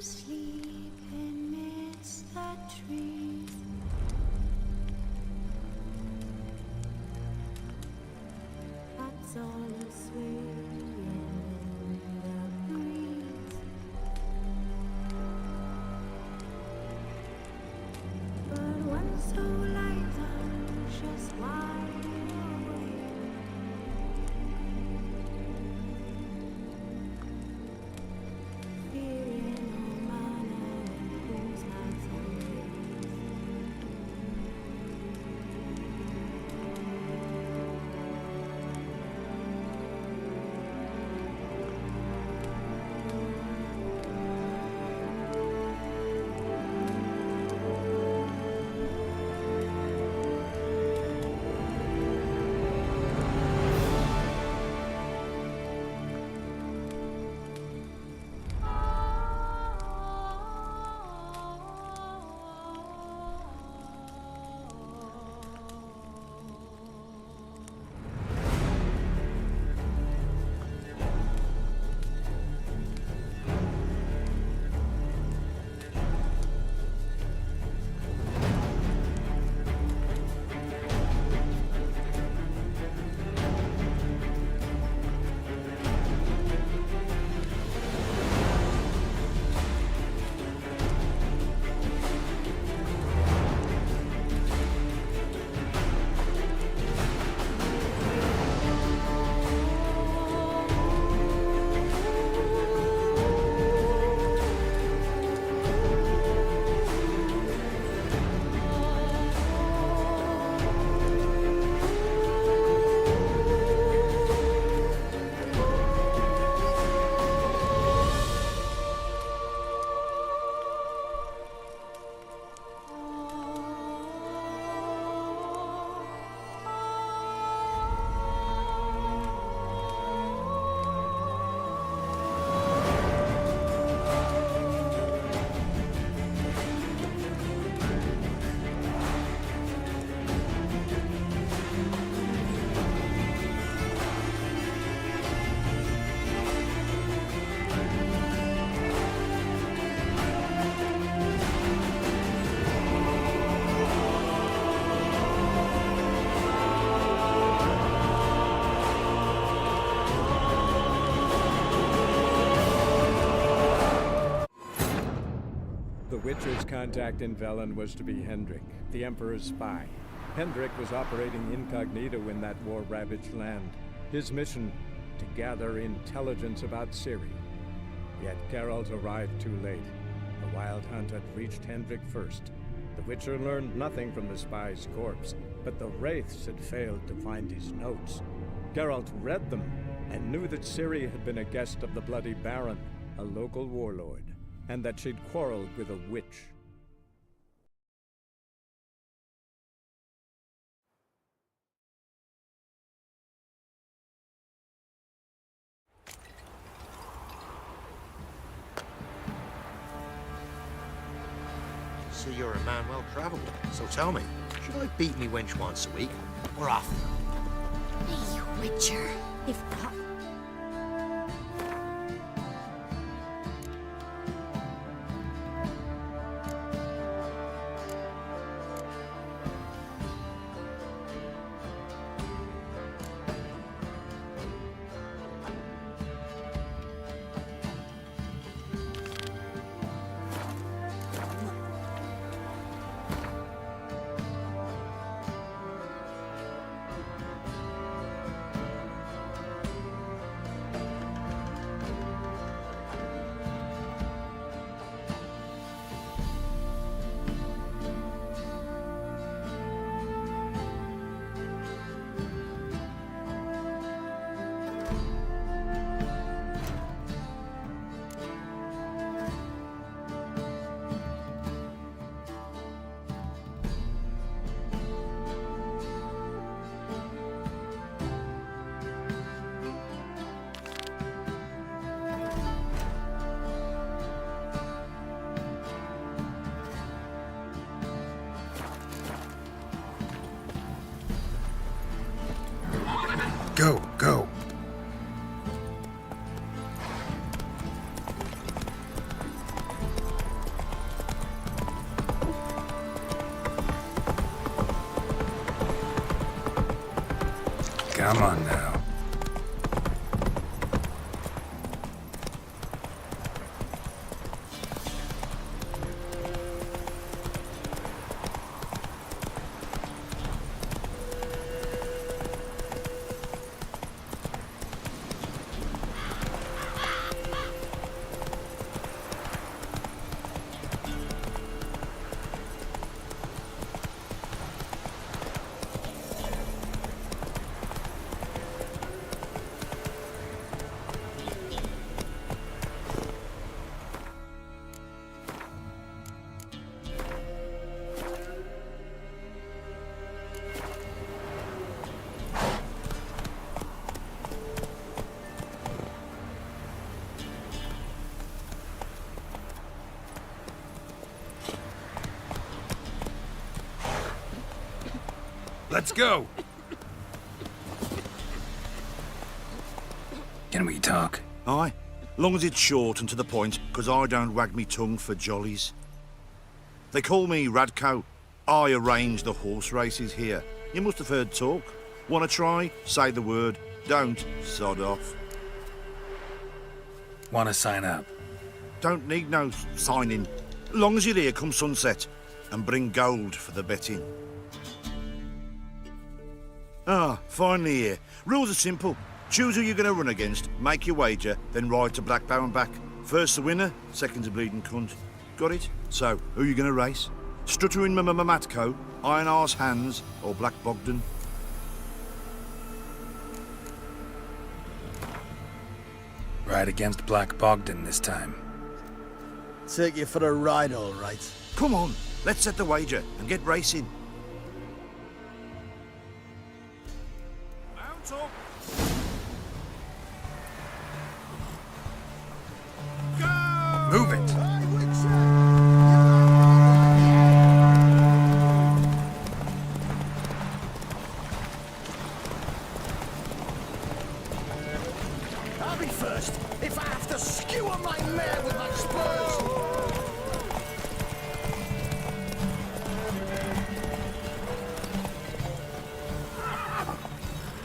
sleep amidst the trees. That's all a swaying in the breeze. But one soul lies anxious wide awake. Fearing no manner whose heart's embrace. The Witcher's contact in Velen was to be Hendrik, the Emperor's spy. Hendrik was operating incognito in that war-ravaged land. His mission, to gather intelligence about Ciri. Yet Geralt arrived too late. The Wild Hunt had reached Hendrik first. The Witcher learned nothing from the spy's corpse, but the Wraiths had failed to find his notes. Geralt read them and knew that Ciri had been a guest of the Bloody Baron, a local warlord, and that she'd quarreled with a witch. See, you're a man well travelled. So tell me, should I beat me wench once a week, or often? Hey, Witcher. If Come on now. Let's go! Can we talk? Aye, long as it's short and to the point, 'cause I don't wag me tongue for jollies. They call me Radko. I arrange the horse races here. You must have heard talk. Wanna try? Say the word. Don't, sod off. Wanna sign up? Don't need no signing. Long as you're here come sunset. And bring gold for the betting. Ah, finally here. Rules are simple. Choose who you're going to run against, make your wager, then ride to Blackbow and back. First the winner, second's a bleeding cunt. Got it? So, who you going to race? Stuttering Matko, Iron Arse Hands, or Black Bogdan? Ride against Black Bogdan this time. Take you for a ride, all right. Come on, let's set the wager and get racing. Mount up. Go! Move it! I'll be first if I have to skewer my mare with my spurs.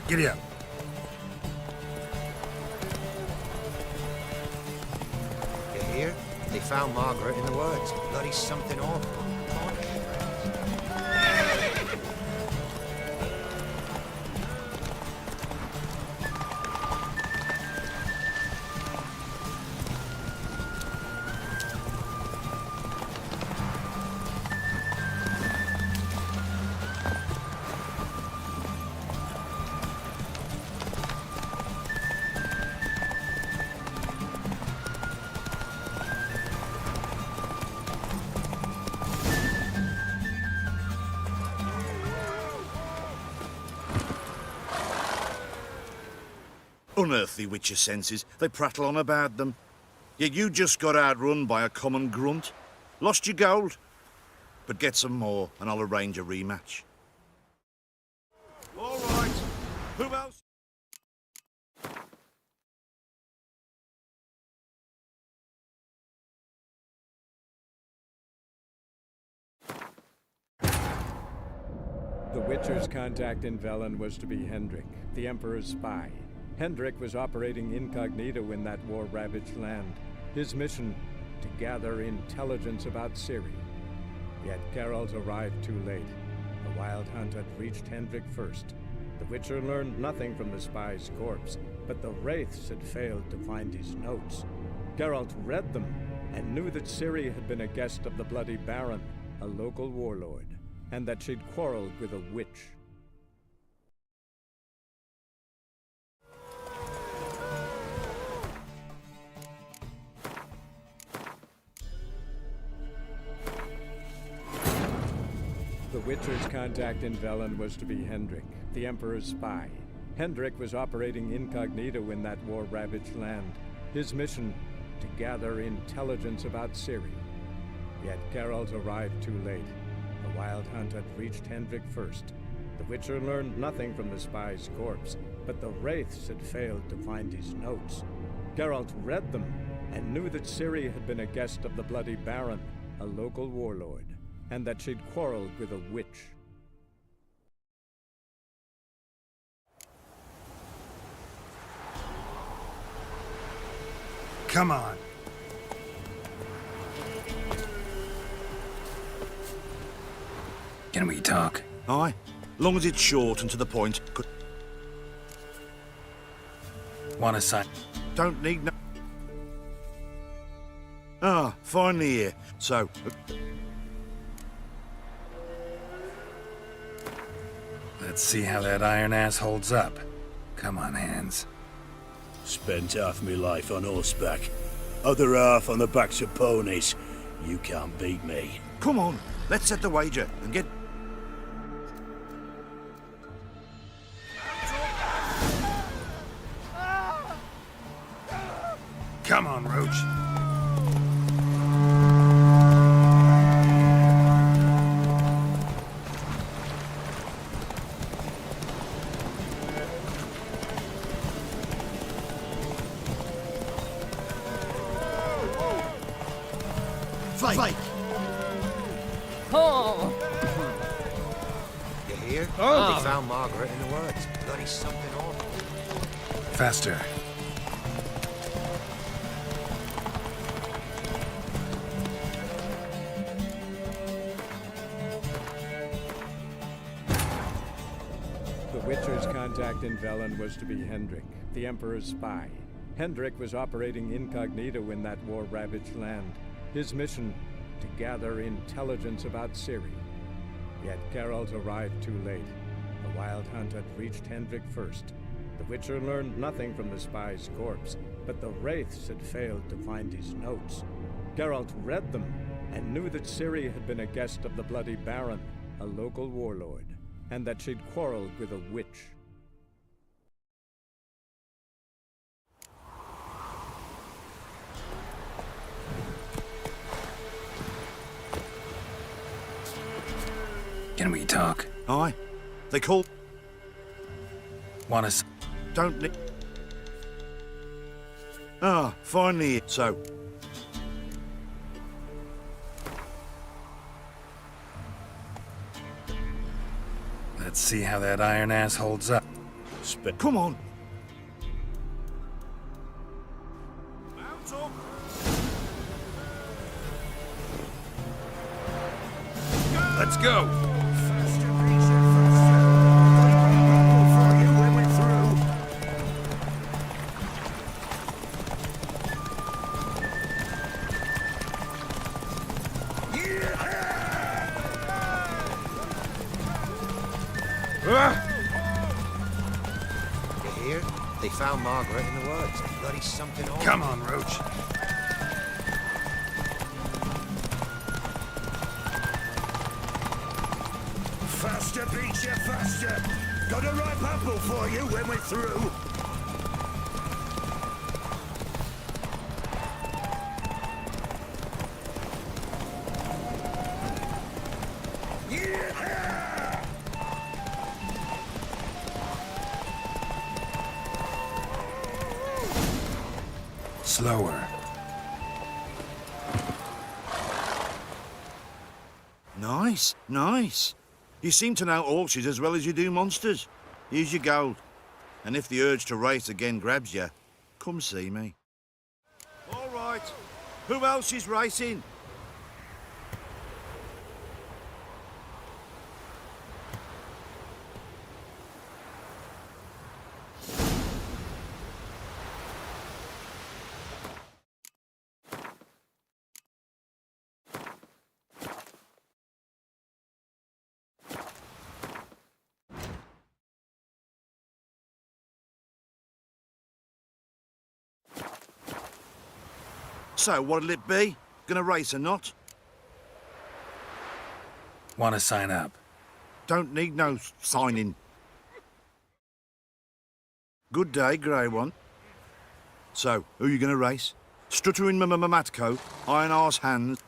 Giddy up. You hear? They found Margaret in the woods. Bloody something awful. Unearthly with your senses, they prattle on about them. Yet you just got outrun by a common grunt. Lost your gold. But get some more and I'll arrange a rematch. All right. Who else? The Witcher's contact in Velen was to be Hendrik, the Emperor's spy. Hendrik was operating incognito in that war-ravaged land. His mission, to gather intelligence about Ciri. Yet Geralt arrived too late. The Wild Hunt had reached Hendrik first. The Witcher learned nothing from the spy's corpse, but the Wraiths had failed to find his notes. Geralt read them and knew that Ciri had been a guest of the Bloody Baron, a local warlord, and that she'd quarreled with a witch. The Witcher's contact in Velen was to be Hendrik, the Emperor's spy. Hendrik was operating incognito in that war-ravaged land. His mission, to gather intelligence about Ciri. Yet Geralt arrived too late. The Wild Hunt had reached Hendrik first. The Witcher learned nothing from the spy's corpse, but the Wraiths had failed to find his notes. Geralt read them and knew that Ciri had been a guest of the Bloody Baron, a local warlord, and that she'd quarreled with a witch. Come on. Can we talk? Aye. Long as it's short and to the point. Want to sign? Don't need no... Ah, finally here. So, Let's see how that iron ass holds up. Come on, hands. Spent half my life on horseback, other half on the backs of ponies. You can't beat me. come on. Let's set the wager and get... Come on, Roach. Fake. You hear? They found Margaret in the woods. Bloody something awful. Faster. The Witcher's contact in Velen was to be Hendrik, the Emperor's spy. Hendrik was operating incognito in that war-ravaged land. His mission, to gather intelligence about Ciri. Yet Geralt arrived too late. The Wild Hunt had reached Hendrik first. The Witcher learned nothing from the spy's corpse, but the Wraiths had failed to find his notes. Geralt read them and knew that Ciri had been a guest of the Bloody Baron, a local warlord, and that she'd quarreled with a witch. Can we talk? Aye. They call... Want to... Don't need... Ah, finally here. So, Let's see how that iron ass holds up. come on. Let's go! Faster, Peter, faster. Got a for you when we're through. You hear? They found Margaret in the woods. Bloody something awful. Come on, Roach. Faster, Peter, faster. Got a ripe apple for you when we're through. Yeah! Slower. Nice, nice. You seem to know horses as well as you do monsters. Here's your gold. And if the urge to race again grabs you, come see me. All right. Who else is racing? So, what'll it be? Gonna race or not? Want to sign up? Don't need no signing. Good day, grey one. So, who you gonna race? Stuttering Matco, iron arse hands.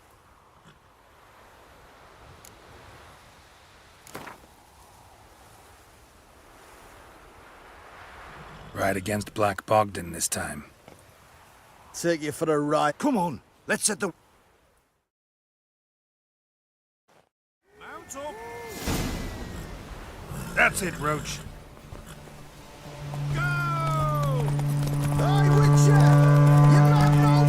Ride against Black Bogdan this time. Take you for a ride. Come on, let's set the... Mount up! That's it, Roach. Go! Hey, Witcher! You might know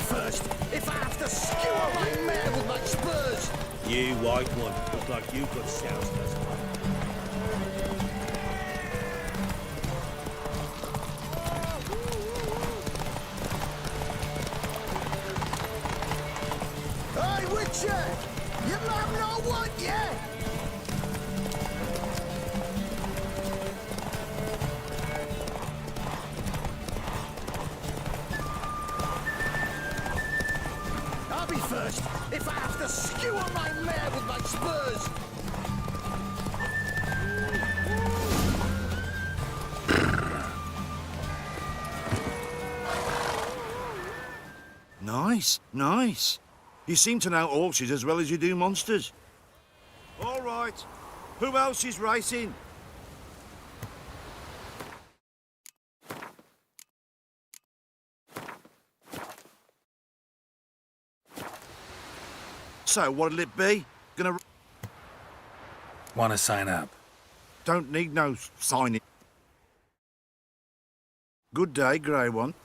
first if I have to skewer my mare with my spurs. You white one, look like you've got scousers. Hey, Witcher! You have no one yet? I'll be first if I have to skewer my mare with my spurs. Nice, nice. You seem to know horses as well as you do monsters. All right. Who else is racing? So, what'll it be? Gonna... Want to sign up? Don't need no signing. Good day, grey one.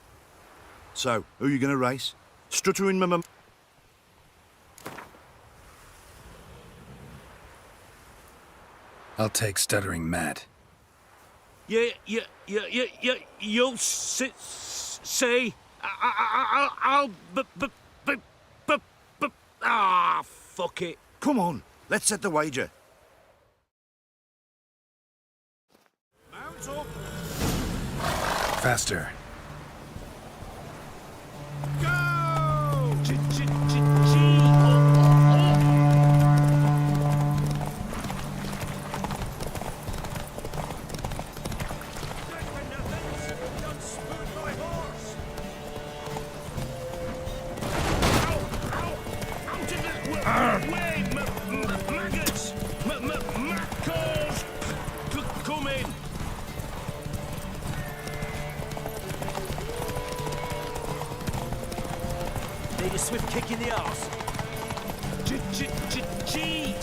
So, who you gonna race? Stuttering mum. I'll take Stuttering Matt. You'll see. Fuck it. Come on, let's set the wager. Mount up. Faster. Go! Come in. Need a swift kick in the arse. G.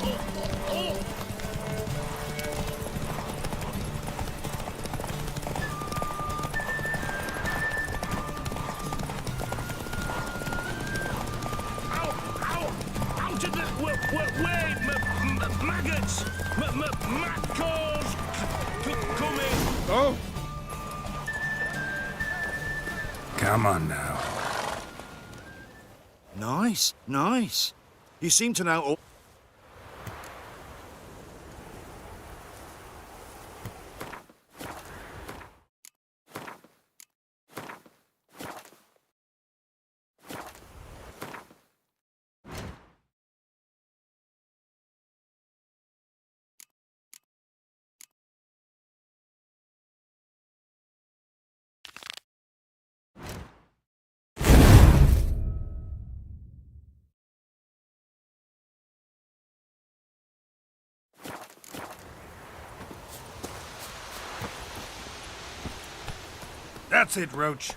Out of the way, maggots. Maccals. Come in. Oh! Come on now. Nice, nice. You seem to know all... That's it, Roach.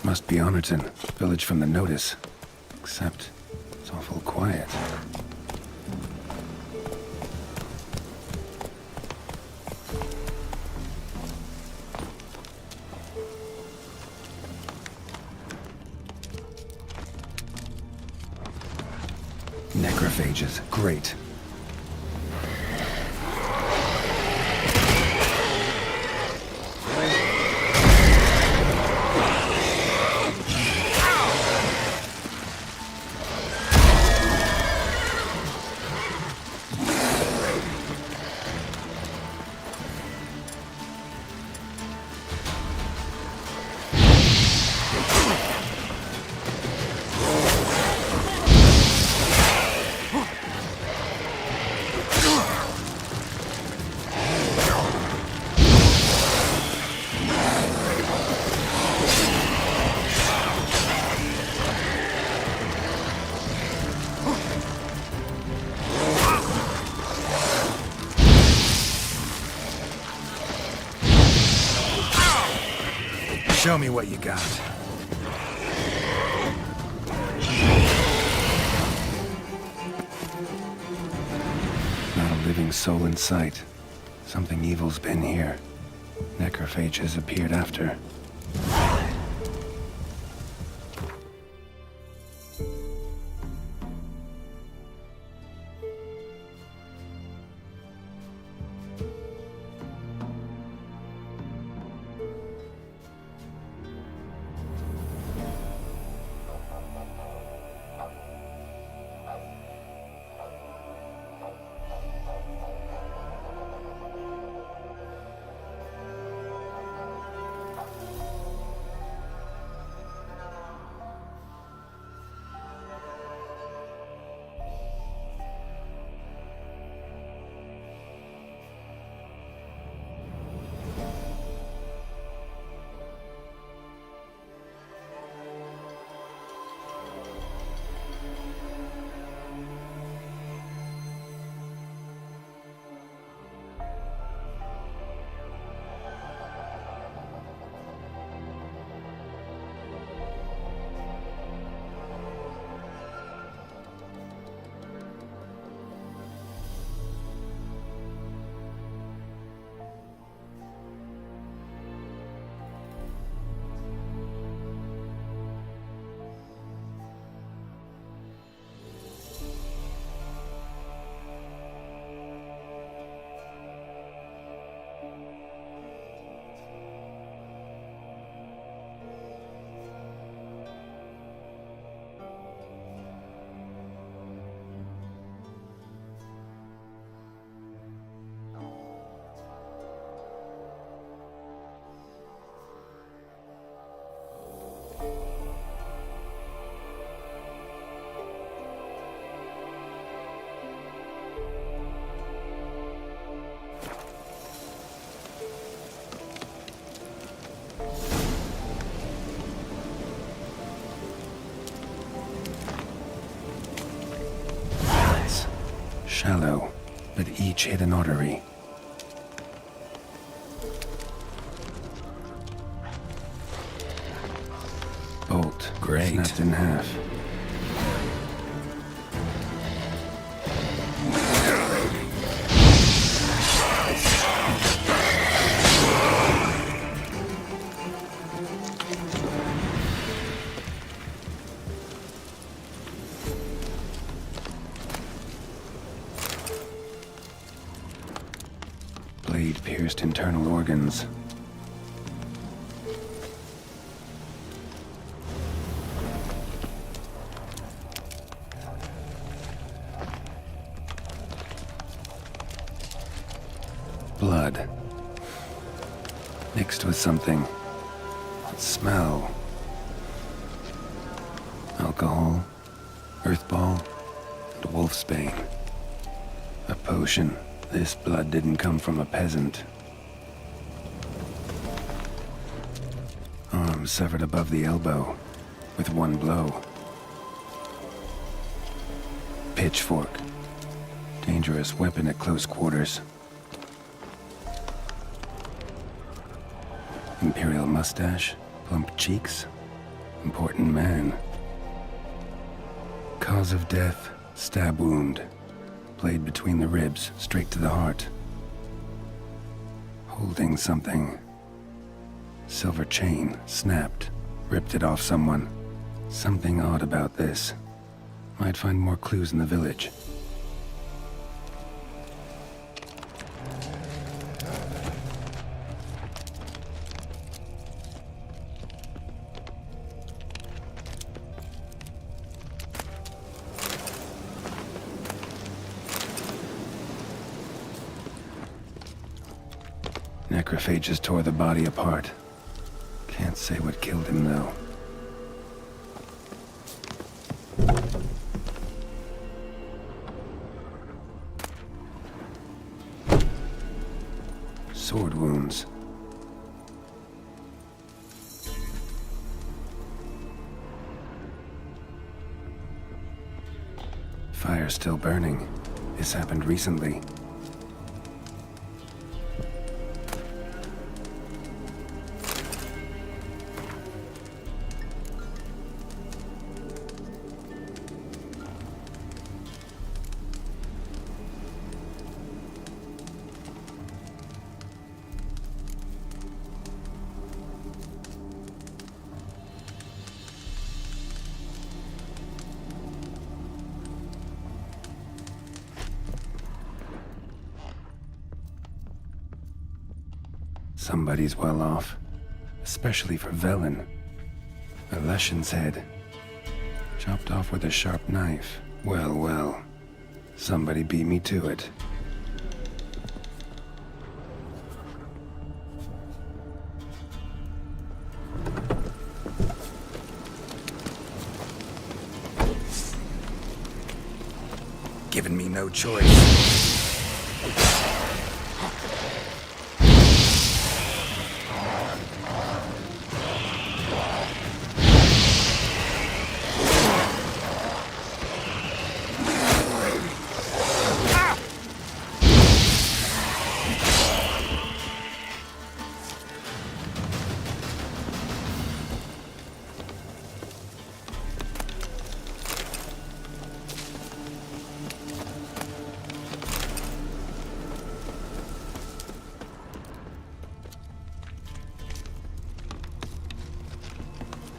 Must be Honorton, village from the notice. Except, it's awful quiet. Necrophages, great. Show me what you got. Not a living soul in sight. Something evil's been here. Necrophage has appeared after. Shallow, but each hit an artery. Bolt, Great. snapped in half. Blade pierced internal organs. Blood. Mixed with something. Smell. Alcohol, earthball, and wolfsbane. A potion. This blood didn't come from a peasant. Arm severed above the elbow, with one blow. Pitchfork. Dangerous weapon at close quarters. Imperial mustache, plump cheeks. Important man. Cause of death, stab wound. Blade between the ribs, straight to the heart. Holding something. Silver chain, snapped, ripped it off someone. Something odd about this. Might find more clues in the village. Necrophages tore the body apart. Can't say what killed him, though. Sword wounds. Fire still burning. This happened recently. Somebody's well off. Especially for Velen. A Leshen's head. Chopped off with a sharp knife. Well, well. Somebody beat me to it. Giving me no choice.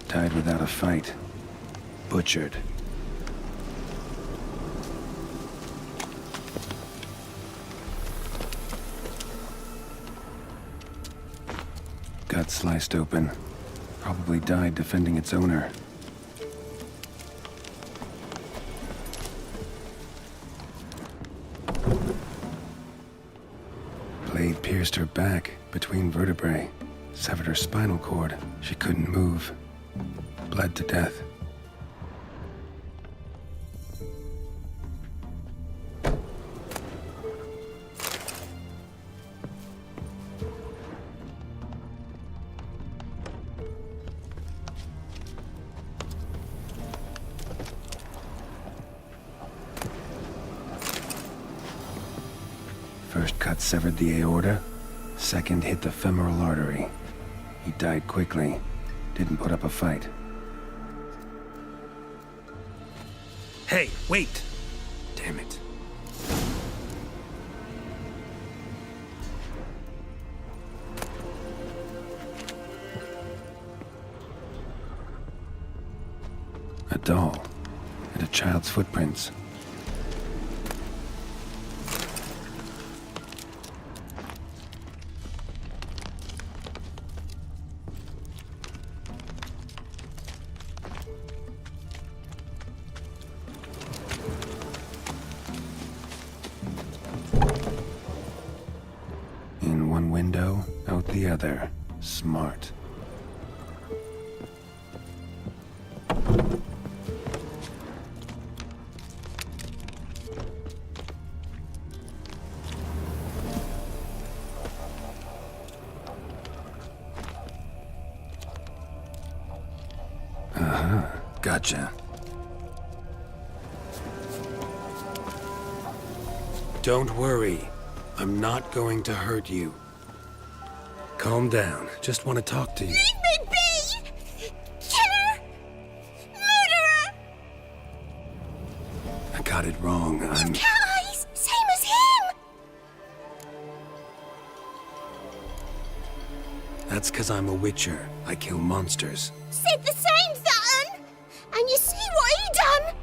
Died without a fight. Butchered. Gut sliced open. Probably died defending its owner. Blade pierced her back between vertebrae. Severed her spinal cord. She couldn't move. Bled to death. First cut severed the aorta. Second hit the femoral artery. He died quickly. Didn't put up a fight. Hey, wait! Damn it. A doll. And a child's footprints. In one window, out the other. Smart. Gotcha. Don't worry. I'm not going to hurt you. Calm down. Just want to talk to you. Leave me be! Killer! Murderer! I got it wrong. I'm... Cat eyes! Same as him! That's because I'm a witcher. I kill monsters. Said the same, Sutton! And you see what he done?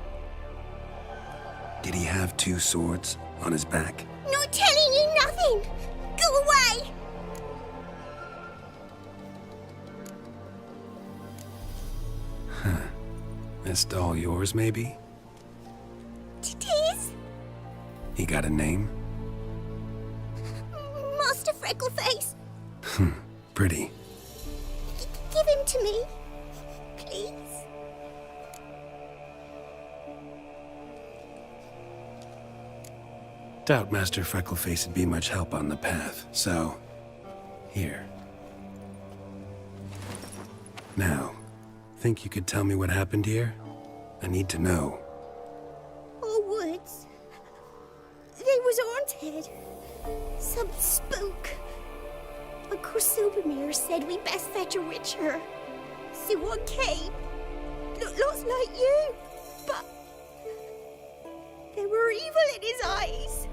Did he have two swords on his back? Not telling you nothing! Go away! This doll yours, maybe? It is? He got a name? Master Freckleface. Pretty. Give him to me. Please. Doubt Master Freckleface would be much help on the path, so... Here. Now, think you could tell me what happened here? I need to know. All woods. They was haunted. Some spook. Uncle Silvermere said we best fetch a witcher. See what came. Looked lots like you, but there were evil in his eyes.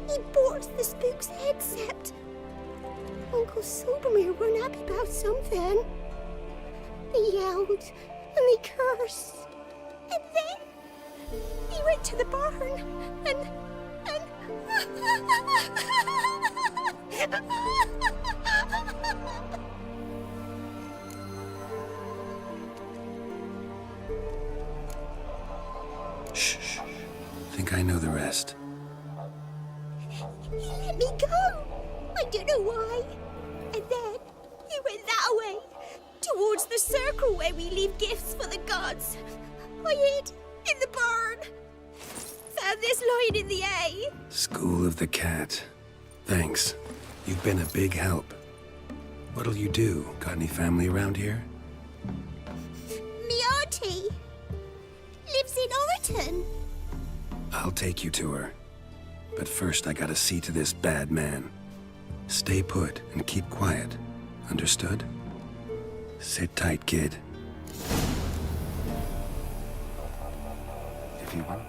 He bought the spook's head, except Uncle Silvermere weren't happy about something. They yelled and they cursed. And then he went to the barn and Shh. Think I know the rest. Let me go. I don't know why. And then he went that way, towards the circle where we leave gifts for the gods. I hid in the barn. Found this lying in the hay. School of the Cat. Thanks. You've been a big help. What'll you do? Got any family around here? Me auntie lives in Orton. I'll take you to her. But first I gotta see to this bad man. Stay put and keep quiet. Understood? Sit tight, kid. If you want.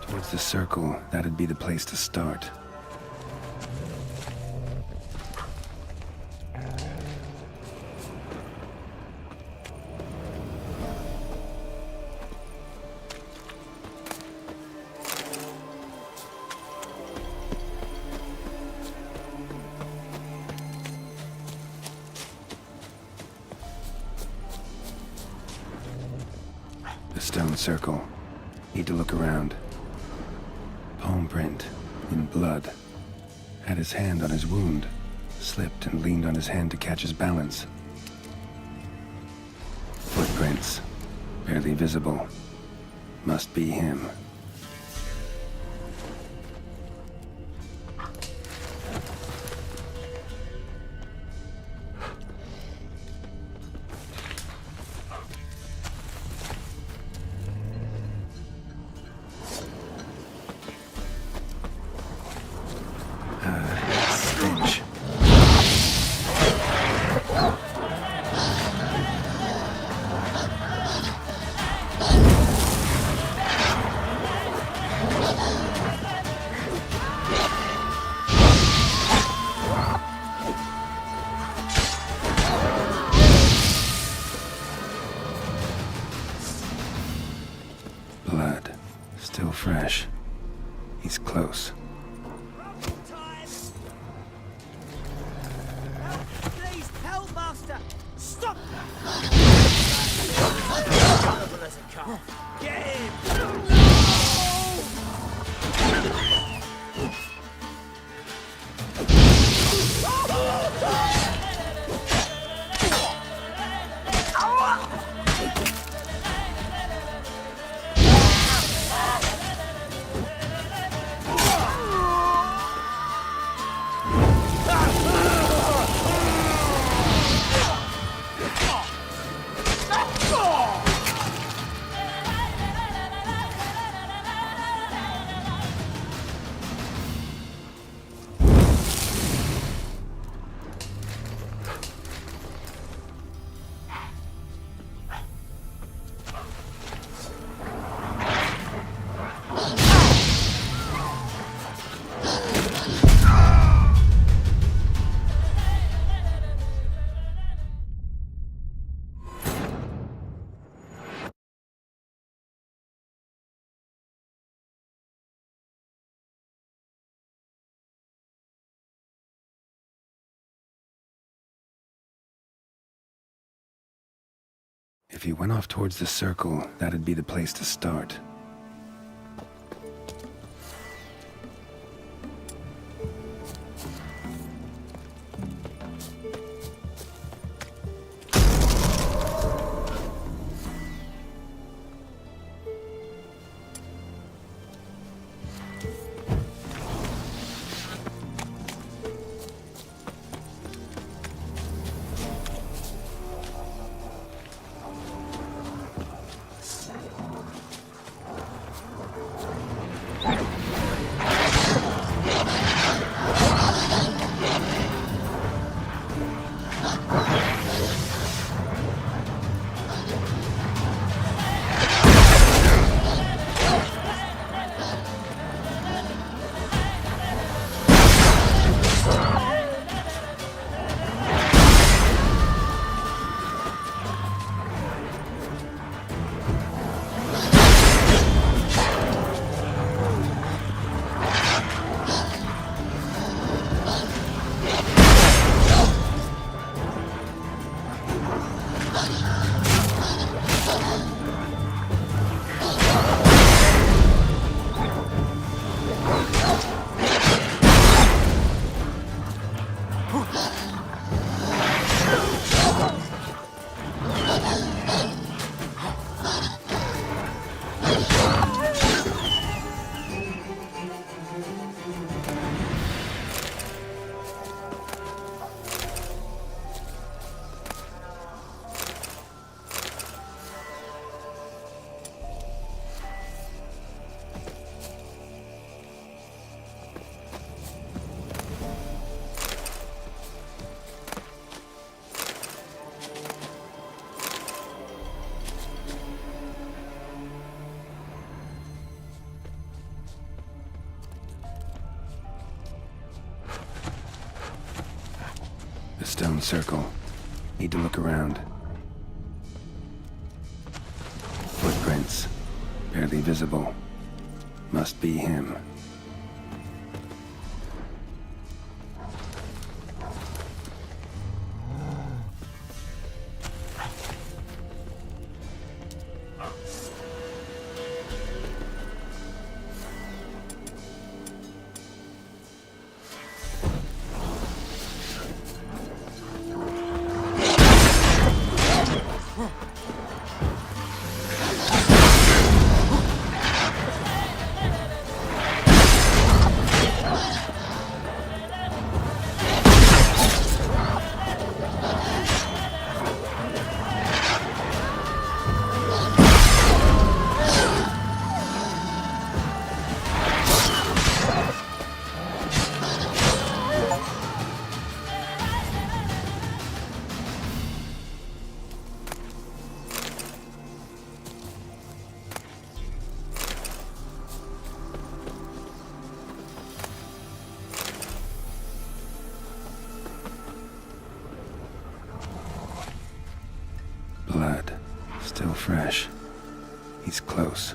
Towards the circle, that'd be the place to start. The stone circle. Need to look around. Palm print in blood. Had his hand on his wound. Slipped and leaned on his hand to catch his balance. Footprints. Barely visible. Must be him. Stench. Blood. Still fresh. He's close. Please, help, Master! Stop! Get him! If he went off towards the circle, that'd be the place to start. stone circle. Need to look around. Footprints. Barely visible. Must be him. Blood. Still fresh. He's close.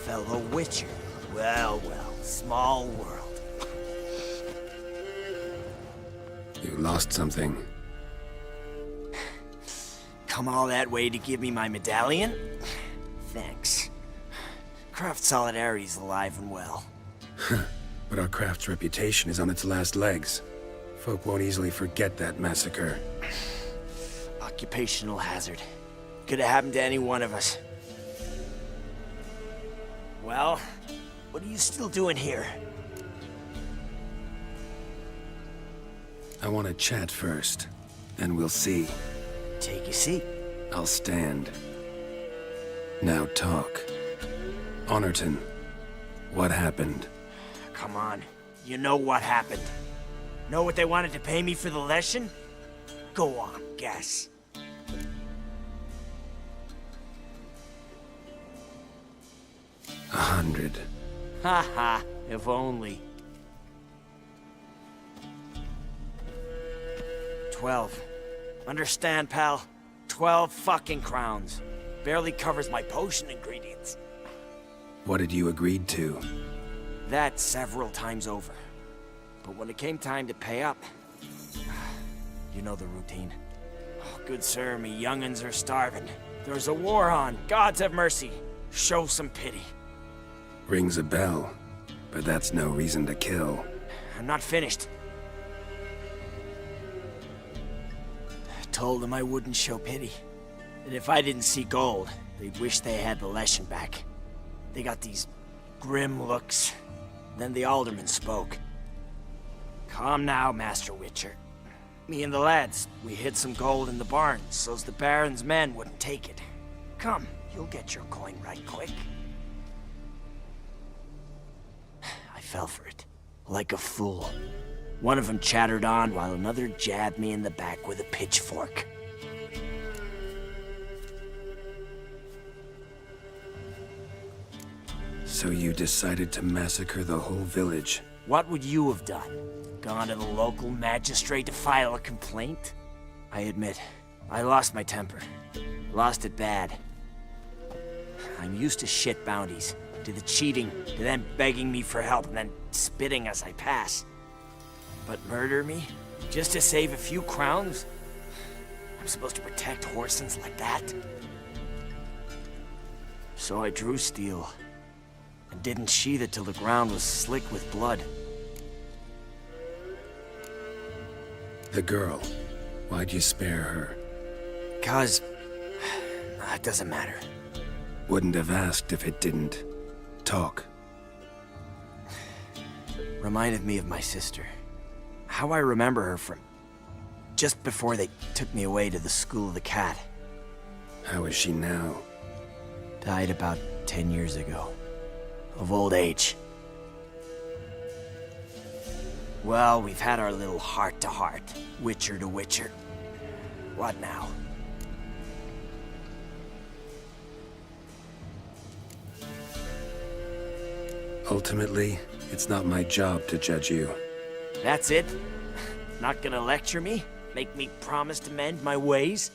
Fellow Witcher. Well, well, small world. You lost something. Come all that way to give me my medallion? Thanks. Craft Solidarity's alive and well. But our craft's reputation is on its last legs. Folk won't easily forget that massacre. Occupational hazard. Could have happened to any one of us. Well, what are you still doing here? I want to chat first, then we'll see. Take a seat. I'll stand. Now talk. Honorton, what happened? Come on. You know what happened. Know what they wanted to pay me for the lesson? Go on, guess. 100. Haha, if only. 12. Understand, pal? 12 fucking crowns. Barely covers my potion ingredients. What had you agreed to? That several times over. But when it came time to pay up, you know the routine. Oh, good sir, me young'uns are starving. There's a war on. Gods have mercy. Show some pity. Rings a bell, but that's no reason to kill. I'm not finished. I told them I wouldn't show pity. And if I didn't see gold, they'd wish they had the lesson back. They got these grim looks. Then the alderman spoke. Calm now, Master Witcher. Me and the lads, we hid some gold in the barn, so's the Baron's men wouldn't take it. Come, you'll get your coin right quick. I fell for it, like a fool. One of them chattered on while another jabbed me in the back with a pitchfork. So you decided to massacre the whole village What would you have done? Gone to the local magistrate to file a complaint? I admit, I lost my temper. Lost it bad. I'm used to shit bounties, to the cheating, to them begging me for help and then spitting as I pass. But murder me? Just to save a few crowns? I'm supposed to protect Horsens like that? So I drew steel, and didn't sheathe it till the ground was slick with blood. The girl. Why'd you spare her? 'Cause... it doesn't matter. Wouldn't have asked if it didn't talk. Reminded me of my sister. How I remember her from... just before they took me away to the School of the Cat. How is she now? Died about 10 years ago. Of old age. Well, we've had our little heart-to-heart. Witcher to Witcher. What now? Ultimately, it's not my job to judge you. That's it? Not gonna lecture me? Make me promise to mend my ways?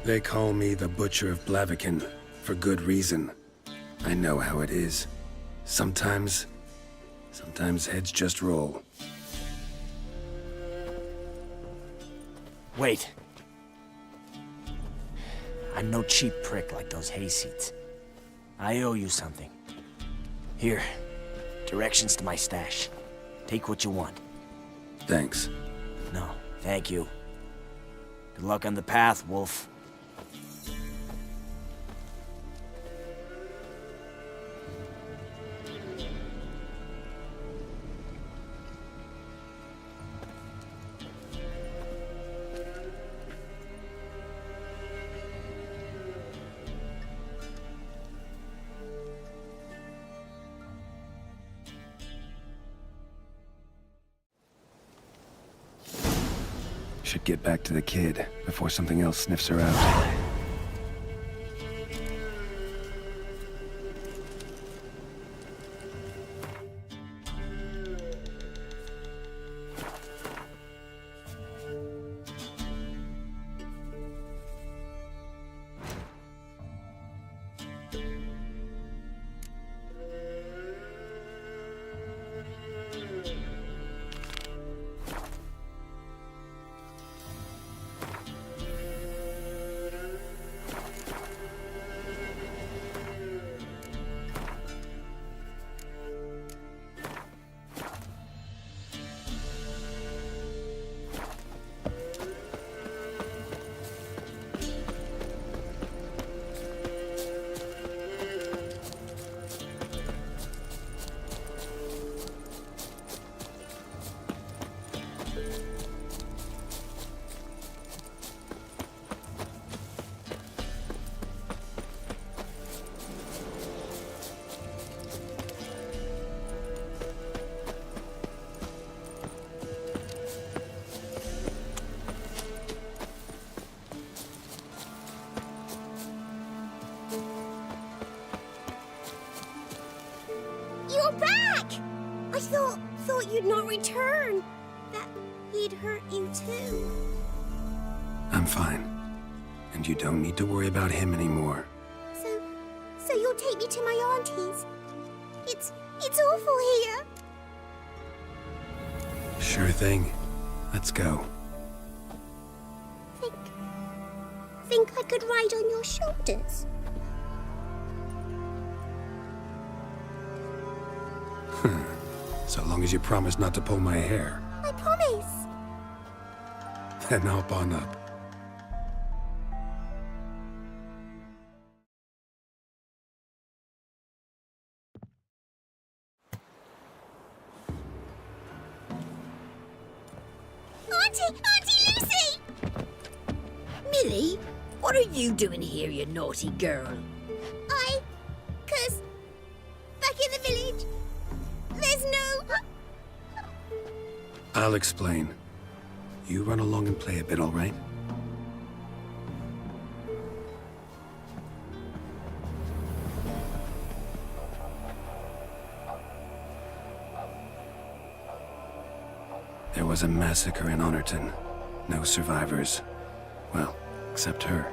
They call me the Butcher of Blaviken, for good reason. I know how it is. Sometimes heads just roll. Wait. I'm no cheap prick like those hayseeds. I owe you something. Here, directions to my stash. Take what you want. Thanks. No, thank you. Good luck on the path, Wolf. Should get back to the kid before something else sniffs her out. You're back! I thought you'd not return. That he'd hurt you too. I'm fine. And you don't need to worry about him anymore. So you'll take me to my auntie's? It's awful here. Sure thing. Let's go. Think I could ride on your shoulders? So long as you promise not to pull my hair. I promise. Then hop on up. Auntie Lucy! Millie, what are you doing here, you naughty girl? 'Cause back in the village, there's no... I'll explain. You run along and play a bit, all right? There was a massacre in Honorton. No survivors. Well, except her.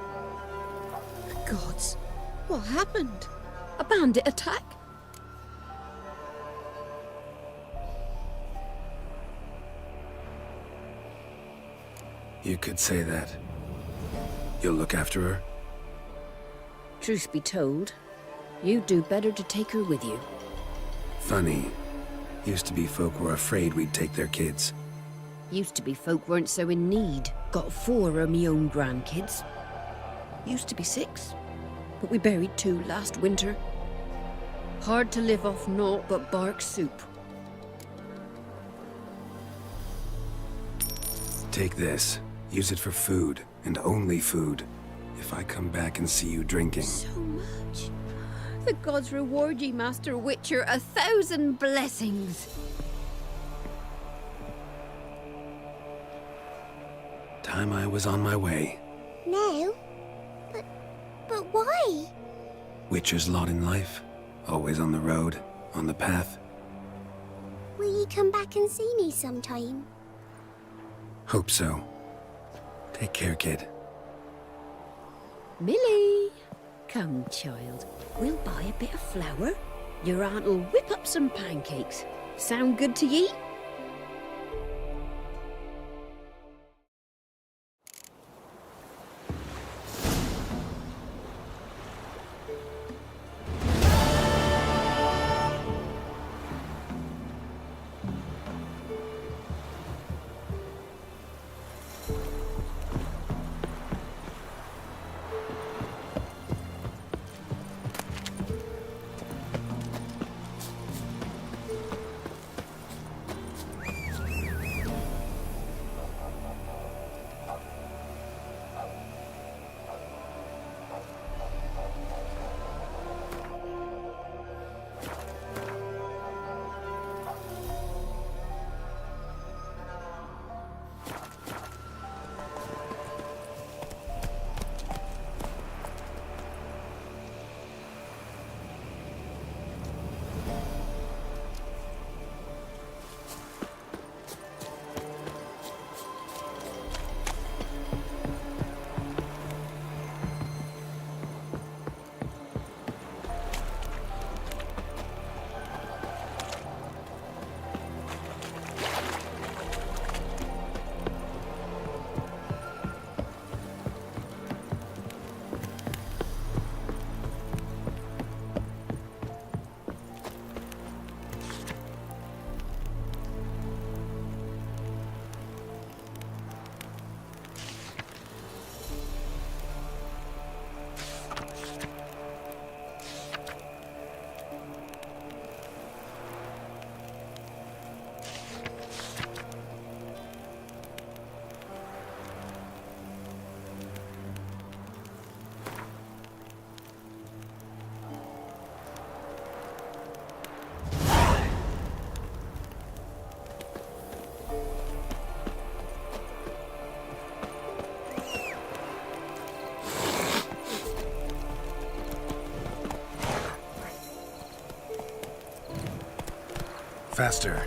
The gods. What happened? A bandit attack? You could say that. You'll look after her? Truth be told, you'd do better to take her with you. Funny. Used to be folk were afraid we'd take their kids. Used to be folk weren't so in need. Got 4 of me own grandkids. Used to be 6, but we buried 2 last winter. Hard to live off naught but bark soup. Take this. Use it for food, and only food. If I come back and see you drinking... So much. The gods reward ye, Master Witcher, 1,000 blessings. Time I was on my way. No. But why? Witcher's lot in life. Always on the road, on the path. Will you come back and see me sometime? Hope so. Take care, kid. Millie! Come, child. We'll buy a bit of flour. Your aunt'll whip up some pancakes. Sound good to ye? Faster.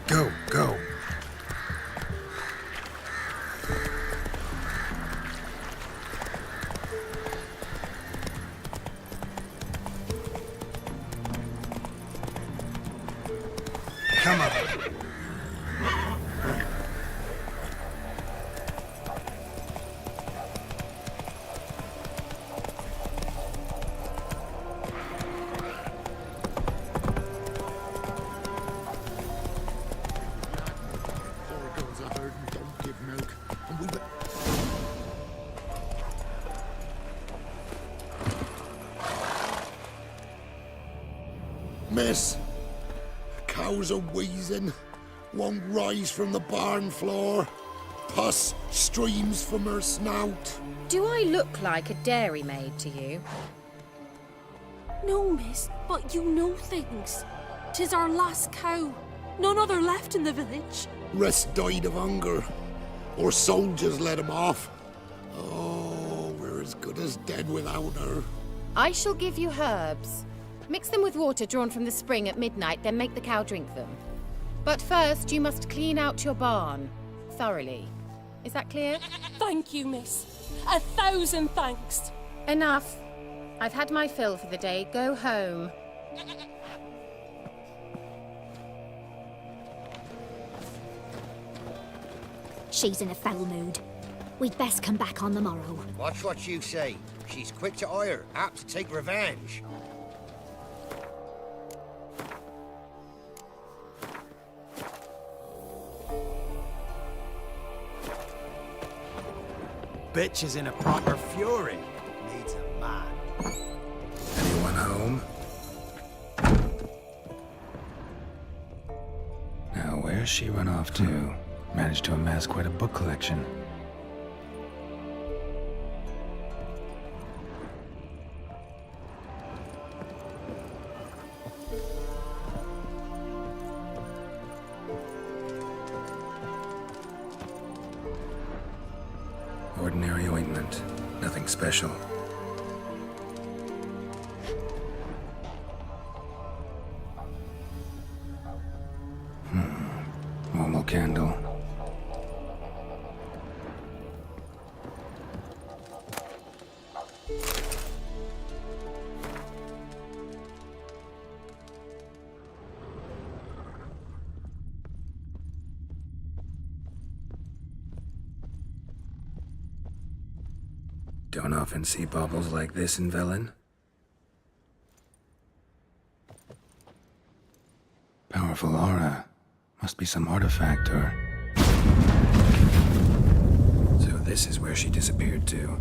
Go, go. Come up. miss. Cows are wheezing, won't rise from the barn floor. Pus streams from her snout. Do I look like a dairymaid to you? No, miss, but you know things. 'Tis our last cow. None other left in the village. Rest died of hunger, or soldiers let him off. Oh, we're as good as dead without her. I shall give you herbs. Mix them with water drawn from the spring at midnight, then make the cow drink them. But first, you must clean out your barn. Thoroughly. Is that clear? Thank you, miss. 1,000 thanks. Enough. I've had my fill for the day. Go home. She's in a foul mood. We'd best come back on the morrow. Watch what you say. She's quick to ire, apt to take revenge. Bitch is in a proper fury. Needs a man. Anyone home? Now, where's she run off to? Managed to amass quite a book collection. Ordinary ointment. Nothing special. Normal candle. Don't often see baubles like this in Velen. Powerful aura. Must be some artifact or... So this is where she disappeared to.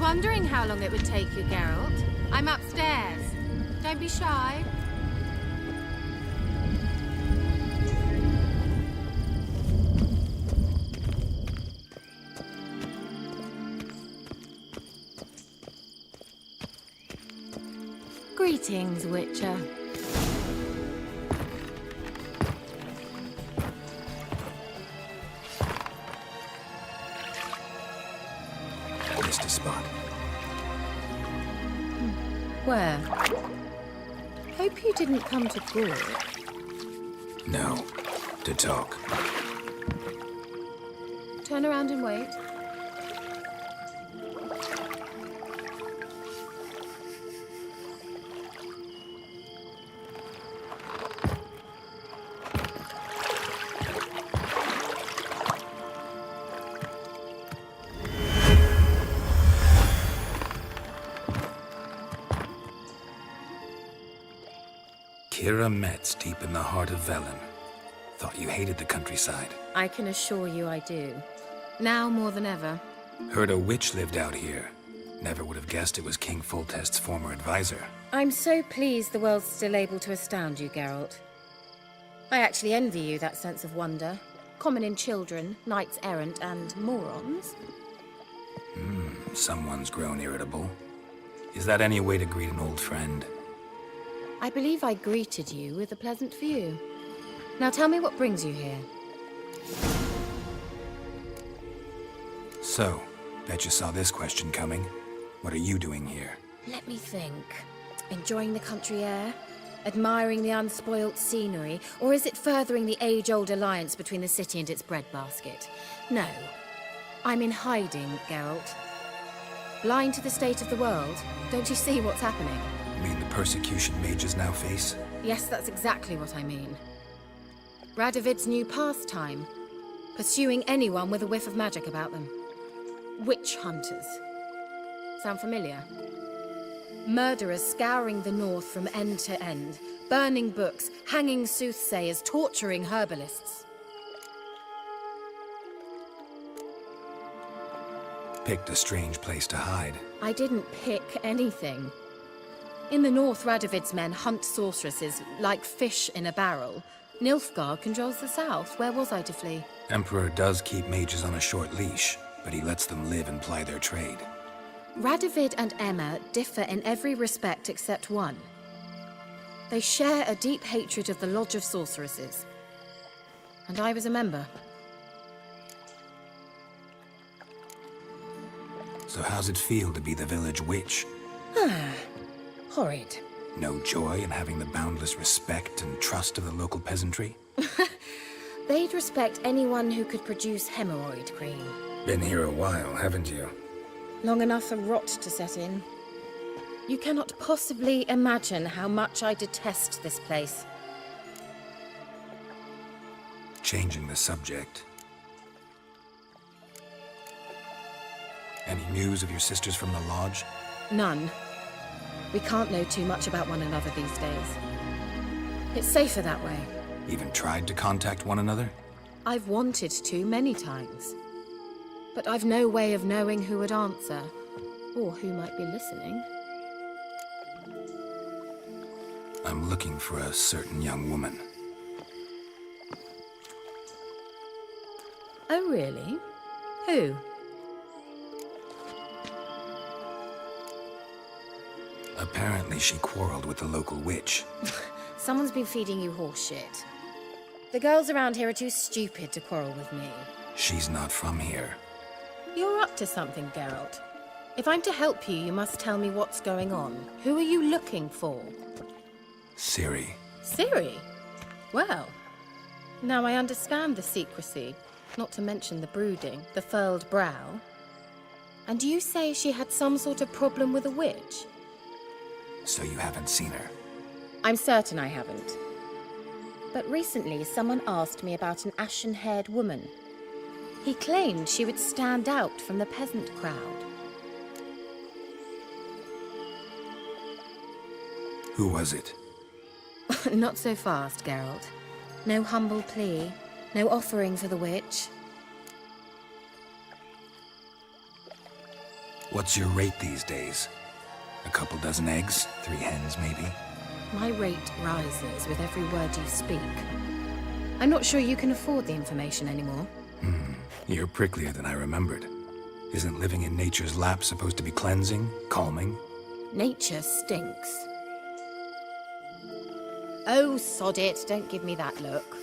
Wondering how long it would take you, Geralt. I'm upstairs. Don't be shy. Greetings, Witcher. Missed a spot. Where? Hope you didn't come to Gore. No. To talk. Turn around and wait. Kira Metz, deep in the heart of Velen. Thought you hated the countryside. I can assure you I do. Now more than ever. Heard a witch lived out here. Never would have guessed it was King Foltest's former advisor. I'm so pleased the world's still able to astound you, Geralt. I actually envy you that sense of wonder. Common in children, knights errant, and morons. Someone's grown irritable. Is that any way to greet an old friend? I believe I greeted you with a pleasant view. Now tell me what brings you here. So, bet you saw this question coming. What are you doing here? Let me think. Enjoying the country air? Admiring the unspoilt scenery? Or is it furthering the age-old alliance between the city and its breadbasket? No. I'm in hiding, Geralt. Blind to the state of the world? Don't you see what's happening? You mean the persecution mages now face? Yes, that's exactly what I mean. Radovid's new pastime. Pursuing anyone with a whiff of magic about them. Witch hunters. Sound familiar? Murderers scouring the north from end to end, burning books, hanging soothsayers, torturing herbalists. Picked a strange place to hide. I didn't pick anything. In the north, Radovid's men hunt sorceresses like fish in a barrel. Nilfgaard controls the south. Where was I to flee? Emperor does keep mages on a short leash, but he lets them live and ply their trade. Radovid and Emma differ in every respect except one. They share a deep hatred of the Lodge of Sorceresses. And I was a member. So how's it feel to be the village witch? Horrid. No joy in having the boundless respect and trust of the local peasantry? They'd respect anyone who could produce hemorrhoid cream. Been here a while, haven't you? Long enough for rot to set in. You cannot possibly imagine how much I detest this place. Changing the subject. Any news of your sisters from the lodge? None. We can't know too much about one another these days. It's safer that way. Even tried to contact one another? I've wanted to many times. But I've no way of knowing who would answer, or who might be listening. I'm looking for a certain young woman. Oh, really? Who? Apparently she quarreled with the local witch. Someone's been feeding you horse shit. The girls around here are too stupid to quarrel with me. She's not from here. You're up to something, Geralt. If I'm to help you, you must tell me what's going on. Who are you looking for? Ciri. Ciri? Well, now I understand the secrecy, not to mention the brooding, the furled brow. And you say she had some sort of problem with a witch? So you haven't seen her? I'm certain I haven't. But recently, someone asked me about an ashen-haired woman. He claimed she would stand out from the peasant crowd. Who was it? Not so fast, Geralt. No humble plea, no offering for the witch. What's your rate these days? A couple dozen eggs? 3 hens, maybe? My rate rises with every word you speak. I'm not sure you can afford the information anymore. You're pricklier than I remembered. Isn't living in nature's lap supposed to be cleansing, calming? Nature stinks. Oh, sod it, don't give me that look.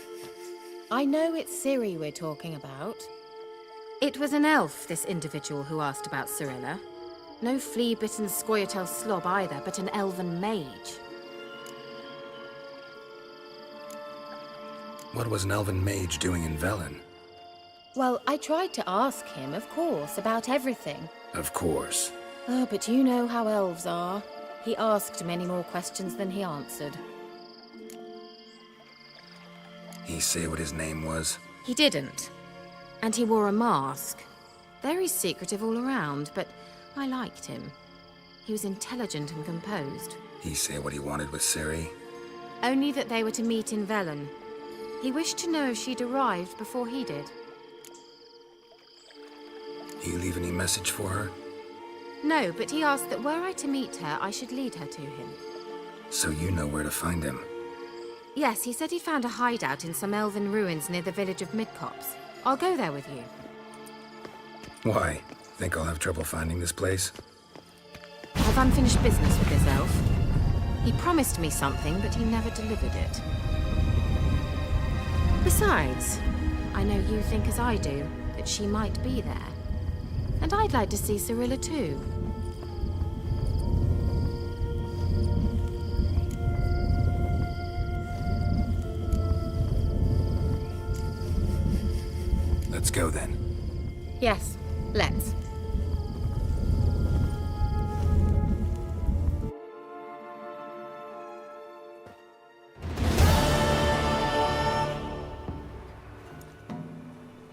I know it's Ciri we're talking about. It was an elf, this individual who asked about Cirilla. No flea-bitten Scoia'tael slob either, but an elven mage. What was an elven mage doing in Velen? Well, I tried to ask him, of course, about everything. Of course. Oh, but you know how elves are. He asked many more questions than he answered. He say what his name was? He didn't. And he wore a mask. Very secretive all around, but I liked him. He was intelligent and composed. He say what he wanted with Ciri? Only that they were to meet in Velen. He wished to know if she'd arrived before he did. You leave any message for her? No, but he asked that were I to meet her, I should lead her to him. So you know where to find him? Yes, he said he found a hideout in some elven ruins near the village of Midcopse. I'll go there with you. Why? Think I'll have trouble finding this place? I've unfinished business with this elf. He promised me something, but he never delivered it. Besides, I know you think as I do, that she might be there. And I'd like to see Cyrilla too. Let's go then. Yes, let's.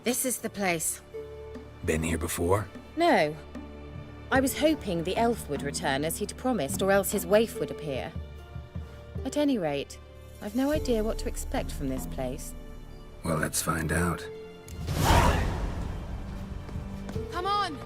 This is the place. Been here before? No. I was hoping the elf would return as he'd promised, or else his waif would appear. At any rate, I've no idea what to expect from this place. Well, let's find out. Come on!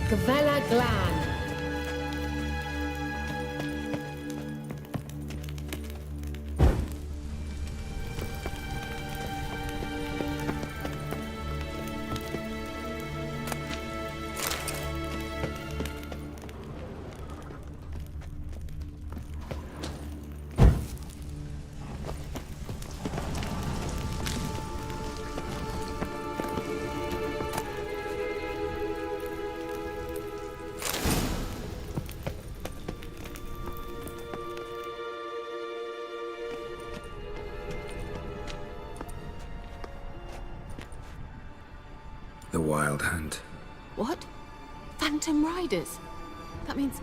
Gvella Glan. The Wild Hunt. What? Phantom Riders? That means...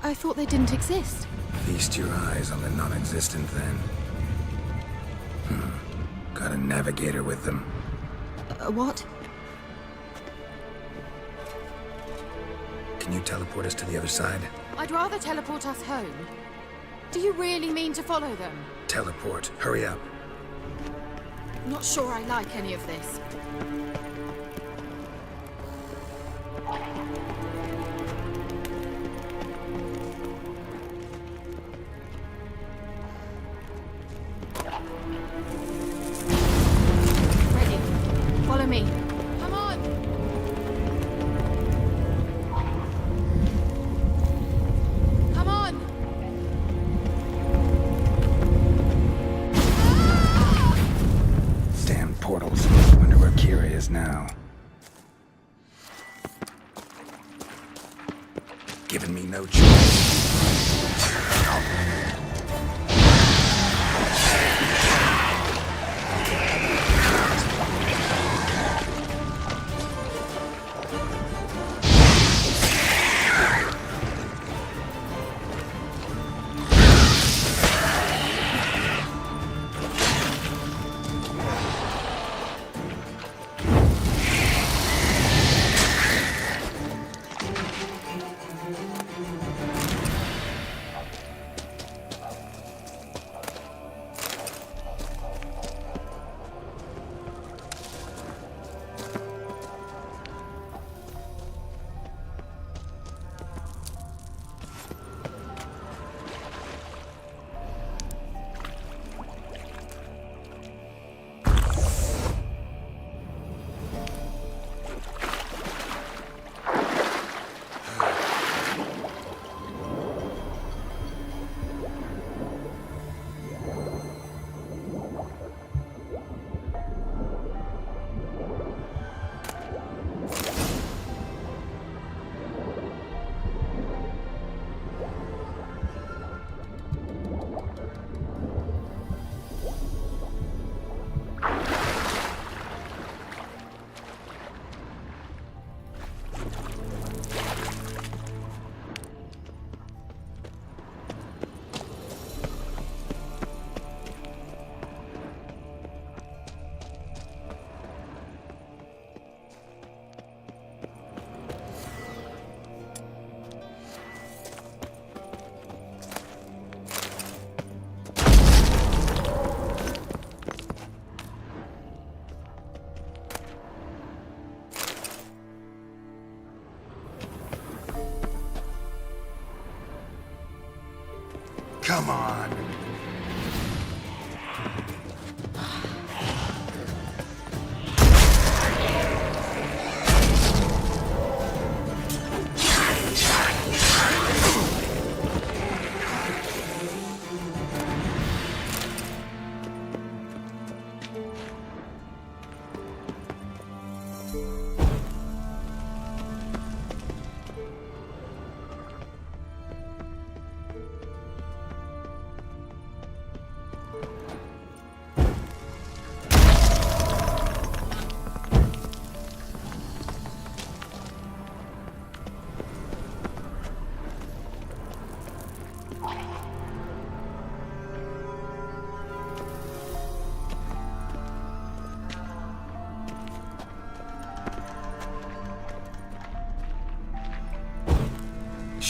I thought they didn't exist. Feast your eyes on the non-existent then. Got a navigator with them. What? Can you teleport us to the other side? I'd rather teleport us home. Do you really mean to follow them? Teleport. Hurry up. Not sure I like any of this. Ready. Follow me. Come on! Come on! Damn portals. Wonder where Kira is now. Giving me no choice.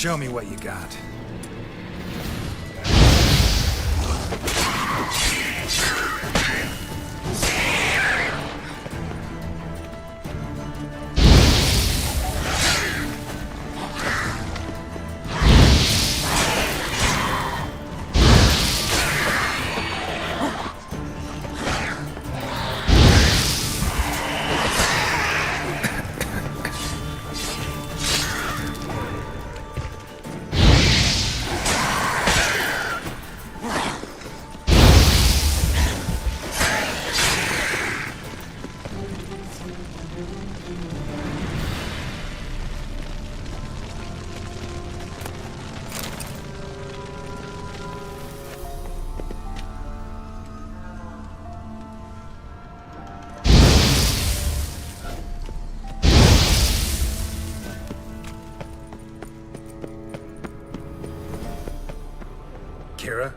Show me what you got. Kira?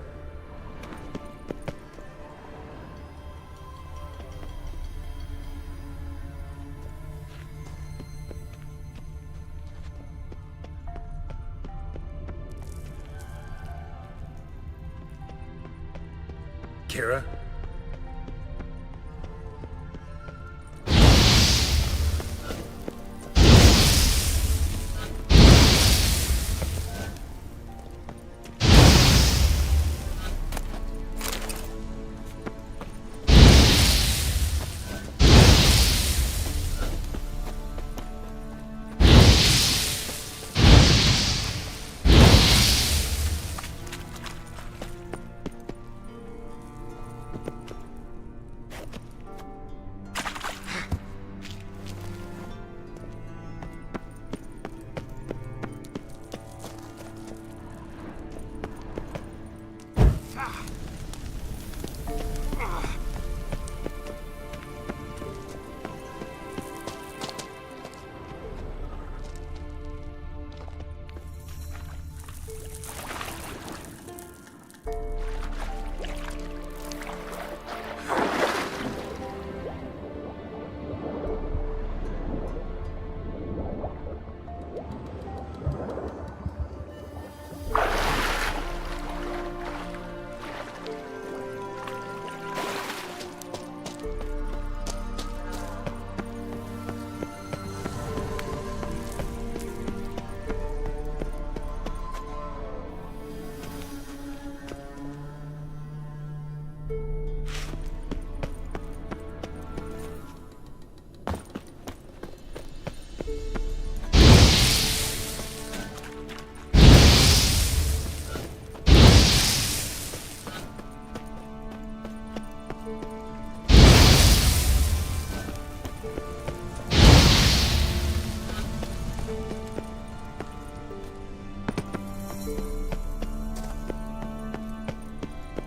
Kira?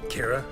Kira?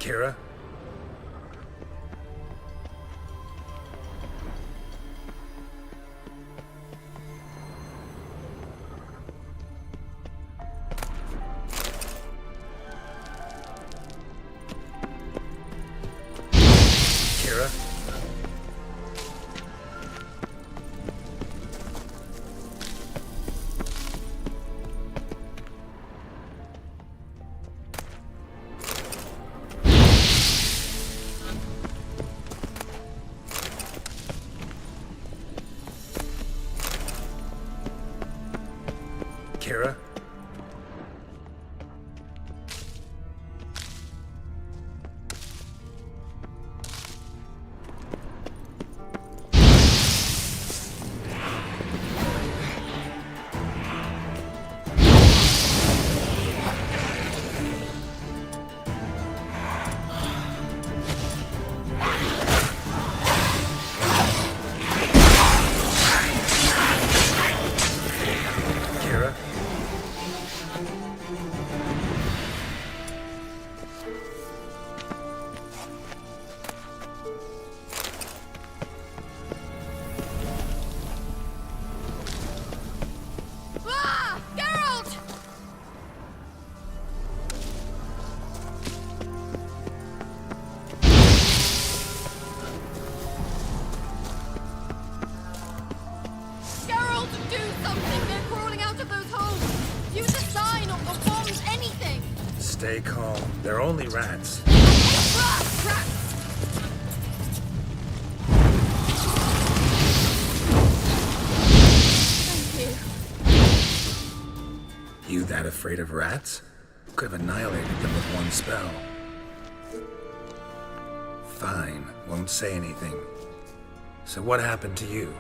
Kira? Kira? Kira? Stay calm. They're only rats. You that afraid of rats? Could have annihilated them with one spell. Fine, won't say anything. So what happened to you?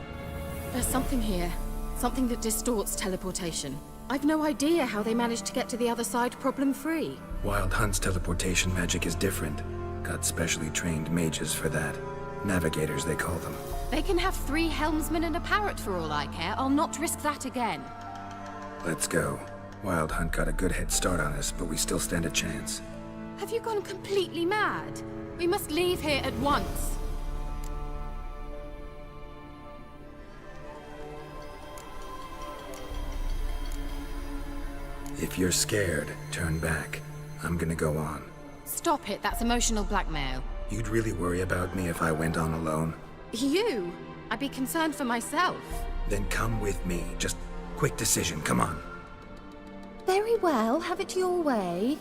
There's something here. Something that distorts teleportation. I've no idea how they managed to get to the other side problem-free. Wild Hunt's teleportation magic is different. Got specially trained mages for that. Navigators, they call them. They can have 3 helmsmen and a parrot for all I care. I'll not risk that again. Let's go. Wild Hunt got a good head start on us, but we still stand a chance. Have you gone completely mad? We must leave here at once. If you're scared, turn back. I'm gonna go on. Stop it, that's emotional blackmail. You'd really worry about me if I went on alone? You? I'd be concerned for myself. Then come with me. Just quick decision, come on. Very well, have it your way.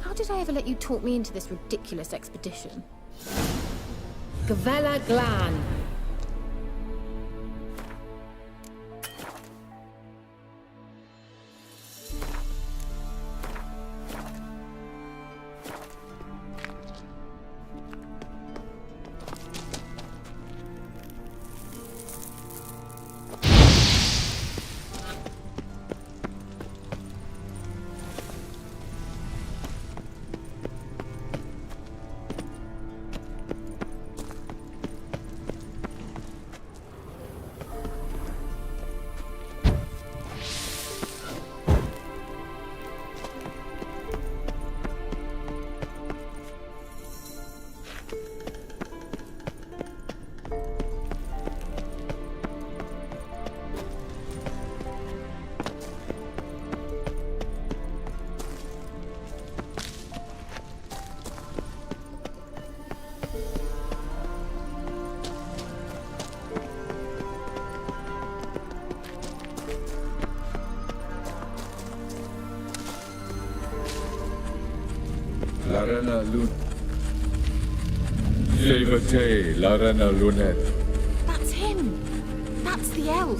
How did I ever let you talk me into this ridiculous expedition? Gavella Glan. Larana Lun. Levate, Larana Lunet. That's him. That's the elf.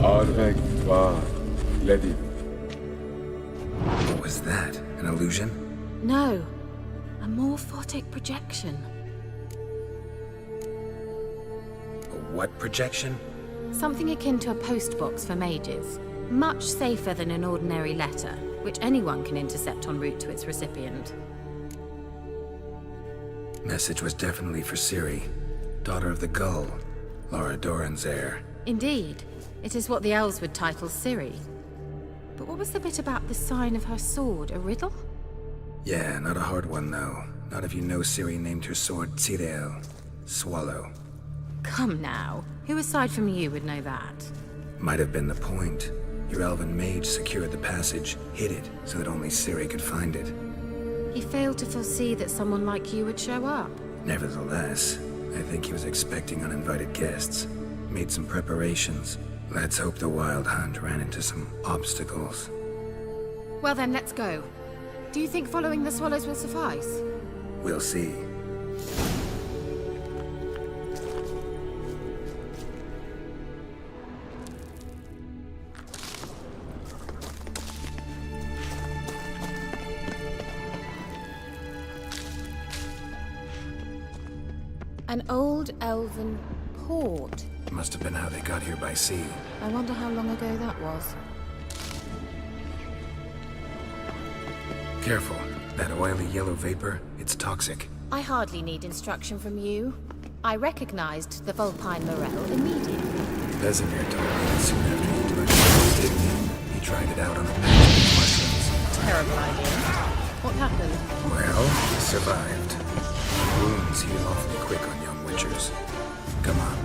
Arvek Twa, Ledi. What was that? An illusion? No. A morphotic projection. A what projection? Something akin to a postbox for mages. Much safer than an ordinary letter, which anyone can intercept en route to its recipient. Message was definitely for Ciri, daughter of the Gull, Lara Doran's heir. Indeed. It is what the elves would title Ciri. But what was the bit about the sign of her sword? A riddle? Yeah, not a hard one though. Not if you know Ciri named her sword Tirel, Swallow. Come now. Who aside from you would know that? Might have been the point. Your elven mage secured the passage, hid it, so that only Ciri could find it. He failed to foresee that someone like you would show up. Nevertheless, I think he was expecting uninvited guests. Made some preparations. Let's hope the Wild Hunt ran into some obstacles. Well then, let's go. Do you think following the swallows will suffice? We'll see. An old elven port. Must have been how they got here by sea. I wonder how long ago that was. Careful. That oily yellow vapor, it's toxic. I hardly need instruction from you. I recognized the Vulpine Morel immediately. Vesemir told me that soon after he delivered it, didn't he? He tried it out on a patch of mushrooms. Terrible idea. What happened? Well, he survived. Wounds heal awfully quick on young witchers. Come on.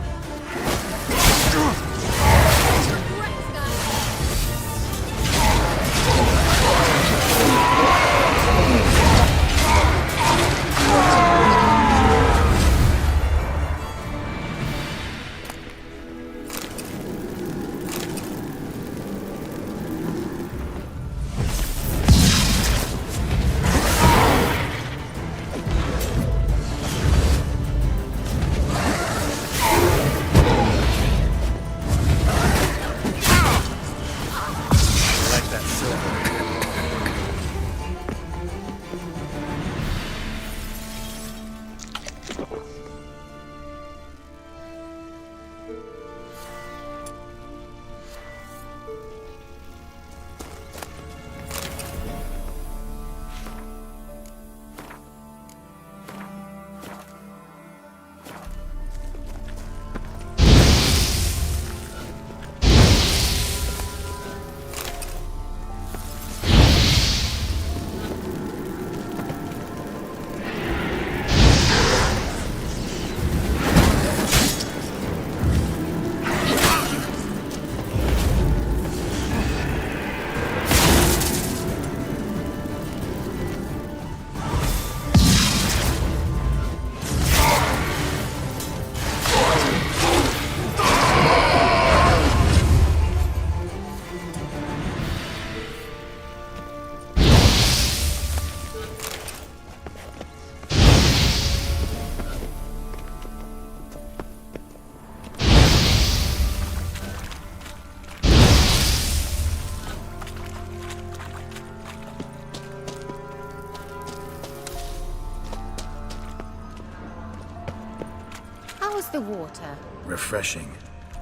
How is the water? Refreshing.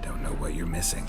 Don't know what you're missing.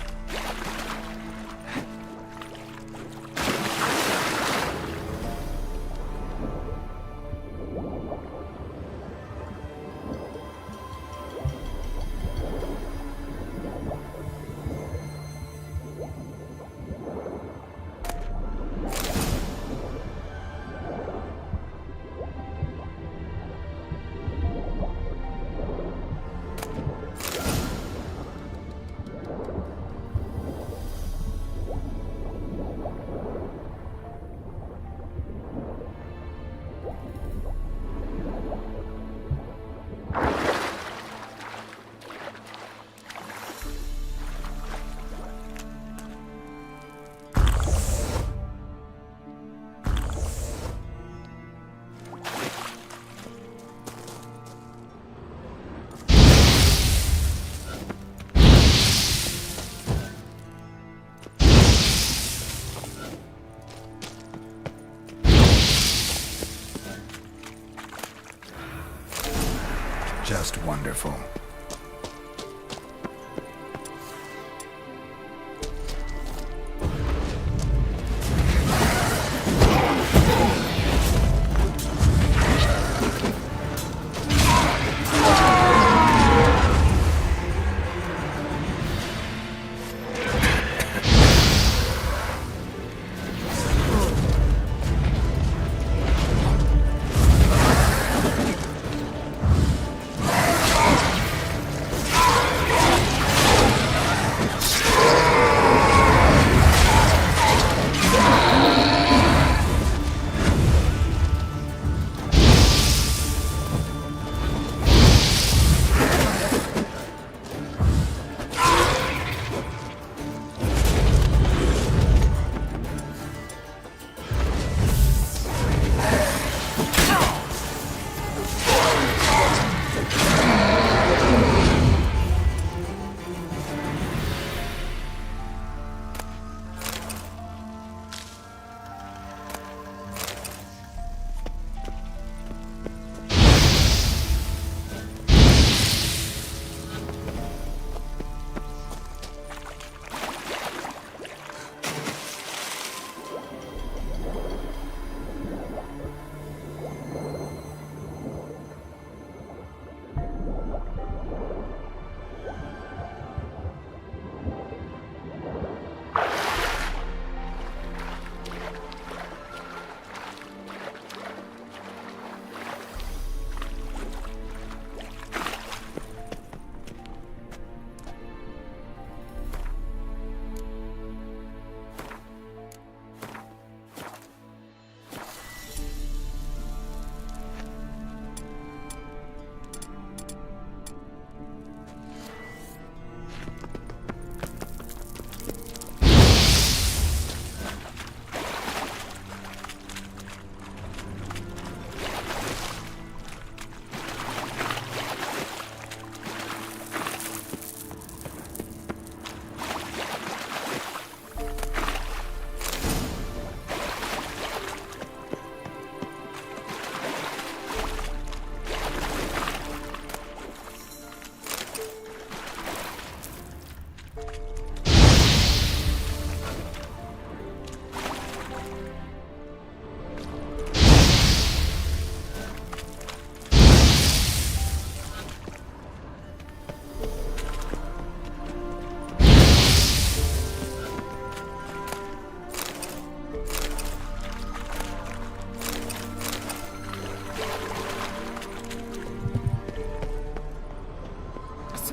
Just wonderful.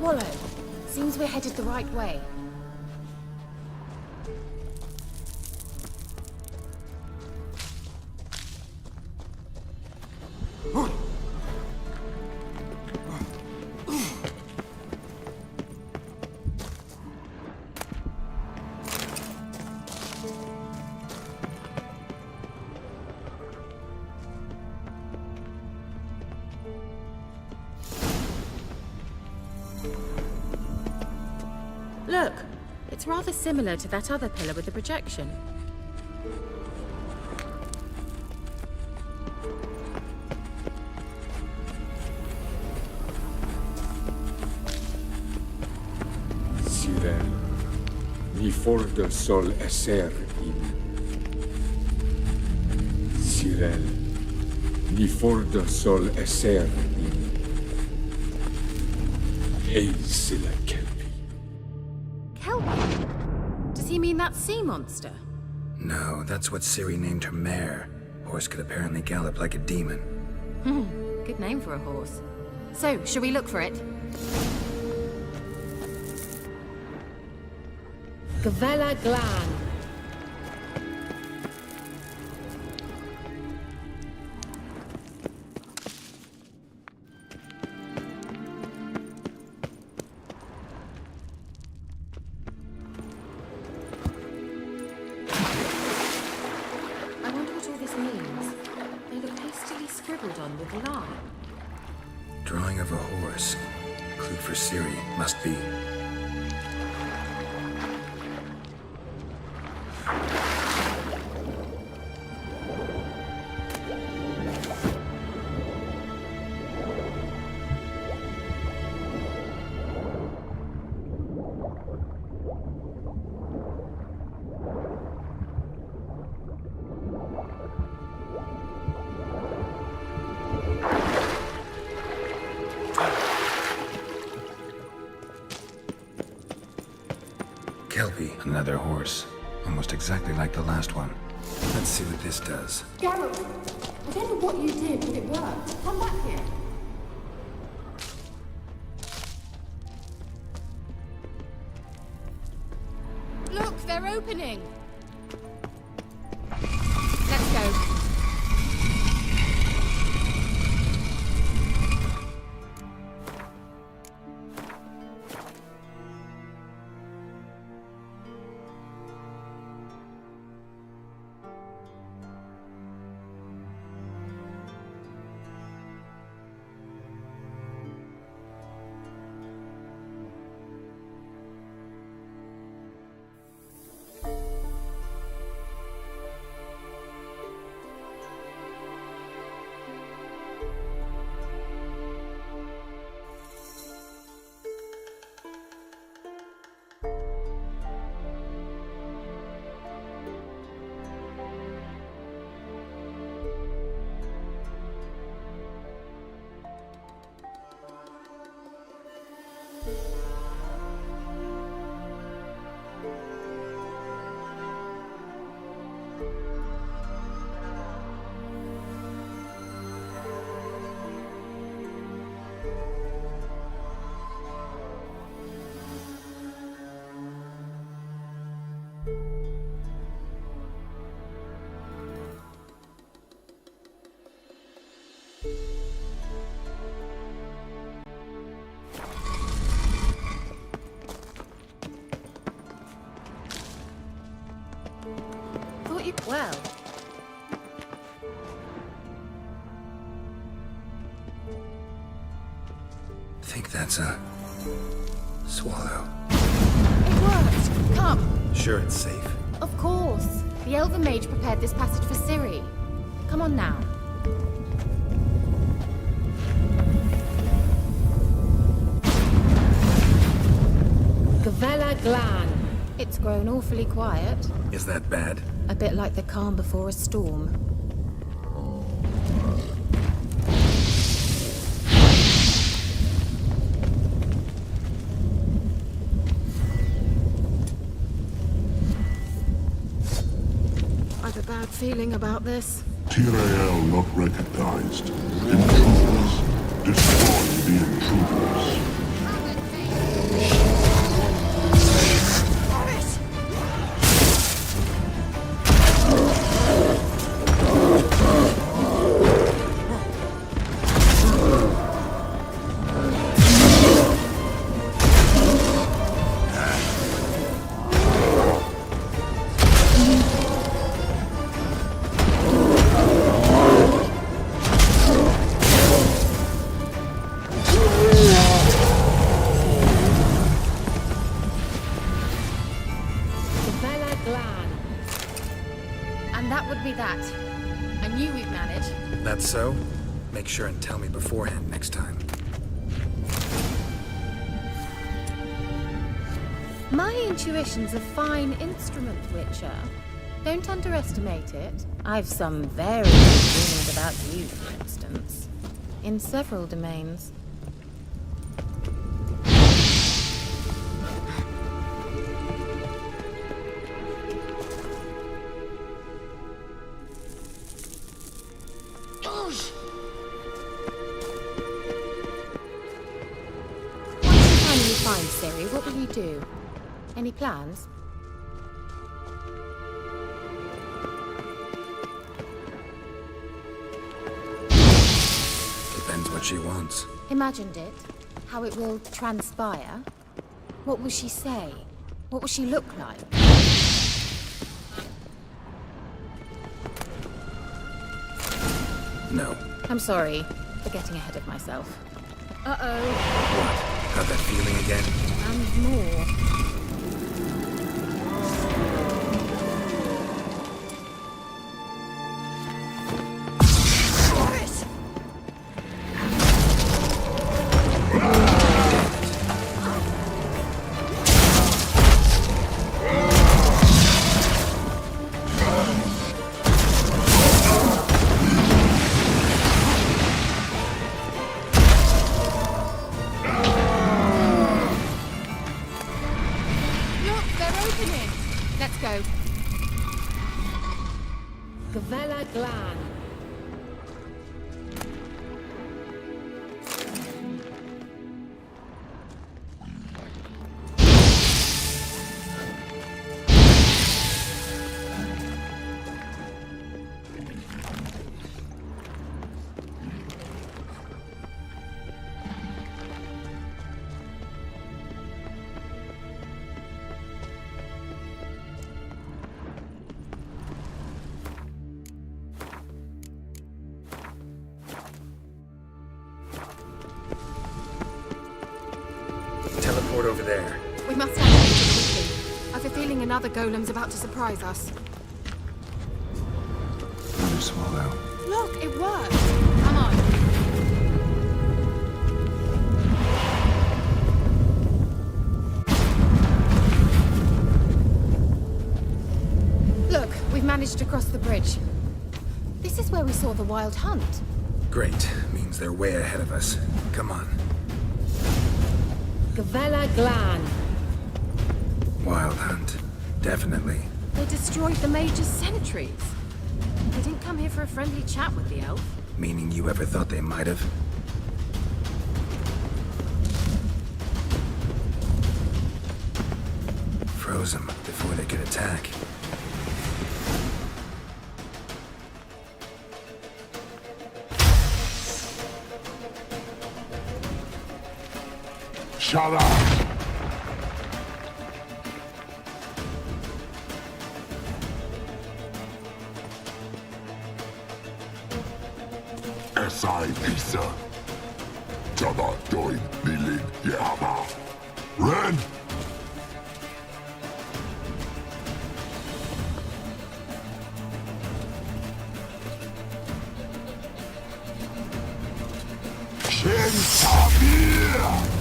Swallow. Seems we're headed the right way. Look, it's rather similar to that other pillar with the projection. Sirel, ni fordo sol eser in. Sirel, ni fordo sol eser in. Ei sila kelpi. Kelpie? Does he mean that sea monster? No, that's what Ciri named her mare. Horse could apparently gallop like a demon. Good name for a horse. So, shall we look for it? Gavella Glan. I wonder what all this means. They look hastily scribbled on with lime. Drawing of a horse. Clue for Ciri. Must be. Kelpie, another horse. Almost exactly like the last one. Let's see what this does. Geralt, I don't know what you did, but it worked. Come back here. Look, they're opening. Let's go. Thought you well. Think that's a swallow. It worked. Come. Sure it's safe. Of course. The Elven Mage prepared this passage for Ciri. Come on now. Gavella Glan. It's grown awfully quiet. Is that bad? A bit like the calm before a storm. I've a bad feeling about this. Tyrael not recognized. Intruders. Destroy the intruders. And that would be that. I knew we'd manage. That's so? Make sure and tell me beforehand next time. My intuition's a fine instrument, Witcher. Don't underestimate it. I've some very good feelings about you, for instance. In several domains. Fine, Siri. What will you do? Any plans? Depends what she wants. Imagined it. How it will transpire. What will she say? What will she look like? No. I'm sorry for getting ahead of myself. Uh-oh. What? Got that feeling again? And more. Teleport over there. We must activate it quickly. I've a feeling another golem's about to surprise us. Another swallow. Look, it worked! Come on. Look, we've managed to cross the bridge. This is where we saw the wild hunt. Great. Means they're way ahead of us. Come on. Gavella Glan. Wild hunt. Definitely. They destroyed the Major's sentries. They didn't come here for a friendly chat with the elf. Meaning you ever thought they might have? Froze them before they could attack. Shut up! Esai Pisa. Jabba Doin Milin Yama. Ren! Shin Tabir!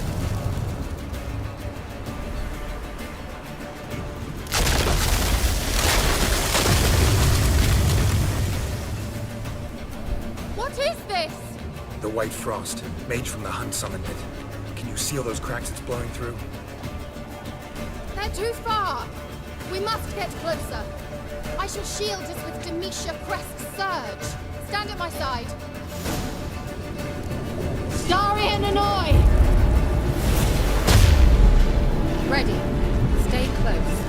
The White Frost. Mage from the Hunt summoned it. Can you seal those cracks it's blowing through? They're too far! We must get closer. I shall shield us with Demetia Crest's Surge. Stand at my side. Starry and Annoy! Ready. Stay close.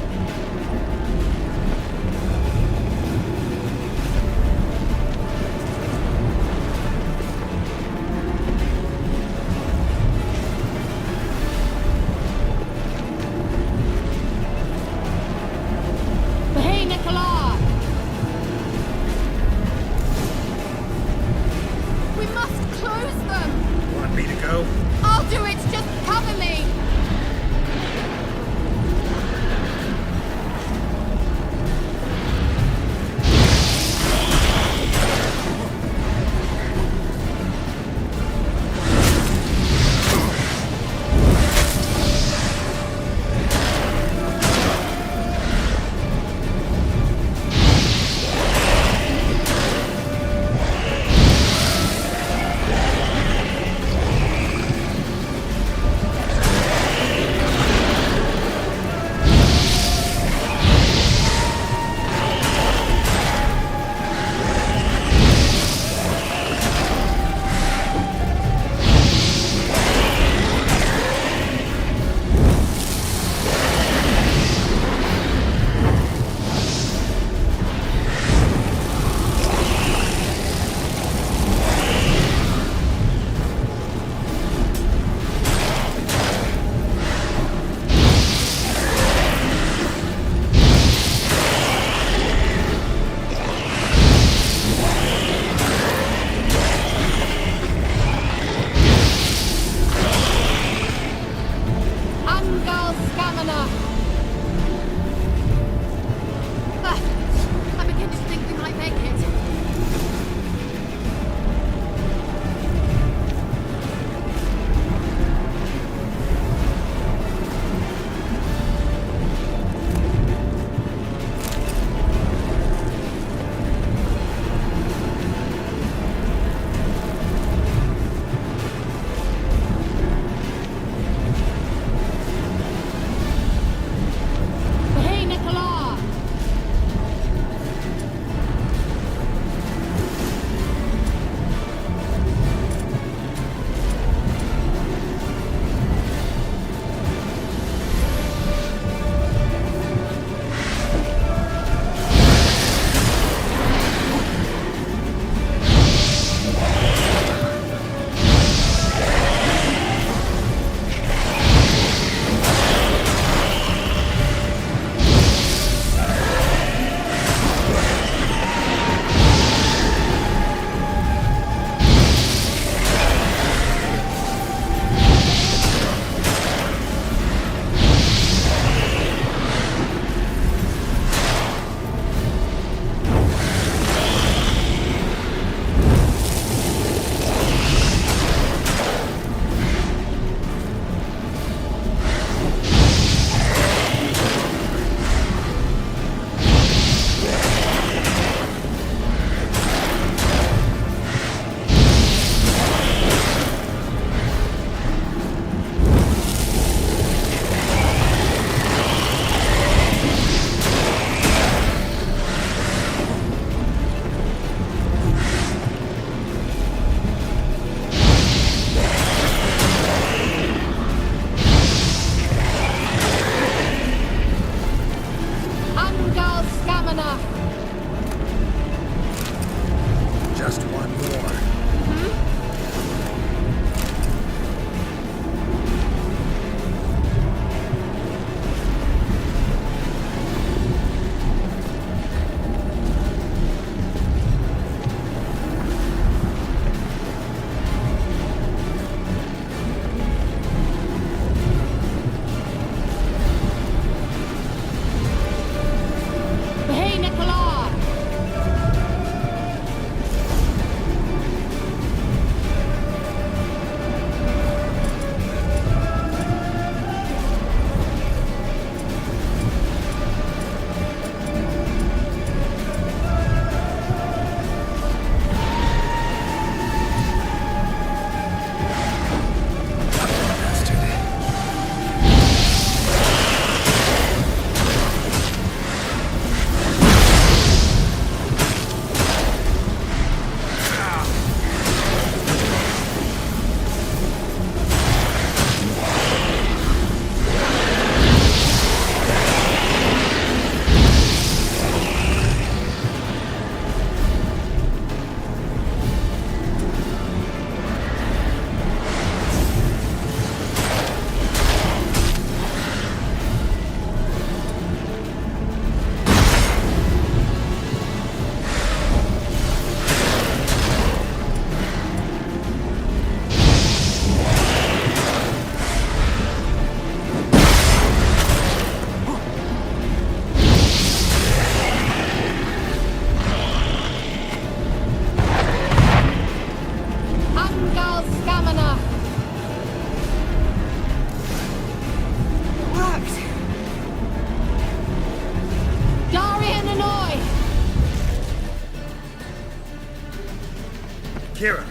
Kira!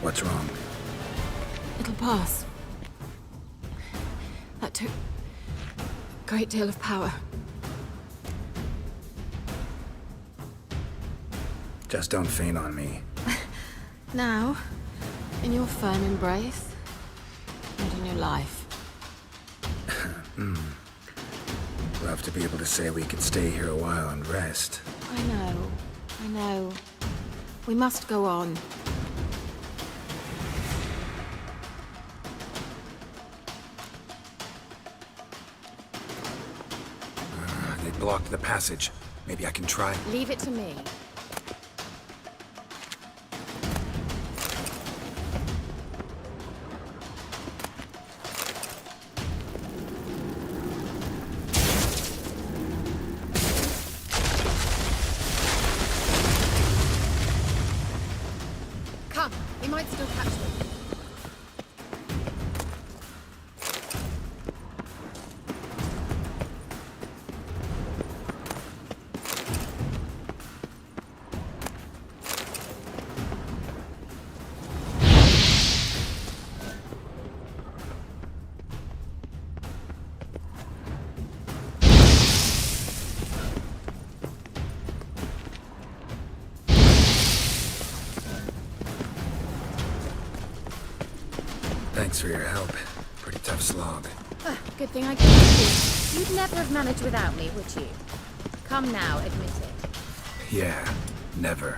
What's wrong? It'll pass. That took a great deal of power. Just don't faint on me. Now, in your firm embrace, and in your life. Love to be able to say we could stay here a while and rest. I know. We must go on. They blocked the passage. Maybe I can try. Leave it to me. Come, we might still catch them. Thanks for your help. Pretty tough slog. Good thing I came with you. You'd never have managed without me, would you? Come now, admit it. Yeah, never.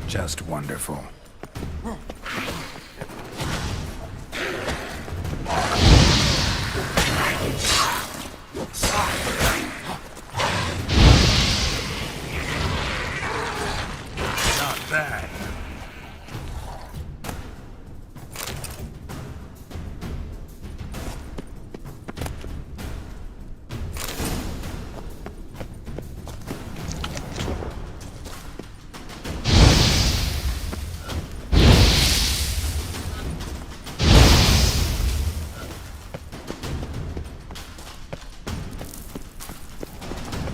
Just wonderful. Not bad.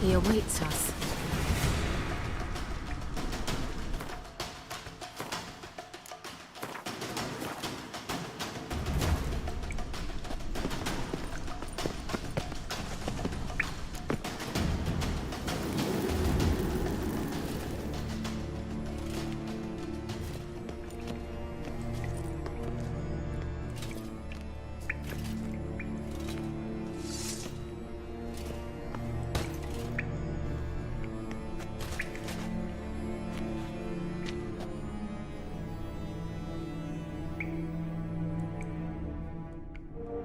He awaits us.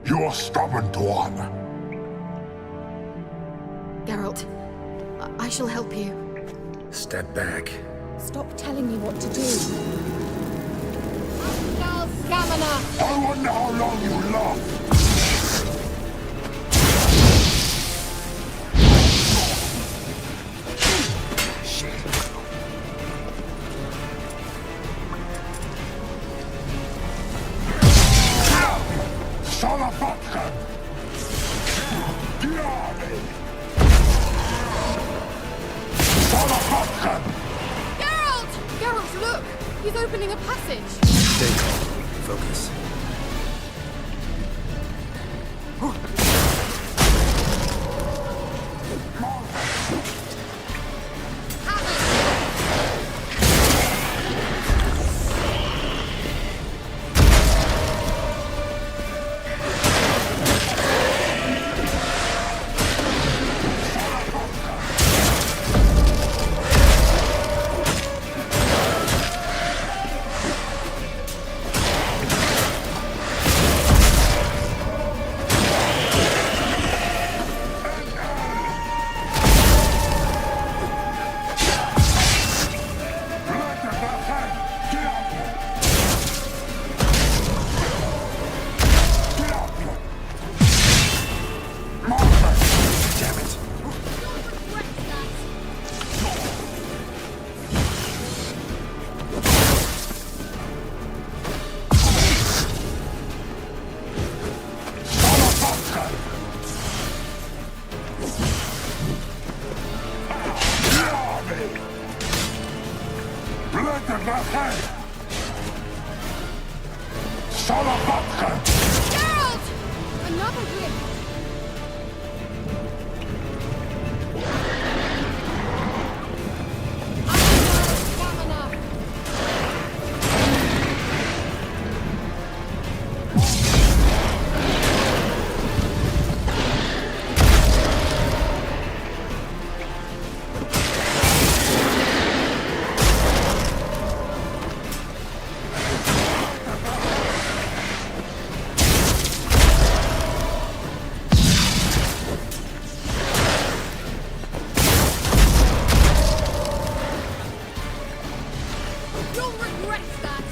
You stubborn one. Geralt, I shall help you. Step back. Stop telling me what to do. Now, Stamina! I wonder how long you last. Geralt, look! He's opening a passage! Stay calm. Focus. Gerald! Another whip! You'll regret that!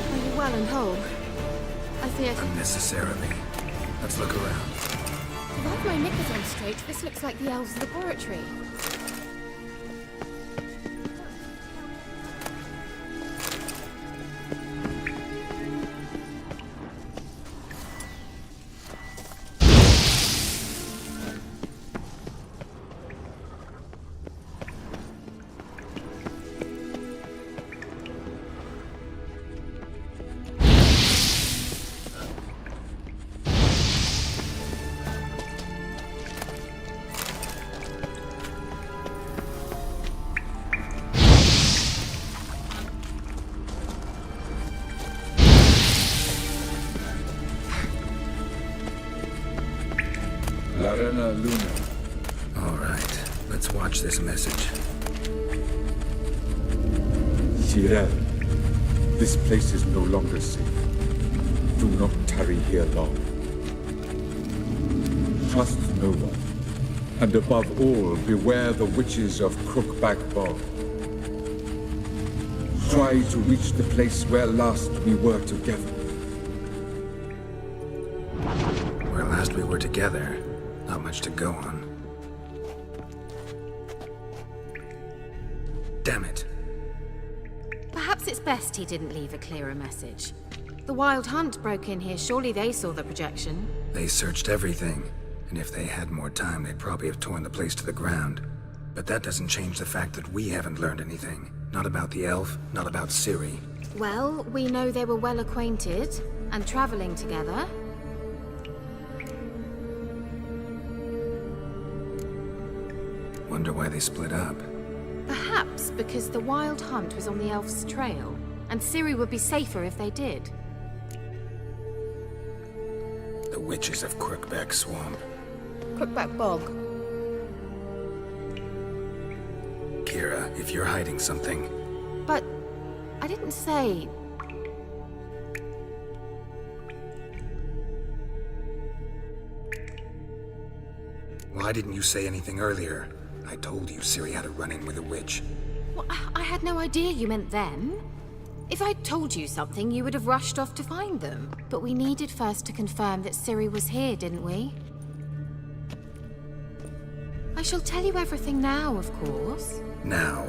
Are you well and whole? I fear... Unnecessarily. Let's look around. If I've my knickers on straight, this looks like the elves' laboratory. Larena Luna. All right, let's watch this message. Cyril, this place is no longer safe. Do not tarry here long. Trust no one. And above all, beware the witches of Crookback Bog. Try to reach the place where last we were together. Where last we were together, not much to go on. Damn it. Perhaps it's best he didn't leave a clearer message. The Wild Hunt broke in here. Surely they saw the projection. They searched everything, and if they had more time, they'd probably have torn the place to the ground. But that doesn't change the fact that we haven't learned anything. Not about the elf, not about Ciri. Well, we know they were well acquainted and traveling together. Wonder why they split up. Perhaps because the Wild Hunt was on the elf's trail, and Ciri would be safer if they did. The witches of Crookback Swamp. Crookback Bog. Kira, if you're hiding something... But I didn't say... Why didn't you say anything earlier? I told you Ciri had a run-in with a witch. Well, I had no idea you meant them. If I'd told you something, you would have rushed off to find them. But we needed first to confirm that Ciri was here, didn't we? I shall tell you everything now, of course. Now?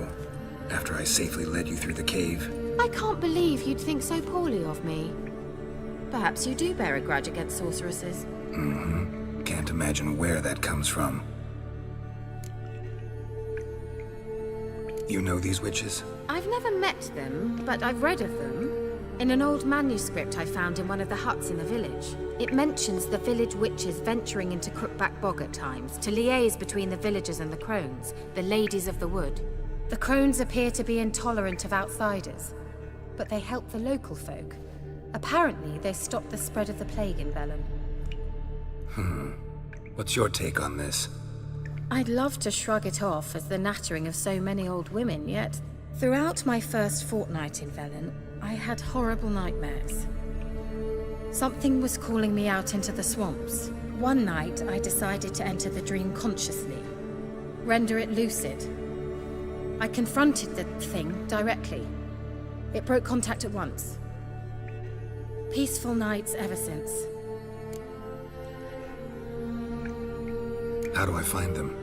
After I safely led you through the cave? I can't believe you'd think so poorly of me. Perhaps you do bear a grudge against sorceresses. Mm-hmm. Can't imagine where that comes from. You know these witches? I've never met them, but I've read of them. In an old manuscript I found in one of the huts in the village, it mentions the village witches venturing into Crookback Bog at times to liaise between the villagers and the crones, the ladies of the wood. The crones appear to be intolerant of outsiders, but they help the local folk. Apparently, they stopped the spread of the plague in Velen. What's your take on this? I'd love to shrug it off as the nattering of so many old women, yet throughout my first fortnight in Velen, I had horrible nightmares. Something was calling me out into the swamps. One night, I decided to enter the dream consciously, render it lucid. I confronted the thing directly. It broke contact at once. Peaceful nights ever since. How do I find them?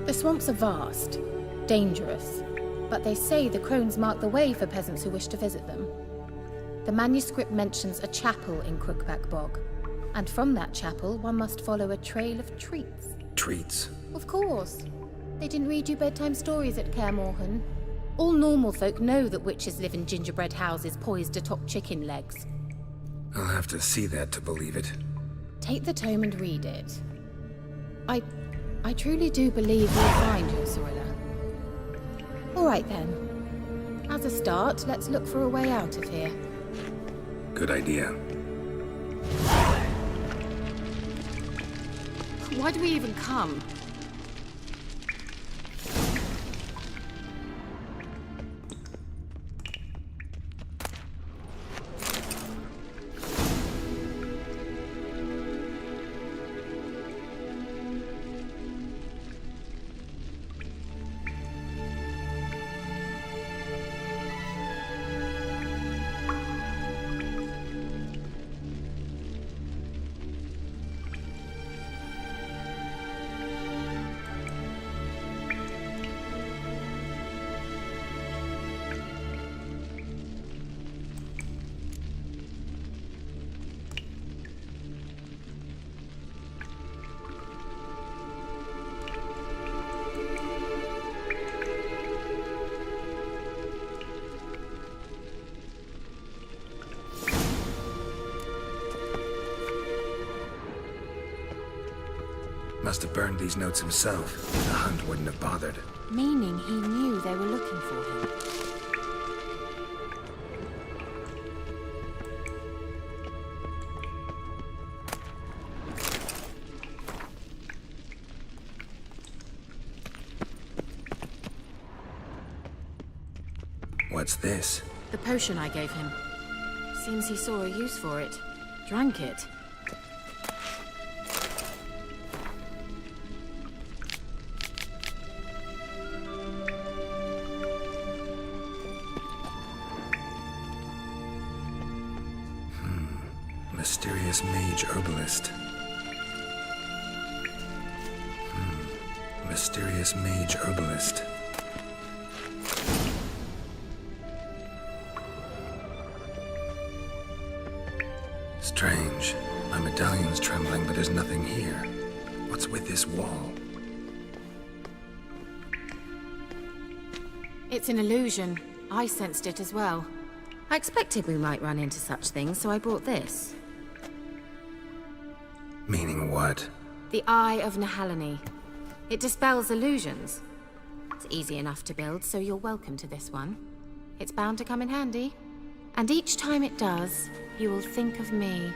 The swamps are vast, dangerous, but they say the crones mark the way for peasants who wish to visit them. The manuscript mentions a chapel in Crookback Bog, and from that chapel one must follow a trail of treats. Treats? Of course. They didn't read you bedtime stories at Kaer Morhen. All normal folk know that witches live in gingerbread houses poised atop chicken legs. I'll have to see that to believe it. Take the tome and read it. I truly do believe you'll find your Sorilla. All right then. As a start, let's look for a way out of here. Good idea. Why do we even come? Must have burned these notes himself. The hunt wouldn't have bothered. Meaning he knew they were looking for him. What's this? The potion I gave him. Seems he saw a use for it. Drank it. Mysterious mage herbalist. Mysterious mage herbalist. Strange. My medallion's trembling, but there's nothing here. What's with this wall? It's an illusion. I sensed it as well. I expected we might run into such things, so I brought this. Meaning what? The Eye of Nehaleni. It dispels illusions. It's easy enough to build, so you're welcome to this one. It's bound to come in handy. And each time it does, you will think of me.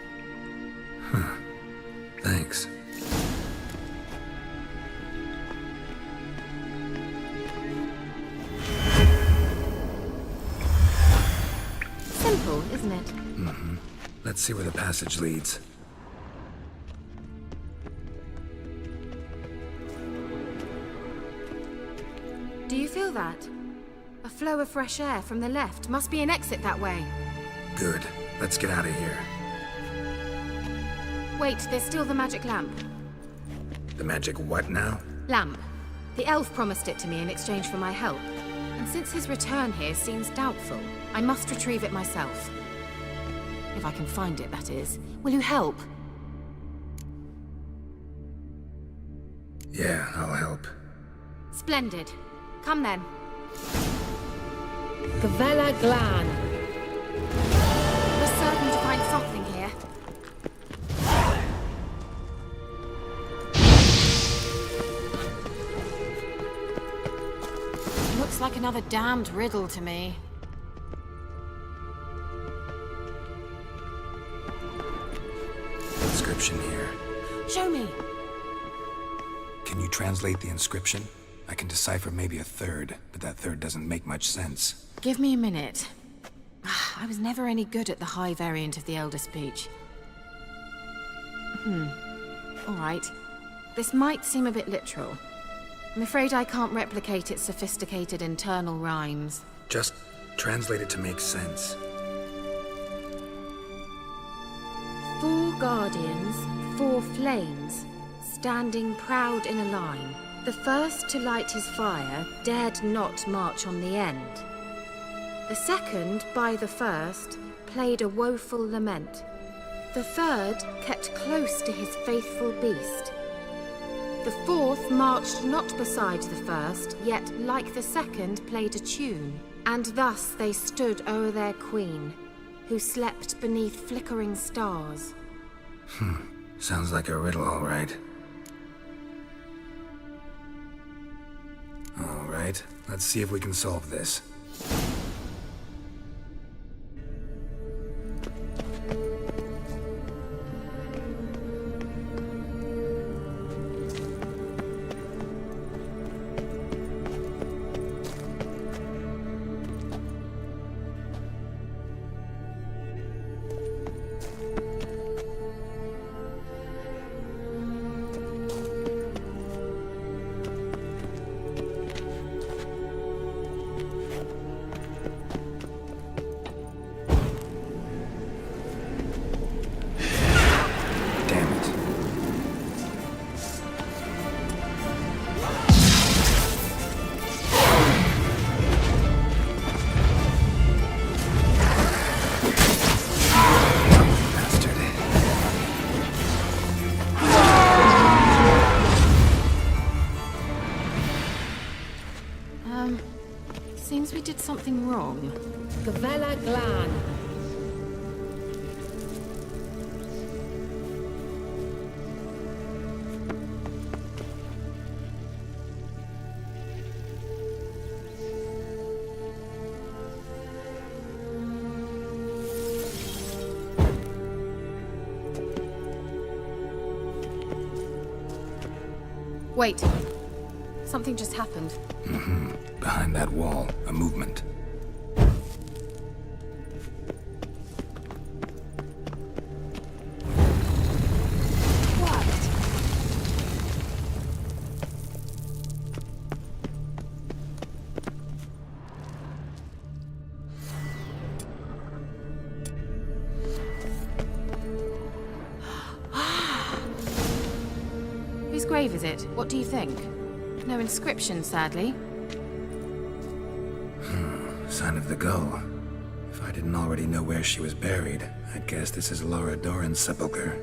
Thanks. Simple, isn't it? Mm-hmm. Let's see where the passage leads. Do you feel that? A flow of fresh air from the left. Must be an exit that way. Good. Let's get out of here. Wait, there's still the magic lamp. The magic what now? Lamp. The elf promised it to me in exchange for my help. And since his return here seems doubtful, I must retrieve it myself. If I can find it, that is. Will you help? Yeah, I'll help. Splendid. Come then. Gavella Glan. another damned riddle to me. Inscription here. Show me. Can you translate the inscription? I can decipher maybe a third, but that third doesn't make much sense. Give me a minute. I was never any good at the high variant of the Elder Speech. All right. This might seem a bit literal. I'm afraid I can't replicate its sophisticated internal rhymes. Just translate it to make sense. 4 guardians, 4 flames, standing proud in a line. The first to light his fire dared not march on the end. The second, by the first, played a woeful lament. The third kept close to his faithful beast. The fourth marched not beside the first, yet like the second played a tune. And thus they stood o'er their queen, who slept beneath flickering stars. Sounds like a riddle, all right. All right, let's see if we can solve this. Seems we did something wrong. Gavella Glan. Wait. Something just happened. Behind that wall, a movement. Whose grave is it? What do you think? No inscription, sadly. Sign of the gull. If I didn't already know where she was buried, I'd guess this is Laura Doran's sepulcher.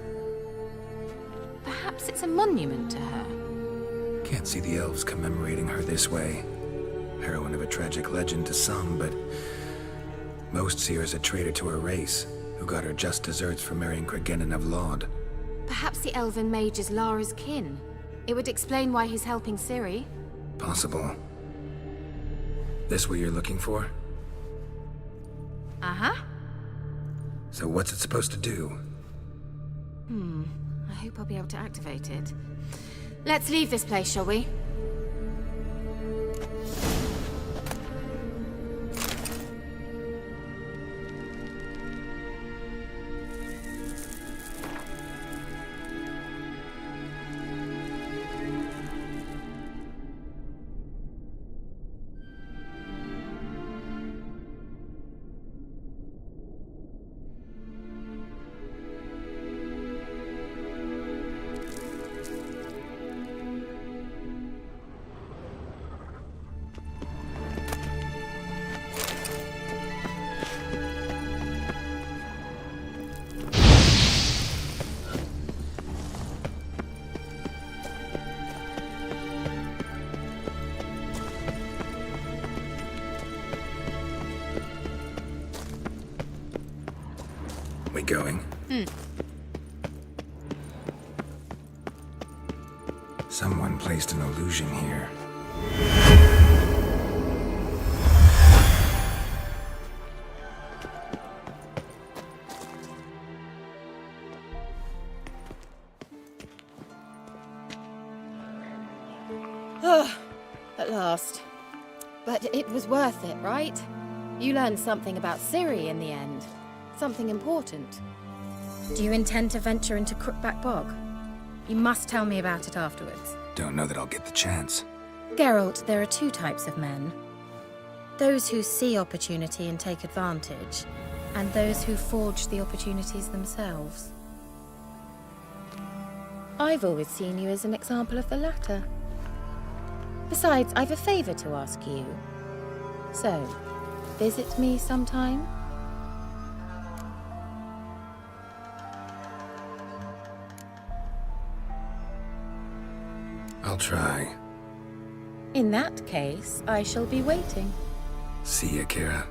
Perhaps it's a monument to her. Can't see the elves commemorating her this way. Heroine of a tragic legend to some, but most see her as a traitor to her race, who got her just deserts for marrying Cregennan of Laud. Perhaps the elven mage is Lara's kin. It would explain why he's helping Ciri. Possible. This what you're looking for? Uh-huh. So what's it supposed to do? I hope I'll be able to activate it. Let's leave this place, shall we? We going? Someone placed an illusion here. At last. But it was worth it, right? You learned something about Ciri in the end. Something important. Do you intend to venture into Crookback Bog? You must tell me about it afterwards. Don't know that I'll get the chance. Geralt, there are two types of men. Those who see opportunity and take advantage, and those who forge the opportunities themselves. I've always seen you as an example of the latter. Besides, I've a favor to ask you. So, visit me sometime? I'll try. In that case, I shall be waiting. See ya, Kira.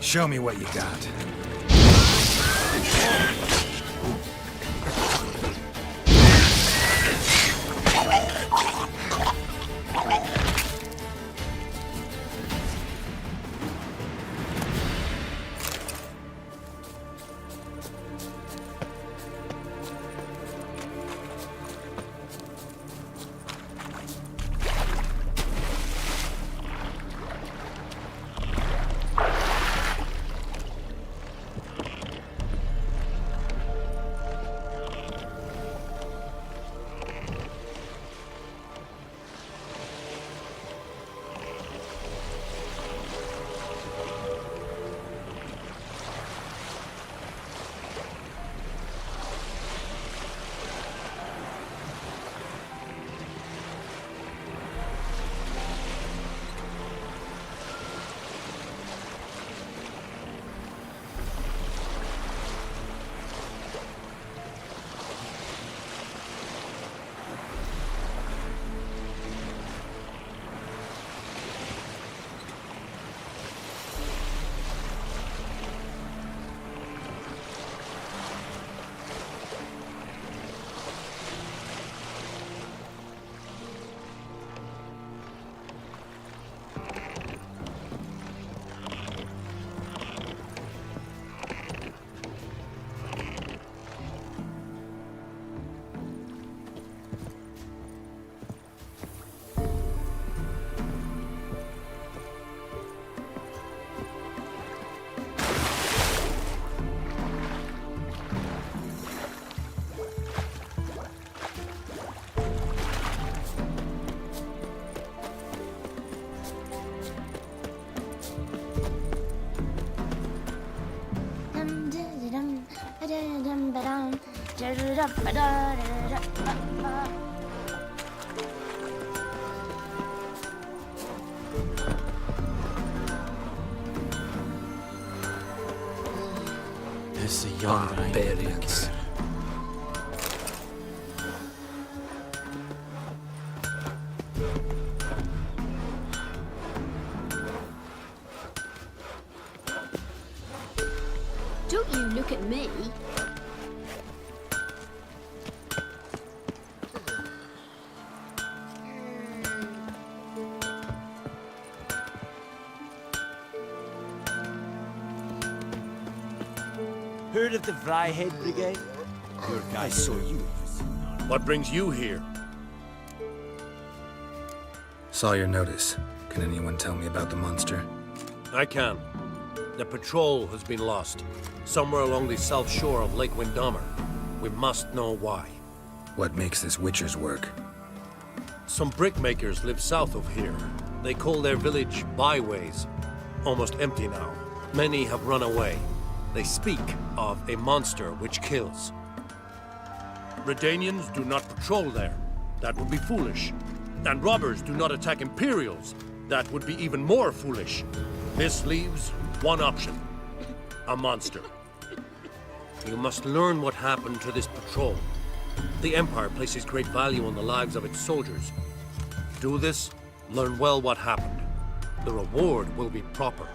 Show me what you got. Barbarians. Don't you look at me. Heard of the Vryhead Brigade? Your guy saw you. What brings you here? Saw your notice. Can anyone tell me about the monster? I can. The patrol has been lost. Somewhere along the south shore of Lake Windammer. We must know why. What makes this Witcher's work? Some brickmakers live south of here. They call their village byways. Almost empty now. Many have run away. They speak of a monster which kills. Redanians do not patrol there. That would be foolish. And robbers do not attack Imperials. That would be even more foolish. This leaves one option. A monster. You must learn what happened to this patrol. The Empire places great value on the lives of its soldiers. Do this, learn well what happened. The reward will be proper.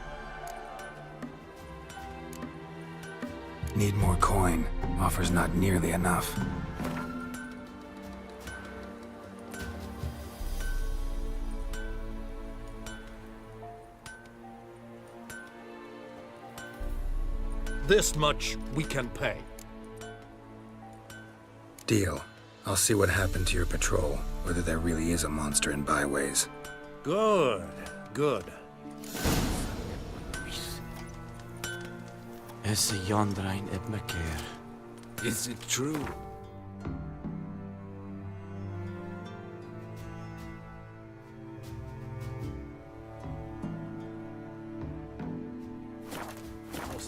Need more coin. Offer's not nearly enough. This much we can pay. Deal. I'll see what happened to your patrol, whether there really is a monster in byways. Good, good. Is Yondrain Ibmakir? Is it true?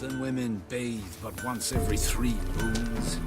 And women bathe but once every 3 moons.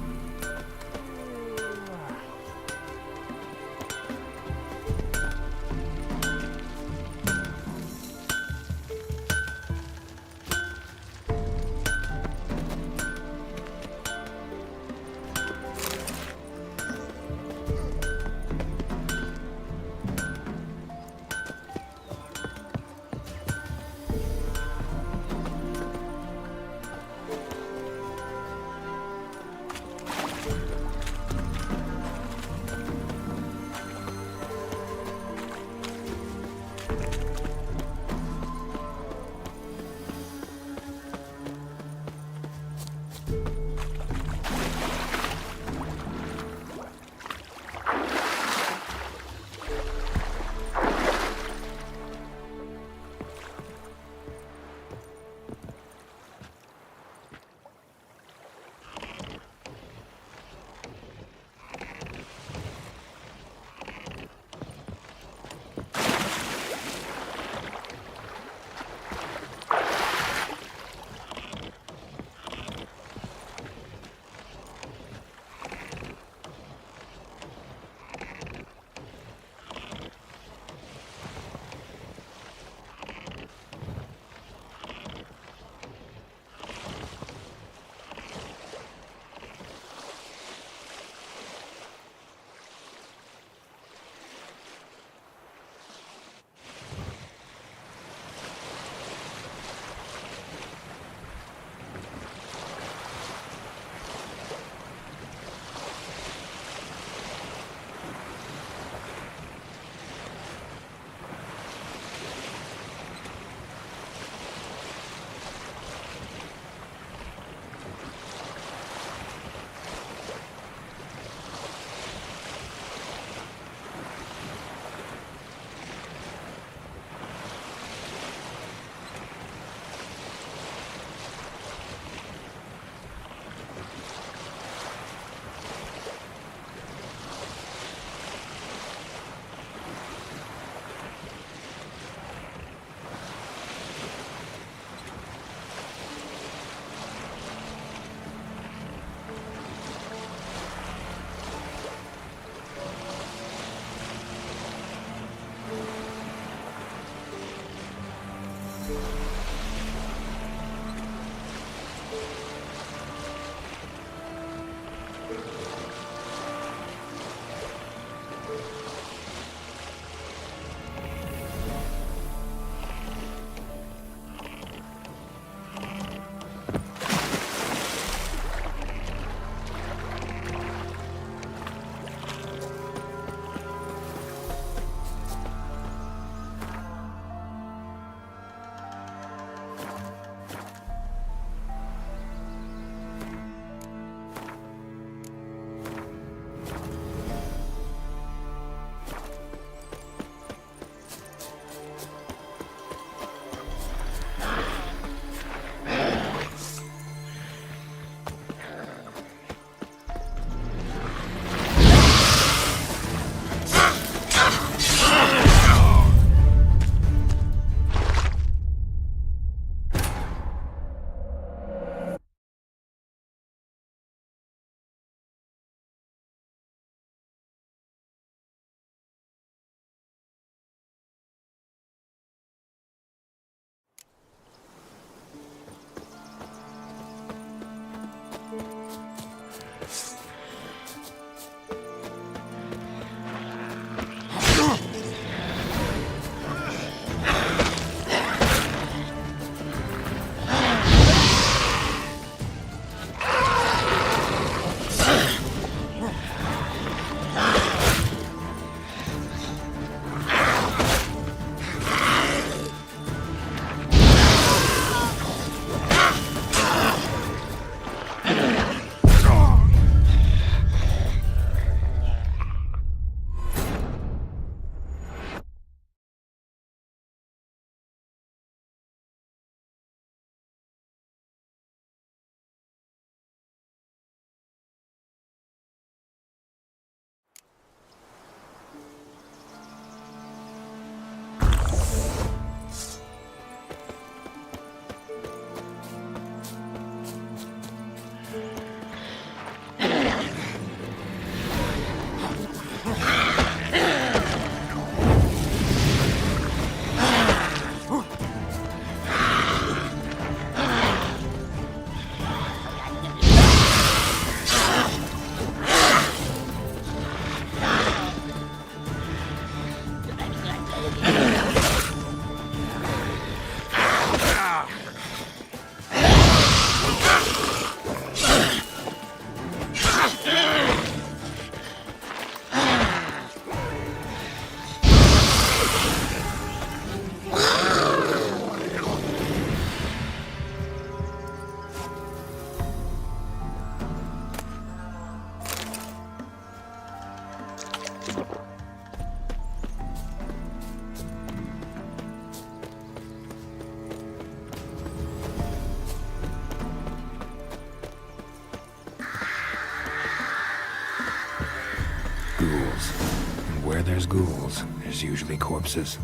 ghouls. And where there's ghouls, there's usually corpses.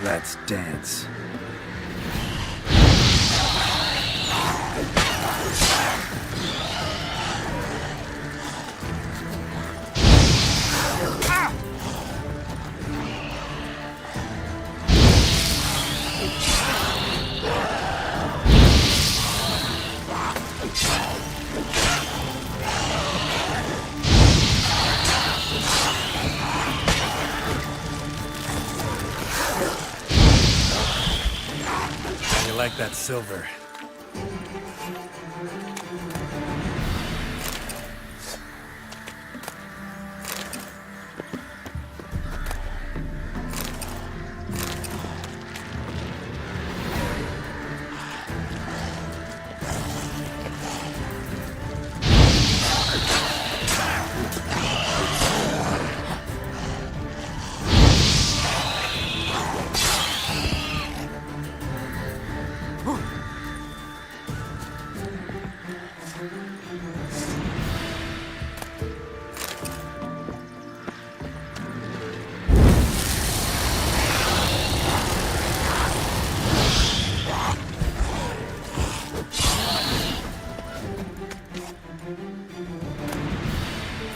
Let's dance. You like that silver?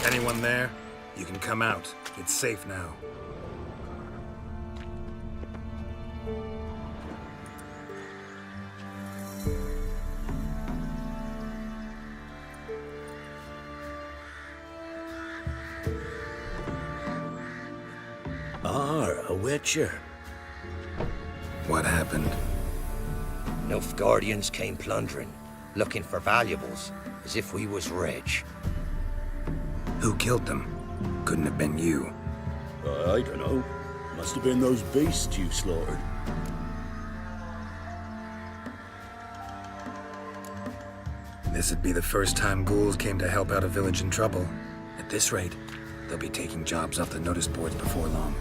Anyone there? You can come out. It's safe now. A witcher. What happened? Nilfgaardians came plundering, looking for valuables, as if we was rich. Who killed them? Couldn't have been you. I don't know. Must have been those beasts you slaughtered. This'd be the first time ghouls came to help out a village in trouble. At this rate, they'll be taking jobs off the notice boards before long.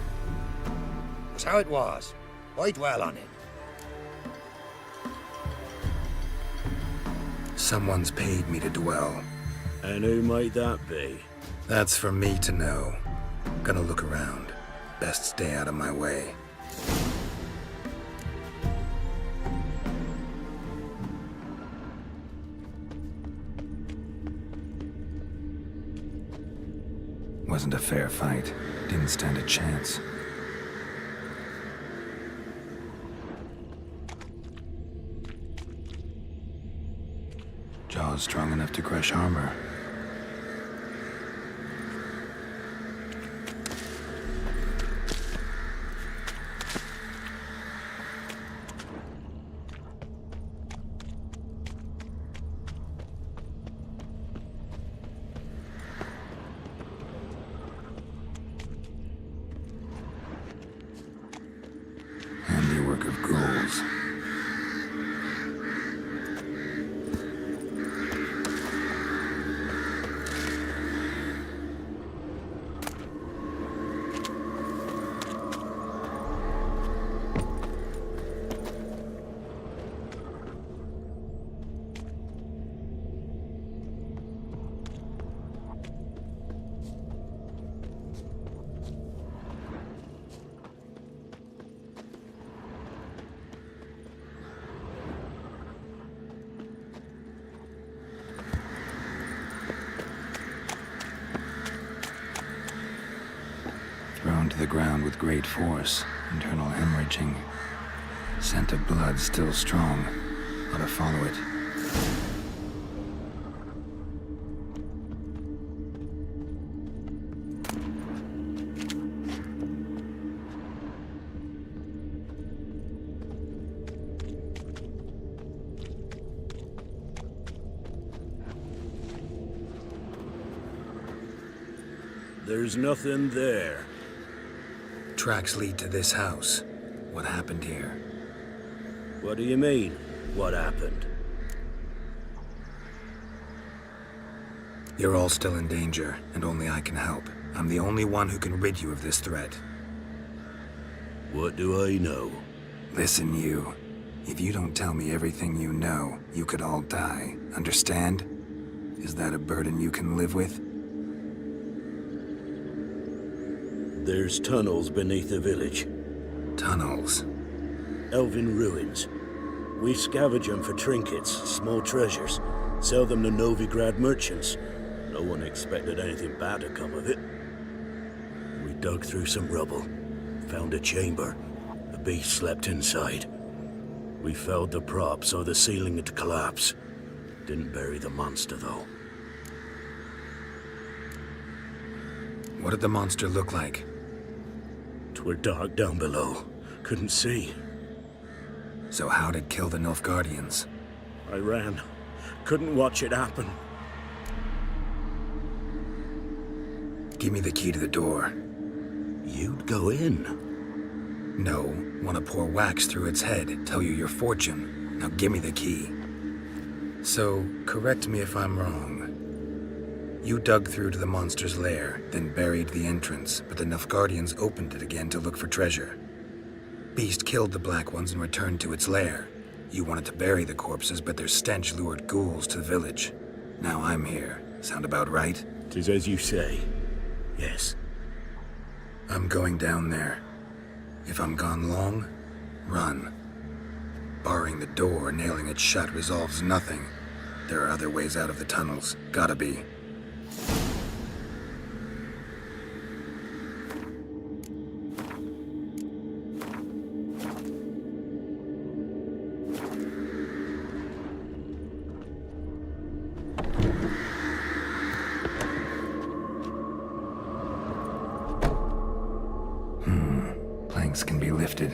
Was how it was. Why dwell on it? Someone's paid me to dwell. And who might that be? That's for me to know. Gonna look around. Best stay out of my way. Wasn't a fair fight. Didn't stand a chance. Jaws strong enough to crush armor. Handiwork of ghouls. Thrown to the ground with great force, internal hemorrhaging. Scent of blood still strong. Ought to follow it. There's nothing there. Tracks lead to this house. What happened here? What do you mean, what happened? You're all still in danger, and only I can help. I'm the only one who can rid you of this threat. What do I know? Listen, you. If you don't tell me everything you know, you could all die. Understand? Is that a burden you can live with? There's tunnels beneath the village. Tunnels? Elven ruins. We scavenge them for trinkets, small treasures. Sell them to Novigrad merchants. No one expected anything bad to come of it. We dug through some rubble. Found a chamber. The beast slept inside. We felled the prop so the ceiling had collapsed. Didn't bury the monster, though. What did the monster look like? 'Twere dark down below. Couldn't see. So how'd it kill the Nilfgaardians? I ran. Couldn't watch it happen. Give me the key to the door. You'd go in? No. Want to pour wax through its head, tell you your fortune. Now give me the key. So, correct me if I'm wrong. You dug through to the monster's lair, then buried the entrance, but the Nilfgaardians opened it again to look for treasure. Beast killed the Black Ones and returned to its lair. You wanted to bury the corpses, but their stench lured ghouls to the village. Now I'm here. Sound about right? 'Tis as you say. Yes. I'm going down there. If I'm gone long, run. Barring the door, nailing it shut resolves nothing. There are other ways out of the tunnels. Gotta be. Planks can be lifted.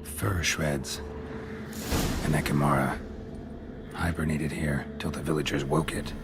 Fur shreds. An Ekimara. Hibernated here till the villagers woke it.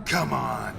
Come on.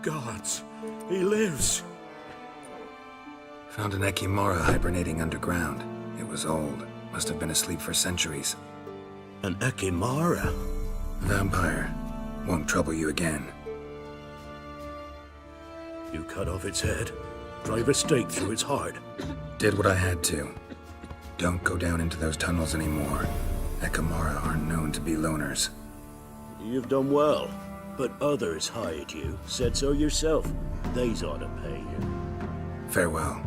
Gods, he lives. Found an Ekimara hibernating underground. It was old. Must have been asleep for centuries. An Ekimara? Vampire. Won't trouble you again. You cut off its head, drive a stake through its heart. Did what I had to. Don't go down into those tunnels anymore. Ekimara aren't known to be loners. You've done well, but others hired you. Said so yourself. They's ought to pay you. Farewell.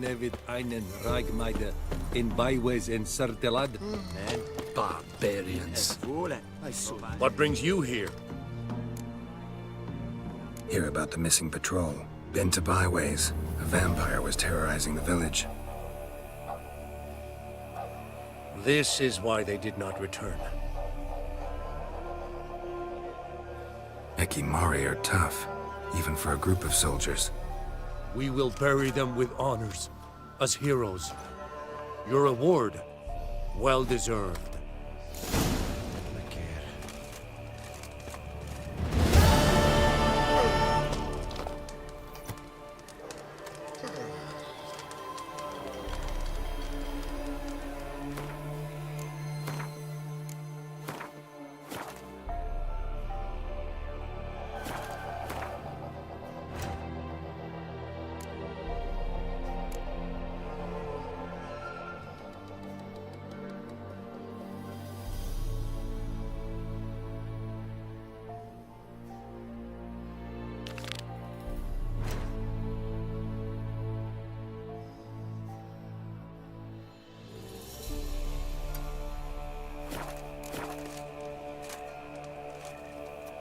Nevid einen Ragmeide in byways in Sertelad. Barbarians. What brings you here? Hear about the missing patrol. Been to byways. A vampire was terrorizing the village. This is why they did not return. Ekimari are tough, even for a group of soldiers. We will bury them with honors, as heroes. Your reward, well deserved.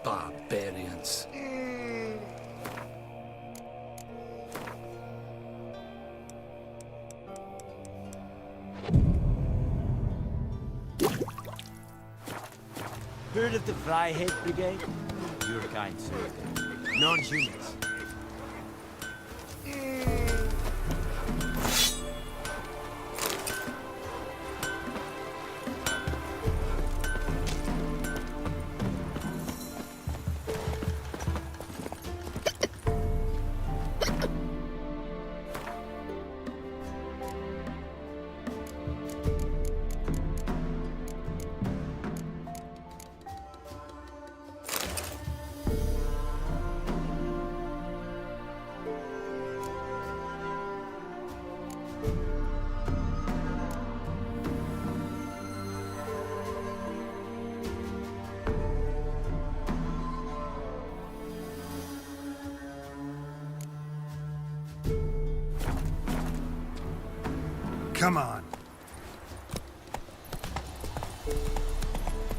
Barbarians. Heard of the Fryhead Brigade? Your kind, sir. Non-humans. Come on.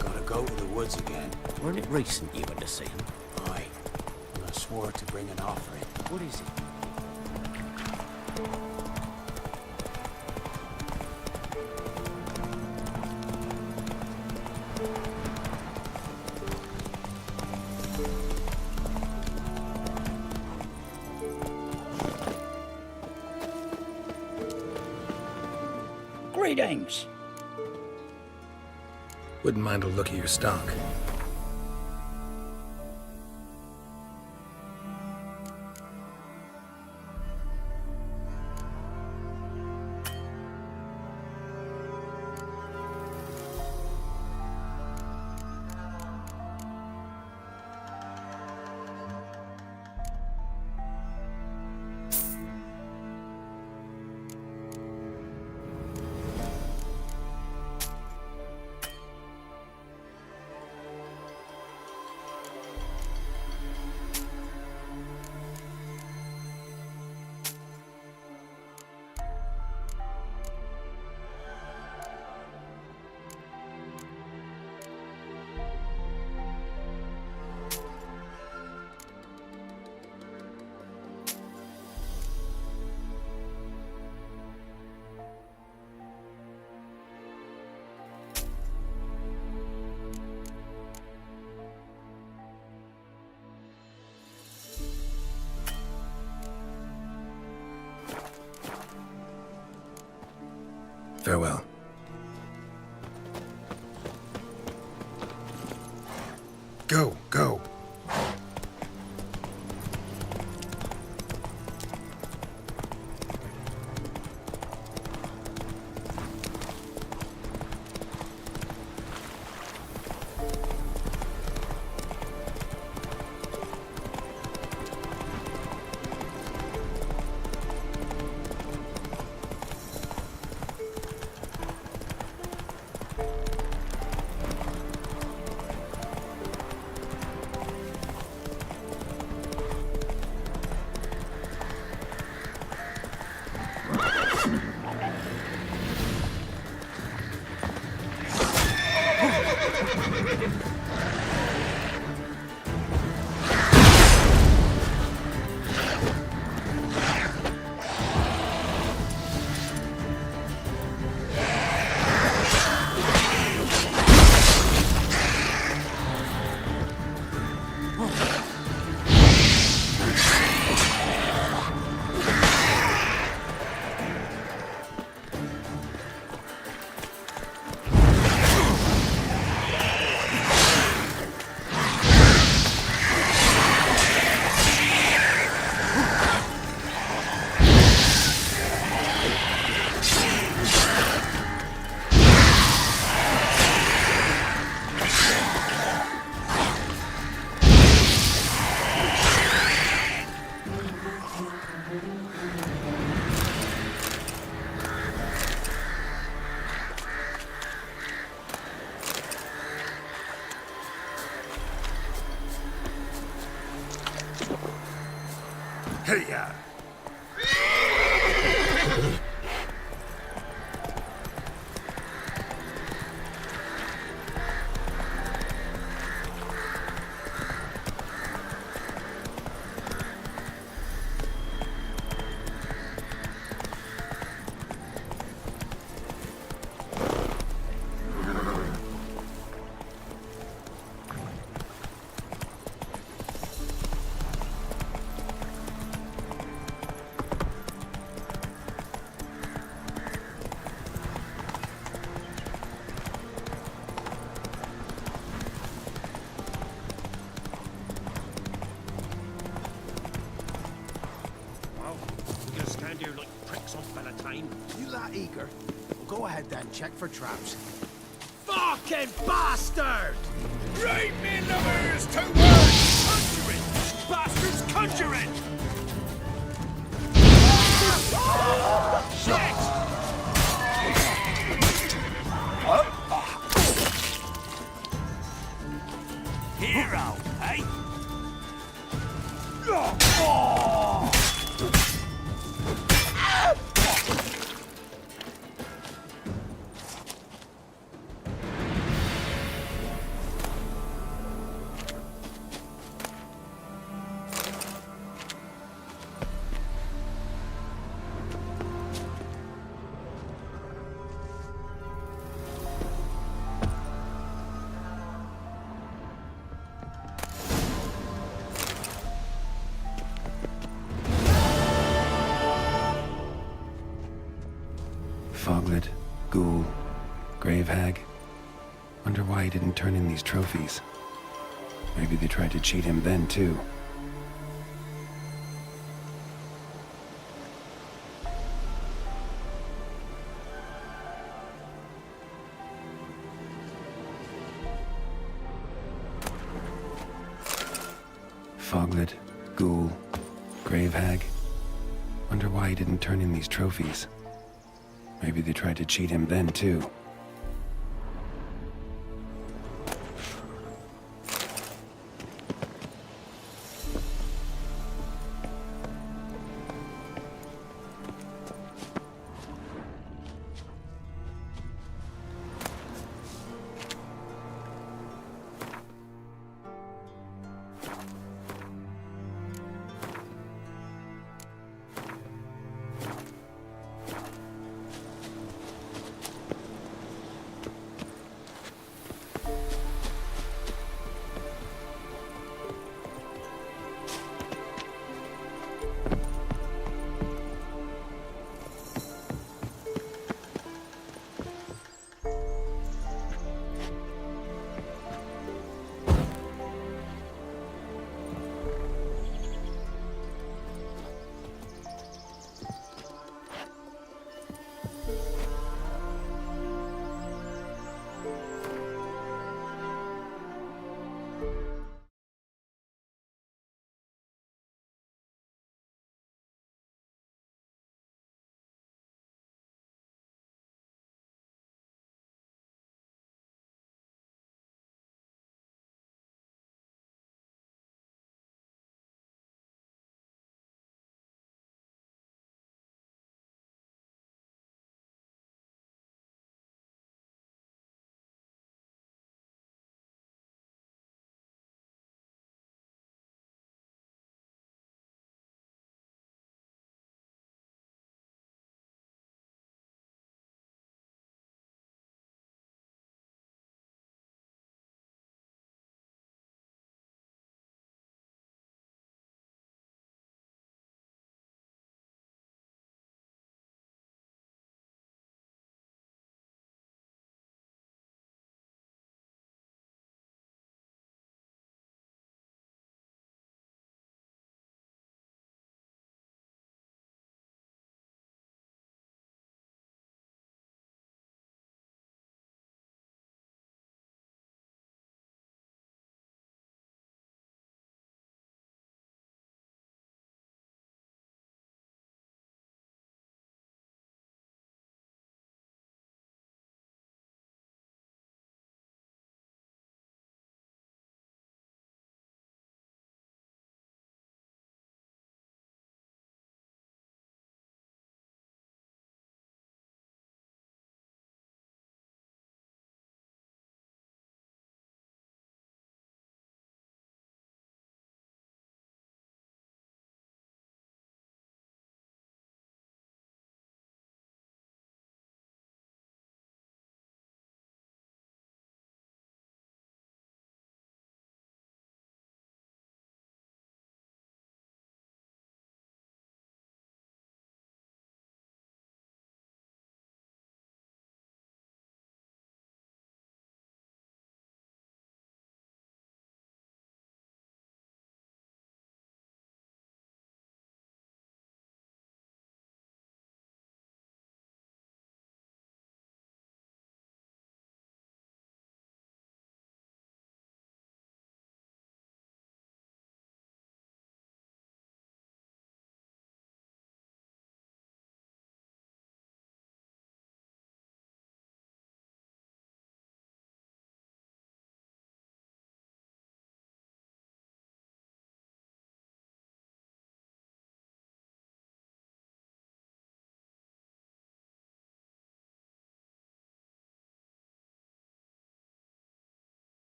Gotta go to the woods again. Weren't it recent you went to see him? Aye. And I swore to bring an offering. What is it? Greetings. Wouldn't mind a look at your stock. Farewell. Go, go. Hey-ya! We're gonna stand here like pricks on Valentine. You lot eager? Well, go ahead then, check for traps. Fucking bastard! Right, me lovers, to work! Conjuring! Bastards conjuring! Shit! Hero, eh? Foglet, Ghoul, Grave Hag. Wonder why he didn't turn in these trophies. Maybe they tried to cheat him then, too. Foglet, Ghoul, Grave Hag. Wonder why he didn't turn in these trophies. Maybe they tried to cheat him then, too.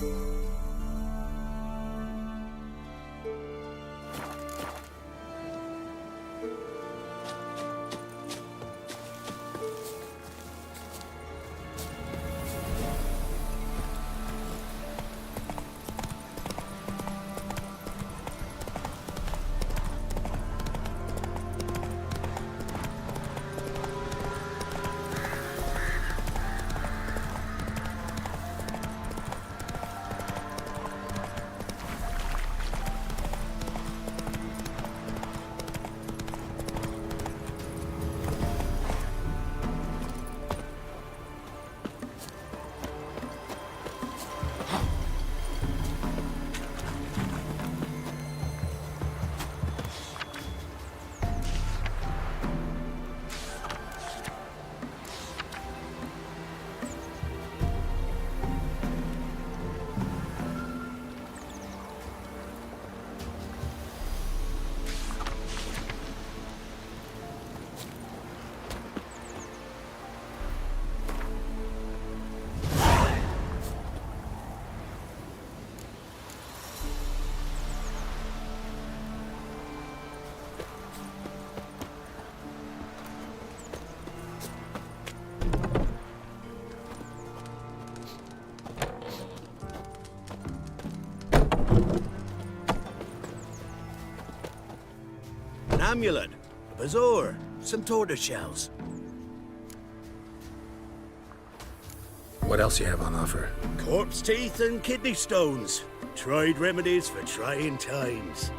An amulet, a bazaar, some tortoise shells. What else you have on offer? Corpse teeth and kidney stones. Tried remedies for trying times.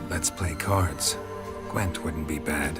Let's play cards. Gwent wouldn't be bad.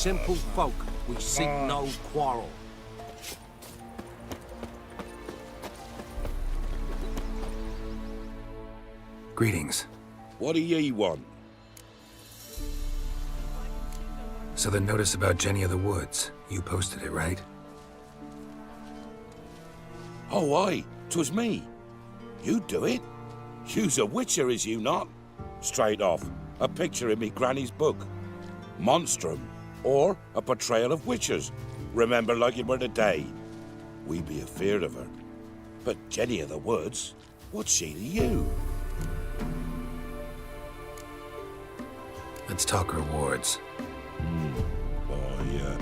simple folk. We seek no quarrel. Greetings. What do ye want? So the notice about Jenny of the Woods, you posted it, right? Oh, aye. 'Twas me. You do it? You's a witcher, is you not? Straight off, a picture in me granny's book. Monstrum, or a portrayal of witchers. Remember like it were the day. We be afeard of her. But Jenny of the Woods, what's she to you? Let's talk rewards. Oh, yeah.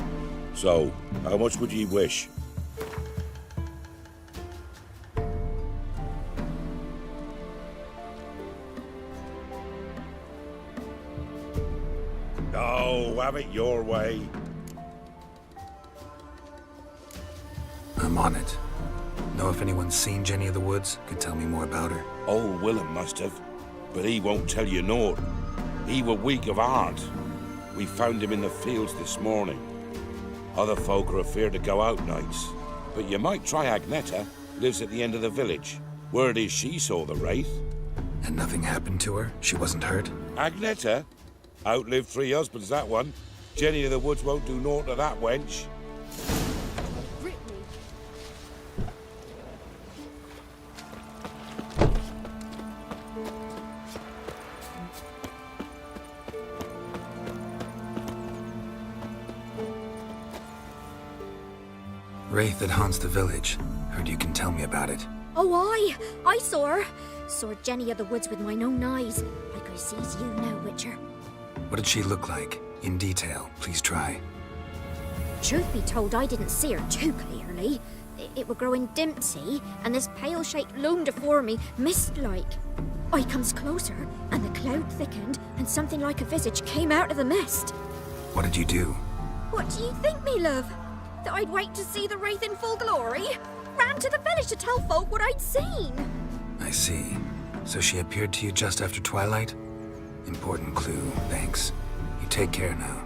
So, how much would ye wish? Oh, have it your way. I'm on it. Know if anyone's seen Jenny of the Woods? Could tell me more about her. Old Willem must have, but he won't tell you naught. He were weak of heart. We found him in the fields this morning. Other folk are afeard to go out nights. But you might try Agneta, lives at the end of the village. Word is she saw the wraith. And nothing happened to her? She wasn't hurt? Agneta? Outlived 3 husbands, that one. Jenny of the Woods won't do naught to that wench. Wraith that haunts the village. Heard you can tell me about it. Oh, I saw her. Saw Jenny of the Woods with mine own eyes. Like I sees you now, Witcher. What did she look like? In detail, please try. Truth be told, I didn't see her too clearly. It were growing dim, see, and this pale shape loomed afore me, mist-like. I comes closer, and the cloud thickened, and something like a visage came out of the mist. What did you do? What do you think, me love? That I'd wait to see the wraith in full glory? Ran to the village to tell folk what I'd seen. I see. So she appeared to you just after twilight? Important clue, thanks. You take care now.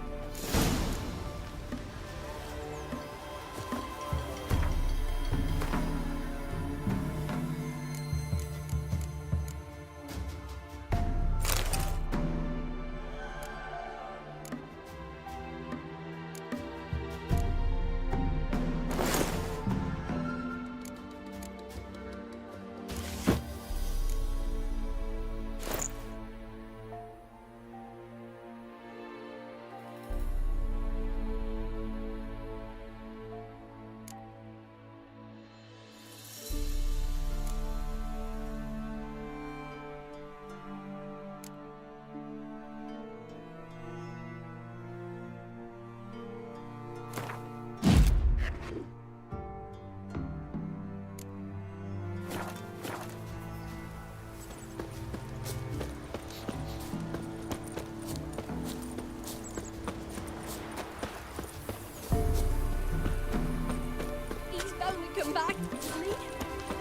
Come back, Billy.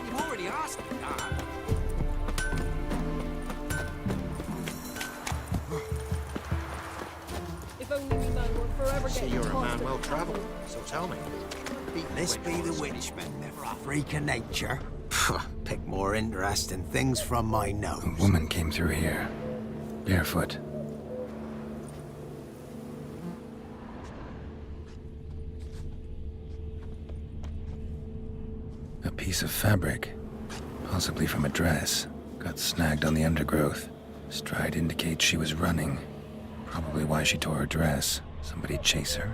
You've already asked me that. If only we man were forever See, getting you're a tossed man in well the travelled, so tell me. This be the witchman, a freak of nature. Pick more interesting things from my nose. A woman came through here. Barefoot. A piece of fabric, possibly from a dress, got snagged on the undergrowth. Stride indicates she was running. Probably why she tore her dress. Somebody chase her?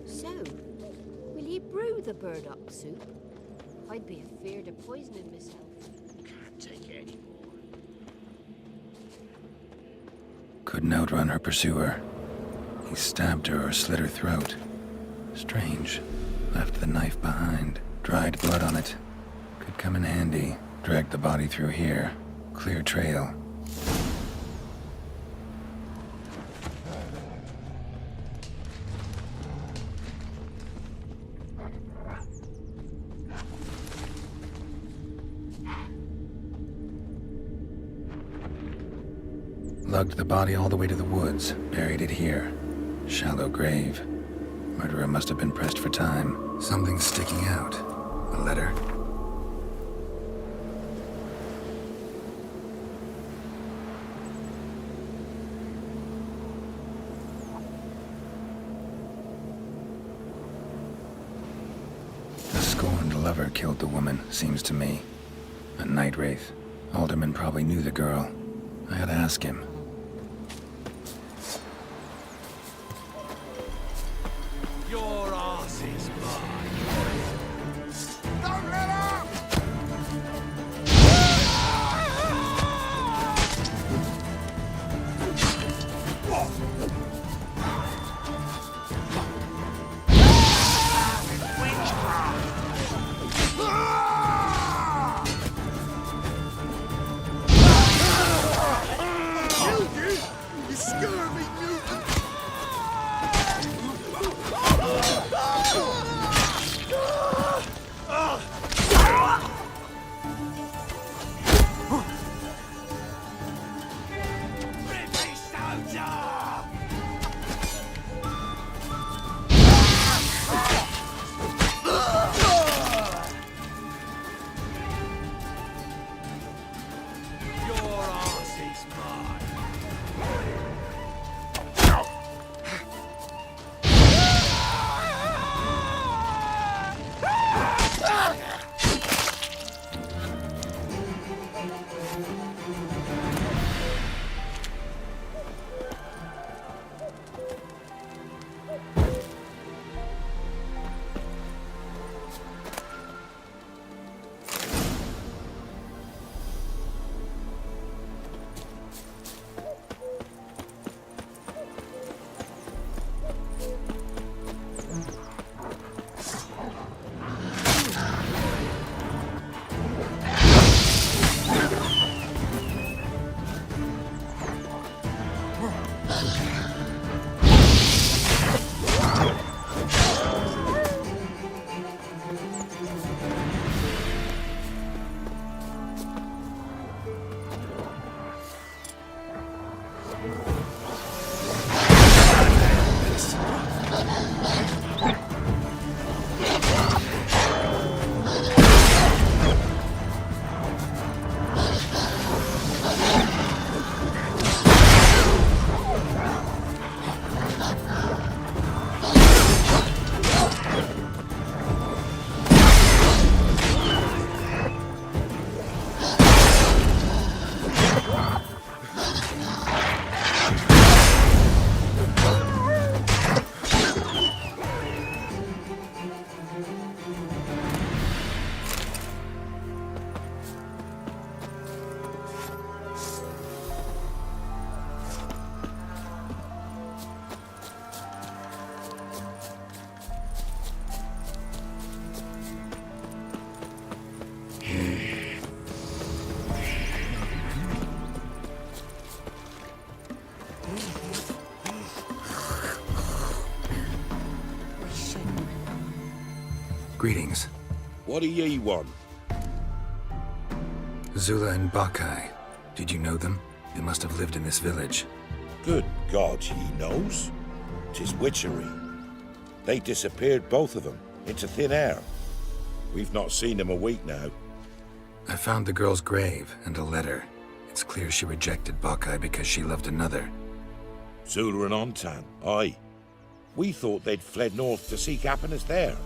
So, will ye brew the burdock soup? I'd be afeard of poisoning myself. Can't take it anymore. Couldn't outrun her pursuer. He stabbed her or slit her throat. Strange. Left the knife behind. Dried blood on it. Could come in handy. Dragged the body through here. Clear trail. Lugged the body all the way to the woods, buried it here. Shallow grave. Murderer must have been pressed for time. Something sticking out. A letter. A scorned lover killed the woman, seems to me. A night wraith. Alderman probably knew the girl. I had to ask him. Your ass is mine. Don't let up! You scurvy mutant! Greetings. What do ye want? Zula and Bakai. Did you know them? They must have lived in this village. Good God, he knows. 'Tis witchery. They disappeared, both of them, into thin air. We've not seen them a week now. I found the girl's grave and a letter. It's clear she rejected Bakai because she loved another. Zula and Ontan, aye. We thought they'd fled north to seek happiness there.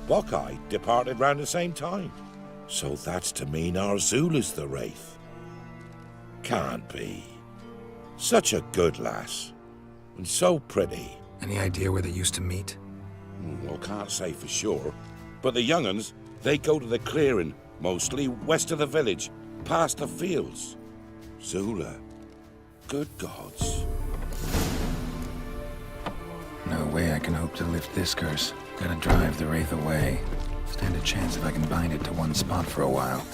Bakai departed round the same time. So that's to mean our Zula's the wraith. Can't be. Such a good lass. And so pretty. Any idea where they used to meet? Well, can't say for sure. But the young'uns, they go to the clearing, mostly west of the village, past the fields. Zula. Good gods. No way I can hope to lift this curse. Gotta drive the wraith away. Stand a chance if I can bind it to one spot for a while.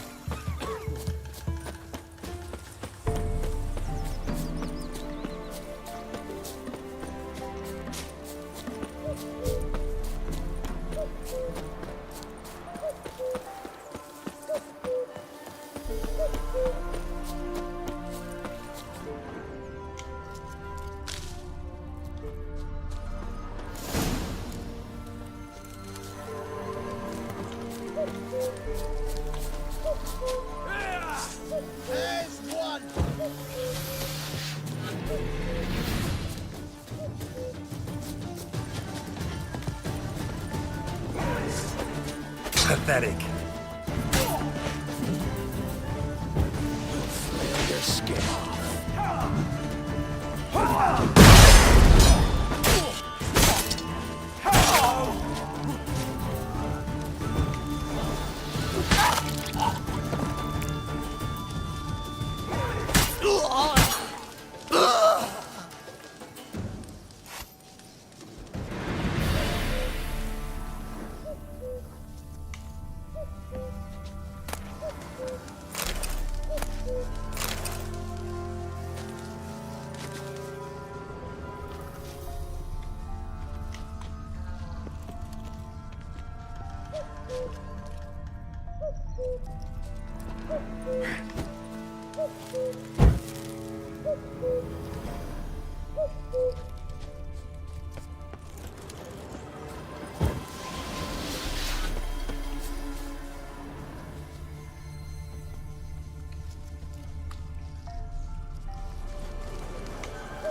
Pathetic. Your skin.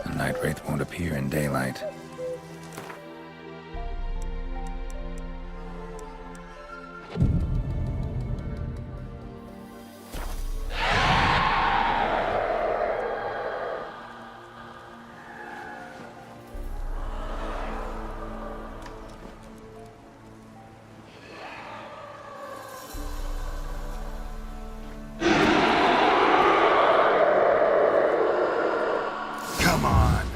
The night wraith won't appear in daylight. Come on.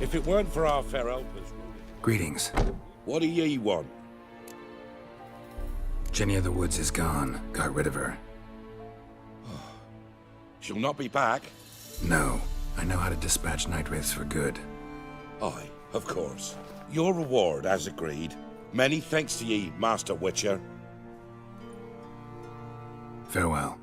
If it weren't for our fair helpers... Greetings. What do ye want? Jenny of the Woods is gone. Got rid of her. She'll not be back? No. I know how to dispatch night wraiths for good. Aye, of course. Your reward, as agreed. Many thanks to ye, Master Witcher. Farewell.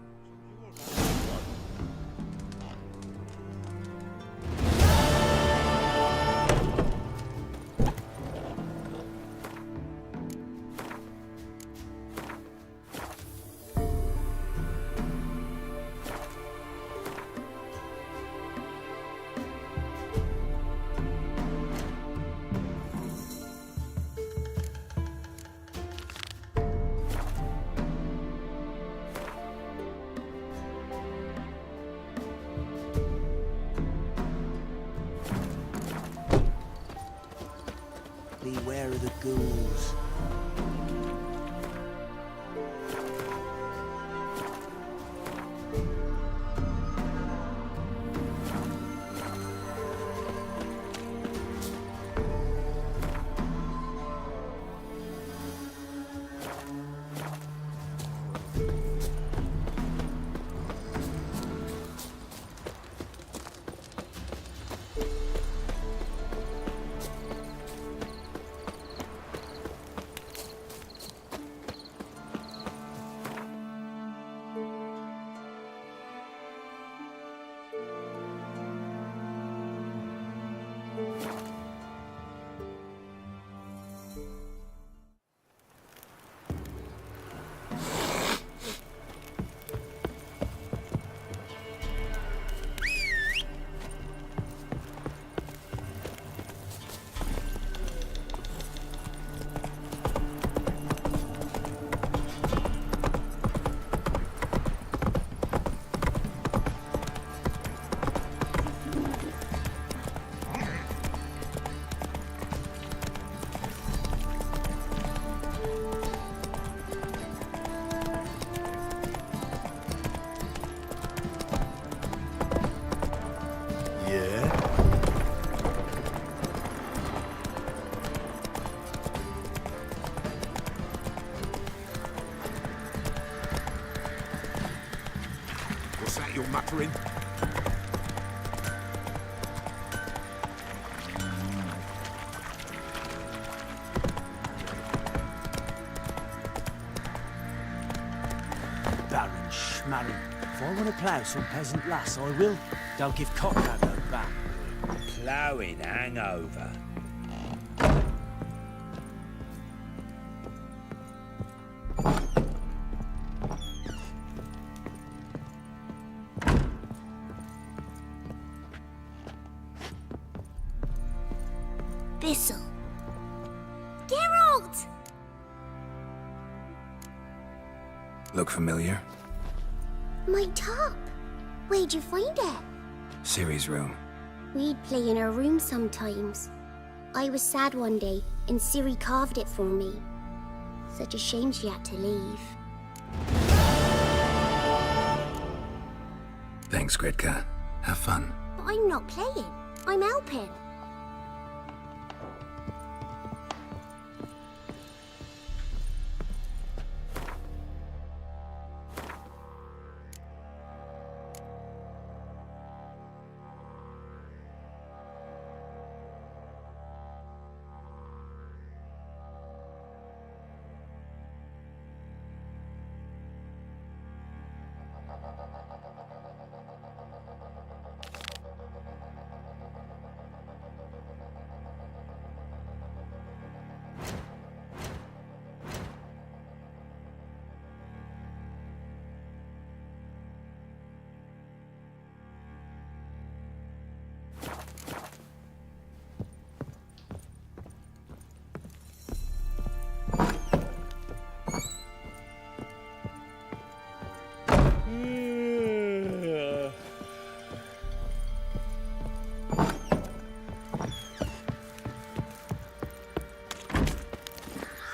Beware of the ghouls. What's that you're muttering? Baron Schmarren. If I want to plough some peasant lass, I will. Don't give Conrad no ban. Ploughing hangover. Thistle. Geralt! Look familiar? My top. Where'd you find it? Ciri's room. We'd play in her room sometimes. I was sad one day, and Ciri carved it for me. Such a shame she had to leave. Thanks, Gretka. Have fun. But I'm not playing. I'm helping.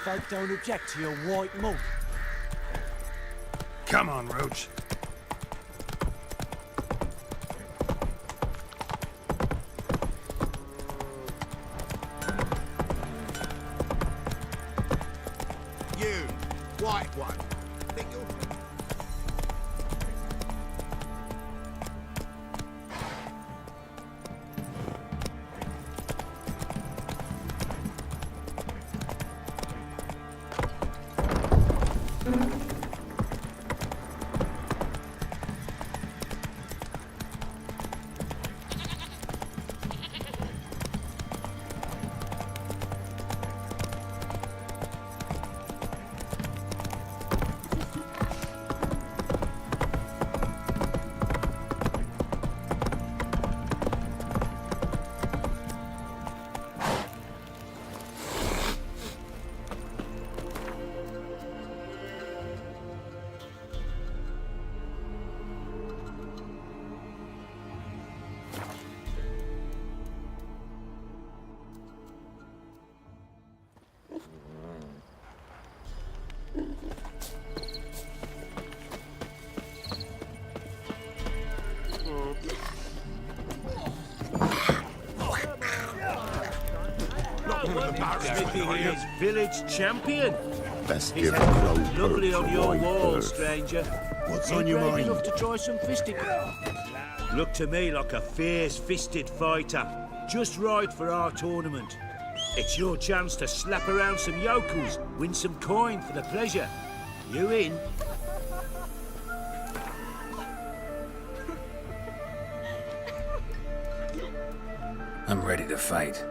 Folk don't object to your white mug. Come on, Roach. You, white one. Think you're... Here's village champion. Best His give head Crow looks lovely Perks on a your wide wall, berth. stranger. What's Ain't on your brave mind? enough to try some fisting? Look to me like a fierce-fisted fighter. Just right for our tournament. It's your chance to slap around some yokels, win some coin for the pleasure. You in? I'm ready to fight.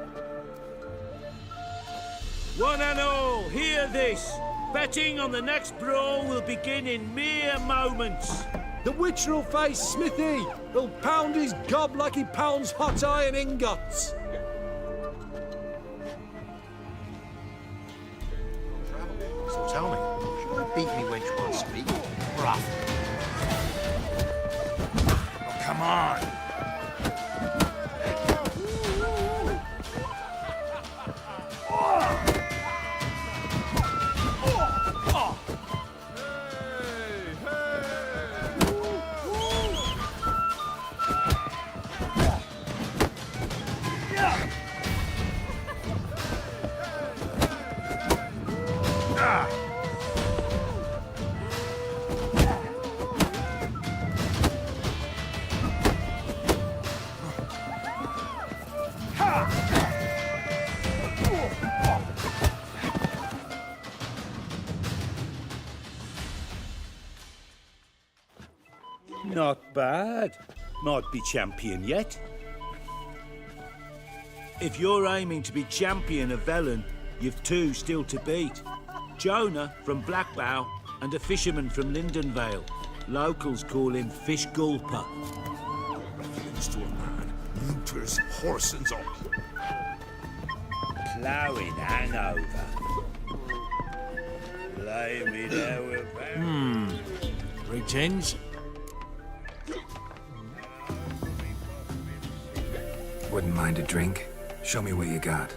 One and all, hear this. Betting on the next brawl will begin in mere moments. The Witcher will face Smithy. He'll pound his gob like he pounds hot iron ingots. So tell me, should I beat me wench once a week? Rough. Oh, come on. Not bad. Might be champion yet. If you're aiming to be champion of Velen, you've two still to beat. Jonah from Blackbow and a fisherman from Lindenvale. Locals call him Fish Gulper. Ruffians to a man, looters, horsens all. Ploughing hangover. Lay me there with Greetings. Wouldn't mind a drink? Show me what you got.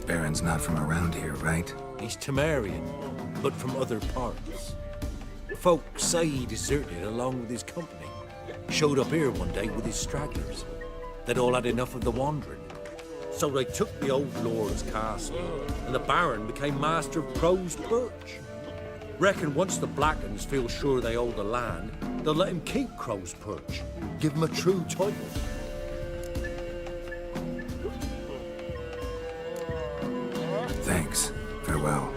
Baron's not from around here, right? He's Temerian, but from other parts. Folk say he deserted along with his company. Showed up here one day with his stragglers. They'd all had enough of the wandering. So they took the old lord's castle, and the Baron became master of Crow's Perch. Reckon once the Blackens feel sure they hold the land, they'll let him keep Crow's Perch. Give him a true title. Thanks. Farewell.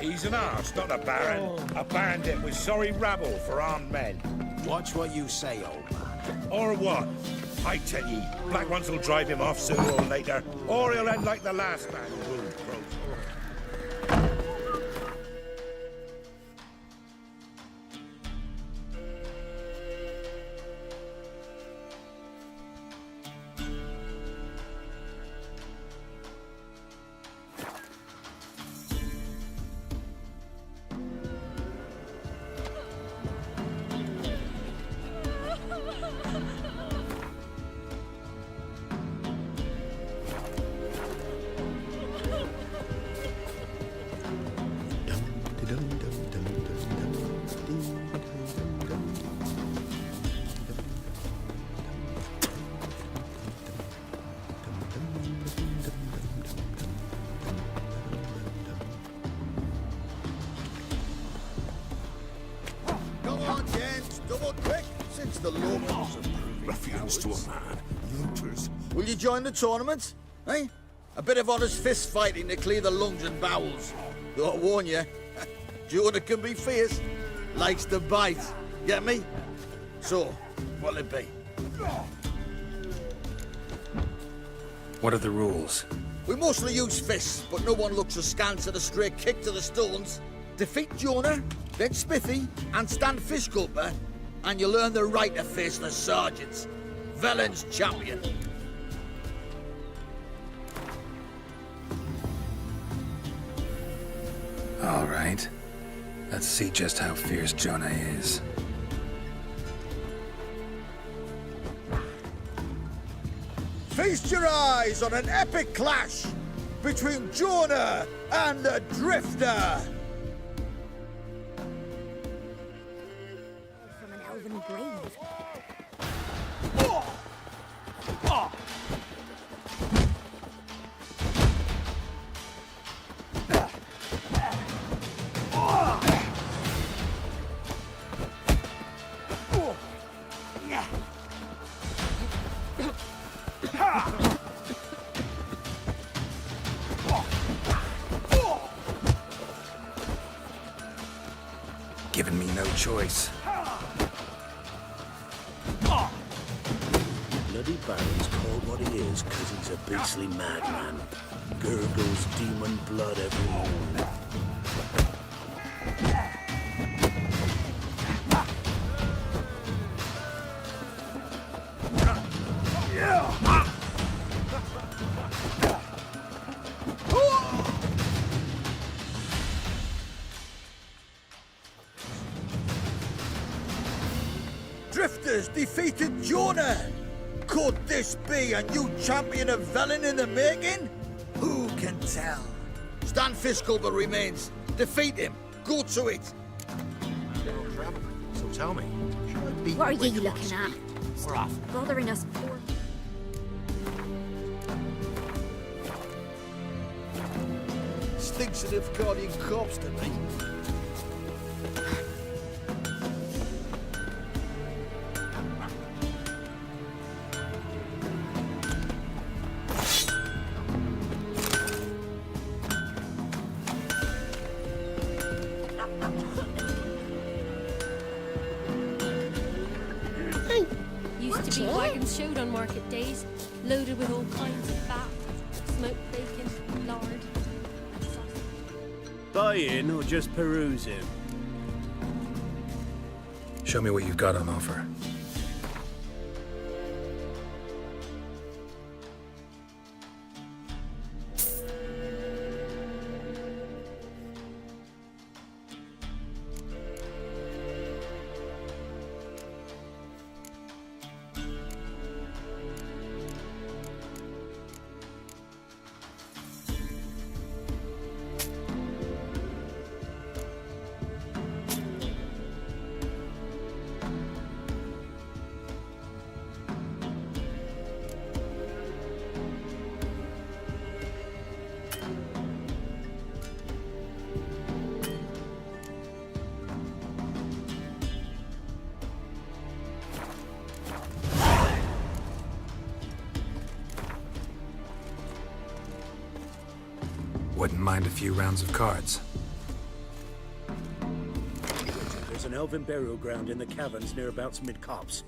He's an arse, not a baron. A bandit with sorry rabble for armed men. Watch what you say, old man. Or what? I tell ye, Black Ones will drive him off sooner or later, or he'll end like the last man who ruled Crow's. Ruffians to a man, looters. Will you join the tournament? Eh? A bit of honest fist fighting to clear the lungs and bowels. Though I warn you, Jonah can be fierce. Likes to bite. Get me? So, what'll it be? What are the rules? We mostly use fists, but no one looks askance at a stray kick to the stones. Defeat Jonah, then Smithy, and stand Fish Gulper, and you'll earn the right to face the sergeants. Velen's champion. All right. Let's see just how fierce Jonah is. Feast your eyes on an epic clash between Jonah and the Drifter. From an elven grave. Giving me no choice. Bloody Baron's called what he is because he's a beastly madman. Gurgles demon blood every morning. Drifters defeated Jonah! Could this be a new champion of Velen in the making? Who can tell? Stan Fish Gulper remains. Defeat him. Go to it. So tell me, should I beat What are me you wench looking once a at? week? Or off? Bothering us poor. Stinks of the guardian corpse to me. Used to be wagons showed on market days, loaded with all kinds of fat, smoked bacon, lard, and sausage. Buy-in or just perusing? Show me what you've got on offer. Wouldn't mind a few rounds of cards. There's an elven burial ground in the caverns nearabouts mid-copse.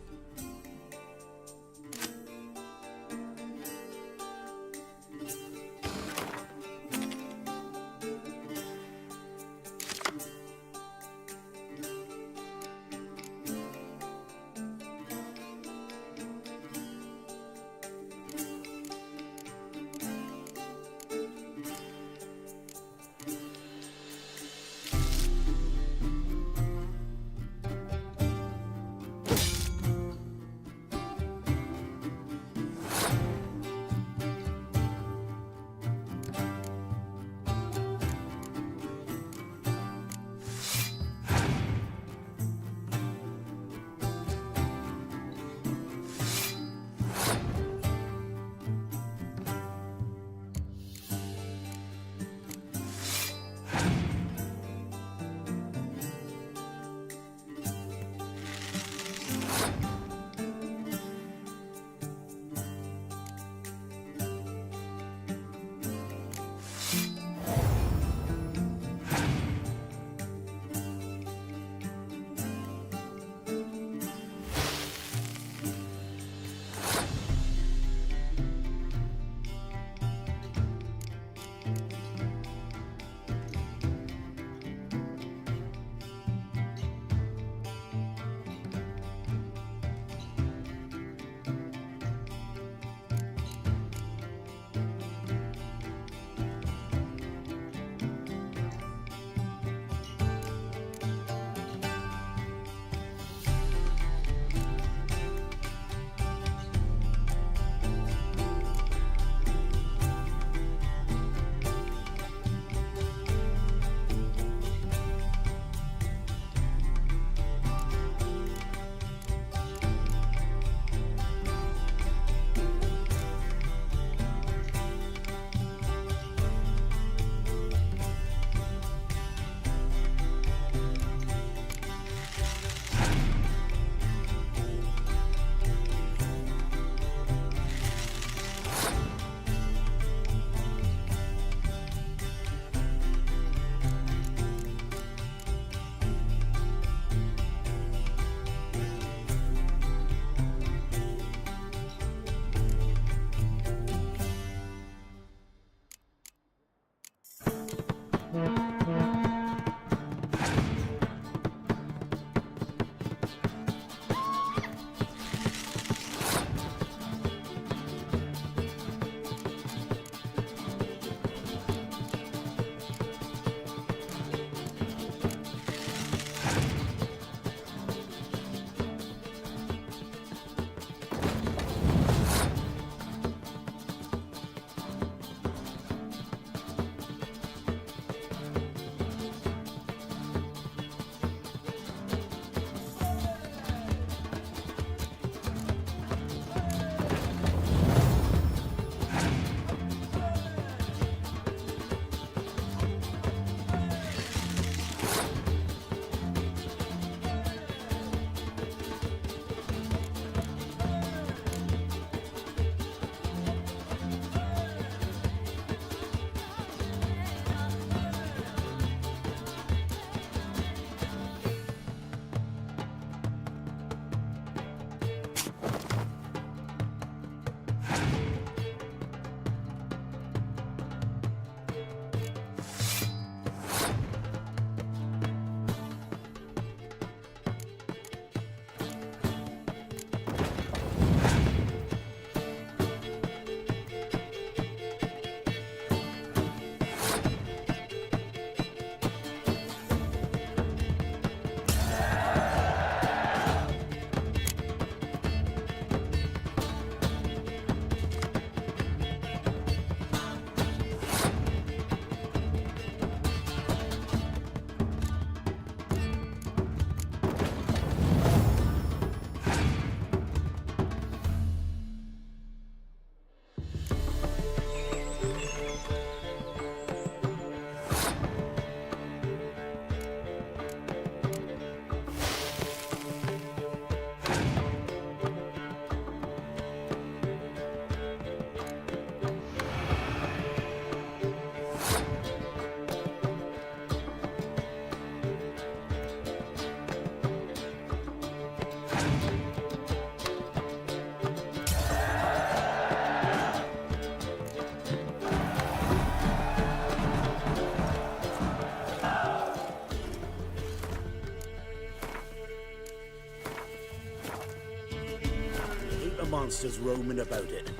of monsters roaming about it.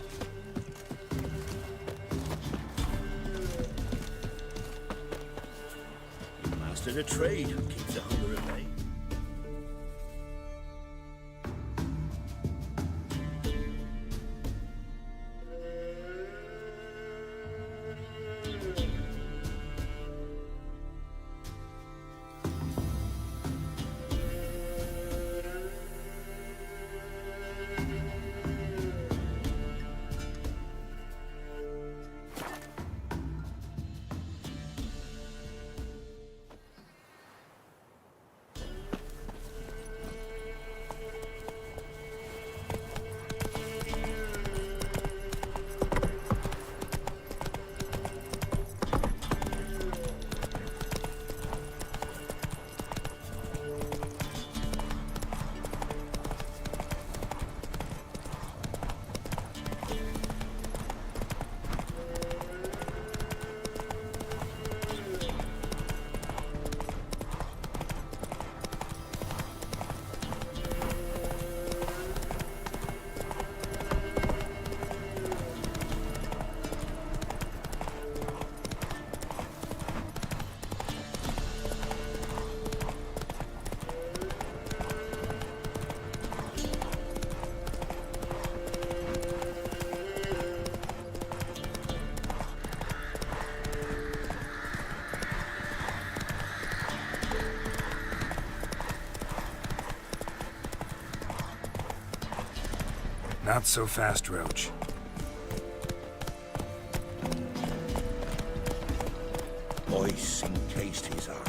You mastered a trade, keeps the hunger at bay. Not so fast, Roach. Ice encased his armor,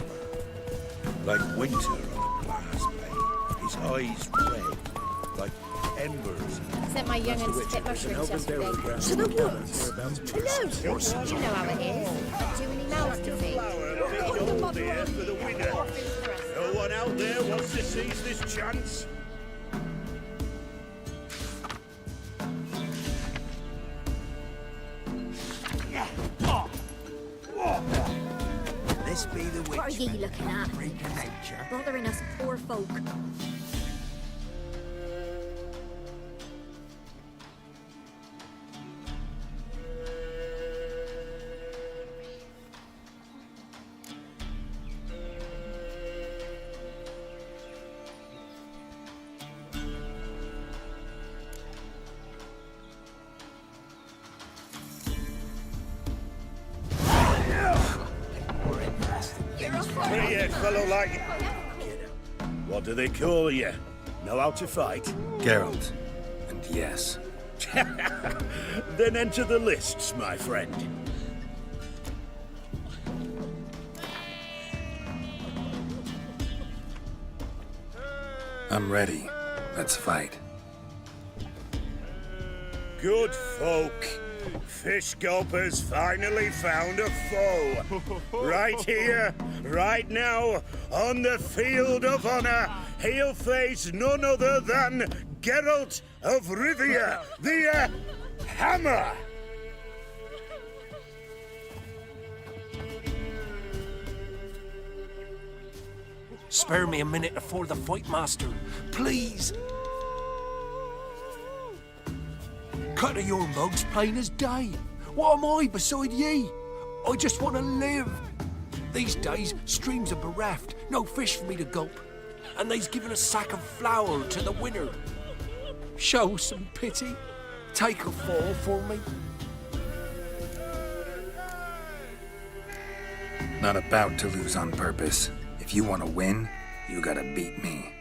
like winter on a glass pane. His eyes red, like embers. Sent my young'uns to get mushrooms yesterday. To the woods? To Loads? You know how it is. Too many mouths to feed. For the winner. No one out there wants to seize this chance. This be the witch. What are ye looking at? Freak of nature. Bothering us poor folk. Three-haired fellow like you. What do they call you? Know how to fight? Geralt. And yes. Then enter the lists, my friend. I'm ready. Let's fight. Good folk. Fish Gulper's finally found a foe. Right here, right now, on the field of honor, he'll face none other than Geralt of Rivia, the Hammer. Spare me a minute before the fight, master. Please. Cut of your mug's plain as day. What am I beside ye? I just want to live. These days, streams are bereft. No fish for me to gulp. And they's given a sack of flour to the winner. Show some pity. Take a fall for me. Not about to lose on purpose. If you want to win, you gotta beat me.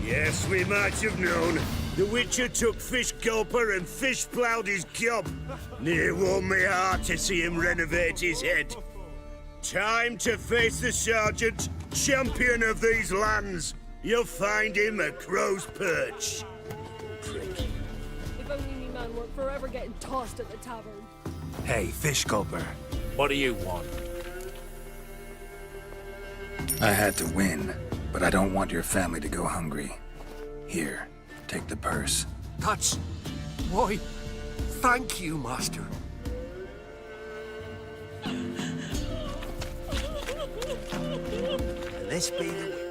Yes, we might have known. The Witcher took Fish Gulper and fish ploughed his gob. Near warmed me heart to see him renovate his head. Time to face the Sergeant, champion of these lands. You'll find him at Crow's Perch. If only me man we're forever getting tossed at the tavern. Hey, fish gulper. What do you want? I had to win, but I don't want your family to go hungry. Here, take the purse. That's... Why, thank you, master. This be the...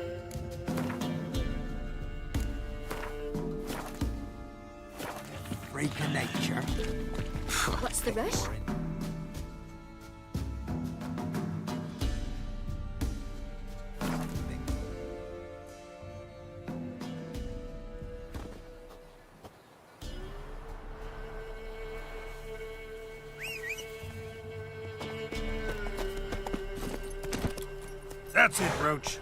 Freak of nature. What's the rush? That's it, Roach.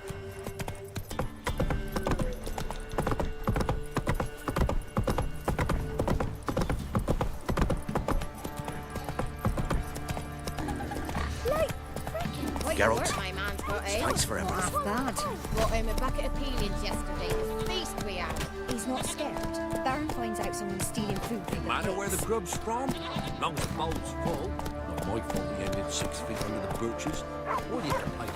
Geralt, My man's got thanks for everything. Not bad. Brought him a bucket of peelings yesterday. The feast we had. He's not scared. Baron finds out someone's stealing food from the Matter where the pits. grub's from? Long as the bowl's full. Not my fault we ended 6 feet under the birches. What do you complain?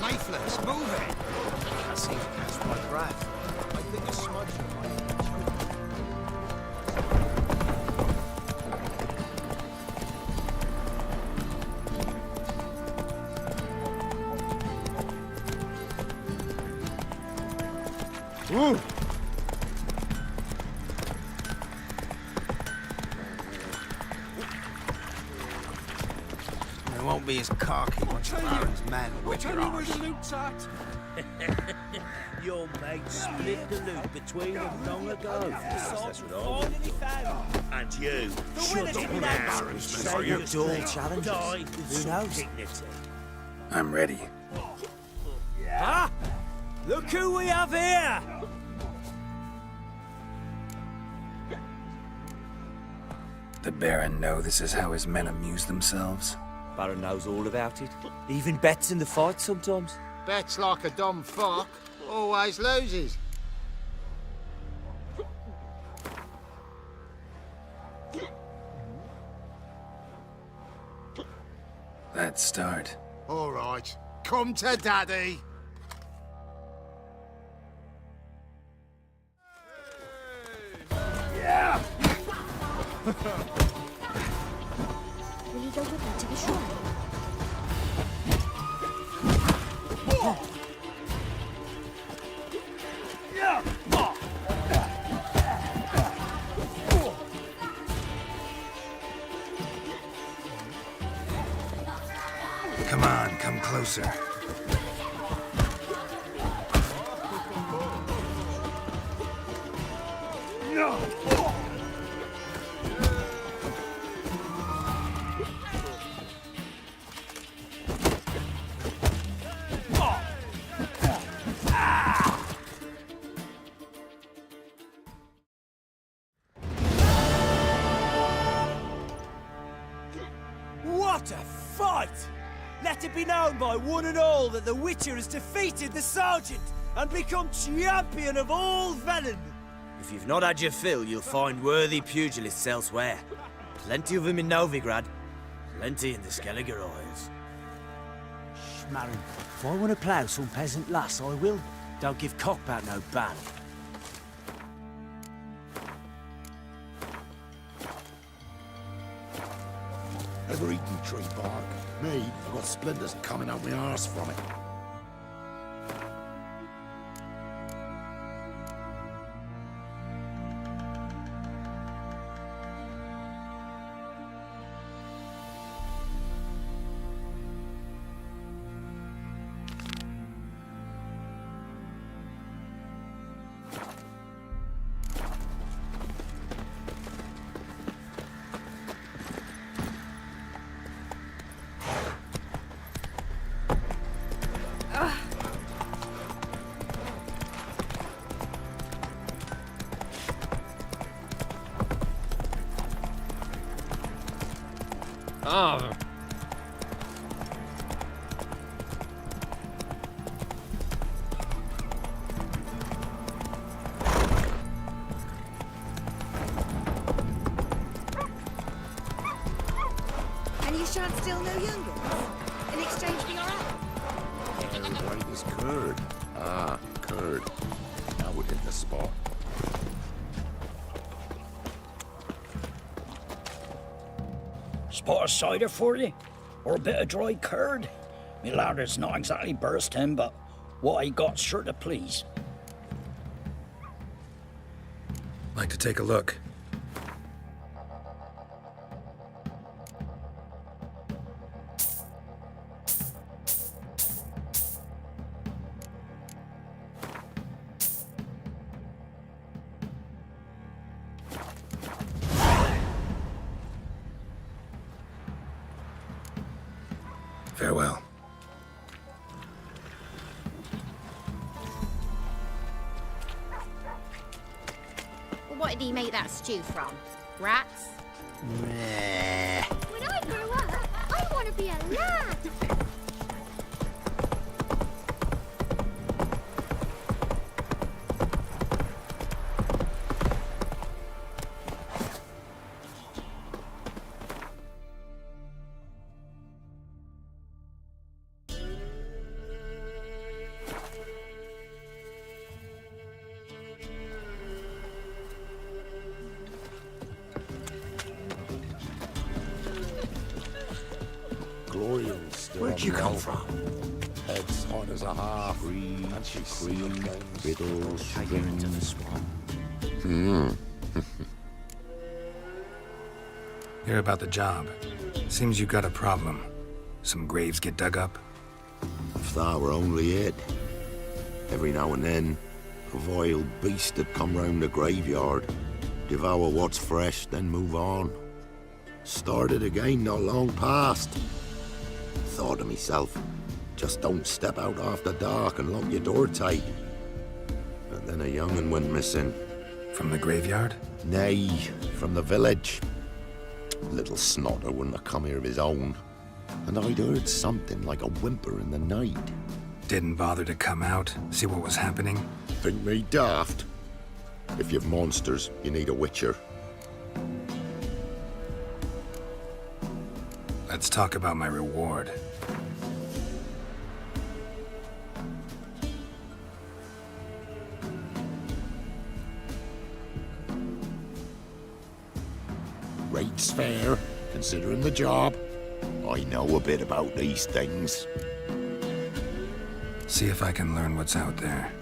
Lifeless, move it! I seem to catch my breath. I think a smudger might be choking. Ooh. They won't be as cocky once the Baron's men whip your arse. loot's at. Your mate split the loot between them long ago. That's what I would do. And you, shut up now. Are you dual challenges? Die with Who some knows? dignity. I'm ready. Ah! Look who we have here! The Baron know this is how his men amuse themselves? Baron knows all about it. Even bets in the fight sometimes. Bets like a dumb fuck, always loses. Let's start. All right, come to daddy. Yeah! Will you go with me to the shrine? Come on, come closer. What a fight! Let it be known by one and all that the Witcher has defeated the Sergeant and become champion of all Velen. If you've not had your fill, you'll find worthy pugilists elsewhere. Plenty of them in Novigrad, plenty in the Skelliger Isles. Schmarrin, if I want to plough some peasant lass, I will. Don't give cockbat no ban. Ever eaten tree bark? Me, I've got splinters coming out my arse from it. Oh. And you shan't steal no young ones in exchange for your apple. White is curd. Ah, curd. That would hit the spot. Spot of cider for you? Or a bit of dry curd? Me larder's not exactly bursting, but what I got's sure to please. Like to take a look. Farewell. Well, what did he make that stew from? Rats? When I grow up, I want to be a lad. Gloria's still Where'd you on the come elbow. from? Head's hot as a half. And she's cream, riddles, take you into the swamp. Hear about the job. Seems you got a problem. Some graves get dug up. If that were only it. Every now and then, a vile beast would come round the graveyard, devour what's fresh, then move on. Started again not long past. Thought to myself, just don't step out after dark and lock your door tight. And then a young'un went missing. From the graveyard? Nay, from the village. Little snotter wouldn't have come here of his own. And I'd heard something like a whimper in the night. Didn't bother to come out, see what was happening? Think me daft? If you've monsters, you need a witcher. Let's talk about my reward. Rate's fair, considering the job. I know a bit about these things. See if I can learn what's out there.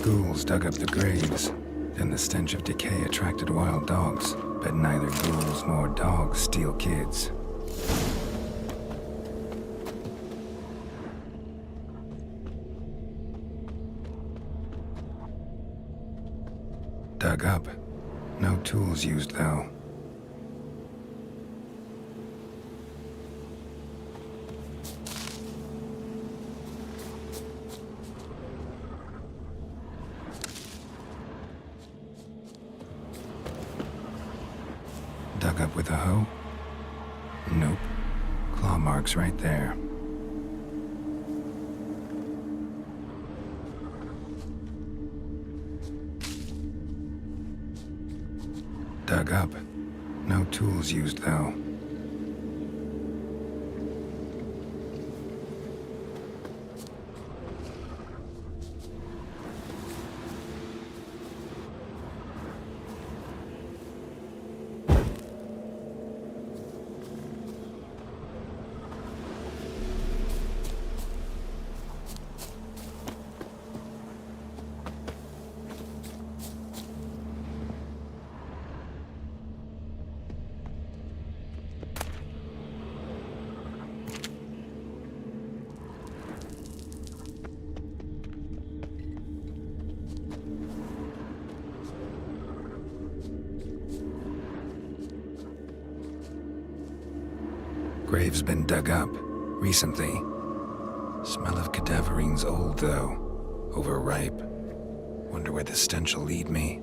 Ghouls dug up the graves. Then the stench of decay attracted wild dogs. But neither ghouls nor dogs steal kids. Dug up. No tools used, though. with a hoe? Nope. Claw marks right there. Dug up. No tools used, though. Grave's been dug up recently. Smell of cadaverine's old, though. Overripe. Wonder where the stench will lead me.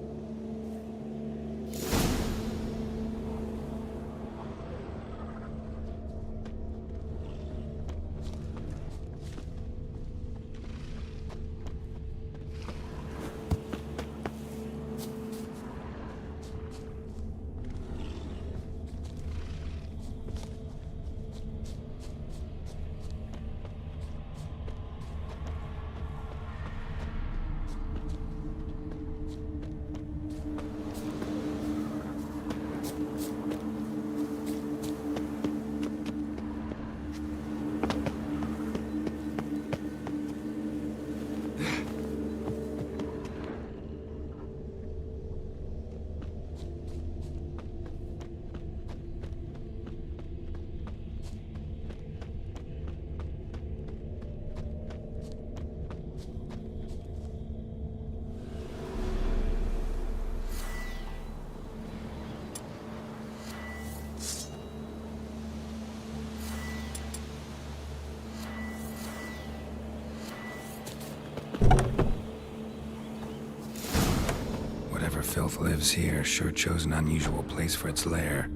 Filth lives here sure chose an unusual place for its lair.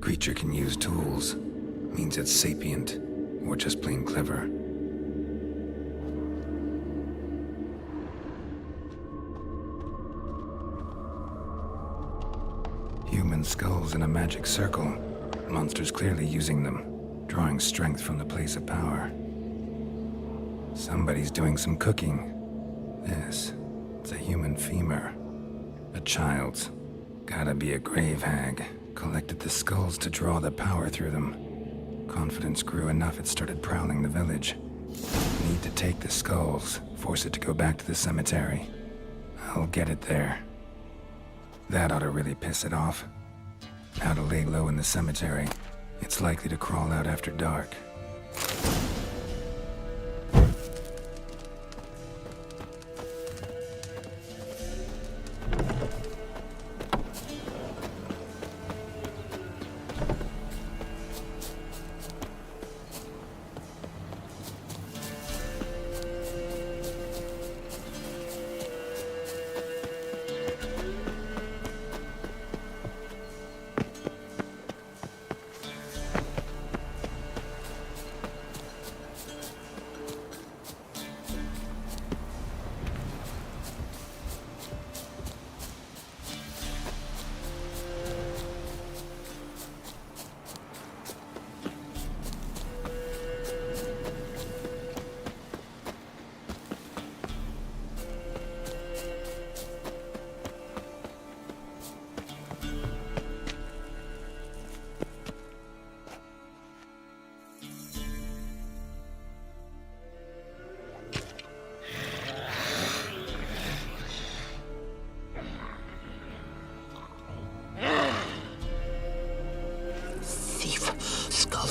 Creature can use tools. Means it's sapient, or just plain clever. Human skulls in a magic circle. Monsters clearly using them, drawing strength from the place of power. Somebody's doing some cooking. It's a human femur. A child's. Gotta be a grave hag. Collected the skulls to draw the power through them. Confidence grew enough it started prowling the village. Need to take the skulls, force it to go back to the cemetery. I'll get it there. That ought to really piss it off. How to lay low in the cemetery. It's likely to crawl out after dark.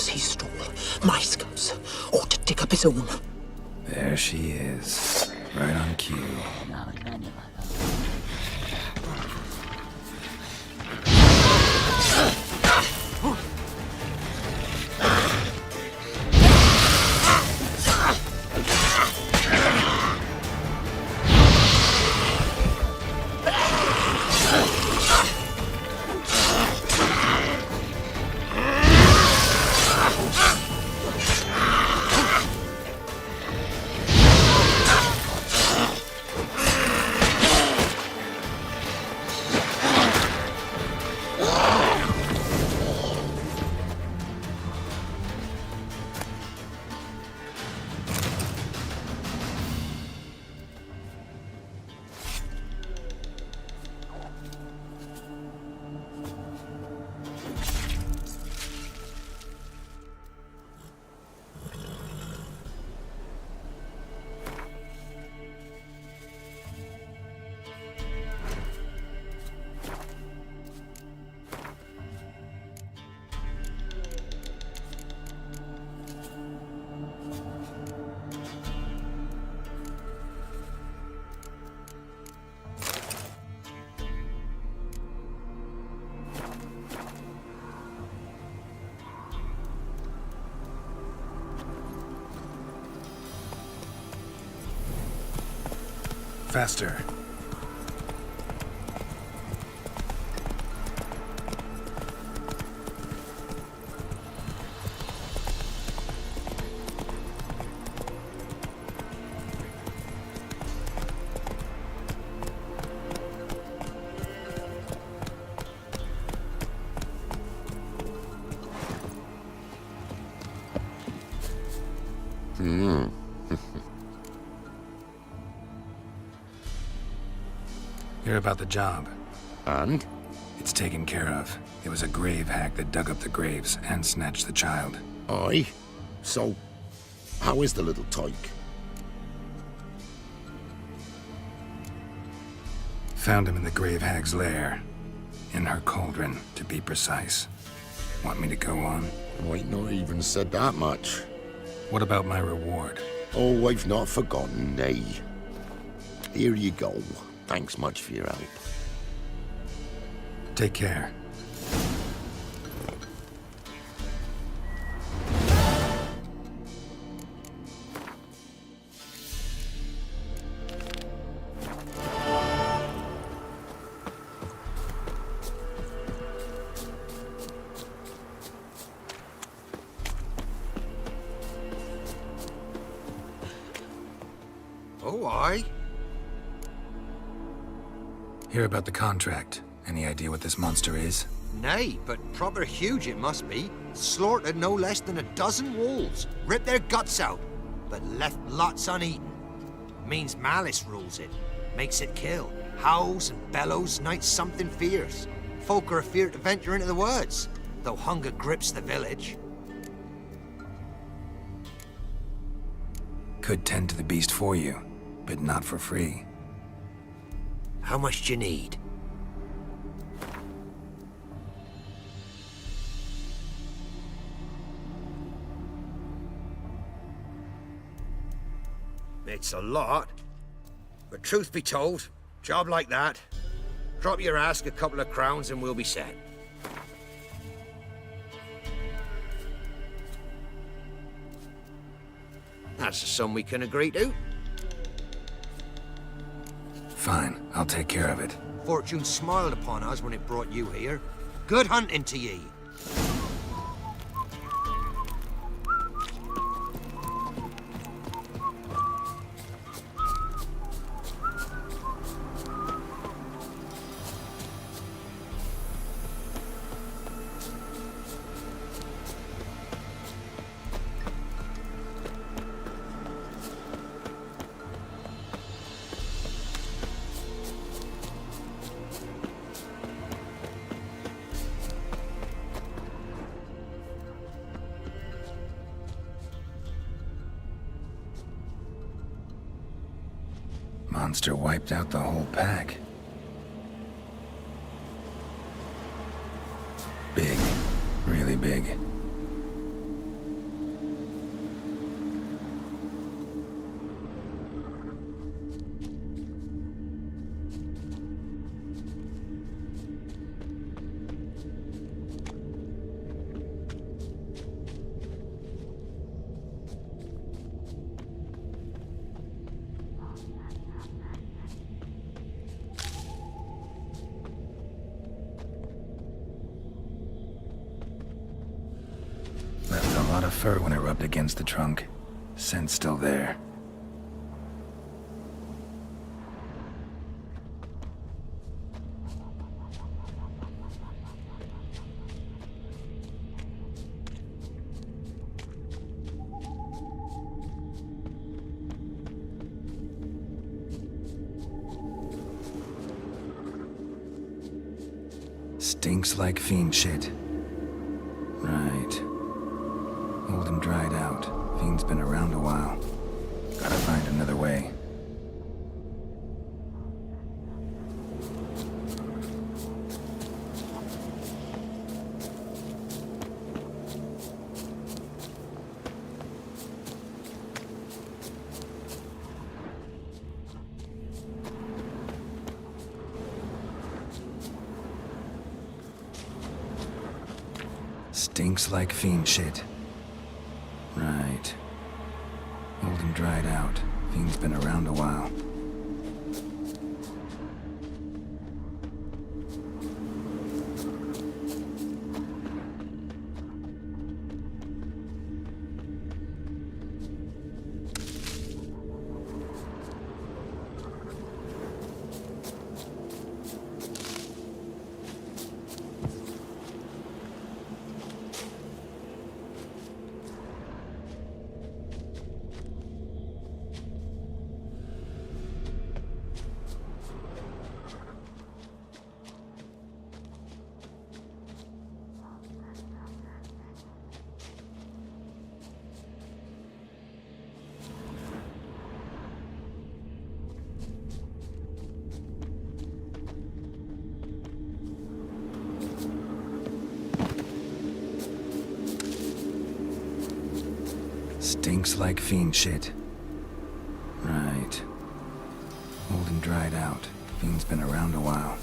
He stole my skulls, or to dig up his own. There she is, right on cue. Faster. Hear about the job. And? It's taken care of. It was a grave hack that dug up the graves and snatched the child. Aye? So, how is the little tyke? Found him in the grave hag's lair. In her cauldron, to be precise. Want me to go on? I've not even said that much. What about my reward? Oh, I've not forgotten, nay. Here you go. Thanks much for your help. Take care. Oh, aye. Hear about the contract. Any idea what this monster is? Nay, but proper huge it must be. Slaughtered no less than a dozen wolves. Ripped their guts out, but left lots uneaten. Means malice rules it. Makes it kill. Howls and bellows, nights something fierce. Folk are afeard to venture into the woods, though hunger grips the village. Could tend to the beast for you, but not for free. How much do you need? It's a lot. But truth be told, job like that, drop your ask a couple of crowns and we'll be set. That's a sum we can agree to. Fine, I'll take care of it. Fortune smiled upon us when it brought you here. Good hunting to ye. Monster wiped out the whole pack. Big. Really big. Left a lot of fur when I rubbed against the trunk. Scent's still there. Stinks like fiend shit. Right. Old and dried out. Fiend's been around a while. Gotta find another way. Stinks like fiend shit. Right. Old and dried out. Fiend's been around a while. Stinks like fiend shit. Right. Old and dried out. Fiend's been around a while.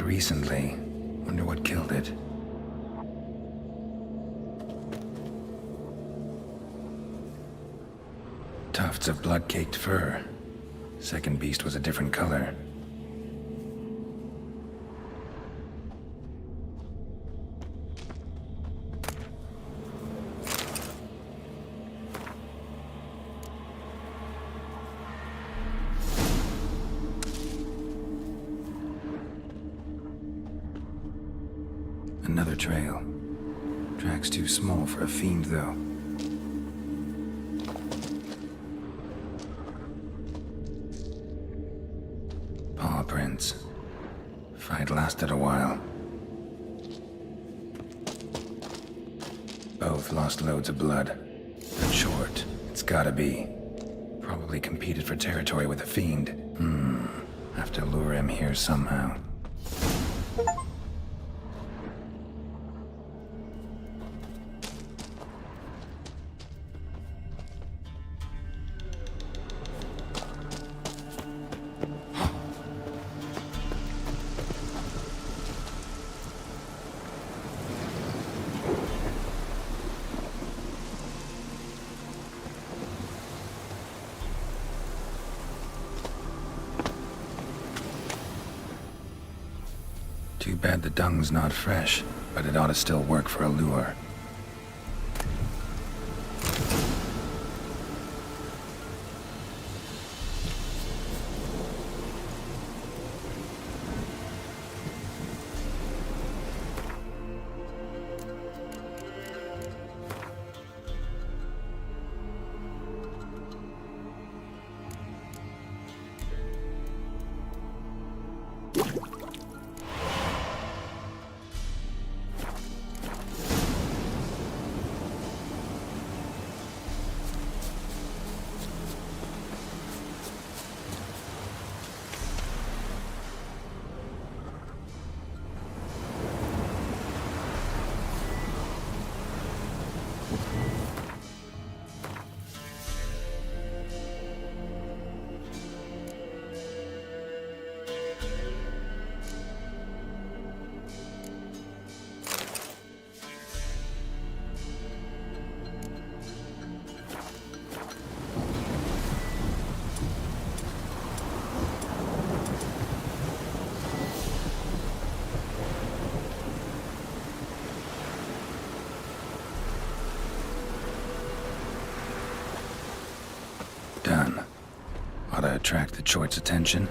Recently. Wonder what killed it. Tufts of blood-caked fur. Second beast was a different color. Another trail. Track's too small for a fiend, though. Paw prints. Fight lasted a while. Both lost loads of blood. But short, it's gotta be. Probably competed for territory with a fiend. Have to lure him here somehow. Too bad the dung's not fresh, but it ought to still work for a lure. Ought to attract the choit's attention.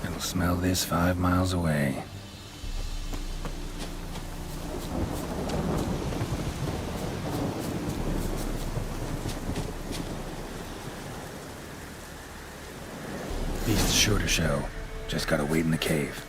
I'll smell this 5 miles away. Beast's sure to show. Just gotta wait in the cave.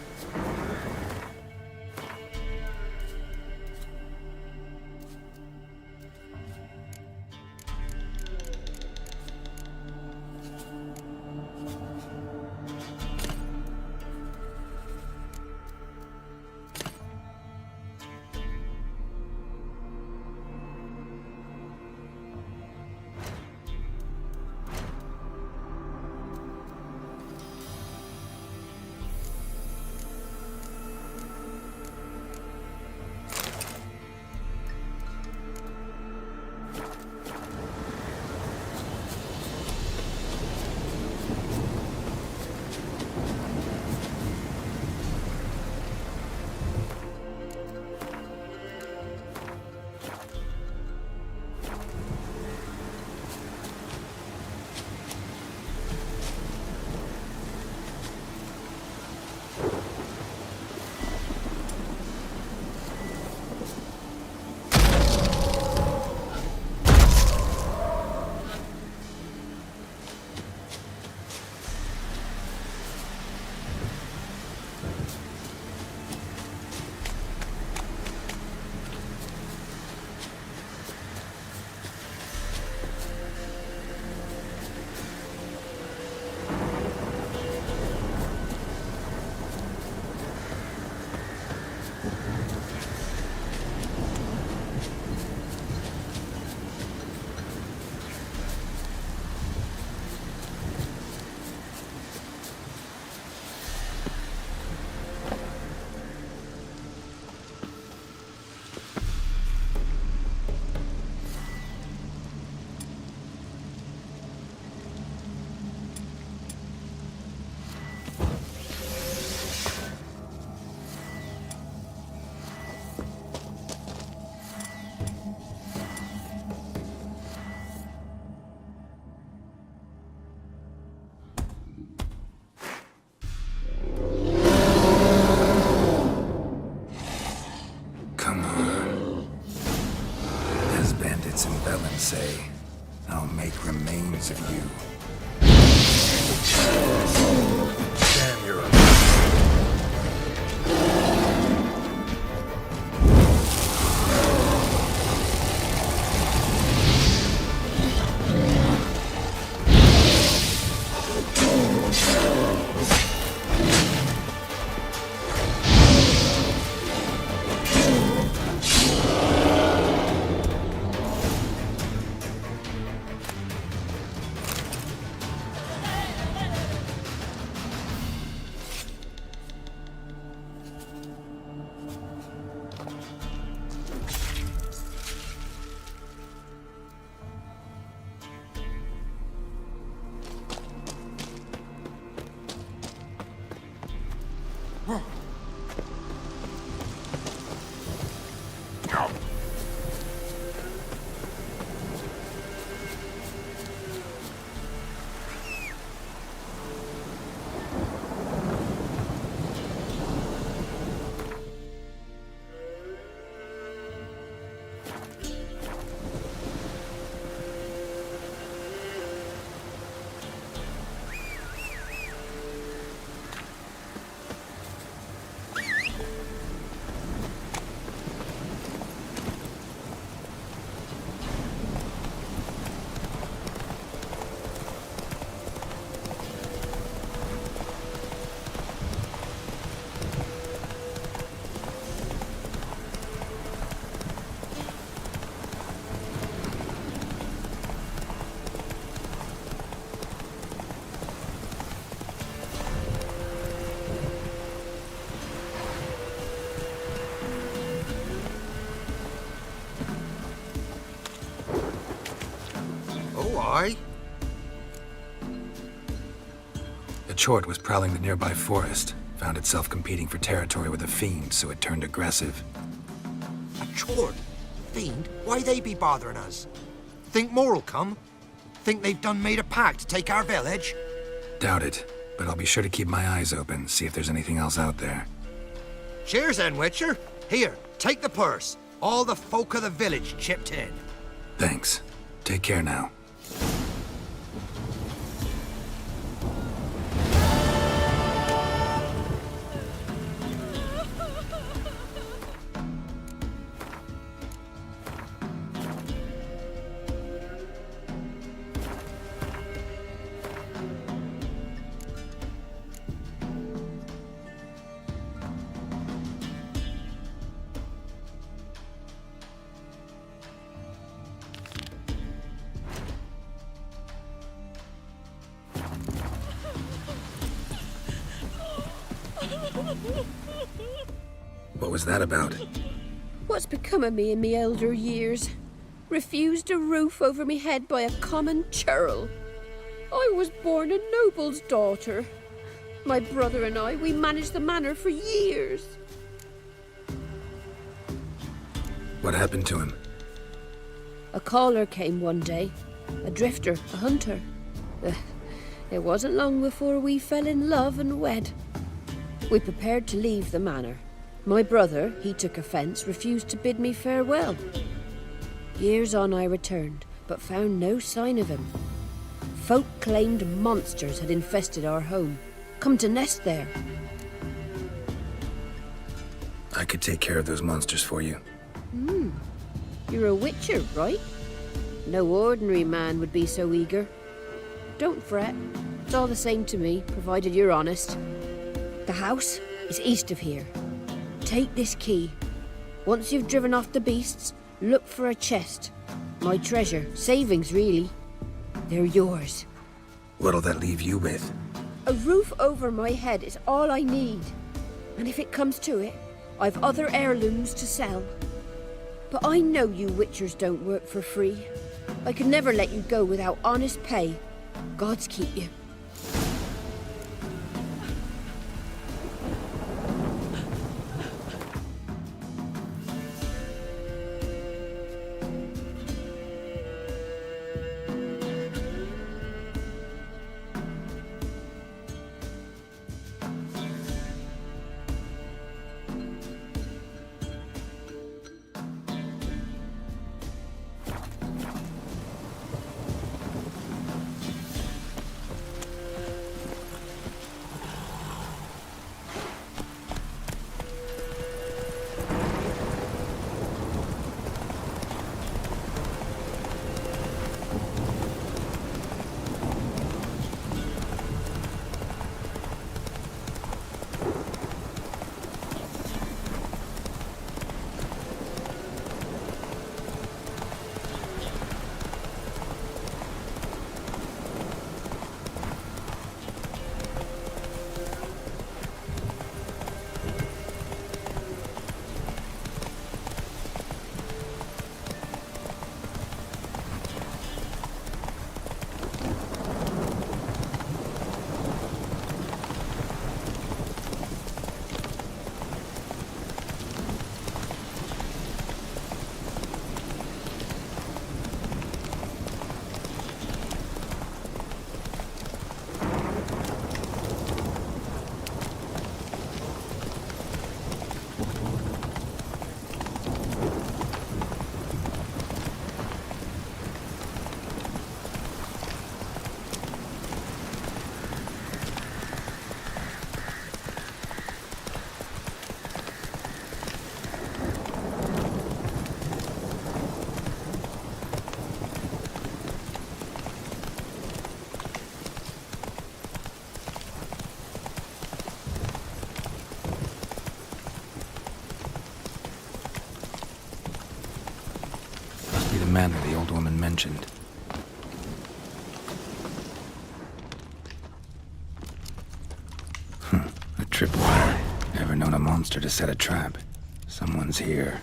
Say, I'll make remains of you. Damn, you're a... Why? A chort was prowling the nearby forest, found itself competing for territory with a fiend, so it turned aggressive. A chord? Fiend? Why they be bothering us? Think more'll come? Think they've done made a pact to take our village? Doubt it, but I'll be sure to keep my eyes open, see if there's anything else out there. Cheers then, Witcher. Here, take the purse. All the folk of the village chipped in. Thanks. Take care now. What was that about? What's become of me in me elder years? Refused a roof over me head by a common churl. I was born a noble's daughter. My brother and I, we managed the manor for years. What happened to him? A caller came one day. A drifter, a hunter. It wasn't long before we fell in love and wed. We prepared to leave the manor. My brother, he took offence, refused to bid me farewell. Years on I returned, but found no sign of him. Folk claimed monsters had infested our home, come to nest there. I could take care of those monsters for you. You're a witcher, right? No ordinary man would be so eager. Don't fret. It's all the same to me, provided you're honest. The house is east of here. Take this key. Once you've driven off the beasts, look for a chest. My treasure. Savings, really. They're yours. What'll that leave you with? A roof over my head is all I need. And if it comes to it, I've other heirlooms to sell. But I know you witchers don't work for free. I could never let you go without honest pay. Gods keep you. The manor the old woman mentioned. A tripwire. Never known a monster to set a trap. Someone's here.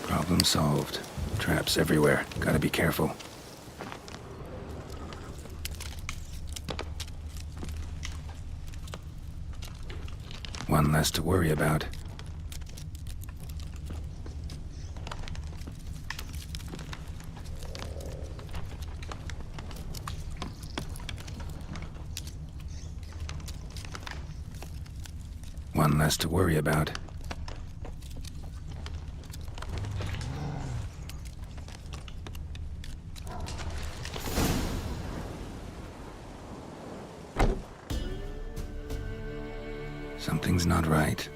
Problem solved. Traps everywhere. Gotta be careful. One less to worry about. One less to worry about. Something's not right.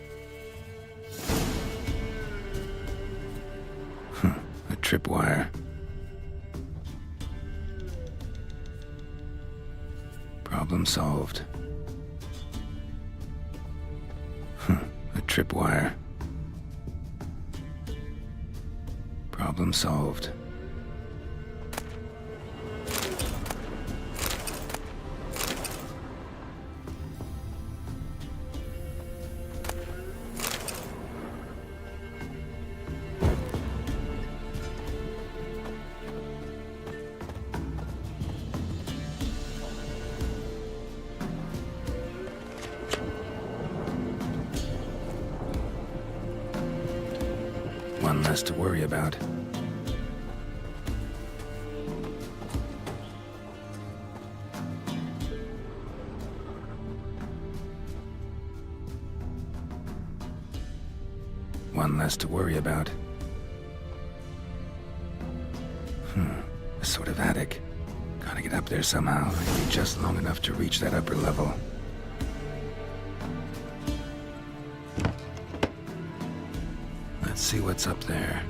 A tripwire. Problem solved. A tripwire. Problem solved. One less to worry about. One less to worry about. A sort of attic. Gotta get up there somehow. It'll be just long enough to reach that upper level. Let's see what's up there.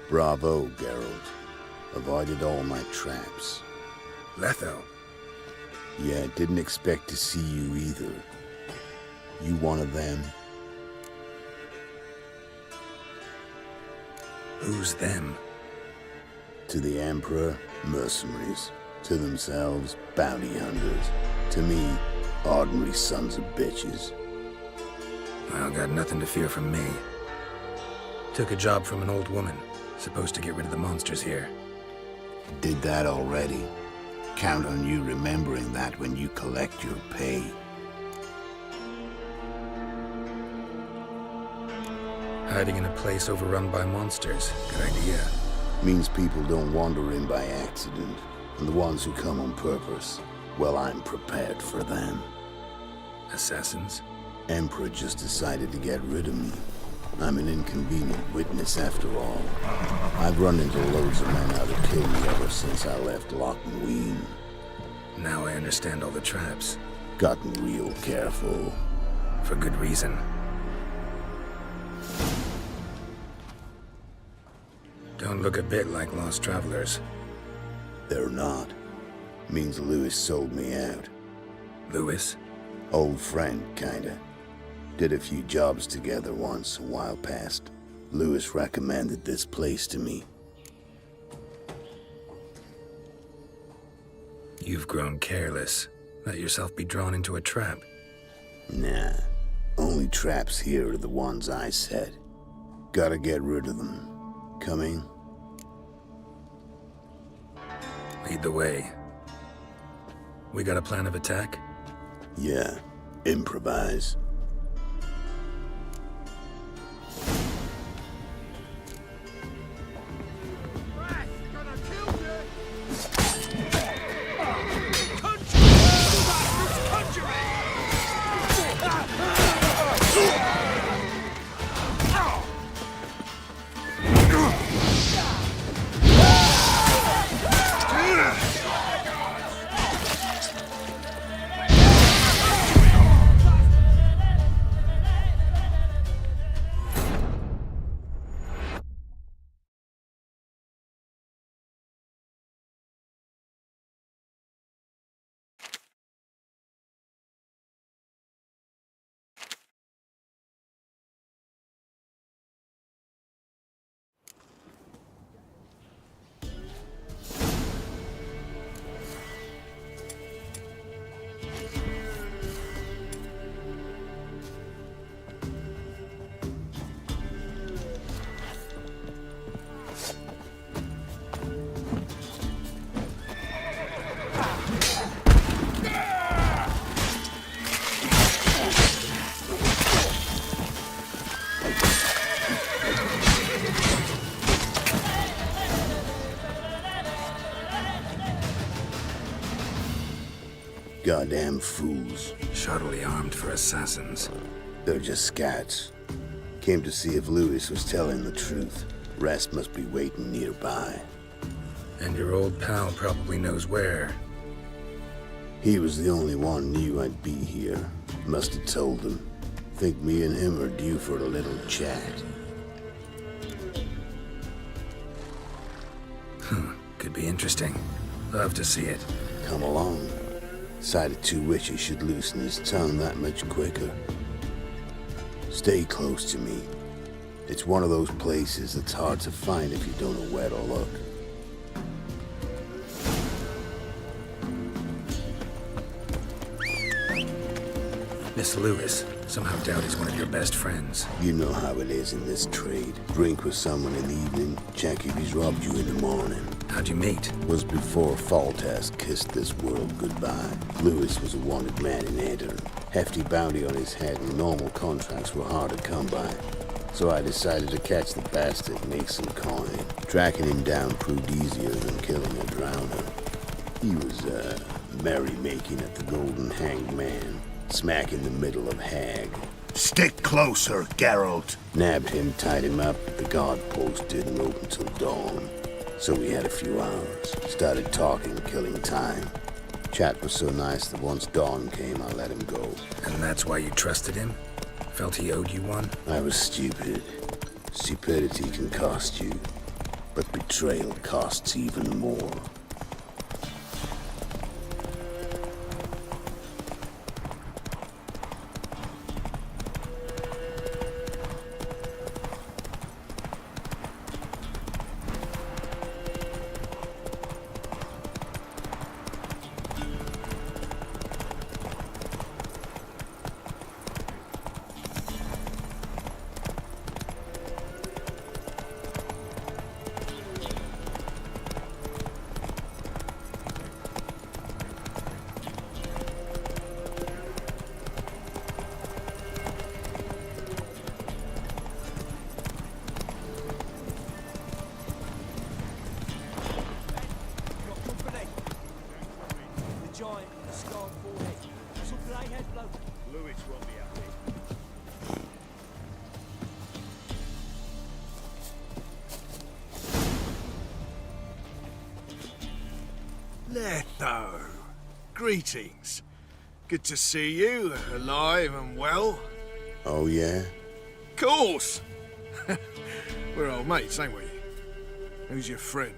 Bravo, Geralt. Avoided all my traps. Letho. Yeah, didn't expect to see you either. You one of them? Who's them? To the Emperor, mercenaries. To themselves, bounty hunters. To me, ordinary sons of bitches. Well, got nothing to fear from me. Took a job from an old woman. Supposed to get rid of the monsters here. Did that already. Count on you remembering that when you collect your pay. Hiding in a place overrun by monsters. Good idea. Means people don't wander in by accident. And the ones who come on purpose, well, I'm prepared for them. Assassins? Emperor just decided to get rid of me. I'm an inconvenient witness after all. I've run into loads of men out to kill me ever since I left Loch and Ween. Now I understand all the traps. Gotten real careful. For good reason. Don't look a bit like lost travelers. They're not. Means Lewis sold me out. Lewis? Old friend, kinda. Did a few jobs together once, a while past. Lewis recommended this place to me. You've grown careless. Let yourself be drawn into a trap. Nah. Only traps here are the ones I set. Gotta get rid of them. Coming? Lead the way. We got a plan of attack? Yeah. Improvise. Goddamn fools. Shoddily armed for assassins. They're just scouts. Came to see if Lewis was telling the truth. Rest must be waiting nearby. And your old pal probably knows where. He was the only one knew I'd be here. Must have told him. Think me and him are due for a little chat. Could be interesting. Love to see it. Come along. Sight of two witches should loosen his tongue that much quicker. Stay close to me. It's one of those places that's hard to find if you don't know where to look. Miss Lewis. Somehow doubt he's one of your best friends. You know how it is in this trade. Drink with someone in the evening, check if he's robbed you in the morning. How'd you meet? Was before Faltas kissed this world goodbye. Lewis was a wanted man in Antern. Hefty bounty on his head and normal contracts were hard to come by. So I decided to catch the bastard and make some coin. Tracking him down proved easier than killing a drowner. He was, merrymaking at the Golden Hanged Man. Smack in the middle of Hag. Stick closer, Geralt. Nabbed him, tied him up, but the guard post didn't open till dawn. So we had a few hours. Started talking, killing time. Chat was so nice that once dawn came, I let him go. And that's why you trusted him? Felt he owed you one? I was stupid. Stupidity can cost you, but betrayal costs even more. Letho, greetings. Good to see you, alive and well. Oh, yeah? Course! We're old mates, ain't we? Who's your friend?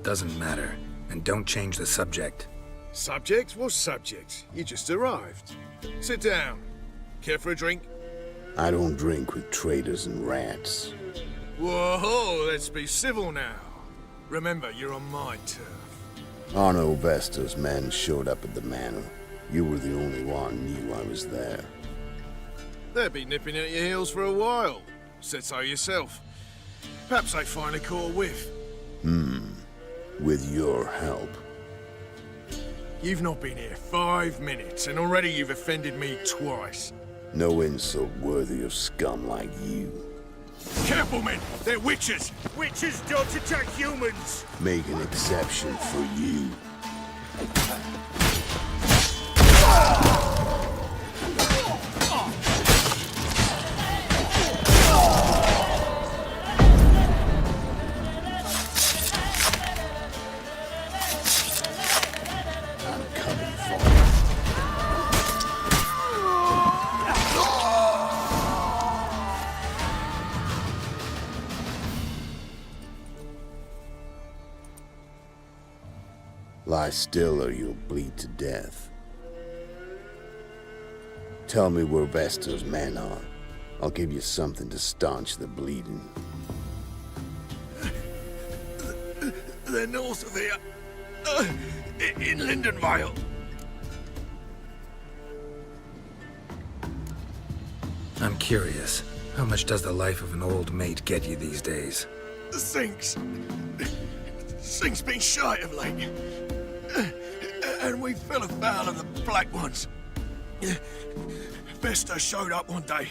Doesn't matter. And don't change the subject. Subject? What subject? You just arrived. Sit down. Care for a drink? I don't drink with traitors and rats. Whoa, let's be civil now. Remember, you're on my turf. Arno Vestor's men showed up at the manor. You were the only one knew I was there. They'll be nipping at your heels for a while. Said so yourself. Perhaps they finally caught a whiff. With your help. You've not been here 5 minutes, and already you've offended me twice. No insult worthy of scum like you. Careful, men! They're witches! Witches don't attack humans! Make an exception for you. Lie still or you'll bleed to death. Tell me where Vestor's men are. I'll give you something to staunch the bleeding. They're north of here. In Lindenvale. I'm curious. How much does the life of an old mate get you these days? Sinks been shy of late. And we fell afoul of the Black Ones. Vestor showed up one day,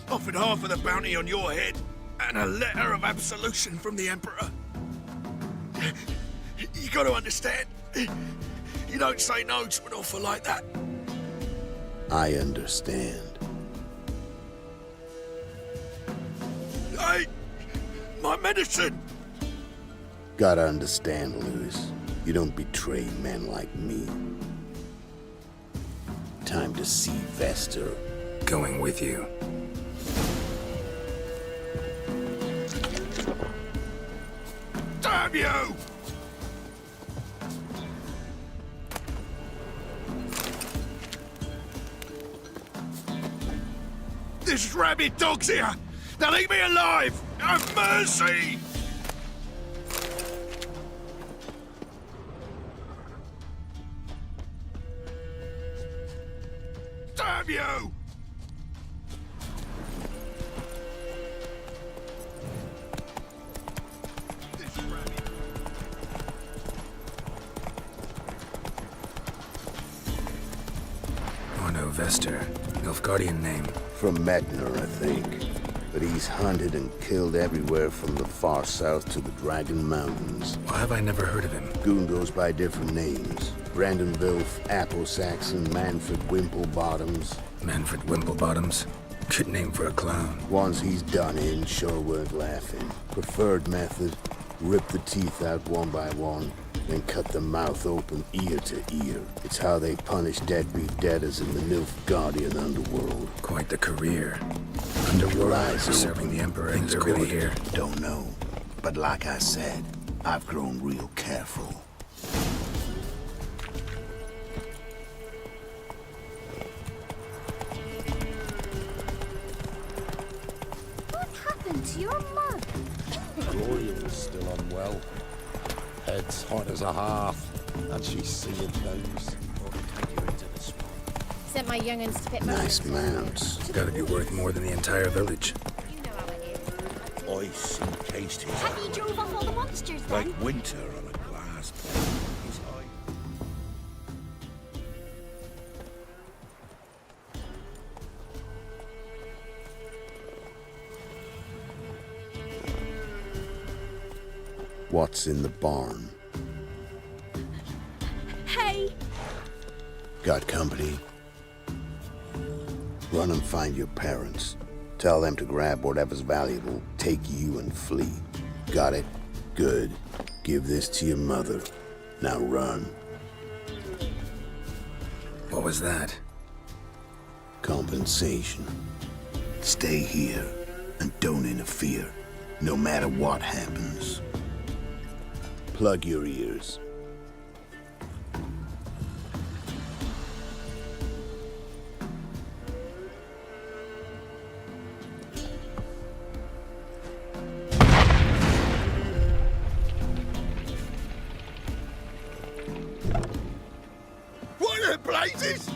offered half of the bounty on your head, And a letter of absolution from the Emperor. You gotta understand. You don't say no to an offer like that. I understand. Hey! My medicine! Gotta understand, Lewis. You don't betray men like me. Time to see Vester. Going with you. Damn you! This rabid dog's here! Now leave me alive! Have mercy! Damn you! Orno Vester. Nilfgaardian name. From Metner, I think. But he's hunted and killed everywhere from the far south to the Dragon Mountains. Why have I never heard of him? Goon goes by different names. Brandon Wilf, Apple Saxon, Manfred Wimplebottoms. Manfred Wimplebottoms? Good name for a clown. Ones he's done in sure weren't laughing. Preferred method, rip the teeth out one by one, then cut the mouth open ear to ear. It's how they punish deadbeat debtors in the Nilfgaardian underworld. Quite the career. Underworld for serving the Emperor. Things are really here. Don't know. But like I said, I've grown real careful. What happened to your mug? Gloria's still unwell. Head's hot as a hearth, and she's seeing things. Sent my young'uns to pit Nice mounts. It's gotta be worth more than the entire village. Ice encased his Have you drove off all the monsters then? like winter on a glass plate. His eye. What's in the barn? Hey! Got company? Run and find your parents. Tell them to grab whatever's valuable, take you and flee. Got it? Good. Give this to your mother. Now run. What was that? Compensation. Stay here and don't interfere, no matter what happens. Plug your ears. What the blazes?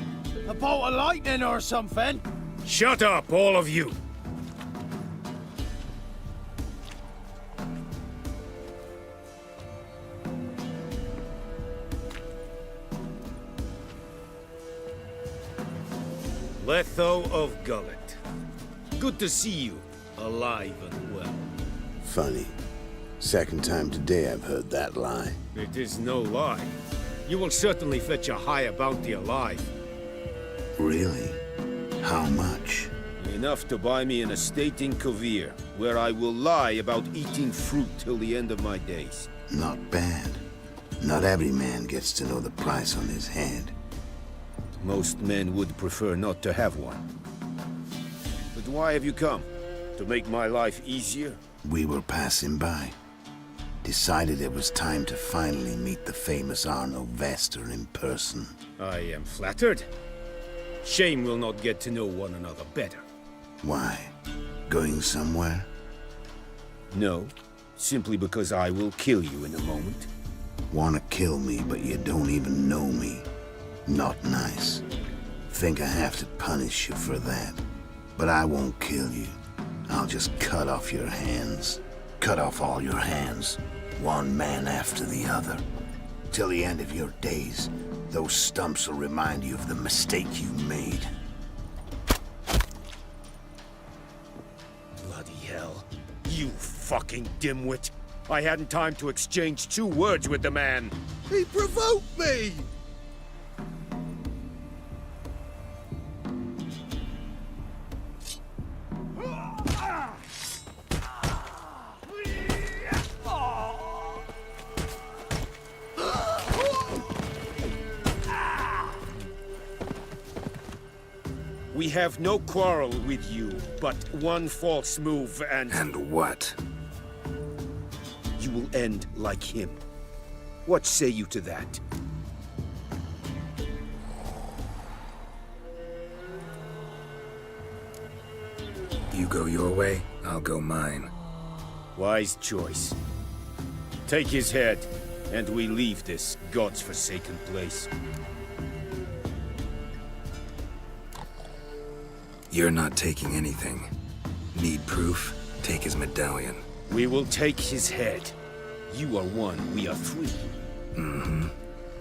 A bolt of lightning or something? Shut up, all of you! Letho of Gullet. Good to see you, alive and well. Funny. Second time today I've heard that lie. It is no lie. You will certainly fetch a higher bounty alive. Really? How much? Enough to buy me an estate in Kovir, where I will lie about eating fruit till the end of my days. Not bad. Not every man gets to know the price on his head. Most men would prefer not to have one. But why have you come? To make my life easier? We were passing by. Decided it was time to finally meet the famous Arno Vester in person. I am flattered. Shame we'll not get to know one another better. Why? Going somewhere? No, simply because I will kill you in a moment. Wanna kill me, but you don't even know me. Not nice. Think I have to punish you for that. But I won't kill you. I'll just cut off your hands. Cut off all your hands. One man after the other. Till the end of your days, those stumps will remind you of the mistake you made. Bloody hell. Fucking dimwit. I hadn't time to exchange 2 words with the man. He provoked me! We have no quarrel with you, but one false move and... And what? You will end like him. What say you to that? You go your way, I'll go mine. Wise choice. Take his head, and we leave this God's forsaken place. You're not taking anything. Need proof? Take his medallion. We will take his head. You are 1, we are 3. Mm-hmm.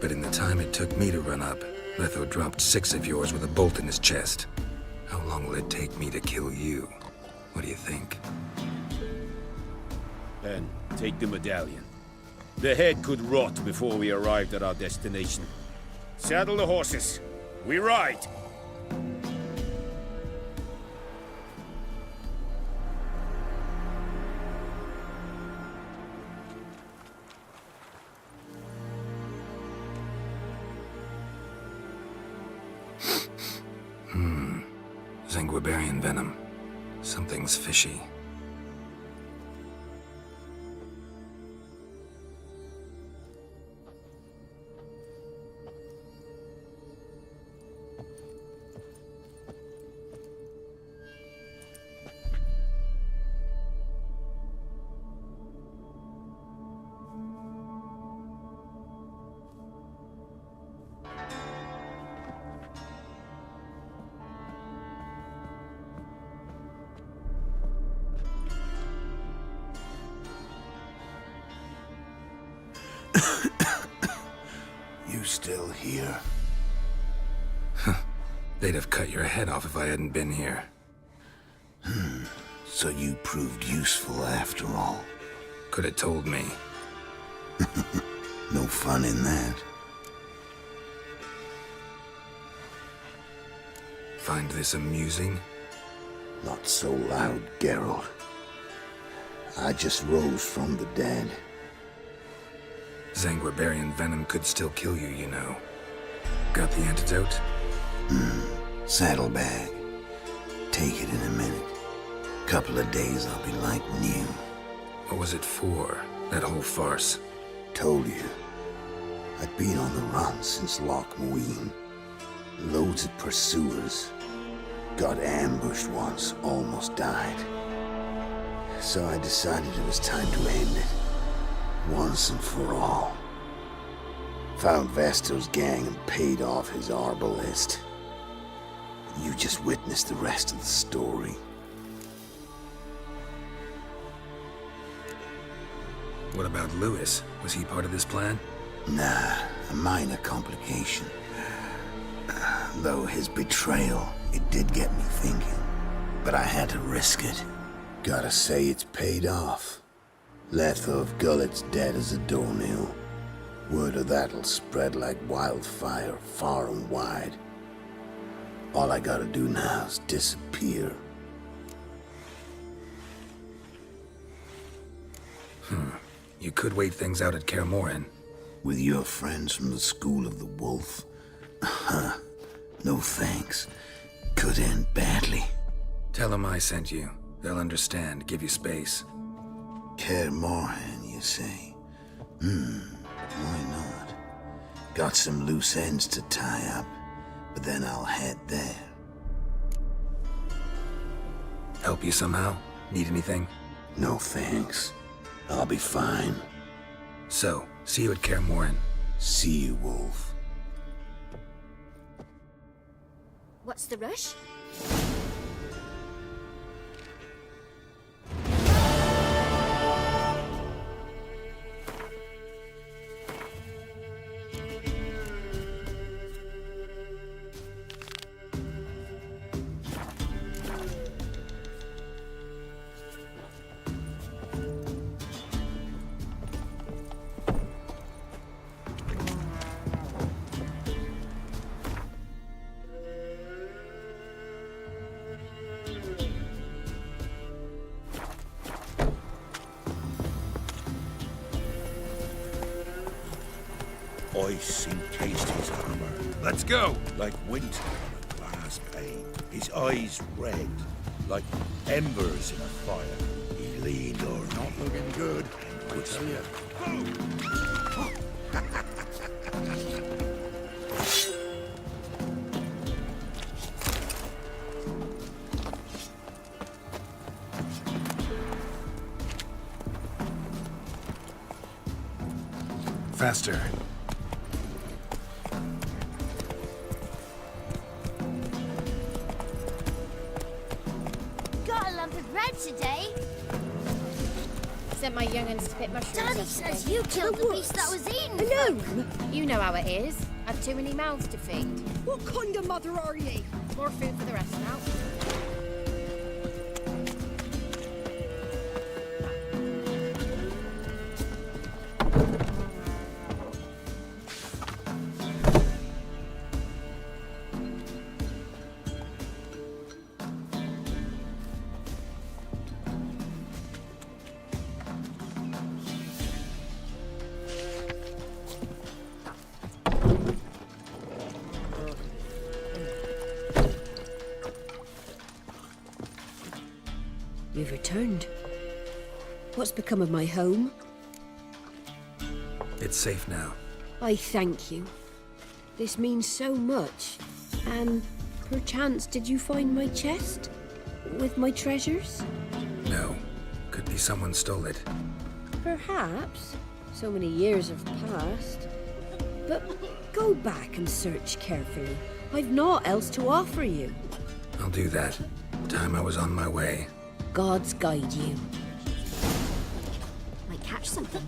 But in the time it took me to run up, Letho dropped 6 of yours with a bolt in his chest. How long will it take me to kill you? What do you think? And take the medallion. The head could rot before we arrived at our destination. Saddle the horses. We ride! Zanguibarian venom. Something's fishy. You still here? They'd have cut your head off if I hadn't been here. So you proved useful after all. Could have told me. No fun in that. Find this amusing? Not so loud, Geralt. I just rose from the dead. Zanguibarian venom could still kill you, you know. Got the antidote? Saddlebag. Take it in a minute. Couple of days I'll be like new. What was it for, that whole farce? Told you. I'd been on the run since Loch Muin. Loads of pursuers. Got ambushed once, almost died. So I decided it was time to end it. Once and for all. Found Vasto's gang and paid off his arbalist. You just witnessed the rest of the story. What about Lewis? Was he part of this plan? Nah, a minor complication. Though his betrayal, it did get me thinking. But I had to risk it. Gotta say it's paid off. Letho of Gullet's dead as a doornail. Word of that'll spread like wildfire far and wide. All I gotta do now is disappear. You could wait things out at Kaer Morhen. With your friends from the School of the Wolf? No thanks. Could end badly. Tell them I sent you. They'll understand, give you space. Kaer Morhen, you say? Why not? Got some loose ends to tie up, but then I'll head there. Help you somehow? Need anything? No thanks. I'll be fine. So, see you at Kaer Morhen. See you, Wolf. What's the rush? Ice encased his armor. Let's go! Like winter on a glass pane. His eyes red, like embers in a fire. He leaned o'er me. Not looking good, and whispered. Faster. Got a lump of bread today. Sent my young'uns to pick mushrooms. Daddy yesterday. says you killed the beast that was eaten. Alone? You know how it is. I've too many mouths to feed. What kind of mother are you? More food for the rest now. You've returned. What's become of my home? It's safe now. I thank you. This means so much. And perchance did you find my chest? With my treasures? No. Could be someone stole it. Perhaps. So many years have passed. But go back and search carefully. I've naught else to offer you. I'll do that. Time I was on my way. Gods guide you. Might catch something.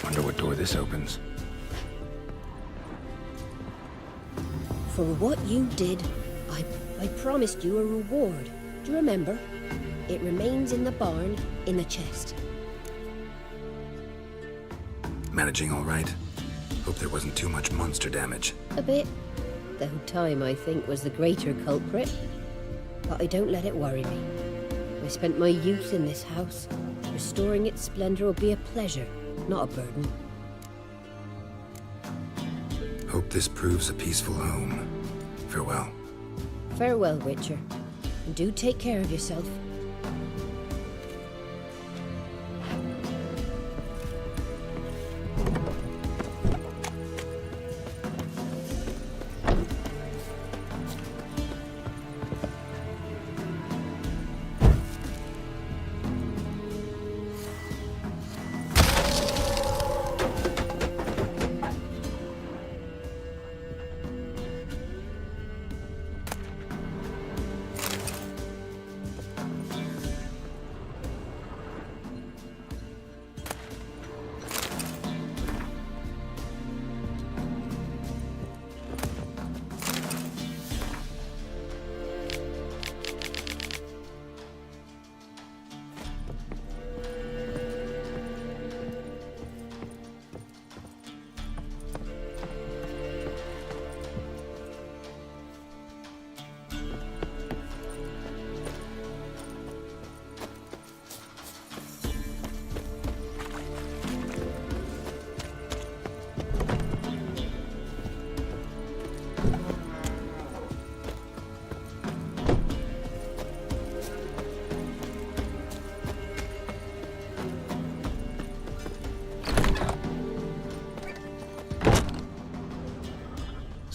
Wonder what door this opens. For what you did, I promised you a reward. Do you remember? It remains in the barn, in the chest. Managing all right? Hope there wasn't too much monster damage. A bit. Though time, I think, was the greater culprit. But I don't let it worry me. I spent my youth in this house. Restoring its splendor will be a pleasure, not a burden. Hope this proves a peaceful home. Farewell. Farewell, Witcher. And do take care of yourself.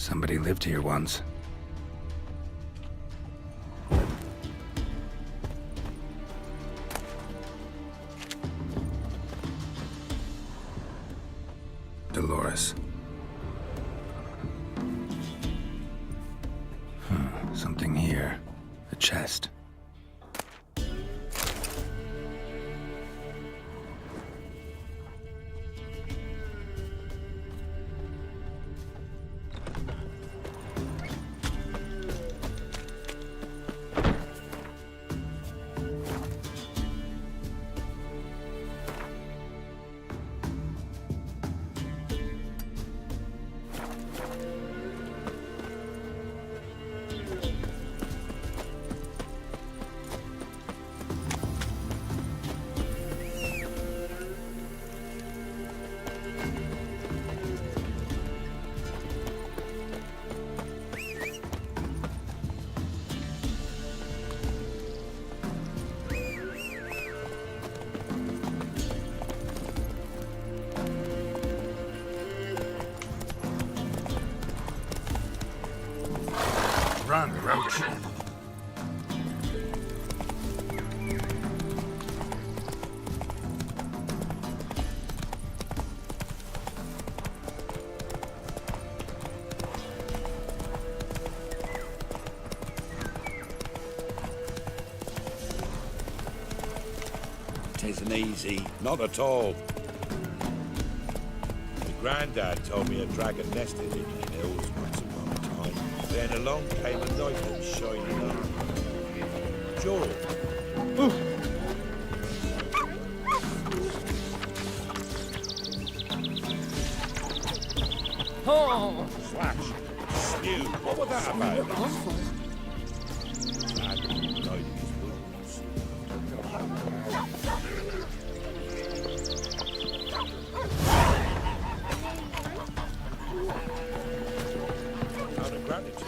Somebody lived here once. Dolores. Something here. A chest. Run, Roach. Tisn't easy, not at all. My granddad told me a dragon nested in the hills once upon a time. Then along came a knight in shining armor. George. Oh! Slash. Spew. What was that about? Awful. Dragon died in his wounds. Out of gratitude.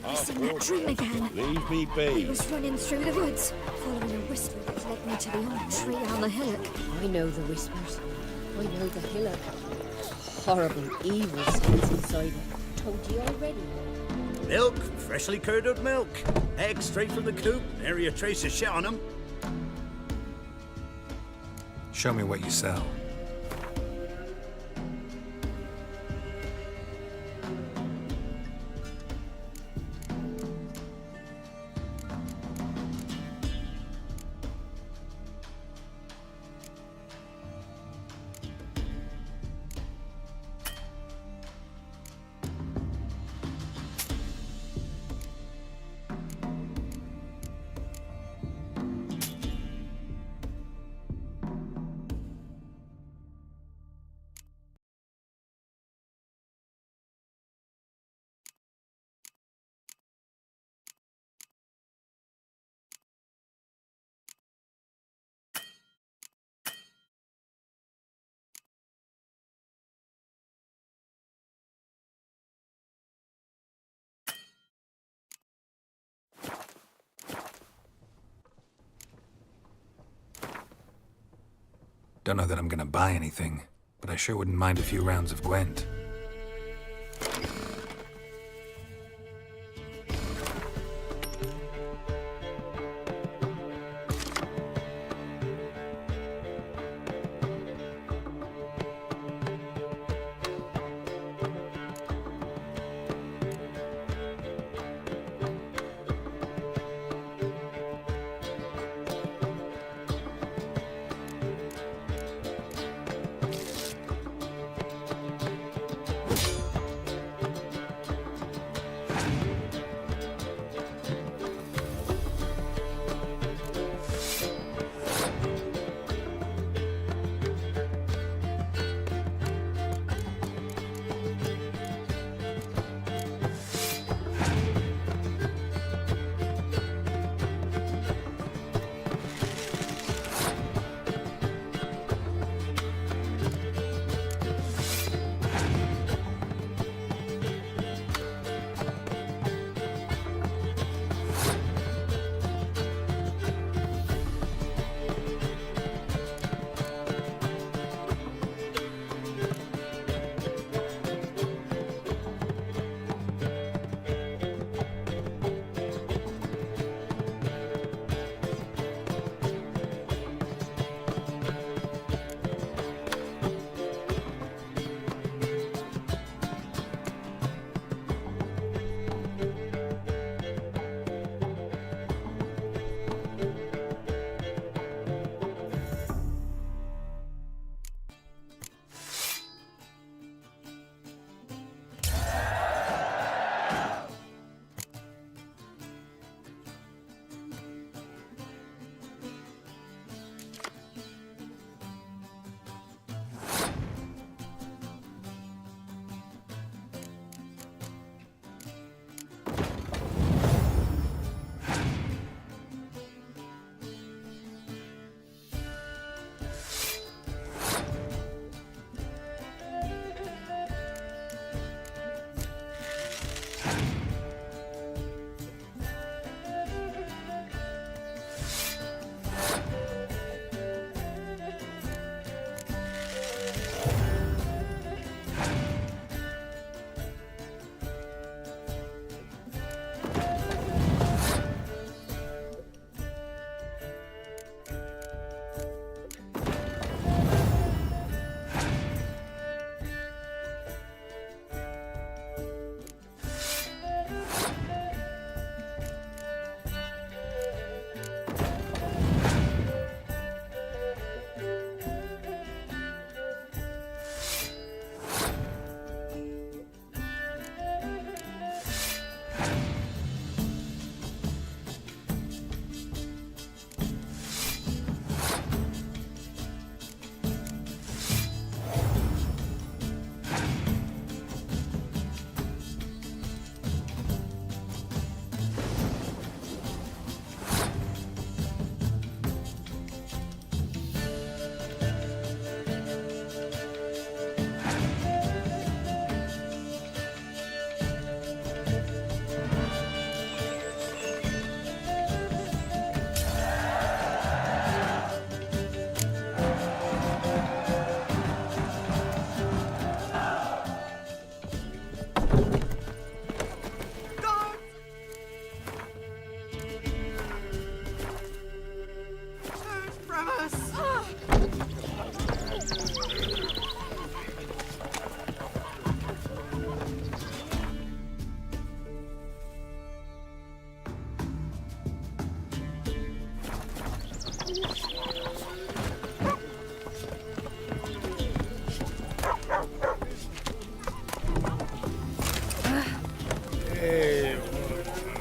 I seen that dream again. Leave me I be. was running through the woods, following a whisper that led me to the old tree on the hillock. I know the whispers. I know the hillock. Horrible, evil things inside it. Told you already. Milk, freshly curdled milk. Eggs straight from the coop. Nary a trace of shit on them. Show me what you sell. Don't know that I'm gonna buy anything, but I sure wouldn't mind a few rounds of Gwent.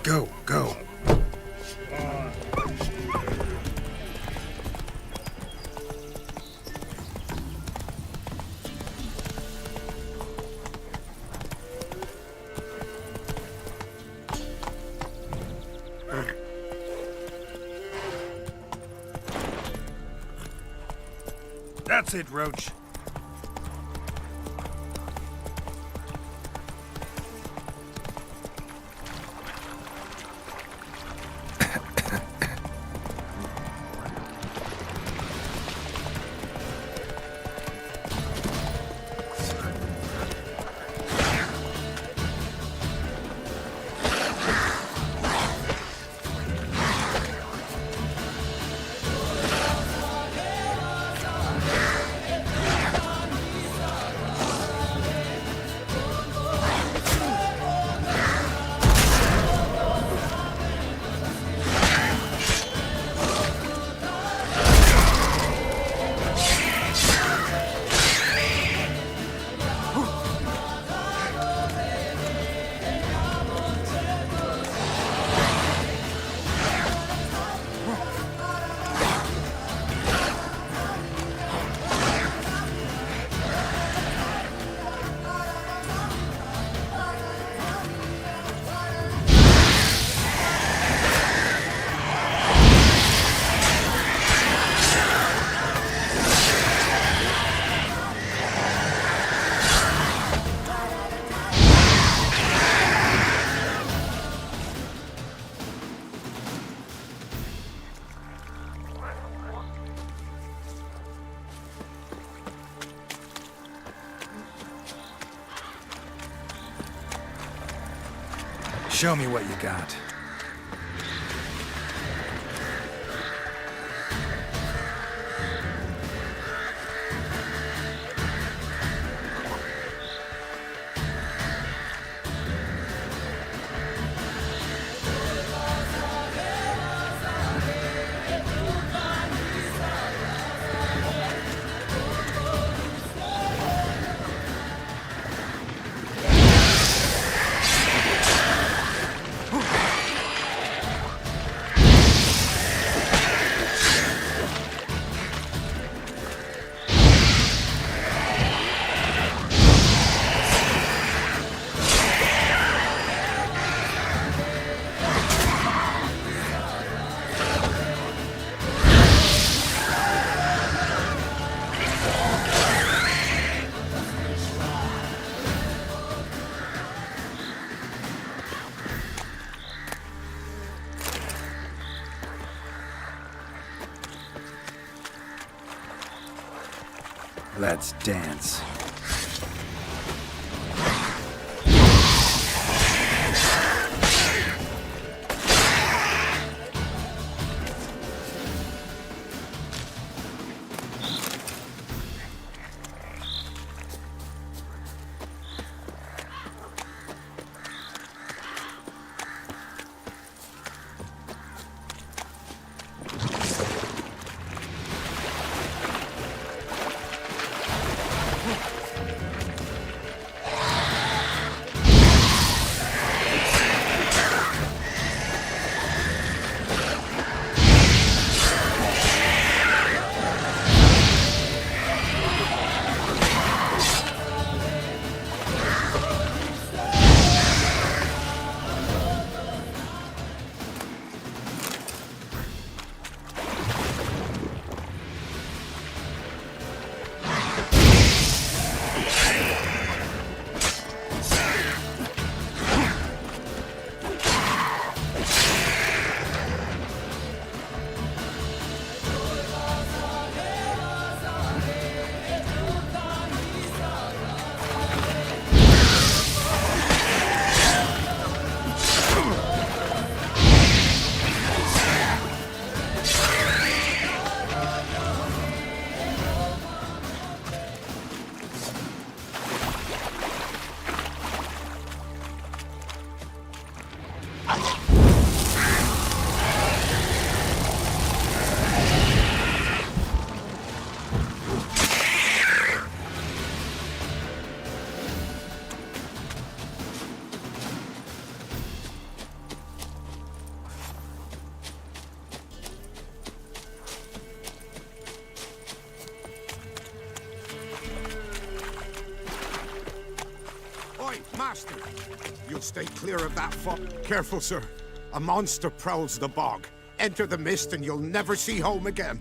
Go, go. That's it, Roach. Show me what you got. Let's dance. Oi, master! You'll stay clear of that fog. Careful, sir. A monster prowls the bog. Enter the mist and you'll never see home again.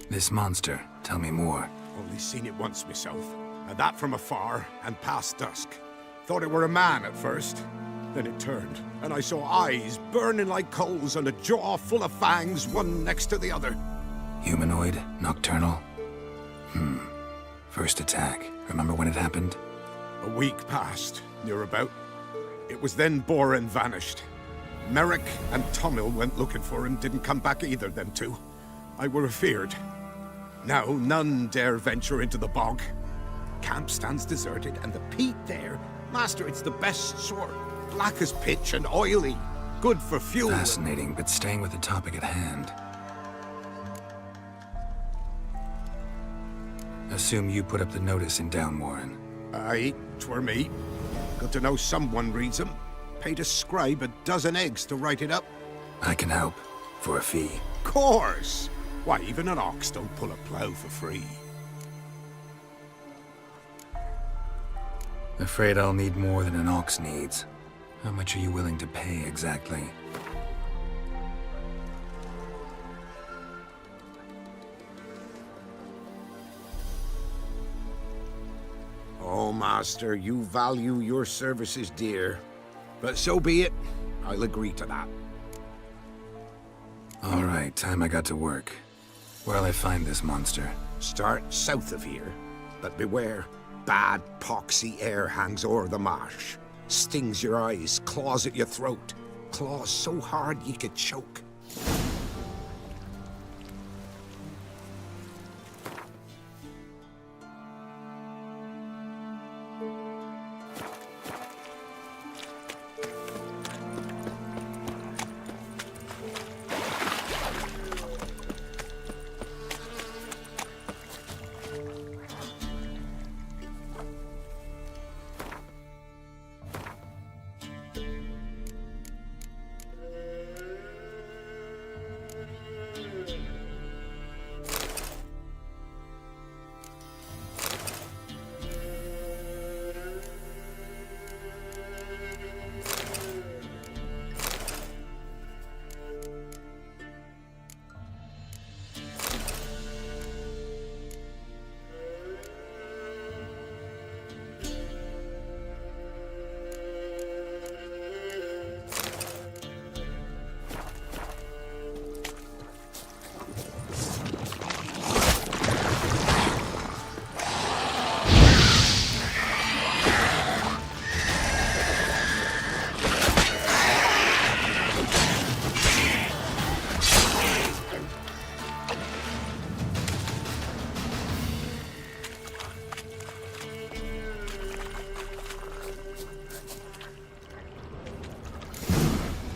This monster, tell me more. Only seen it once myself, and that from afar and past dusk. Thought it were a man at first. Then it turned, and I saw eyes burning like coals and a jaw full of fangs, one next to the other. Humanoid? Nocturnal? First attack. Remember when it happened? A week passed, near about. It was then Boren vanished. Merrick and Tomil went looking for him, didn't come back either, them two. I were afeard. Now none dare venture into the bog. Camp stands deserted, and the peat there, master, it's the best sort. Black as pitch and oily. Good for fuel. Fascinating, but staying with the topic at hand. Assume you put up the notice in Downwarren. Aye, 'twere me. Got to know someone reads them. Paid a scribe a dozen eggs to write it up. I can help. For a fee. Course! Why, even an ox don't pull a plough for free. Afraid I'll need more than an ox needs. How much are you willing to pay exactly? Oh, master, you value your services dear. But so be it. I'll agree to that. All right, time I got to work. Where'll I find this monster? Start south of here. But beware. Bad, poxy air hangs o'er the marsh. Stings your eyes, claws at your throat. Claws so hard you could choke.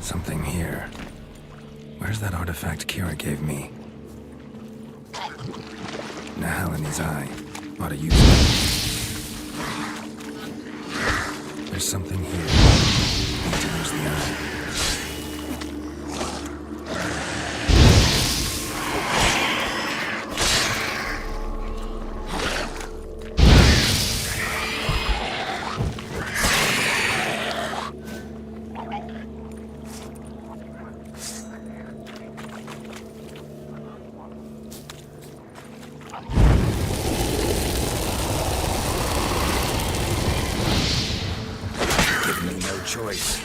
Something here. Where's that artifact Kira gave me? Nahalani's eye. Ought to use it. There's something here. Need to use the eye. Choice.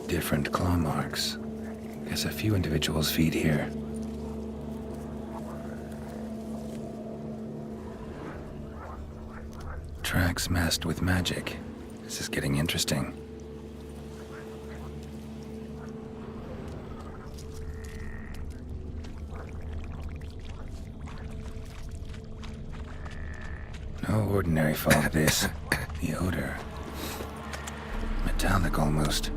Different claw marks. Guess a few individuals feed here. Tracks masked with magic. This is getting interesting. No ordinary fog, this. The odor. Metallic almost.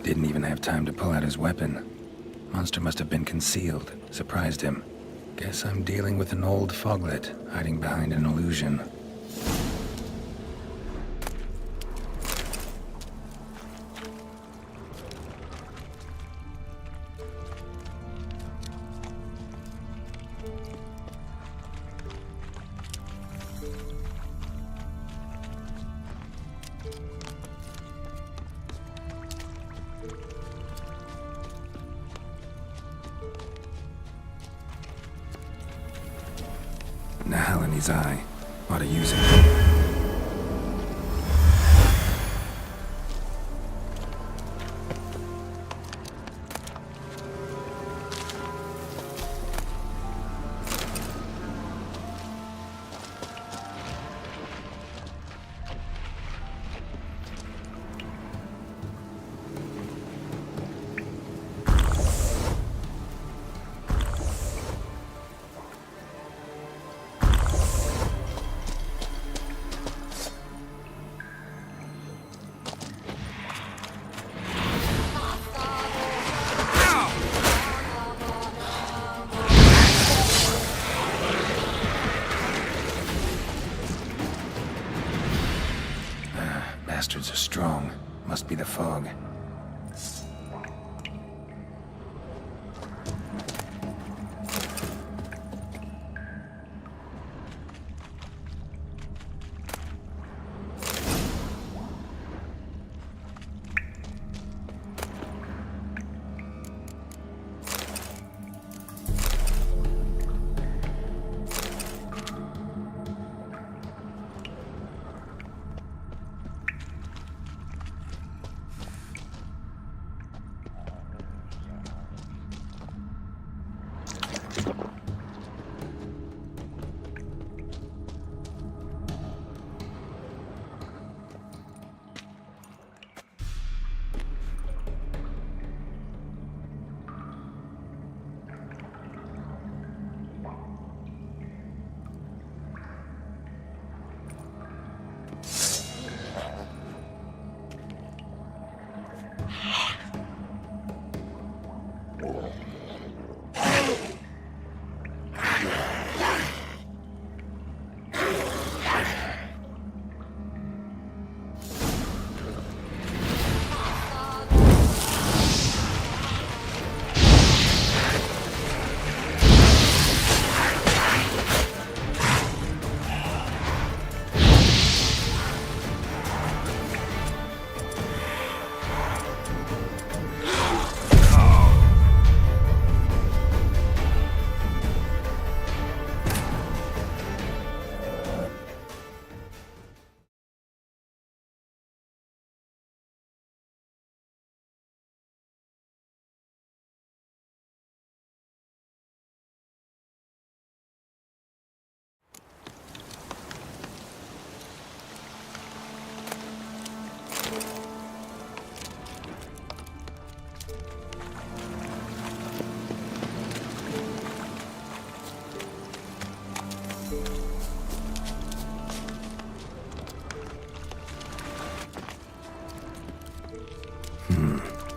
Didn't even have time to pull out his weapon. Monster must have been concealed, surprised him. Guess I'm dealing with an old foglet, hiding behind an illusion. Nahal in his eye. Ought to use it. Bastards are strong. Must be the fog.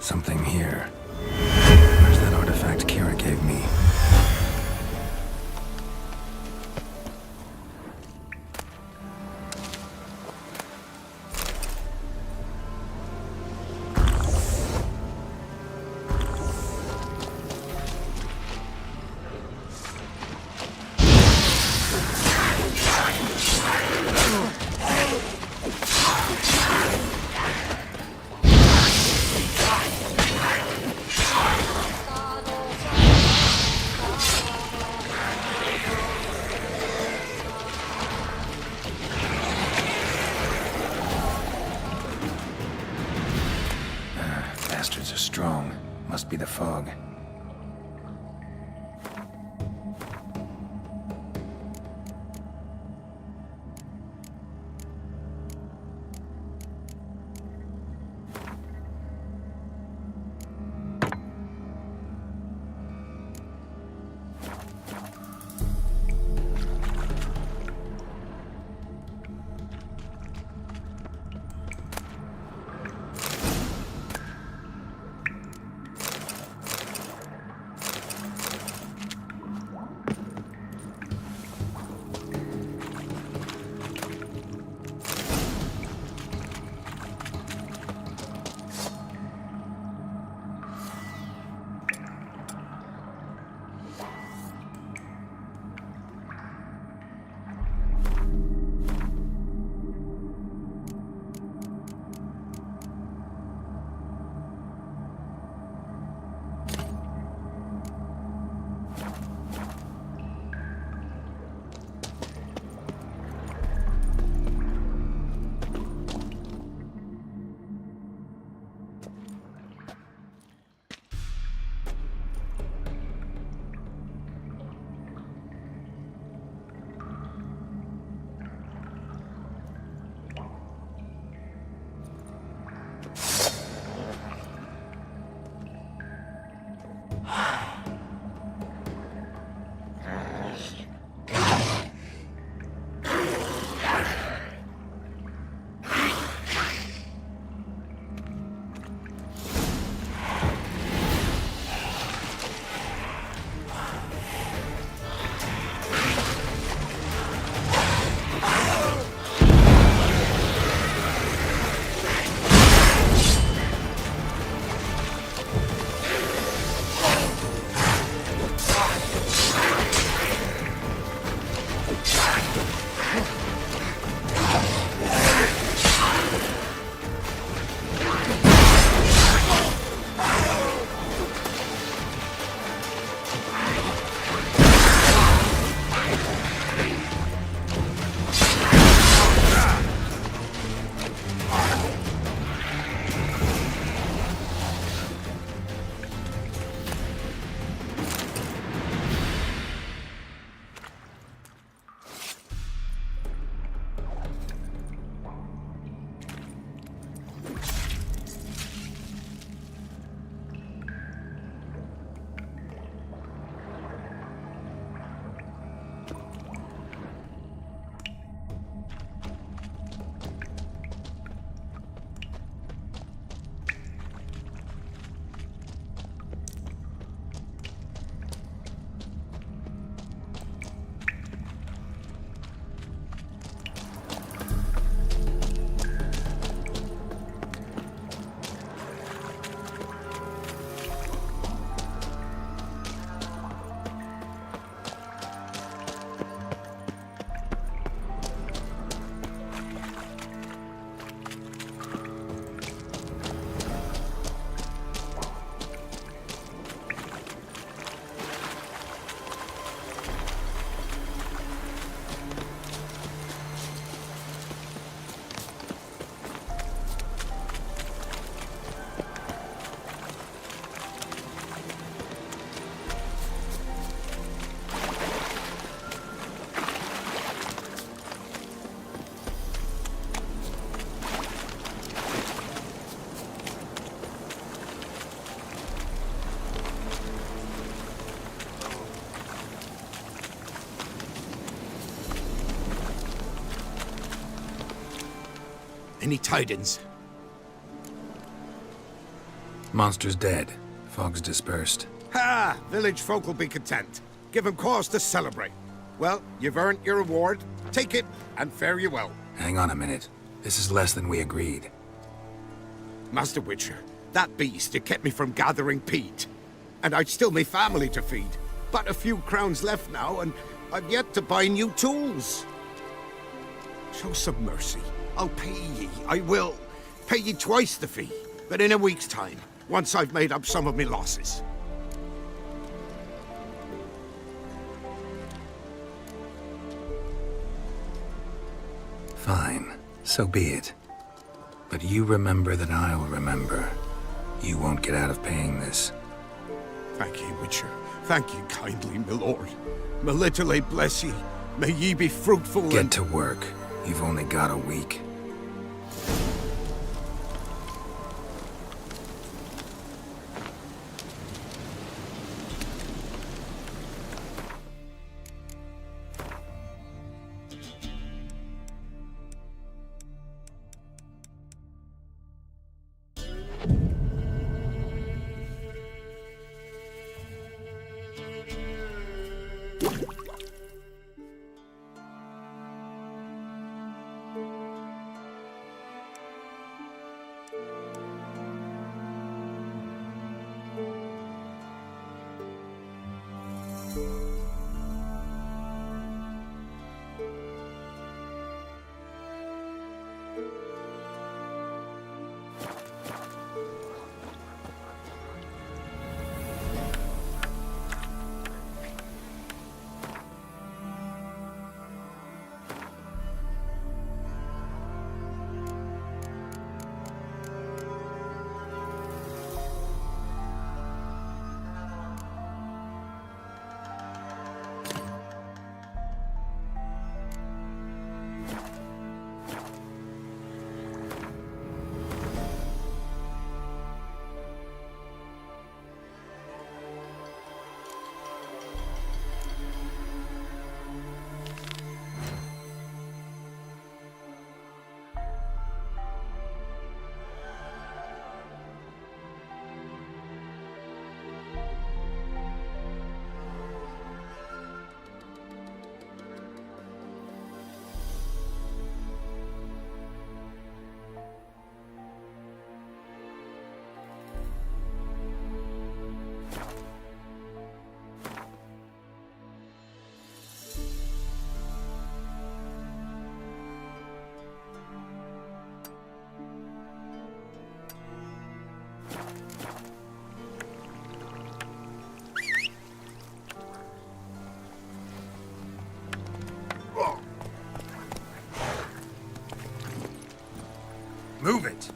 Something here. Where's that artifact Kira gave me? Bastards are strong. Must be the fog. Any tidings? Monster's dead. Fog's dispersed. Ha! Village folk will be content. Give 'em cause to celebrate. Well, you've earned your reward. Take it, and fare you well. Hang on a minute. This is less than we agreed. Master Witcher, that beast, it kept me from gathering peat. And I'd still me family to feed. But a few crowns left now, and I've yet to buy new tools. Show some mercy. I'll pay ye. I will. Pay ye twice the fee. But in a week's time, once I've made up some of me losses. Fine. So be it. But you remember that I'll remember. You won't get out of paying this. Thank ye, Witcher. Thank ye kindly, my lord. Melitele bless ye. May ye be fruitful Get to work. You've only got a week. Move it.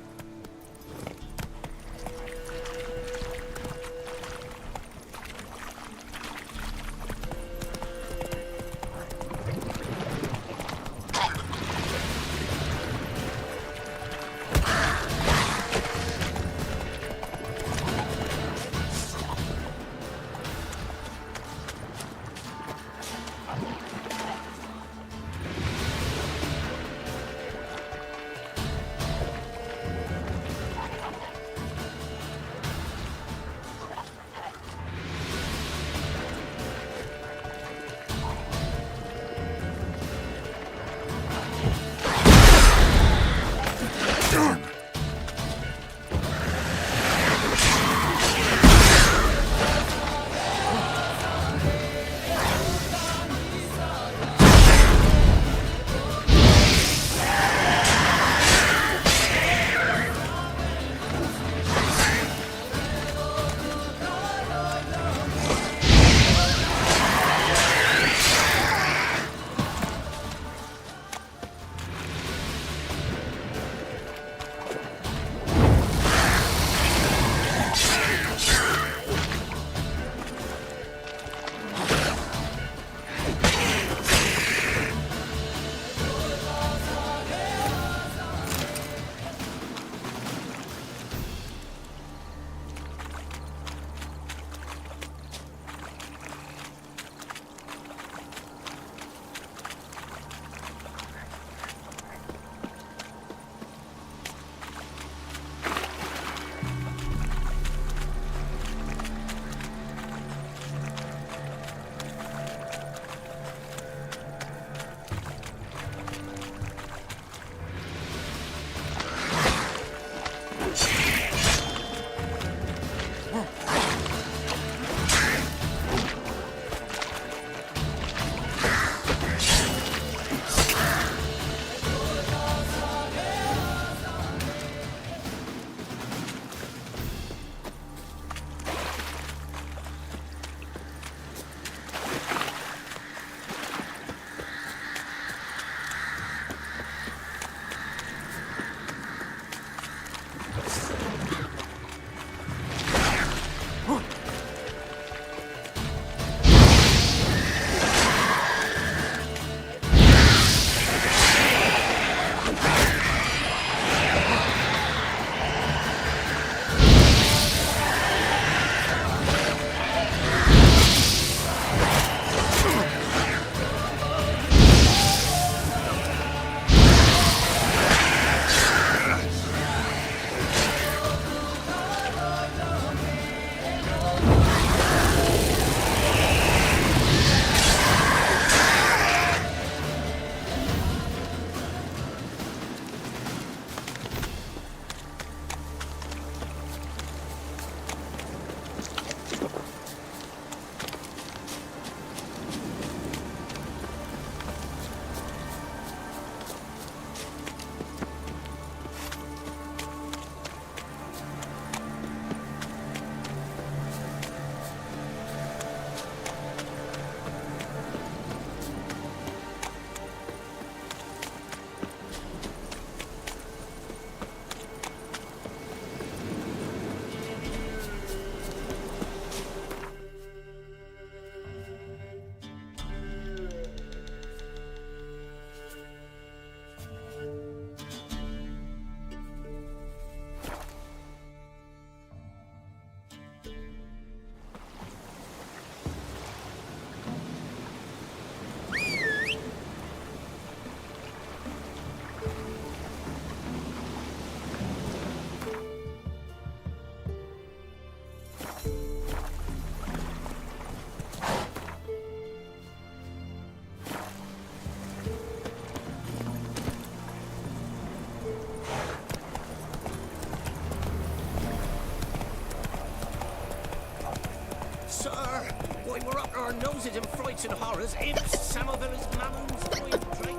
our noses in frights and horrors, imps, Samovillas, mammons, boys, drakes.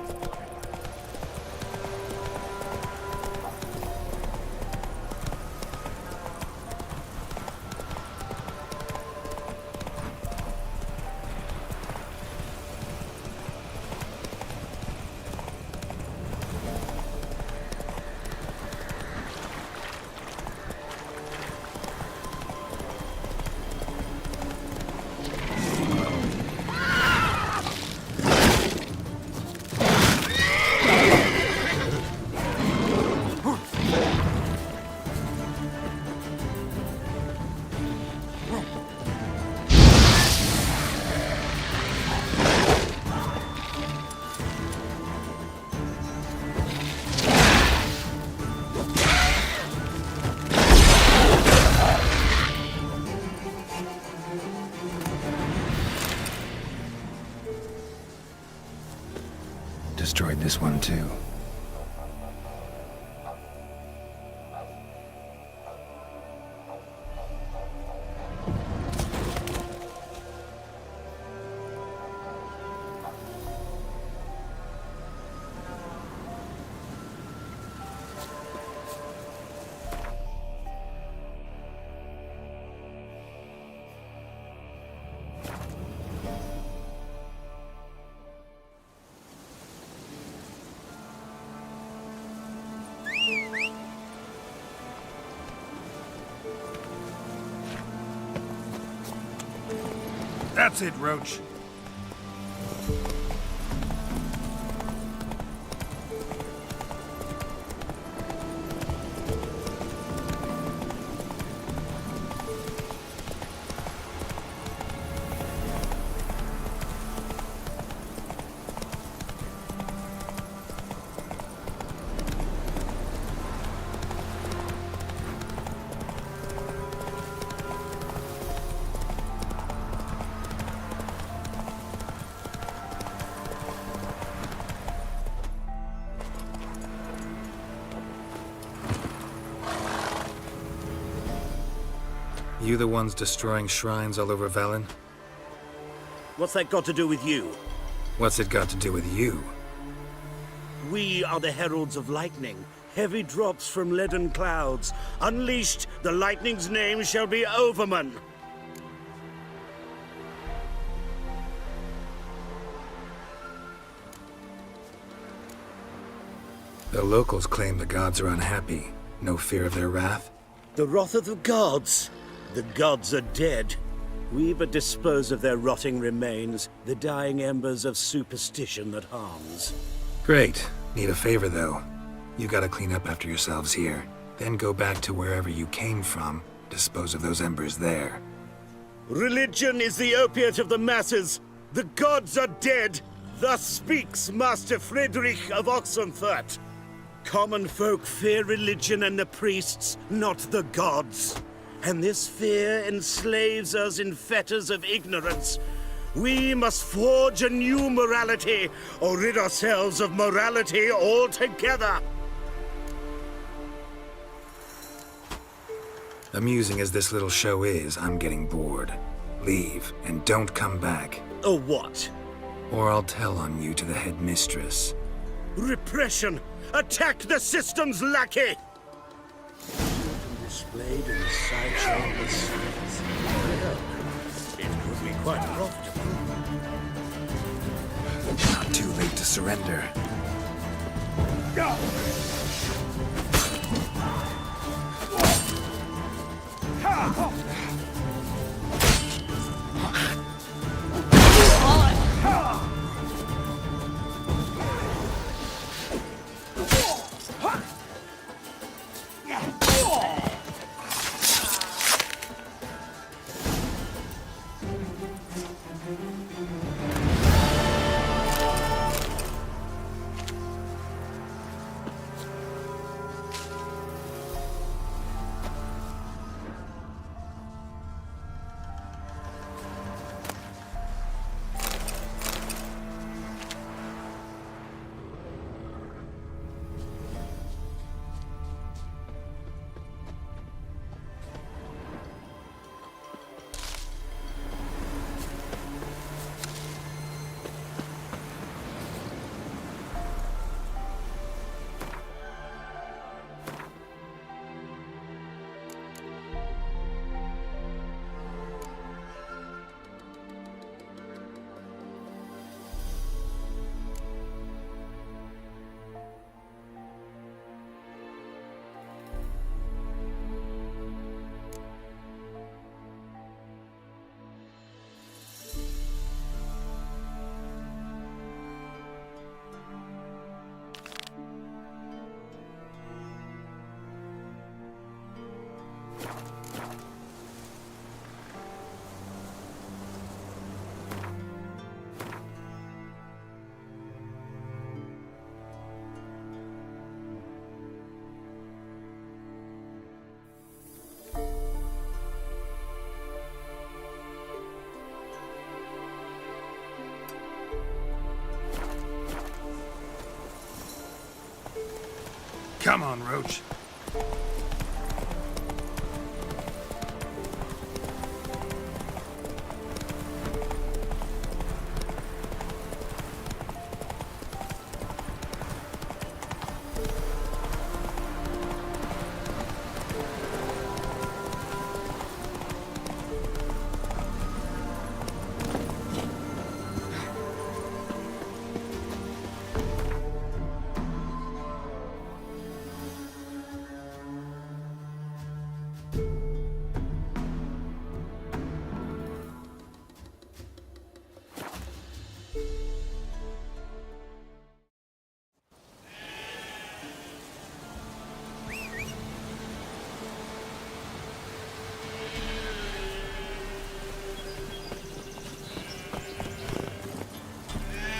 Destroyed this one too. That's it, Roach. You the ones destroying shrines all over Velen? What's that got to do with you? What's it got to do with you? We are the heralds of lightning. Heavy drops from leaden clouds. Unleashed, the lightning's name shall be Overman. The locals claim the gods are unhappy. No fear of their wrath? The wrath of the gods? The gods are dead. We but dispose of their rotting remains, the dying embers of superstition that harms. Great. Need a favor, though. You gotta clean up after yourselves here. Then go back to wherever you came from. Dispose of those embers there. Religion is the opiate of the masses. The gods are dead. Thus speaks Master Friedrich of Oxenfurt. Common folk fear religion and the priests, not the gods. And this fear enslaves us in fetters of ignorance. We must forge a new morality, or rid ourselves of morality altogether. Amusing as this little show is, I'm getting bored. Leave, and don't come back. Oh, what? Or I'll tell on you to the headmistress. Repression! Attack the system's lackey! Displayed in the sideshow of the streets. It could be quite profitable. Not too late to surrender. Come on, Roach.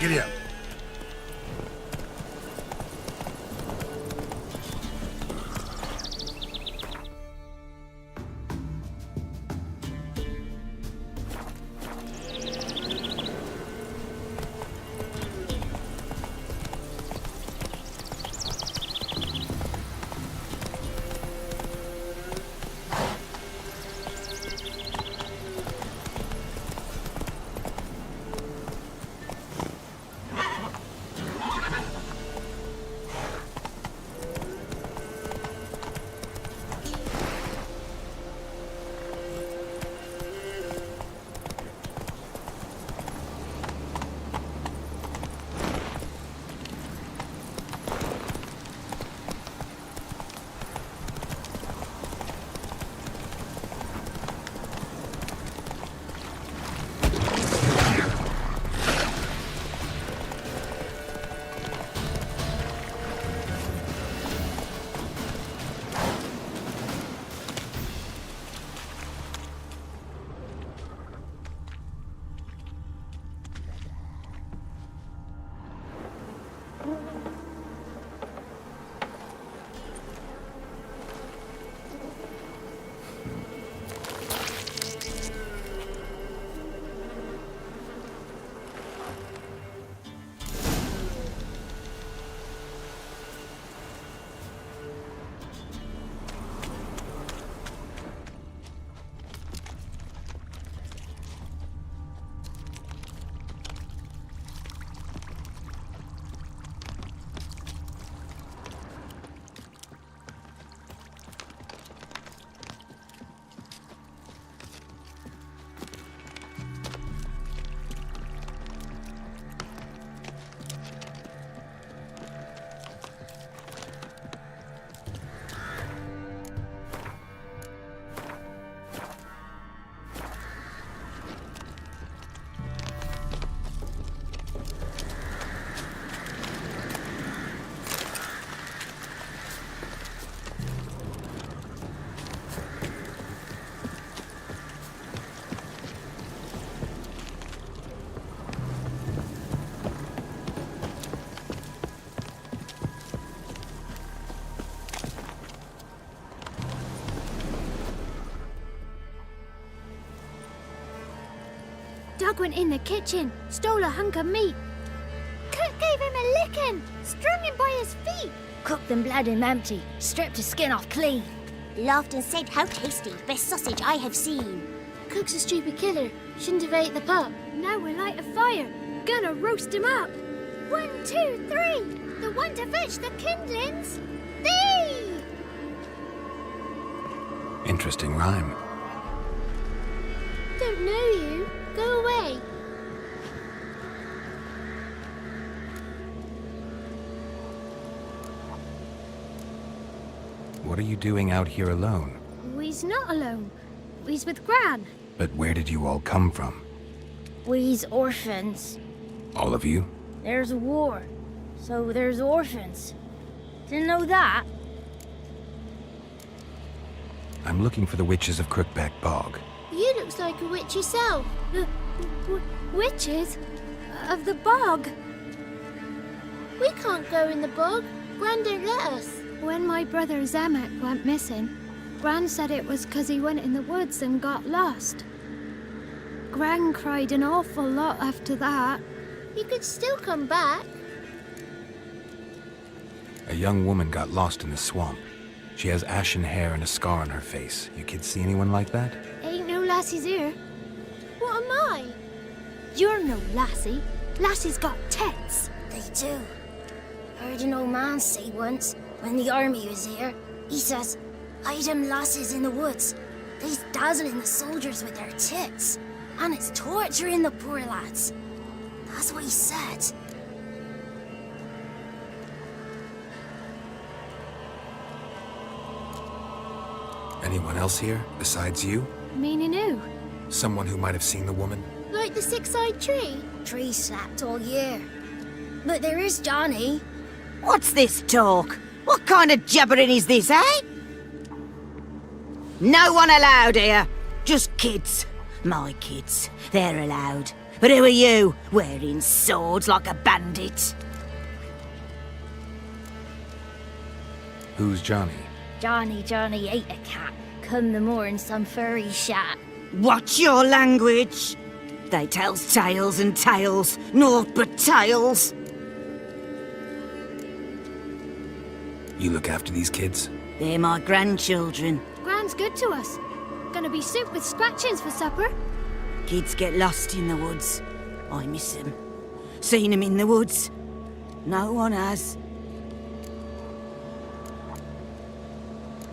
Giddy up. Doug went in the kitchen, stole a hunk of meat. Cook gave him a licking, strung him by his feet. Cooked and bled him empty, stripped his skin off clean. Laughed and said, "How tasty, best sausage I have seen." Cook's a stupid killer, shouldn't have ate the pup. Now we'll light a fire, gonna roast him up. 1, 2, 3, the one to fetch the kindlings. Thee! Interesting rhyme. Don't know you. Go away. What are you doing out here alone? We's not alone. We's with Gran. But where did you all come from? We's orphans. All of you? There's a war, so there's orphans. Didn't know that? I'm looking for the witches of Crookback Bog. You looks like a witch yourself. Witches? Of the bog? We can't go in the bog. Gran don't let us. When my brother Zamek went missing, Gran said it was 'cause he went in the woods and got lost. Gran cried an awful lot after that. He could still come back. A young woman got lost in the swamp. She has ashen hair and a scar on her face. You kids see anyone like that? Ain't no lassies here. What am I? You're no lassie. Lassies got tits. They do. Heard an old man say once, when the army was here, he says, "Hide them lasses in the woods. They's dazzling the soldiers with their tits, and it's torturing the poor lads." That's what he said. Anyone else here, besides you? Meaning who? Someone who might have seen the woman? Like the six-eyed tree? Tree slapped all year. But there is Johnny. What's this talk? What kind of jabbering is this, eh? No one allowed here. Just kids. My kids. They're allowed. But who are you, wearing swords like a bandit? Who's Johnny? Johnny ate a cat. Come the more in some furry shat. Watch your language. They tells tales and tales, naught but tales. You look after these kids? They're my grandchildren. Gran's good to us. Gonna be soup with scratchings for supper. Kids get lost in the woods. I miss them. Seen them in the woods. No one has.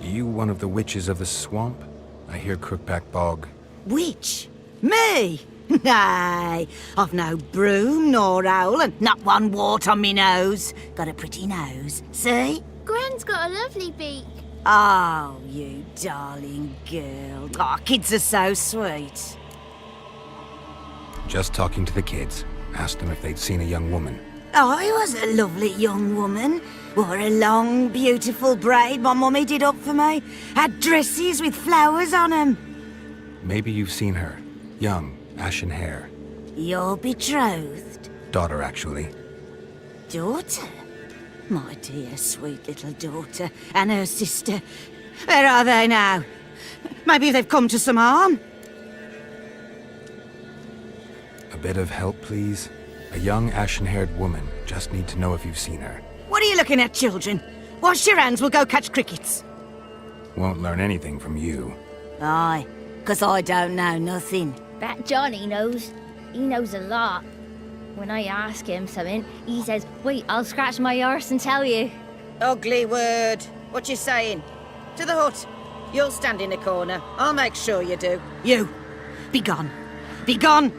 You one of the witches of the swamp? I hear Crookback Bog. Witch? Me? Nay, I've no broom nor owl and not one wart on me nose. Got a pretty nose, see? Gran's got a lovely beak. Oh, you darling girl. Oh, kids are so sweet. Just talking to the kids. Asked them if they'd seen a young woman. I was a lovely young woman. Wore a long, beautiful braid my mummy did up for me. Had dresses with flowers on 'em. Maybe you've seen her. Young, ashen hair. You're betrothed? Daughter, actually. Daughter? My dear, sweet little daughter. And her sister. Where are they now? Maybe they've come to some harm? A bit of help, please? A young, ashen-haired woman. Just need to know if you've seen her. What are you looking at, children? Wash your hands, we'll go catch crickets. Won't learn anything from you. Aye, 'cause I don't know nothing. That Johnny knows. He knows a lot. When I ask him something, he says, "Wait, I'll scratch my arse and tell you." Ugly word. What you saying? To the hut. You'll stand in a corner. I'll make sure you do. You. Be gone. Be gone.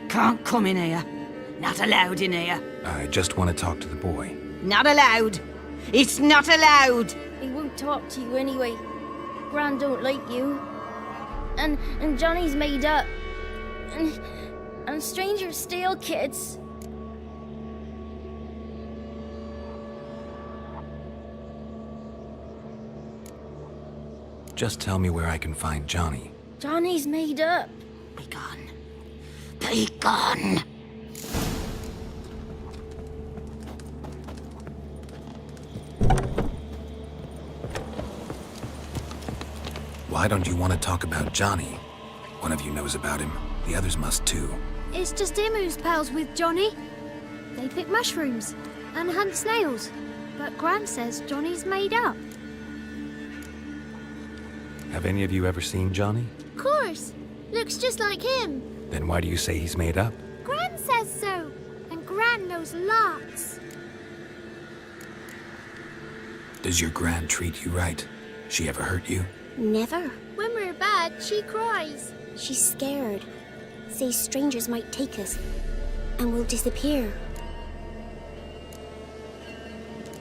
Can't come in here. Not allowed in here. I just want to talk to the boy. Not allowed. It's not allowed. He won't talk to you anyway. Gran don't like you. And Johnny's made up. And strangers steal kids. Just tell me where I can find Johnny. Johnny's made up. Be gone. Be gone. Why don't you want to talk about Johnny? One of you knows about him. The others must too. It's just him who's pals with Johnny. They pick mushrooms and hunt snails. But Gran says Johnny's made up. Have any of you ever seen Johnny? Of course. Looks just like him. Then why do you say he's made up? Gran says so. And Gran knows lots. Does your gran treat you right? She ever hurt you? Never. When we're bad, she cries. She's scared. Says strangers might take us. And we'll disappear.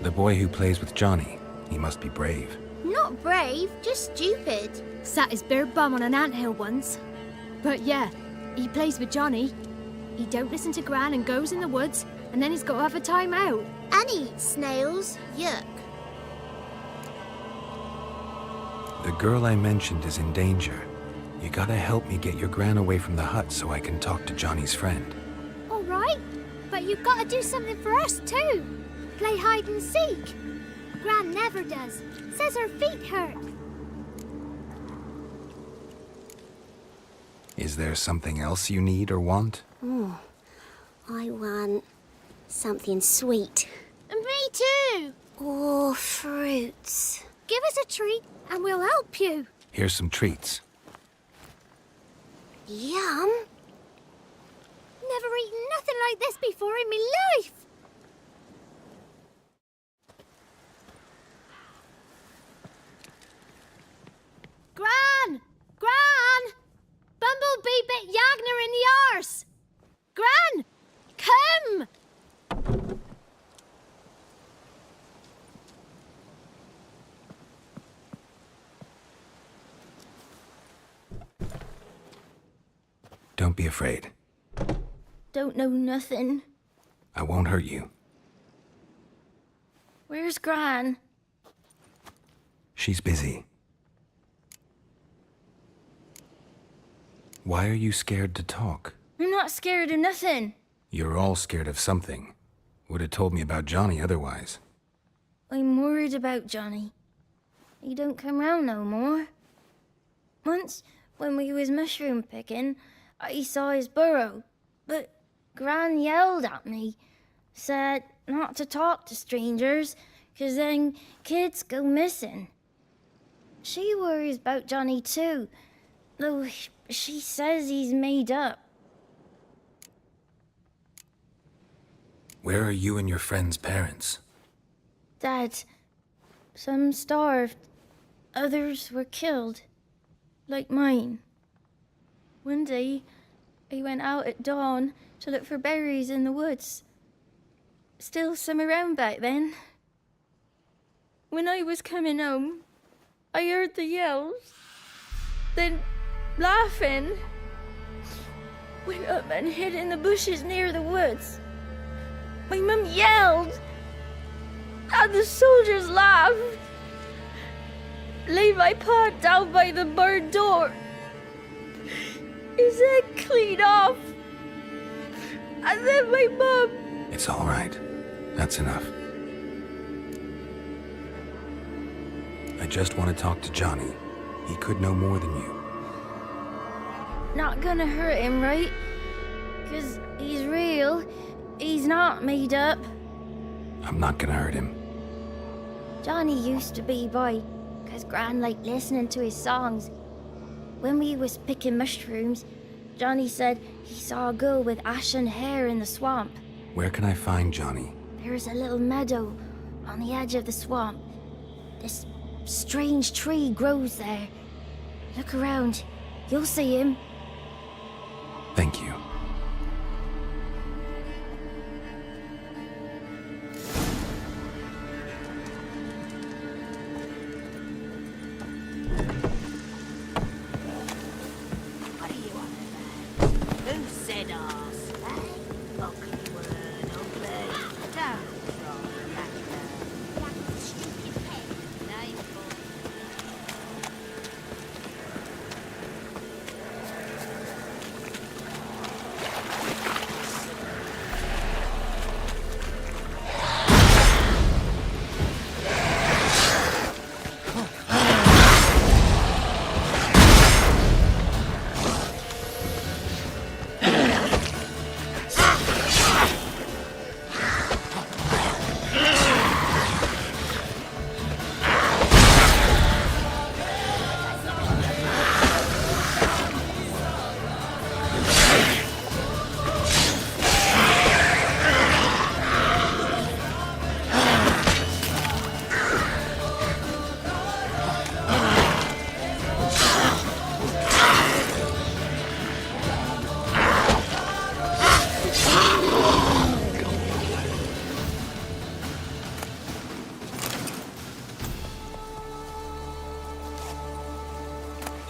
The boy who plays with Johnny, he must be brave. Not brave, just stupid. Sat his bare bum on an anthill once. But yeah, he plays with Johnny. He don't listen to Gran and goes in the woods, and then he's got to have a time out. And eat snails. Yuck. The girl I mentioned is in danger. You gotta help me get your gran away from the hut so I can talk to Johnny's friend. All right, but you've got to do something for us too. Play hide and seek. Gran never does. Says her feet hurt. Is there something else you need or want? Oh, I want something sweet. And me too. Oh, fruits. Give us a treat and we'll help you. Here's some treats. Yum. Never eaten nothing like this before in my life. Gran! Gran! Bumblebee bit Yagner in the arse! Gran! Come! Don't be afraid. Don't know nothing. I won't hurt you. Where's Gran? She's busy. Why are you scared to talk? I'm not scared of nothing. You're all scared of something. Would have told me about Johnny otherwise. I'm worried about Johnny. He don't come round no more. Once, when we was mushroom picking, I saw his burrow, but Gran yelled at me, said not to talk to strangers, 'cause then kids go missing. She worries about Johnny too, though she says he's made up. Where are you and your friend's parents? Dad, some starved, others were killed, like mine. One day, I went out at dawn to look for berries in the woods. Still some around back then. When I was coming home, I heard the yells. Then, laughing, went up and hid in the bushes near the woods. My mum yelled, and the soldiers laughed. Laid my pa down by the barn door. His head clean off. And then my mum... It's all right. That's enough. I just want to talk to Johnny. He could know more than you. Not gonna hurt him, right? 'Cause he's real. He's not made up. I'm not gonna hurt him. Johnny used to be boy, 'cause Gran liked listening to his songs. When we was picking mushrooms, Johnny said he saw a girl with ashen hair in the swamp. Where can I find Johnny? There's a little meadow on the edge of the swamp. This strange tree grows there. Look around. You'll see him. Thank you.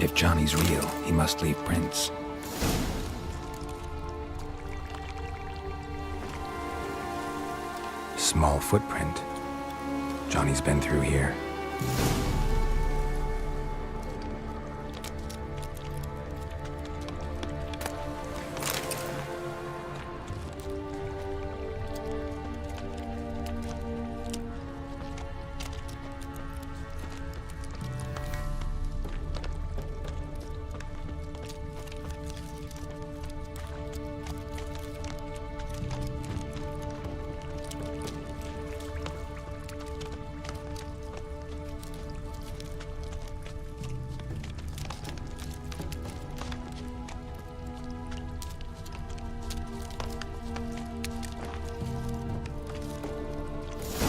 If Johnny's real, he must leave prints. small footprint. Johnny's been through here.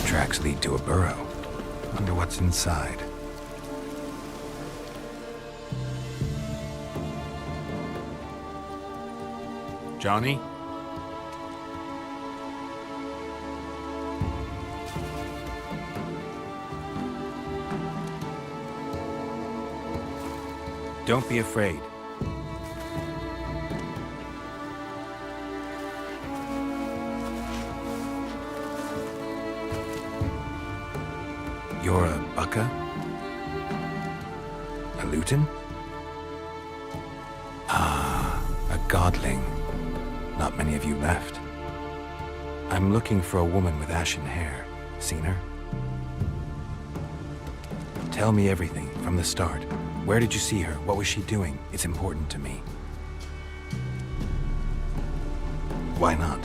Tracks lead to a burrow. Wonder what's inside. Johnny? Don't be afraid. You're a Bucka? A Luton? Ah, a godling. Not many of you left. I'm looking for a woman with ashen hair. Seen her? Tell me everything from the start. Where did you see her? What was she doing? It's important to me. Why not?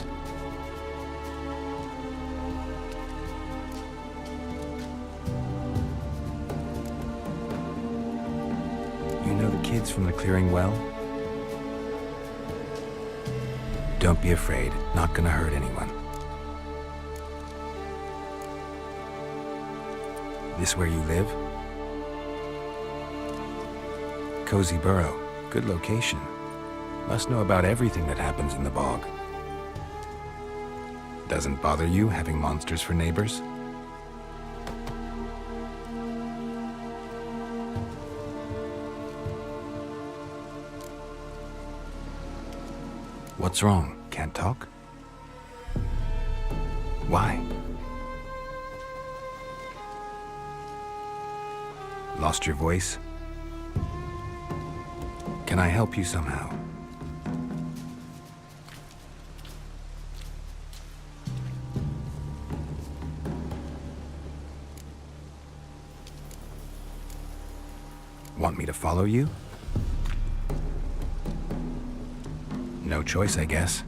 You know the kids from the clearing well? Don't be afraid. Not gonna hurt anyone. This where you live? Cozy burrow. Good location. Must know about everything that happens in the bog. Doesn't bother you having monsters for neighbors? What's wrong? Can't talk? Why? Lost your voice? Can I help you somehow? Want me to follow you? No choice, I guess.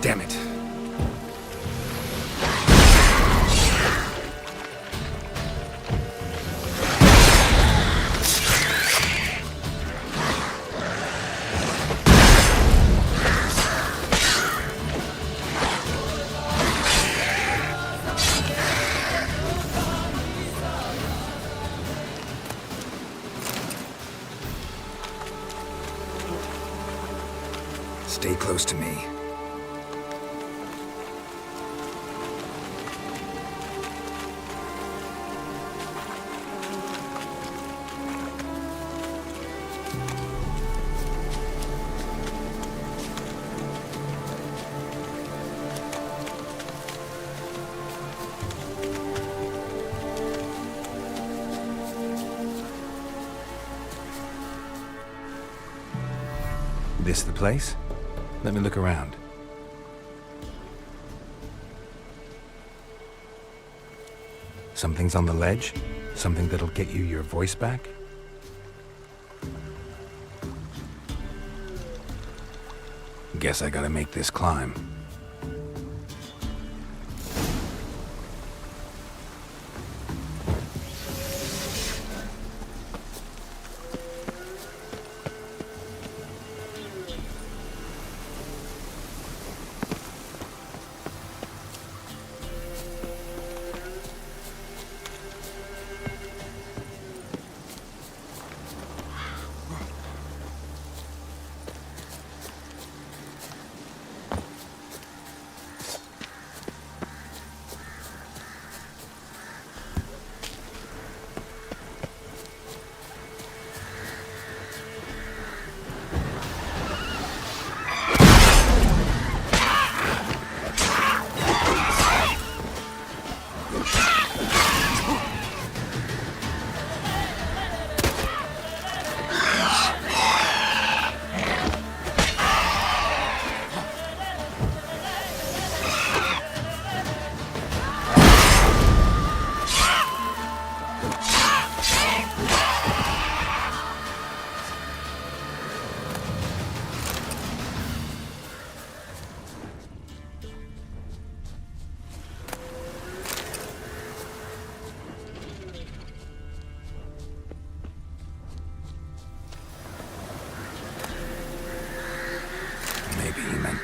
Damn it. Stay close to me. This the place? Let me look around. Something's on the ledge? Something that'll get you your voice back? Guess I gotta make this climb.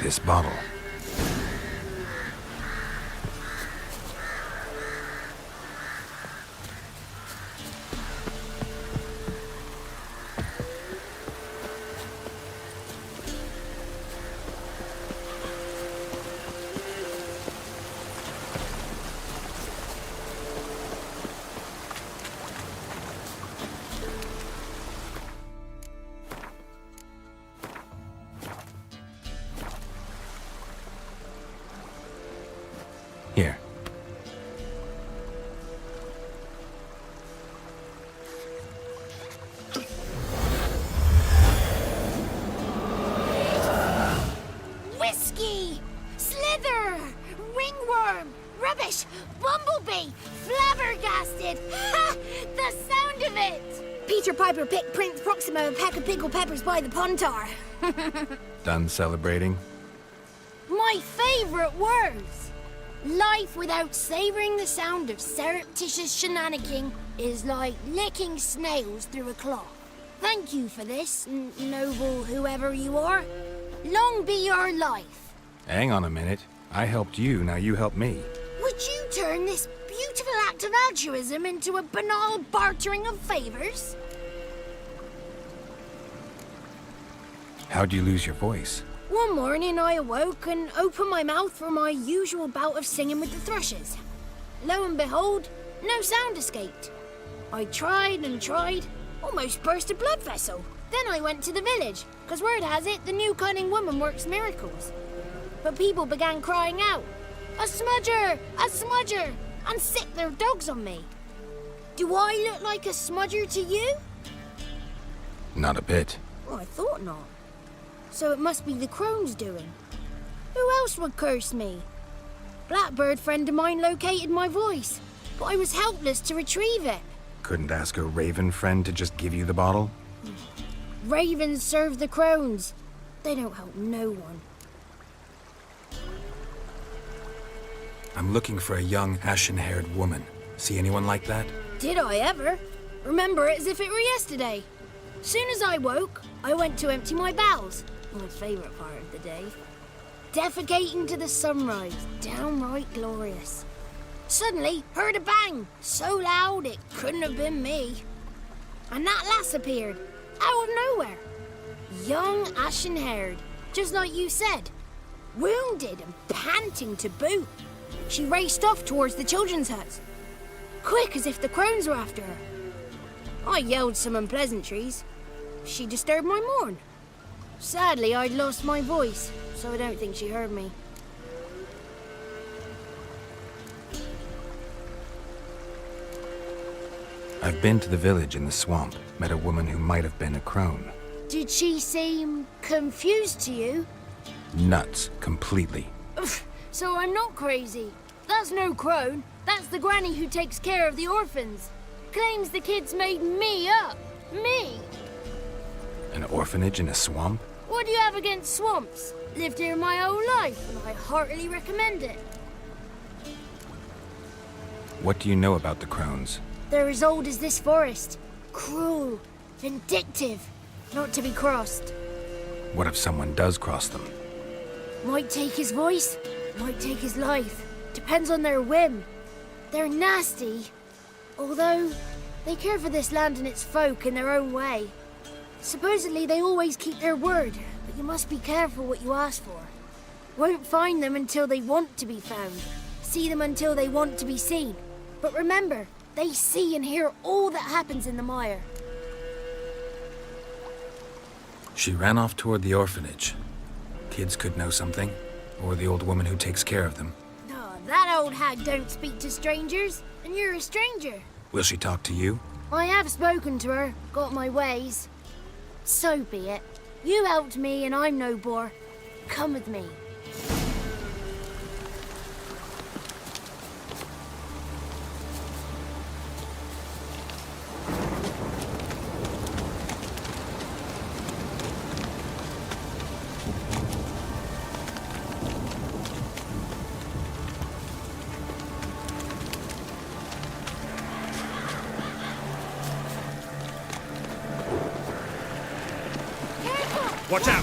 this bottle. Here. Whiskey! Slither! Ringworm! Rubbish! Bumblebee! Flabbergasted! Ha! The sound of it! Peter Piper picked Prince Proximo a pack of pickled peppers by the pontar. Done celebrating? My favourite words! Life without savouring the sound of surreptitious shenanigans is like licking snails through a cloth. Thank you for this, noble whoever you are. Long be your life. Hang on a minute. I helped you, now you help me. Would you turn this beautiful act of altruism into a banal bartering of favours? How'd you lose your voice? One morning I awoke and opened my mouth for my usual bout of singing with the thrushes. Lo and behold, no sound escaped. I tried and tried, almost burst a blood vessel. Then I went to the village, because word has it the new cunning woman works miracles. But people began crying out, "A smudger! A smudger!" and sick their dogs on me. Do I look like a smudger to you? Not a bit. Well, I thought not. So it must be the crone's doing. Who else would curse me? Blackbird friend of mine located my voice, but I was helpless to retrieve it. Couldn't ask a raven friend to just give you the bottle? Ravens serve the crones. They don't help no one. I'm looking for a young, ashen-haired woman. See anyone like that? Did I ever? Remember it as if it were yesterday. Soon as I woke, I went to empty my bowels. My favourite part of the day. Defecating to the sunrise, downright glorious. Suddenly, heard a bang, so loud it couldn't have been me. And that lass appeared, out of nowhere. Young, ashen-haired, just like you said. Wounded and panting to boot. She raced off towards the children's huts. Quick as if the crones were after her. I yelled some unpleasantries. She disturbed my morn. Sadly, I'd lost my voice, so I don't think she heard me. I've been to the village in the swamp, met a woman who might have been a crone. Did she seem confused to you? Nuts, completely. So I'm not crazy. That's no crone. That's the granny who takes care of the orphans. Claims the kids made me up. Me! An orphanage in a swamp? What do you have against swamps? Lived here my whole life, and I heartily recommend it. What do you know about the crones? They're as old as this forest. Cruel, vindictive, not to be crossed. What if someone does cross them? Might take his voice, might take his life. Depends on their whim. They're nasty, although they care for this land and its folk in their own way. Supposedly they always keep their word, but you must be careful what you ask for. Won't find them until they want to be found. See them until they want to be seen. But remember, they see and hear all that happens in the mire. She ran off toward the orphanage. Kids could know something, or the old woman who takes care of them. Oh, that old hag don't speak to strangers, and you're a stranger. Will she talk to you? I have spoken to her, got my ways. So be it. You helped me and I'm no bore. Come with me. Watch out!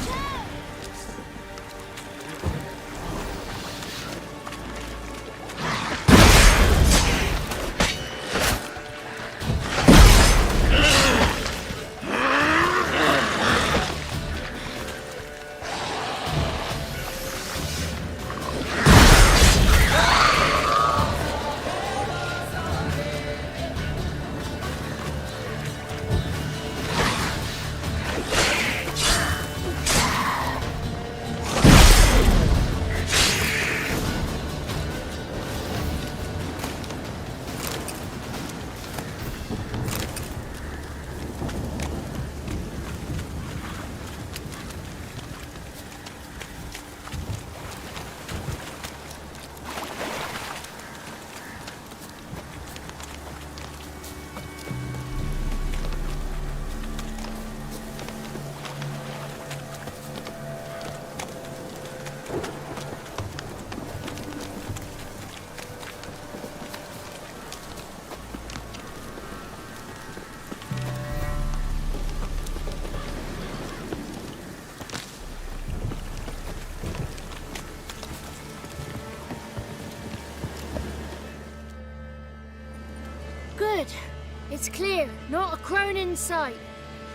It's clear, not a crone in sight.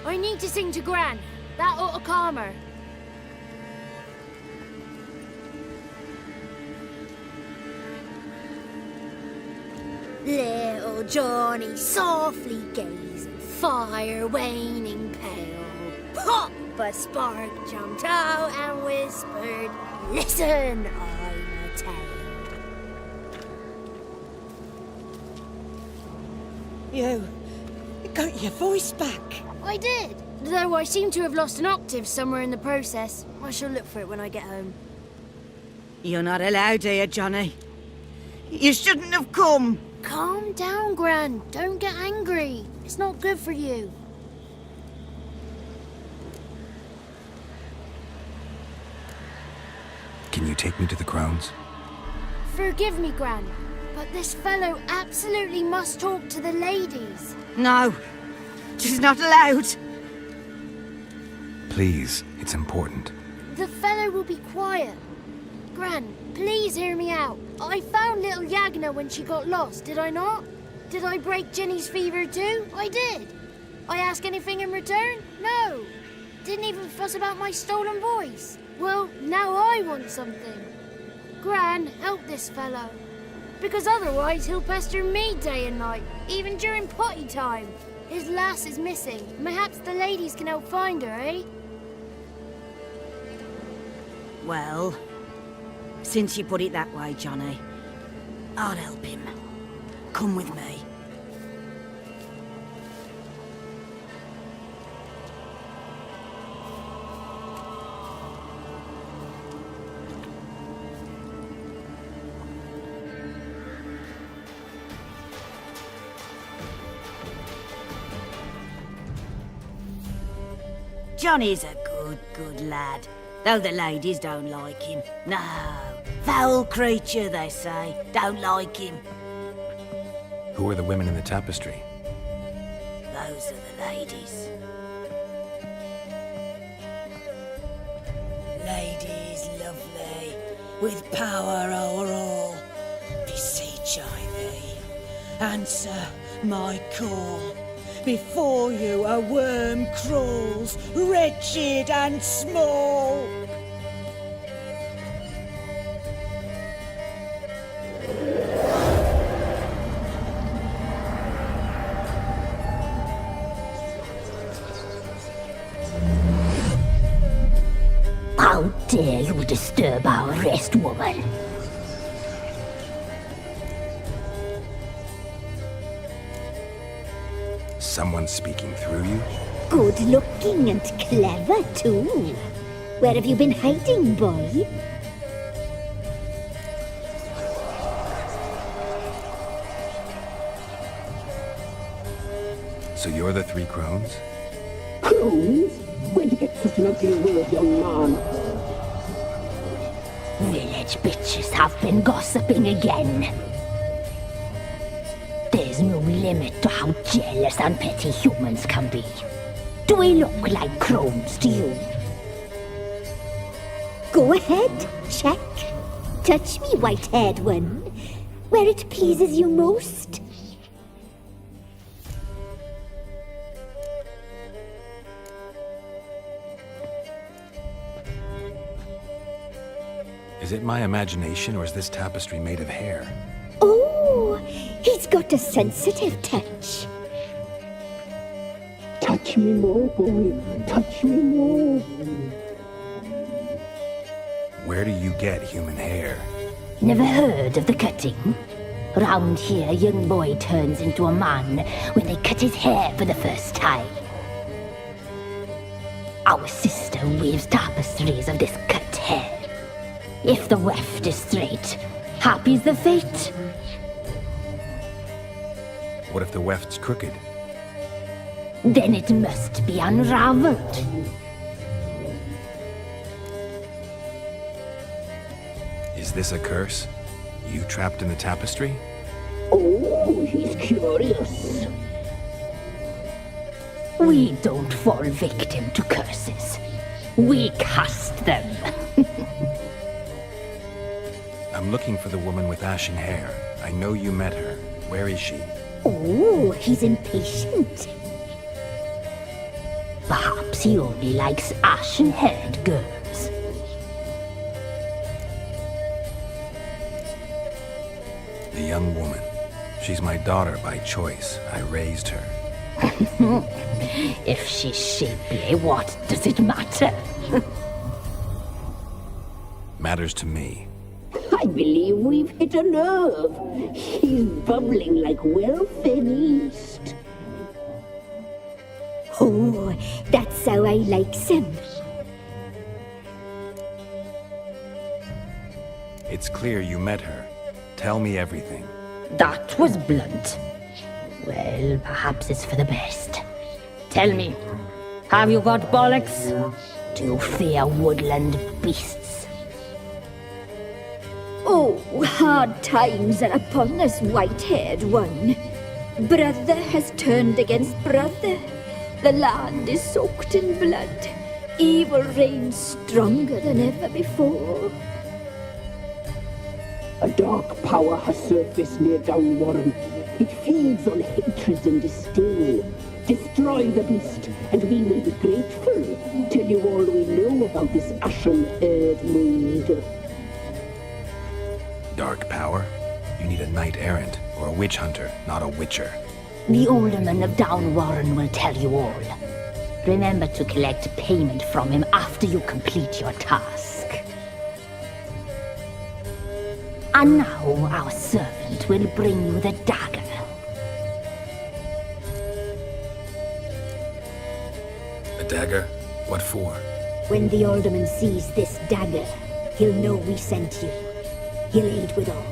I need to sing to Gran. That ought to calm her. Little Johnny softly gazing, fire waning pale. Pop! A spark jumped out and whispered, "Listen, I'm a tale." You got your voice back. I did, though I seem to have lost an octave somewhere in the process. I shall look for it when I get home. You're not allowed here, Johnny. You shouldn't have come. Calm down, Gran. Don't get angry. It's not good for you. Can you take me to the Crones? Forgive me, Gran, but this fellow absolutely must talk to the ladies. No, she's not allowed. Please, it's important. The fellow will be quiet. Gran, please hear me out. I found little Yagna when she got lost, did I not? Did I break Jenny's fever too? I did. I ask anything in return? No. Didn't even fuss about my stolen voice. Well, now I want something. Gran, help this fellow. Because otherwise he'll pester me day and night, even during potty time. His lass is missing. Perhaps the ladies can help find her, eh? Well, since you put it that way, Johnny, I'll help him. Come with me. Johnny's a good lad. Though the ladies don't like him. No. Foul creature, they say. Don't like him. Who are the women in the tapestry? Those are the ladies. Ladies lovely, with power o'er all. Beseech I thee, answer my call. Before you a worm crawls, wretched and small. How dare you disturb our rest, woman? Someone speaking through you? Good looking and clever, too. Where have you been hiding, boy? So you're the three crones? Crones? Where'd you get such an ugly word, young man? Village bitches have been gossiping again. There's no limit to how jealous and petty humans can be. Do we look like crones to you? Go ahead, check. Touch me, white-haired one, where it pleases you most. Is it my imagination, or is this tapestry made of hair? Oh, he's got a sensitive touch. Touch me more, boy. Touch me more. Where do you get human hair? Never heard of the cutting? Round here, a young boy turns into a man when they cut his hair for the first time. Our sister weaves tapestries of this cut hair. If the weft is straight, happy's the fate. What if the weft's crooked? Then it must be unraveled. Is this a curse? You trapped in the tapestry? Oh, he's curious. We don't fall victim to curses. We cast them. I'm looking for the woman with ashen hair. I know you met her. Where is she? Oh, he's impatient. Perhaps he only likes ashen-haired girls. The young woman. She's my daughter by choice. I raised her. If she's shapely, what does it matter? Matters to me. I believe we've hit a nerve. He's bubbling like well-fed yeast. Oh, that's how I likes him. It's clear you met her. Tell me everything. That was blunt. Well, perhaps it's for the best. Tell me, have you got bollocks? Do you fear woodland beasts? Oh, hard times are upon us, white-haired one. Brother has turned against brother. The land is soaked in blood. Evil reigns stronger than ever before. A dark power has surfaced near Downwarren. It feeds on hatred and disdain. Destroy the beast, and we will be grateful. Tell you all we know about this ashen-haired maid. Dark power? You need a knight-errant or a witch hunter, not a witcher. The alderman of Downwarren will tell you all. Remember to collect payment from him after you complete your task. And now our servant will bring you the dagger. A dagger? What for? When the alderman sees this dagger, he'll know we sent you. He'll aid with all.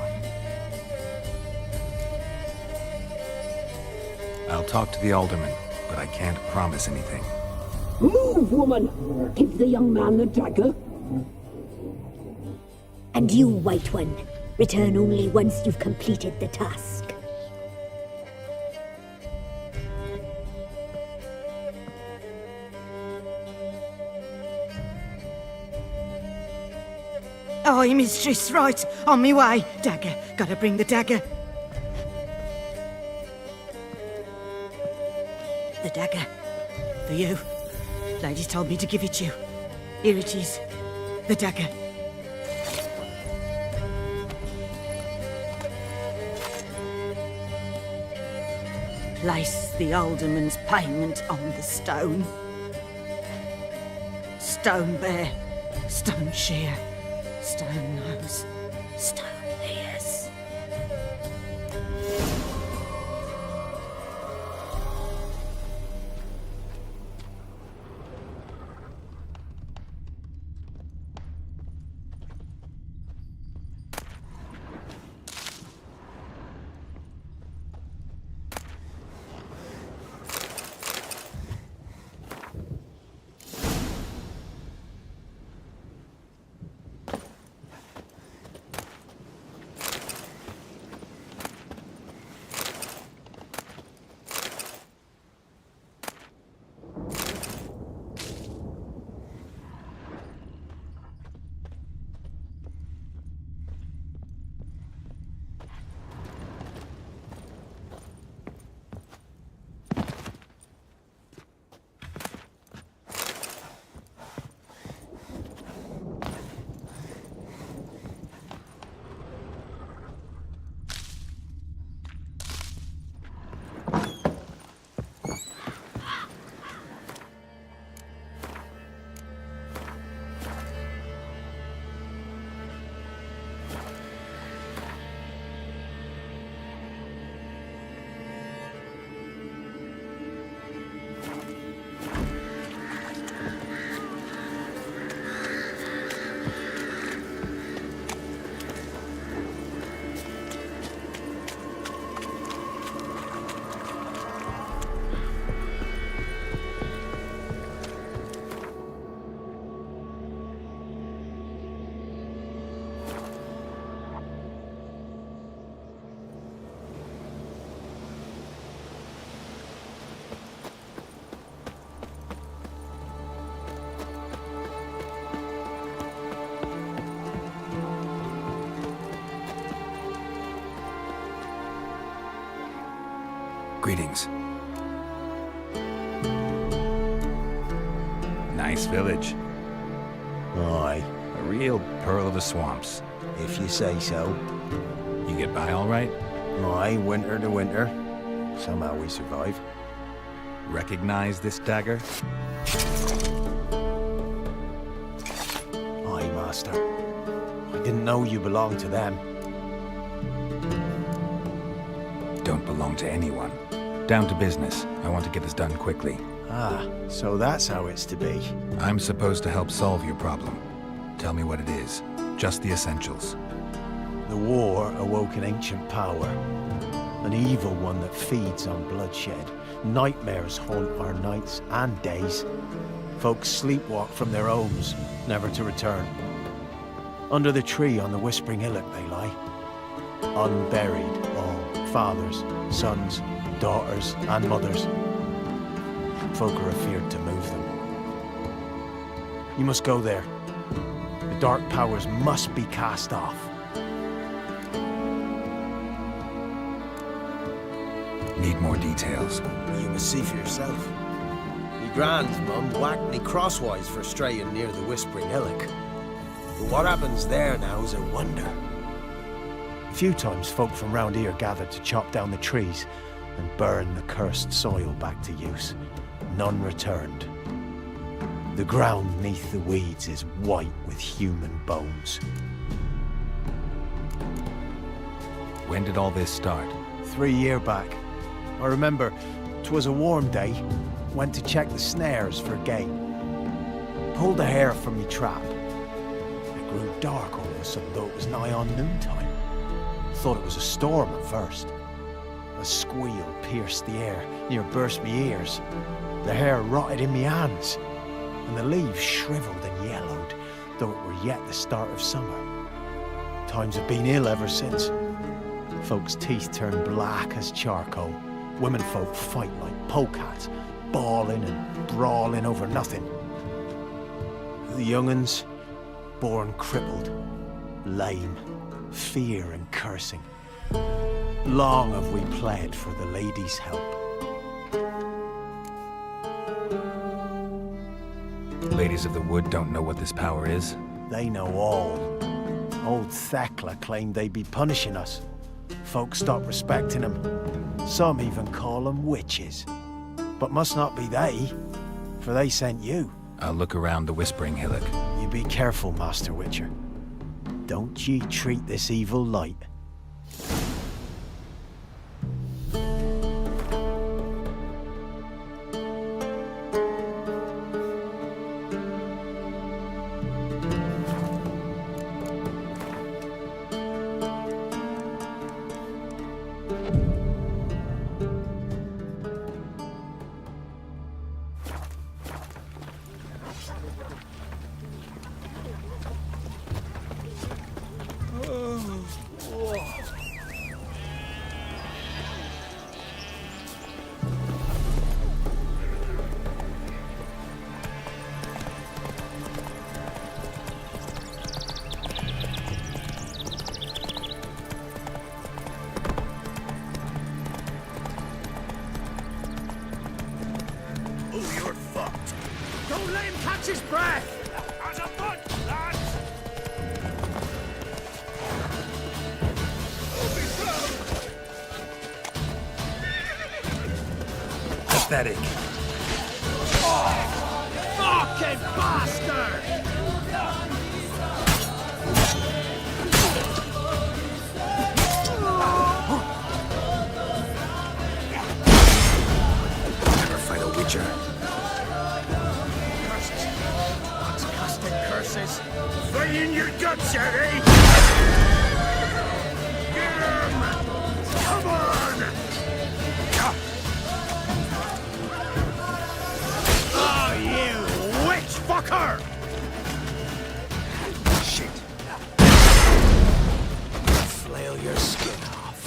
I'll talk to the alderman, but I can't promise anything. Move, woman! Give the young man the dagger. And you, White One, return only once you've completed the task. Aye, mistress, right. On me way. Dagger. Gotta bring the dagger. The dagger. For you. Lady told me to give it you. Here it is. The dagger. Place the alderman's payment on the stone. Stone bear. Stone shear. Stone nose, stone ears. Greetings. Nice village. Aye. A real pearl of the swamps. If you say so. You get by all right? Aye, winter to winter. Somehow we survive. Recognize this dagger? Aye, Master. I didn't know you belonged to them. Don't belong to anyone. Down to business. I want to get this done quickly. Ah, so that's how it's to be. I'm supposed to help solve your problem. Tell me what it is. Just the essentials. The war awoke an ancient power. An evil one that feeds on bloodshed. Nightmares haunt our nights and days. Folks sleepwalk from their homes, never to return. Under the tree on the Whispering Hillock they lie. Unburied, all fathers, sons, daughters, and mothers. Folk are afeard to move them. You must go there. The dark powers must be cast off. Need more details. You must see for yourself. Me grand mum whacked me crosswise for straying near the Whispering Hillock. But what happens there now is a wonder. A few times folk from round here gathered to chop down the trees and burn the cursed soil back to use. None returned. The ground neath the weeds is white with human bones. When did all this start? 3 years back. I remember 'twas a warm day. Went to check the snares for game. Pulled the hair from me trap. It grew dark all of a sudden, though it was nigh on noontime. Thought it was a storm at first. A squeal pierced the air, near burst me ears. The hair rotted in me hands, and the leaves shriveled and yellowed, though it were yet the start of summer. Times have been ill ever since. Folks' teeth turn black as charcoal. Women folk fight like polecats, bawling and brawling over nothing. The young'uns, born crippled, lame, fear and cursing. Long have we pled for the lady's help. Ladies of the Wood don't know what this power is? They know all. Old Thekla claimed they'd be punishing us. Folks stopped respecting them. Some even call them witches. But must not be they, for they sent you. I'll look around the Whispering Hillock. You be careful, Master Witcher. Don't ye treat this evil light. You're fucked. Don't let him catch his breath. As a bunch, lads. Pathetic. Fucking bastard! Never fight a Witcher. Curses. What's casting curses? Fight in your guts, Eddie! Get him! Come on! Oh, you witch fucker! Shit. Flail your skin off.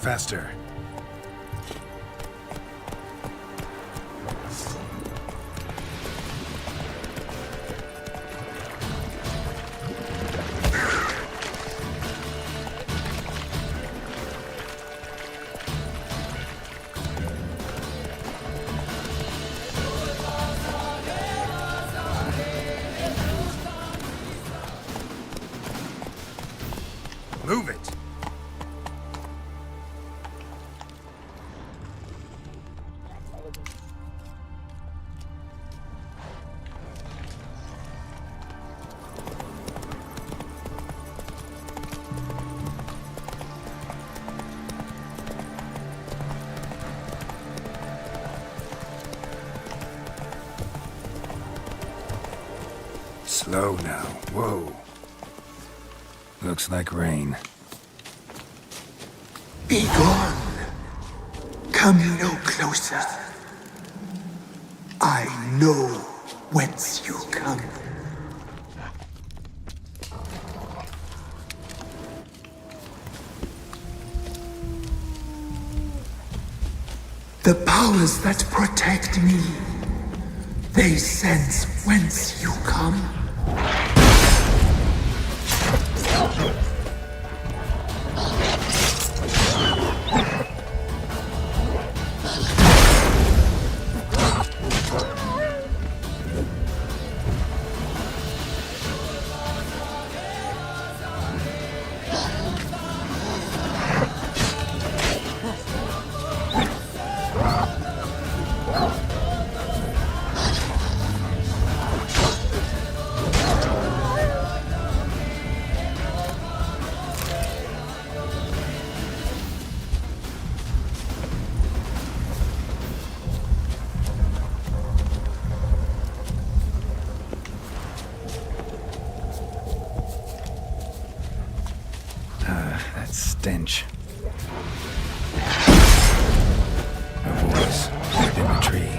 Faster. Move it. Slow now. Whoa. Looks like rain. Be gone. Come no closer. I know whence you come. The powers that protect me, they sense whence you come. That stench. A voice within the tree.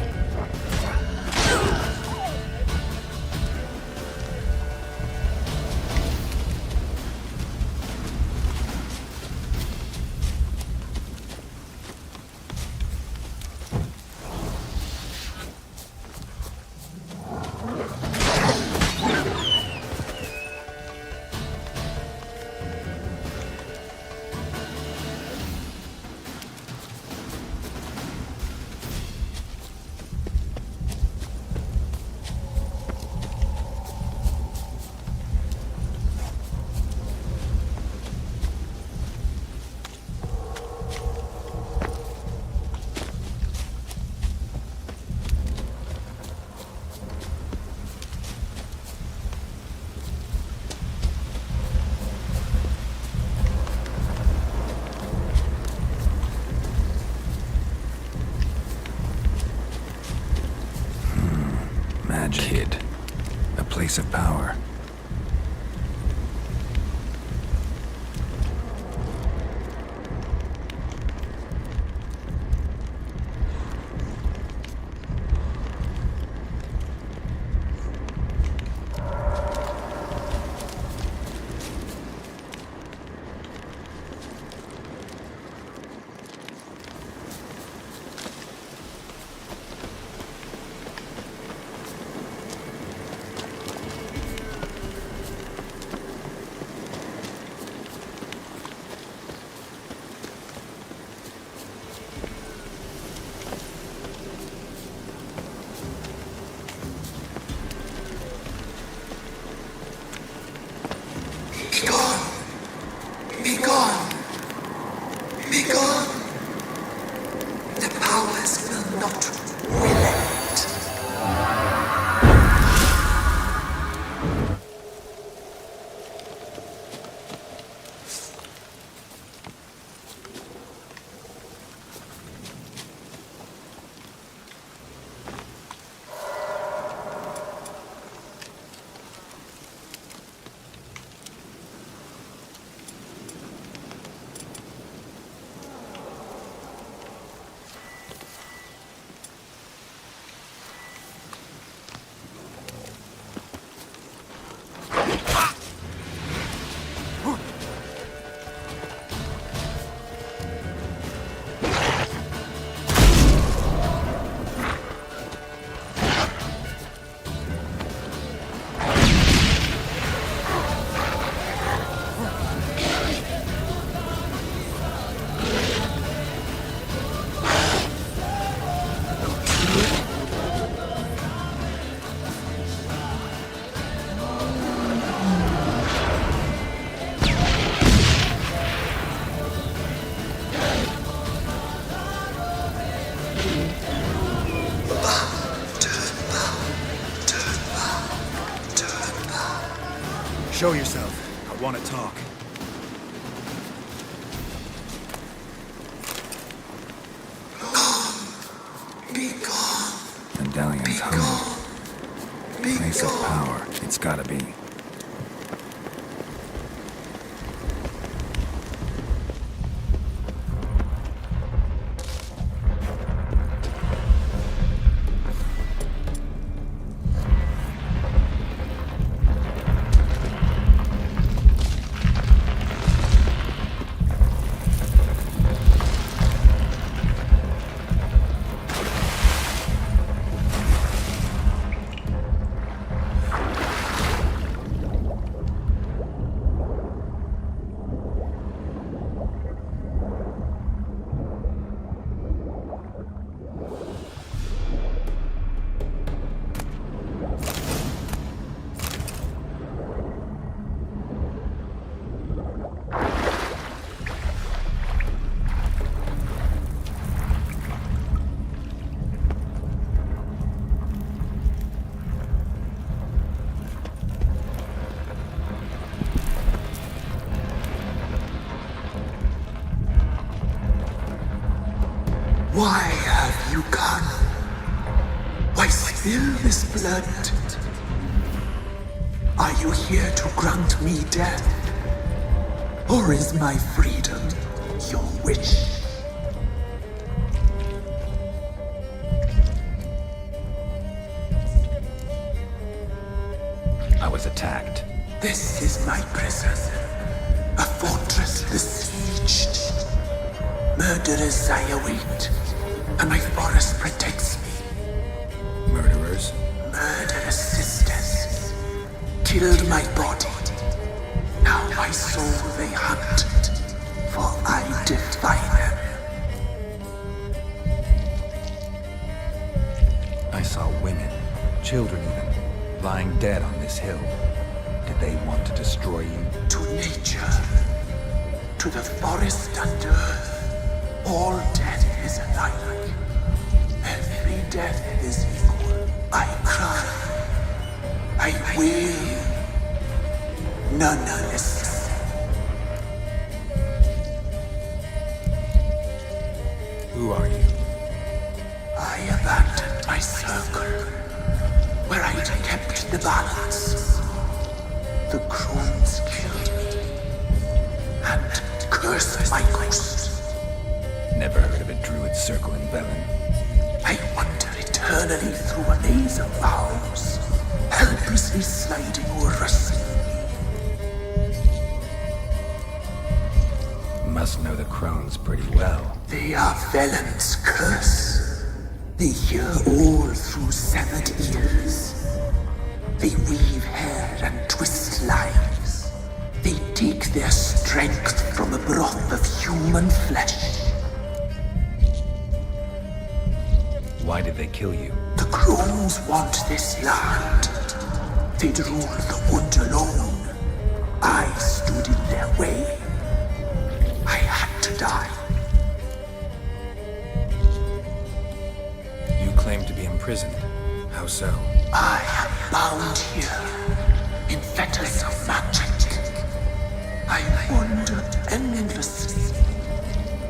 Kid. A place of power. Show yourself. I want to talk. Medallion's home. Place of power. It's gotta be. Why have you come? Why spill this blood? Are you here to grant me death? Or is my freedom your wish? I was attacked. This is my prison. A fortress besieged. Murderers I await, and my forest protects me. Murderers? Murderous sisters killed my body. Now my soul they hunt, for I defy them. I saw women, children even, lying dead on this hill. Did they want to destroy you? To nature, to the forest and earth, all death is alike. Every death is equal. I cry. I wail. None listens. Who are you? I abandoned my circle, where I'd kept the balance. The crones killed me, and cursed my ghost. Never heard of a druid circle in Velen. I wander eternally through a maze of vows, helplessly sliding or rustling. Must know the crones pretty well. They are Velen's curse. They hear all through severed ears. They weave hair and twist lives. They take their strength from a broth of human flesh. Why did they kill you? The crones want this land. They'd rule the wood alone. I stood in their way. I had to die. You claim to be imprisoned. How so? I am bound here, in fetters of magic. I wander endlessly,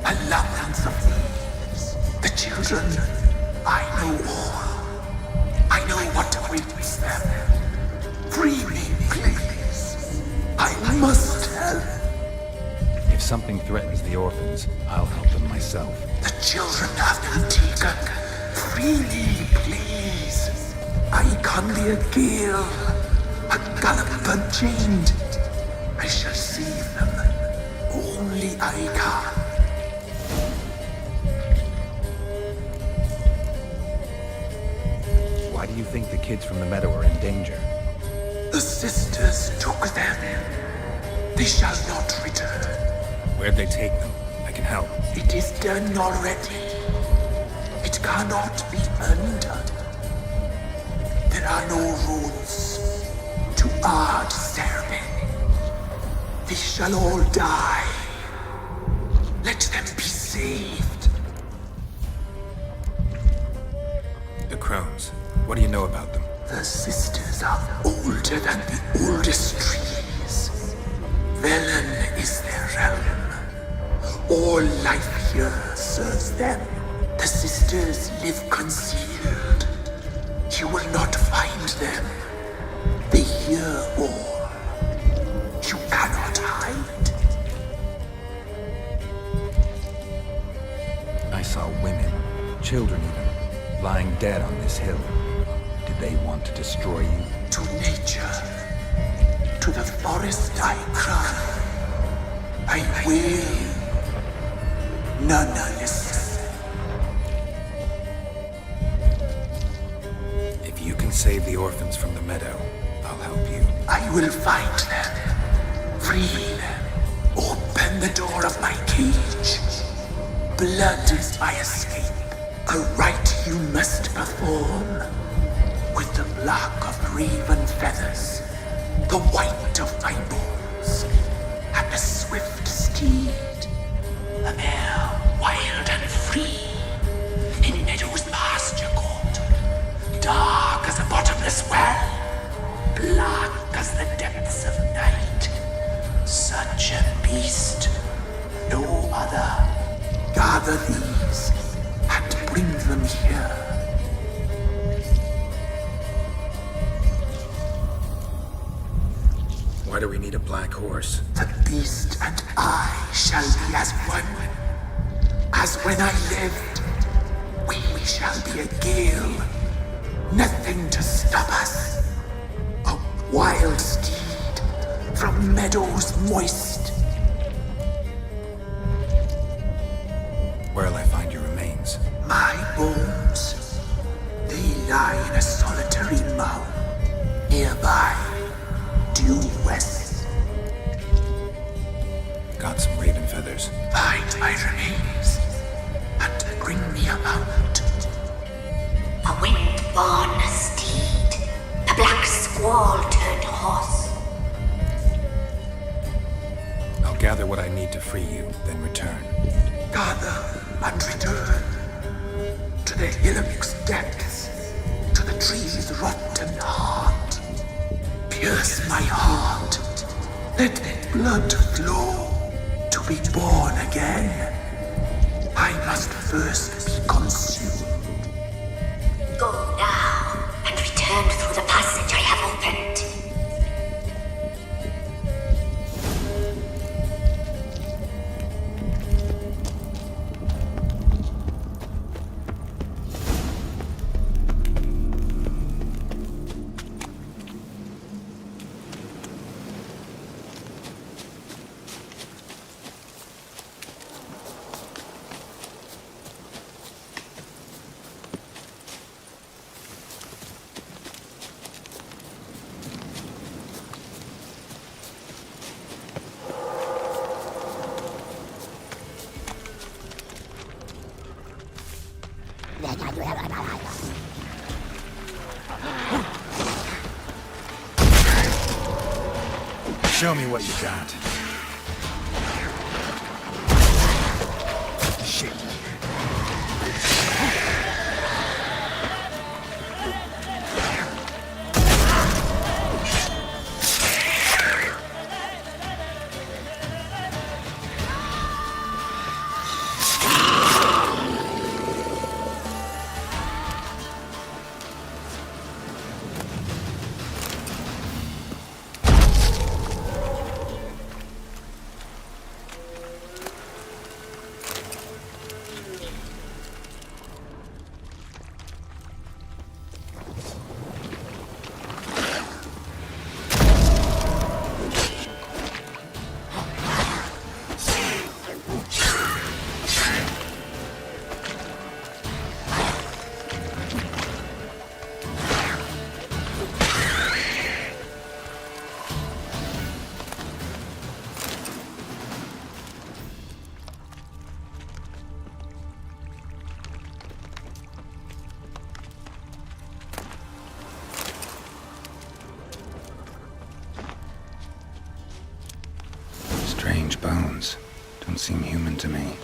a labyrinth of leaves. The children, I know all. I know what awaits them. Free me, please. I must help. If something threatens the orphans, I'll help them myself. The children have been taken. Free me, please. I can be a gale, a gallop chained. I shall save them. Only I can. Why do you think the kids from the meadow are in danger? The sisters took them. They shall not return. Where'd they take them? I can help. It is done already. It cannot be undone. There are no rules to our disturbing. They shall all die. Let them be saved. The crown What do you know about them? The sisters are older than the oldest trees. Velen is their realm. All life here serves them. The sisters live concealed. You will not find them. They hear all. You cannot hide. I saw women, children even, lying dead on this hill. Did they want to destroy you? To nature, to the forest I cry. I will. None listen. If you can save the orphans from the meadow, I'll help you. I will find them, free them, open the door of my cage. Blood is my escape, a rite you must perform. With the black of raven feathers, the white of my bones, and a swift steed, a mare wild and free, in meadows pasture court, dark as a bottomless well, black as the depths of night. Such a beast, no other. Gather these and bring them here. Why do we need a black horse? The beast and I shall be as one. As when I lived, we shall be a gale. Nothing to stop us. A wild steed from meadows moist. Where'll I find your remains? My bones, they lie in a solitary mound, nearby, due west. Got some raven feathers. Find my remains, and bring me a mount. A wind-born steed, a black squall turned horse. I'll gather what I need to free you, then return. Gather and return to the hillock's depths, to the tree's rotten heart. Pierce my heart, let blood flow. To be born again, I must first be consumed. Go now and return through the passage I have opened. Show me what you got. Shit. Strange bones. Don't seem human to me.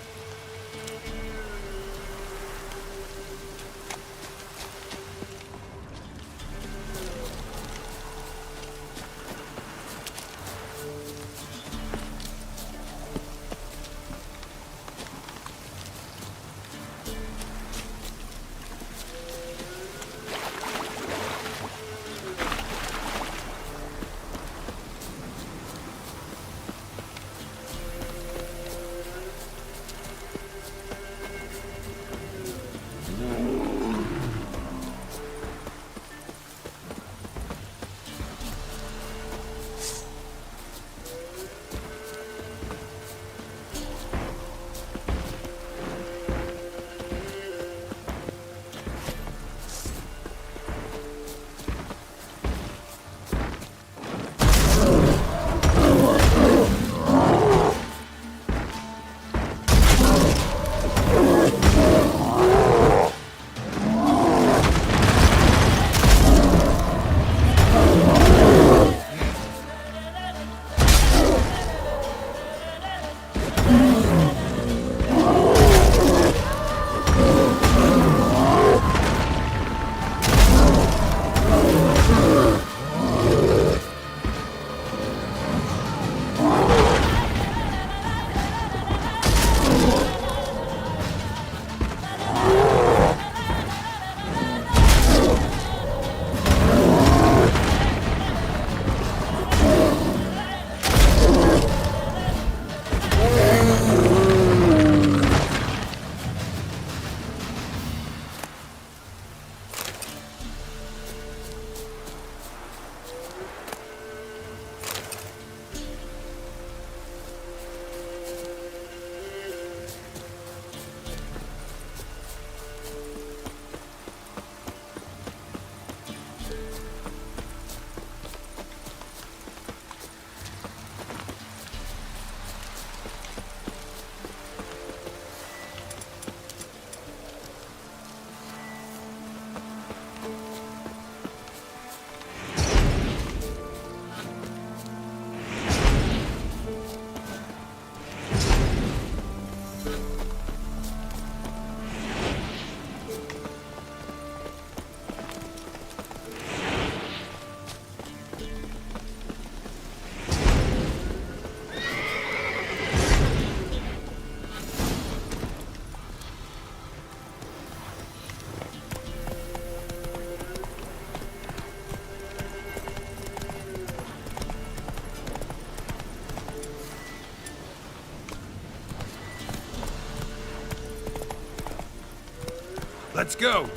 Let's go.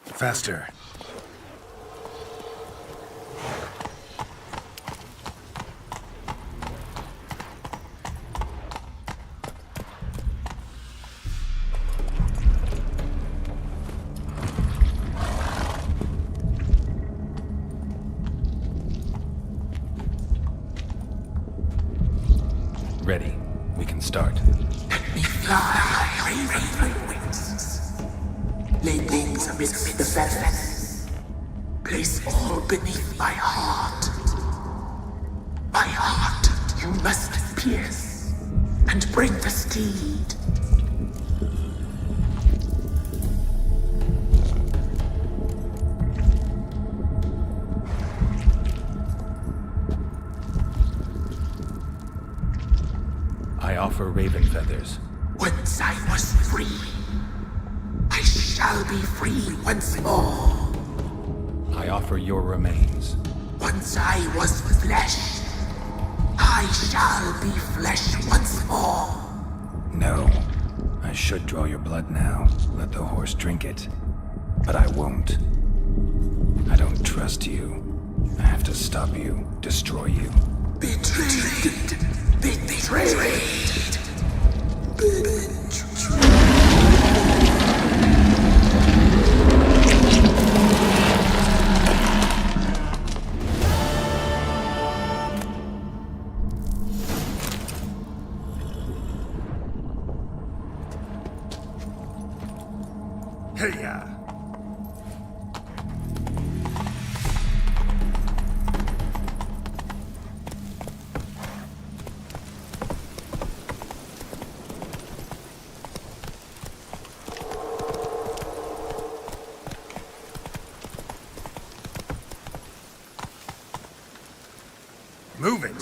Faster. Ready. We can start. Let me fly, raven wings. Lay wings amidst the feathers. Place all beneath my heart. My heart you must pierce, and bring the steed. I offer raven feathers. Once I was free, I shall be free once more. I offer your remains. Once I was flesh, I shall be flesh once more. No. I should draw your blood now. Let the horse drink it. But I won't. I don't trust you. I have to stop you, destroy you. Betrayed. Betrayed. Hey-ya. Move it.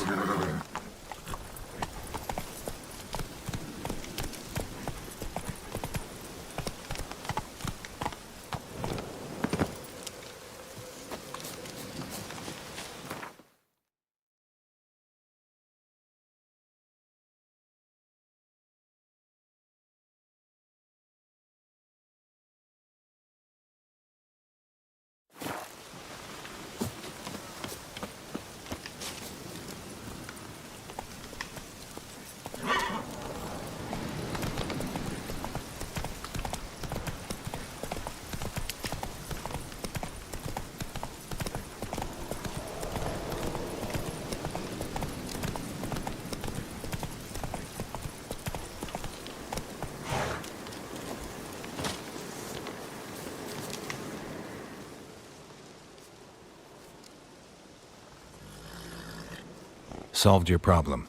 Solved your problem.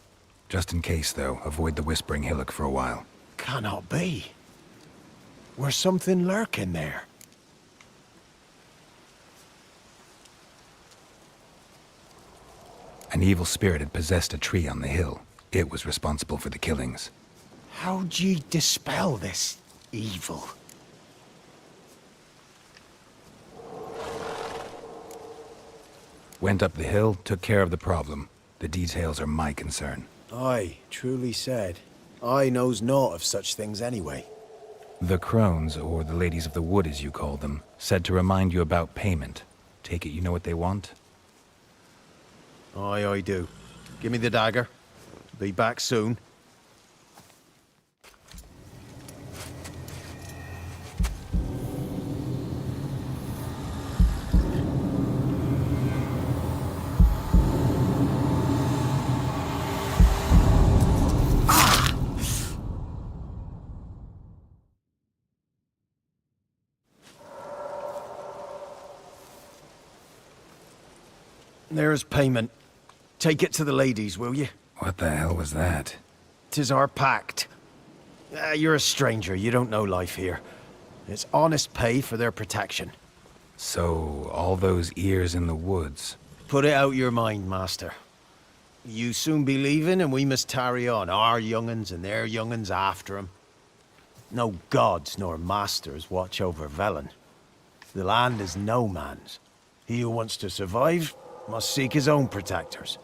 Just in case, though, avoid the Whispering Hillock for a while. Cannot be. Where's something lurking there? An evil spirit had possessed a tree on the hill. It was responsible for the killings. How'd ye dispel this evil? Went up the hill, took care of the problem. The details are my concern. Aye, truly said. I knows naught of such things anyway. The crones, or the ladies of the wood as you call them, said to remind you about payment. Take it you know what they want? Aye, I do. Give me the dagger. Be back soon. There's payment. Take it to the ladies, will you? What the hell was that? 'Tis our pact. You're a stranger. You don't know life here. It's honest pay for their protection. So, all those ears in the woods. Put it out your mind, master. You soon be leaving, and we must tarry on, our young'uns and their young'uns after 'em. No gods nor masters watch over Velen. The land is no man's. He who wants to survive must seek his own protectors.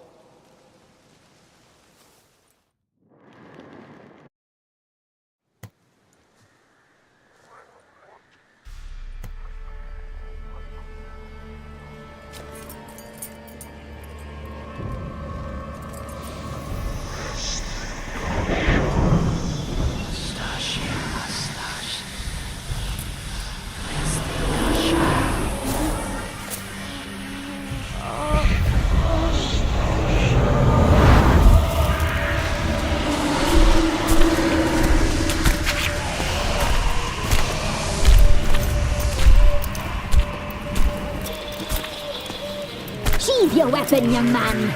Sheathe your weapon, young man.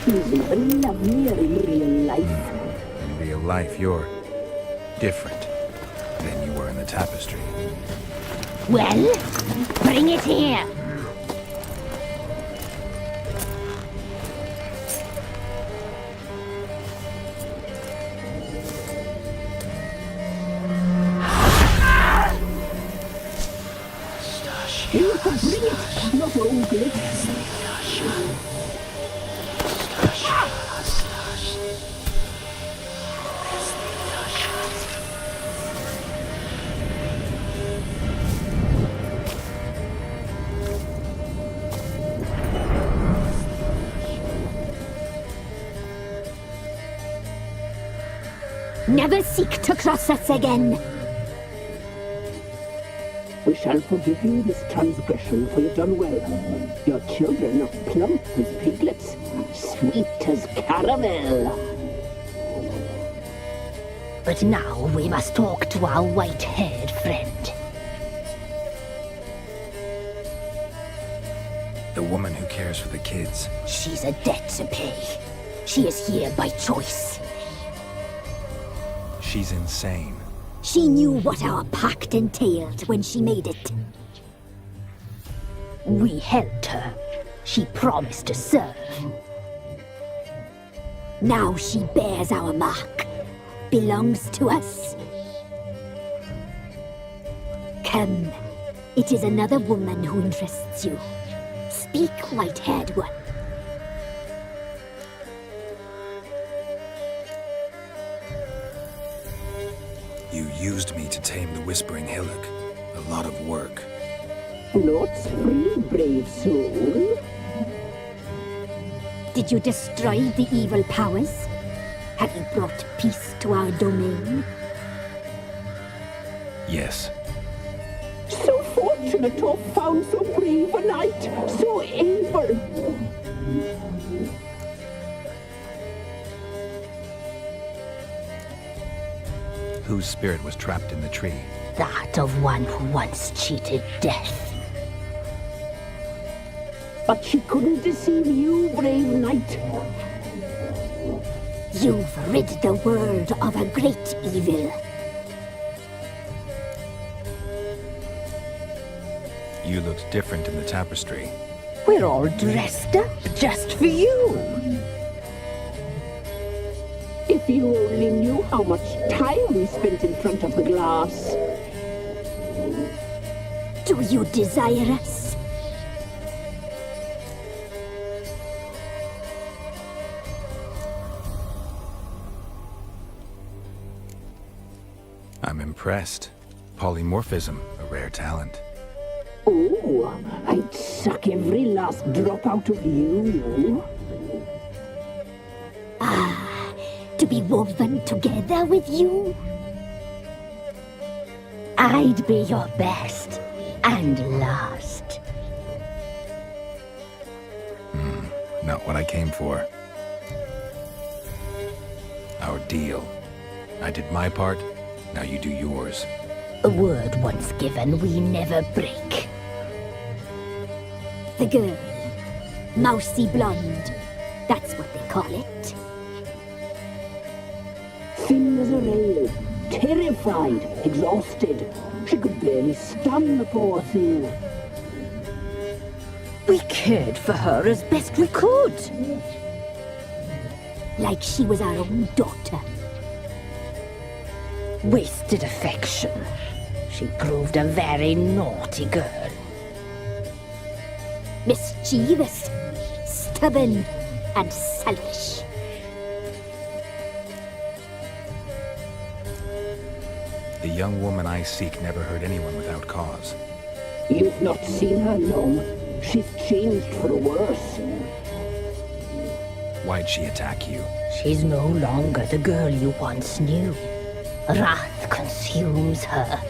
He's even lovelier in real life. In real life, you're different than you were in the tapestry. Well, bring it here. You can bring it, not ugly. Never seek to cross us again. We shall forgive you this transgression, for you've done well. Your children are plump as piglets, sweet as caramel. But now we must talk to our white-haired friend. The woman who cares for the kids. She's a debt to pay. She is here by choice. She's insane. She knew what our pact entailed when she made it. We helped her. She promised to serve. Now she bears our mark. Belongs to us. Come. It is another woman who interests you. Speak, white-haired one. You used me to tame the Whispering Hillock. A lot of work. Not free, brave soul. Did you destroy the evil powers? Have you brought peace to our domain? Yes. So fortunate to have found so brave a knight, so able. Whose spirit was trapped in the tree? That of one who once cheated death. But she couldn't deceive you, brave knight. You've rid the world of a great evil. You looked different in the tapestry. We're all dressed up just for you. If you only knew how much time we spent in front of the glass. Do you desire us? I'm impressed. Polymorphism, a rare talent. Oh, I'd suck every last drop out of you. Ah, to be woven together with you? I'd be your best and last. Not what I came for. Our deal. I did my part, now you do yours. A word once given, we never break. The girl, mousy blonde, that's what they call it. Thin as a rail, terrified, exhausted. She could barely stand, the poor thing. We cared for her as best we could. Like she was our own daughter. Wasted affection. She proved a very naughty girl. Mischievous, stubborn, and selfish. The young woman I seek never hurt anyone without cause. You've not seen her long. She's changed for the worse. Why'd she attack you? She's no longer the girl you once knew. Wrath consumes her.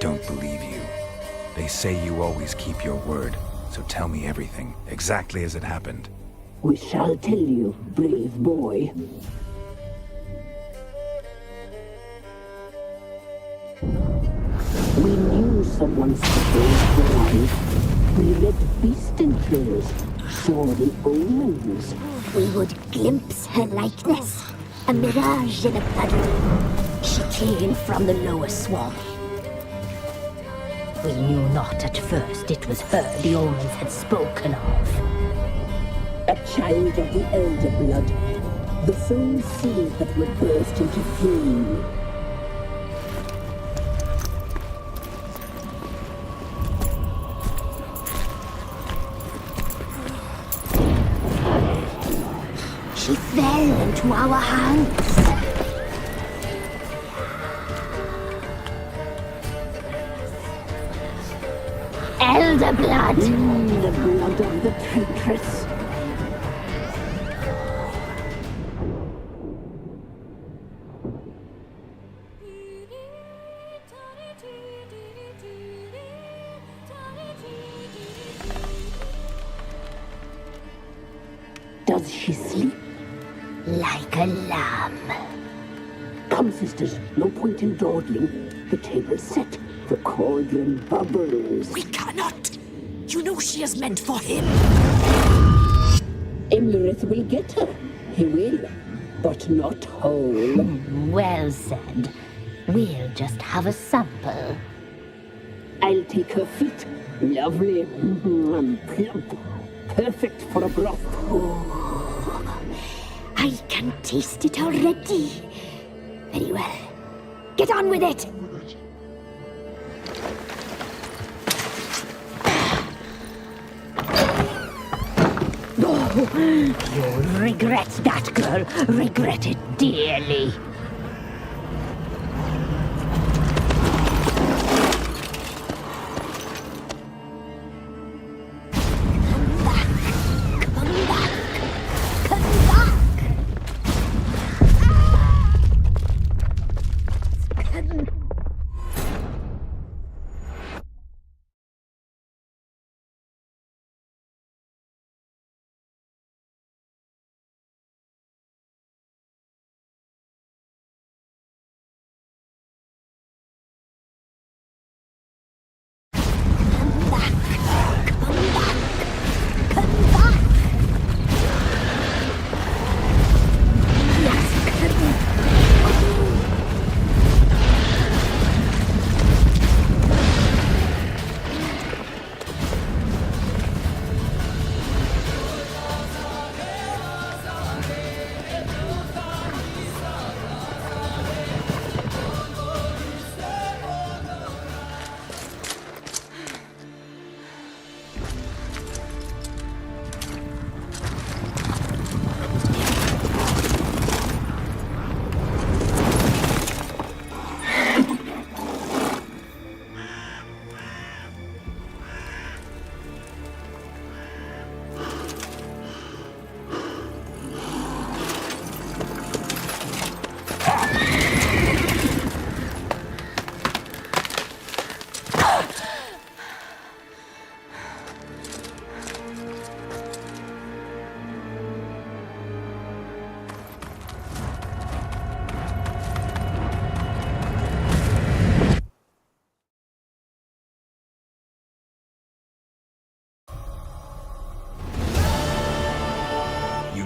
Don't believe you. They say you always keep your word, so tell me everything, exactly as it happened. We shall tell you, brave boy. We knew someone supposed to arrive. We read beast enclosed, saw the omens. We would glimpse her likeness, a mirage in a puddle. She came from the lower swamp. We knew not at first it was her the omens had spoken of. A child of the elder blood, the soul seed that would burst into flame. She fell into our hands. Elder blood! The blood of the traitress. Does she sleep? Like a lamb. Come, sisters, no point in dawdling. The table's set. The cauldron bubbles. We cannot! You know she is meant for him. Imlerith will get her. He will, but not whole. Well said. We'll just have a sample. I'll take her feet. Lovely and plump. Perfect for a broth. Oh, I can taste it already. Very well. Get on with it! Oh, you'll regret that, girl. Regret it dearly.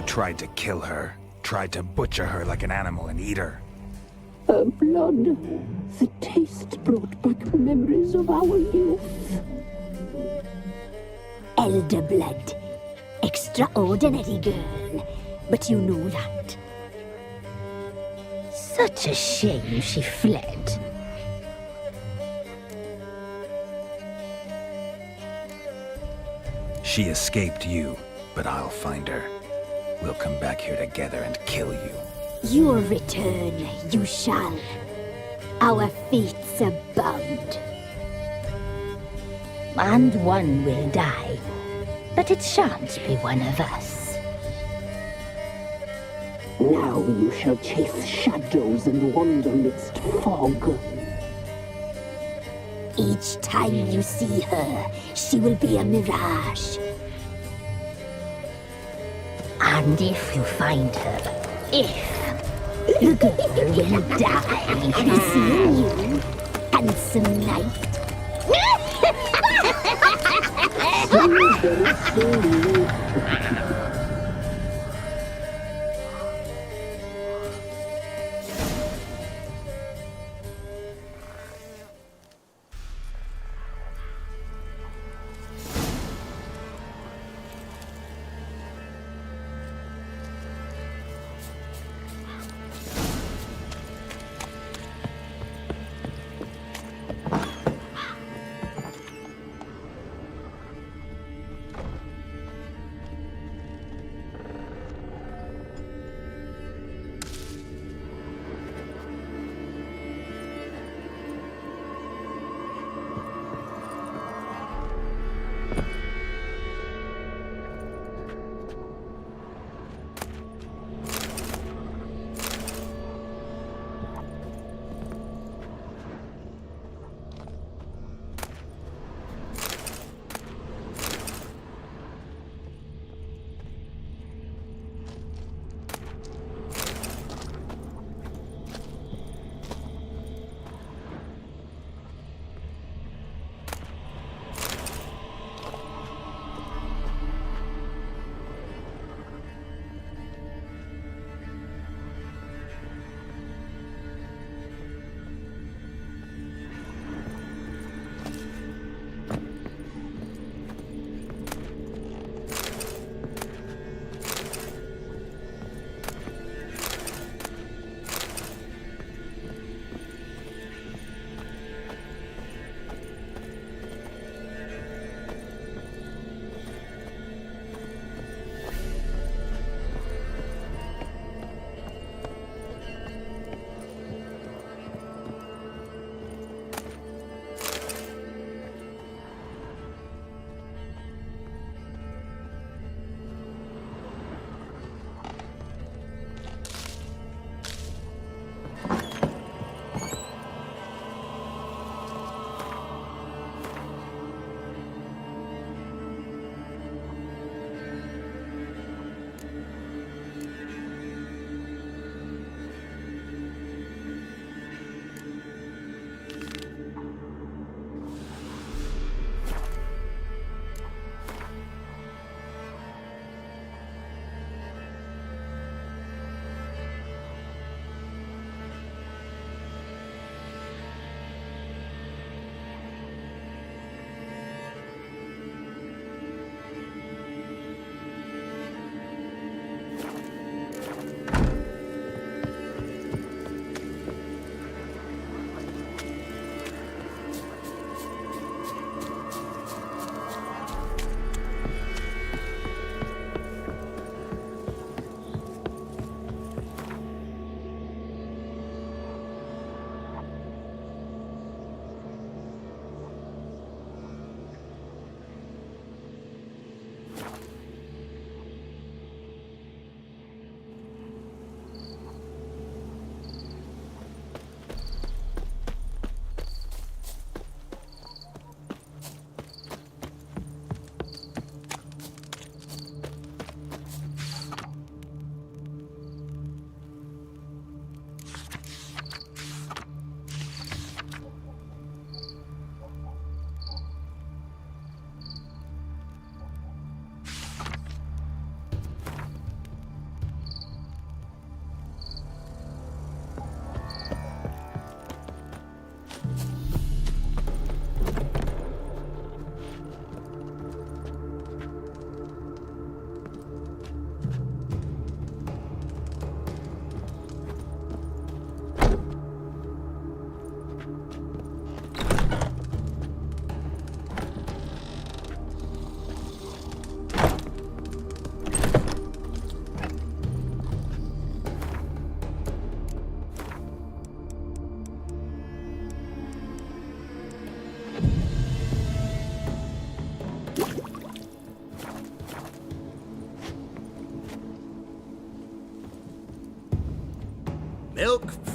Tried to kill her. Tried to butcher her like an animal and eat her. Her blood, the taste brought back memories of our youth. Elder blood. Extraordinary girl. But you know that. Such a shame she fled. She escaped you, but I'll find her. We'll come back here together and kill you. Your return, you shall. Our fates are bound. And one will die, but it shan't be one of us. Now you shall chase shadows and wander midst fog. Each time you see her, she will be a mirage. And if you find her, the girl will die. Seeing you, handsome knight.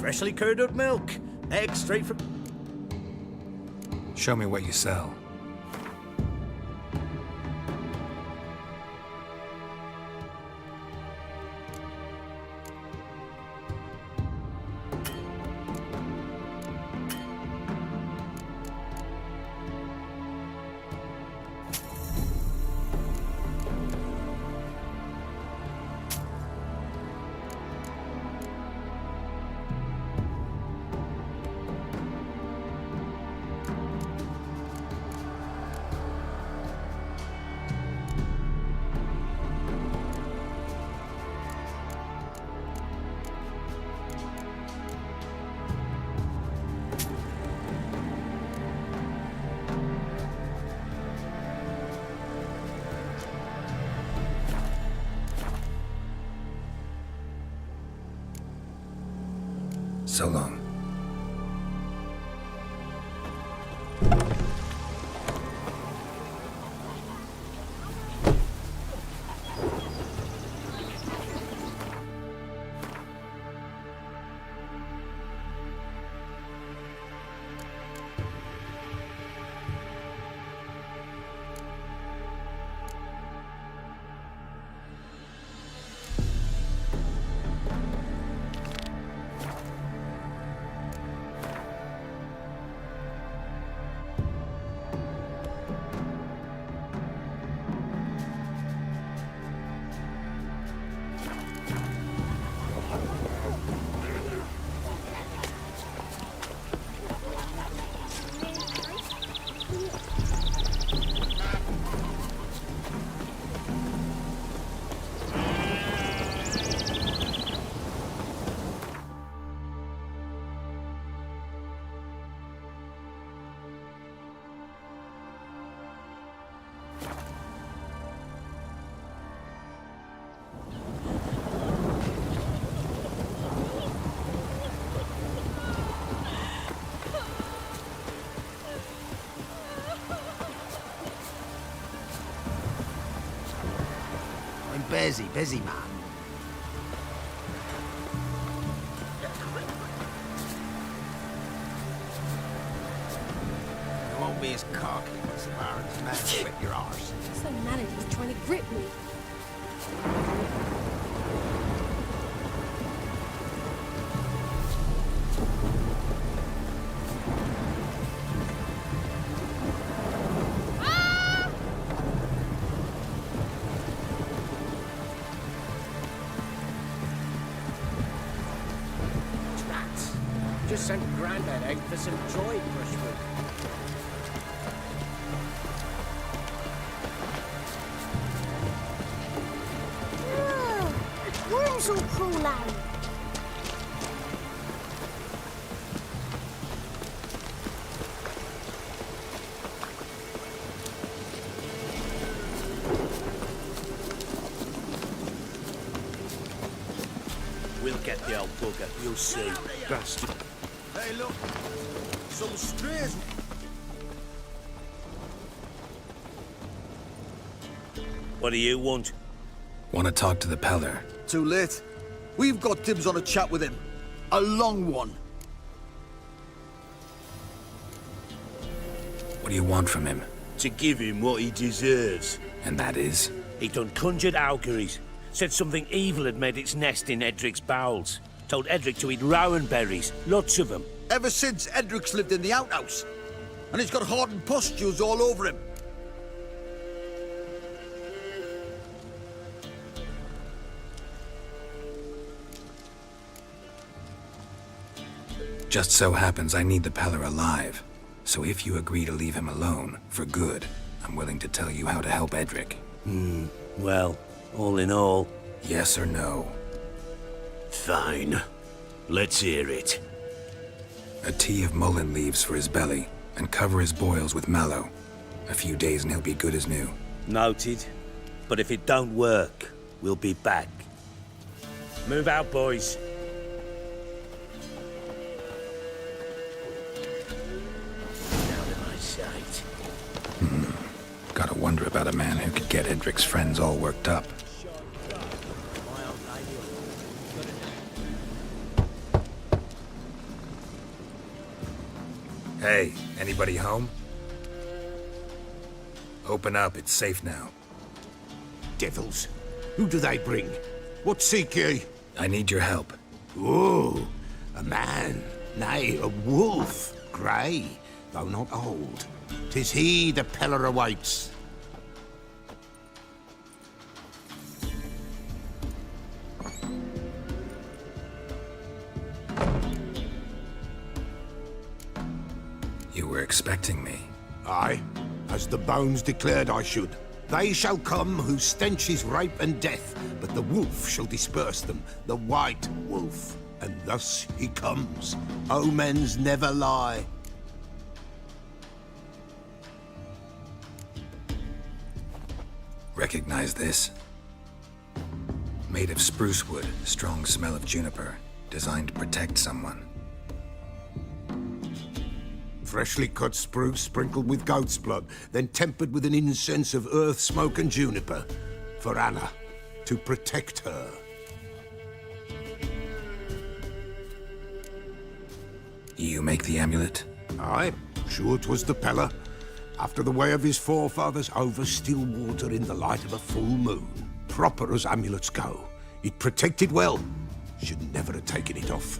Freshly curdled milk. Eggs straight from... Show me what you sell. So long. Busy, man. You won't be as cocky as the Baron's man whip your arse. Some manager's trying to grip me. Just sent Grandad out for some dried brushwood. Worms will crawl out. We'll get the old bugger, you'll see. Bastard. Hey, look. Some strays. What do you want? Want to talk to the Peller? Too late. We've got dibs on a chat with him. A long one. What do you want from him? To give him what he deserves. And that is? He done conjured auguries. Said something evil had made its nest in Edric's bowels. Told Edric to eat rowan berries, lots of them. Ever since Edric's lived in the outhouse. And he's got hardened pustules all over him. Just so happens I need the Peller alive. So if you agree to leave him alone, for good, I'm willing to tell you how to help Edric. Well, all in all... Yes or no? Fine. Let's hear it. A tea of mullein leaves for his belly, and cover his boils with mallow. A few days and he'll be good as new. Noted. But if it don't work, we'll be back. Move out, boys. Out of my sight. Gotta wonder about a man who could get Edric's friends all worked up. Hey, anybody home? Open up, it's safe now. Devils. Who do they bring? What seek ye? I need your help. Oh, a man, nay, a wolf, grey, though not old. 'Tis he the Peller awaits. You were expecting me. Aye, as the bones declared I should. They shall come whose stench is rape and death, but the wolf shall disperse them, the white wolf. And thus he comes. Omens never lie. Recognize this? Made of spruce wood, strong smell of juniper, designed to protect someone. Freshly cut spruce sprinkled with goat's blood, then tempered with an incense of earth, smoke and juniper. For Anna, to protect her. You make the amulet? Aye, sure 'twas the Peller. After the way of his forefathers, over still water in the light of a full moon. Proper as amulets go. It protected well. Should never have taken it off.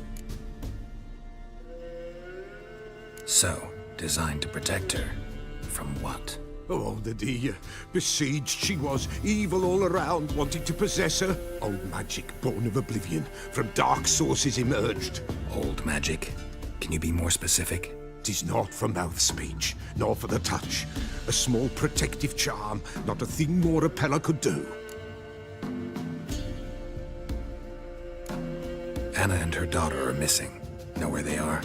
So, designed to protect her. From what? Oh, the dear. Besieged she was, evil all around, wanted to possess her. Old magic, born of oblivion, from dark sources emerged. Old magic? Can you be more specific? 'Tis not for mouth speech, nor for the touch. A small protective charm, not a thing more a Peller could do. Anna and her daughter are missing. Know where they are?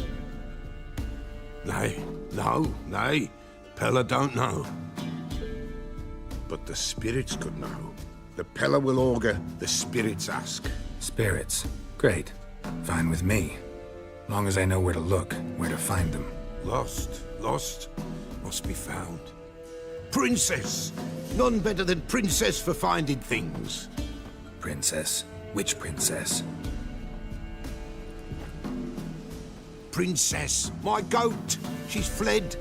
Nay, nay. Peller don't know. But the spirits could know. The Peller will augur, the spirits ask. Spirits? Great. Fine with me. Long as I know where to look, where to find them. Lost, must be found. Princess! None better than Princess for finding things. Princess? Which princess? Princess, my goat! She's fled.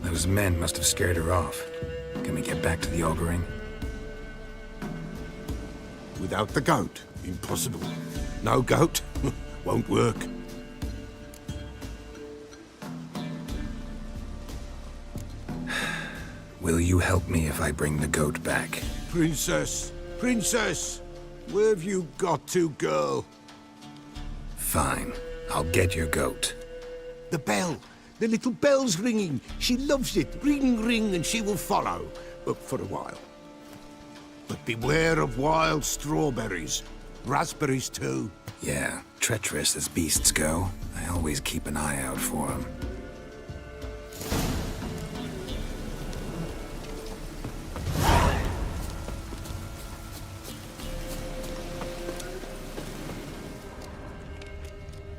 Those men must have scared her off. Can we get back to the auguring? Without the goat, impossible. No goat, won't work. Will you help me if I bring the goat back? Princess, where have you got to, girl? Fine, I'll get your goat. The bell, the little bell's ringing. She loves it. Ring, ring, and she will follow. For a while. But beware of wild strawberries. Raspberries, too. Yeah, treacherous as beasts go. I always keep an eye out for them.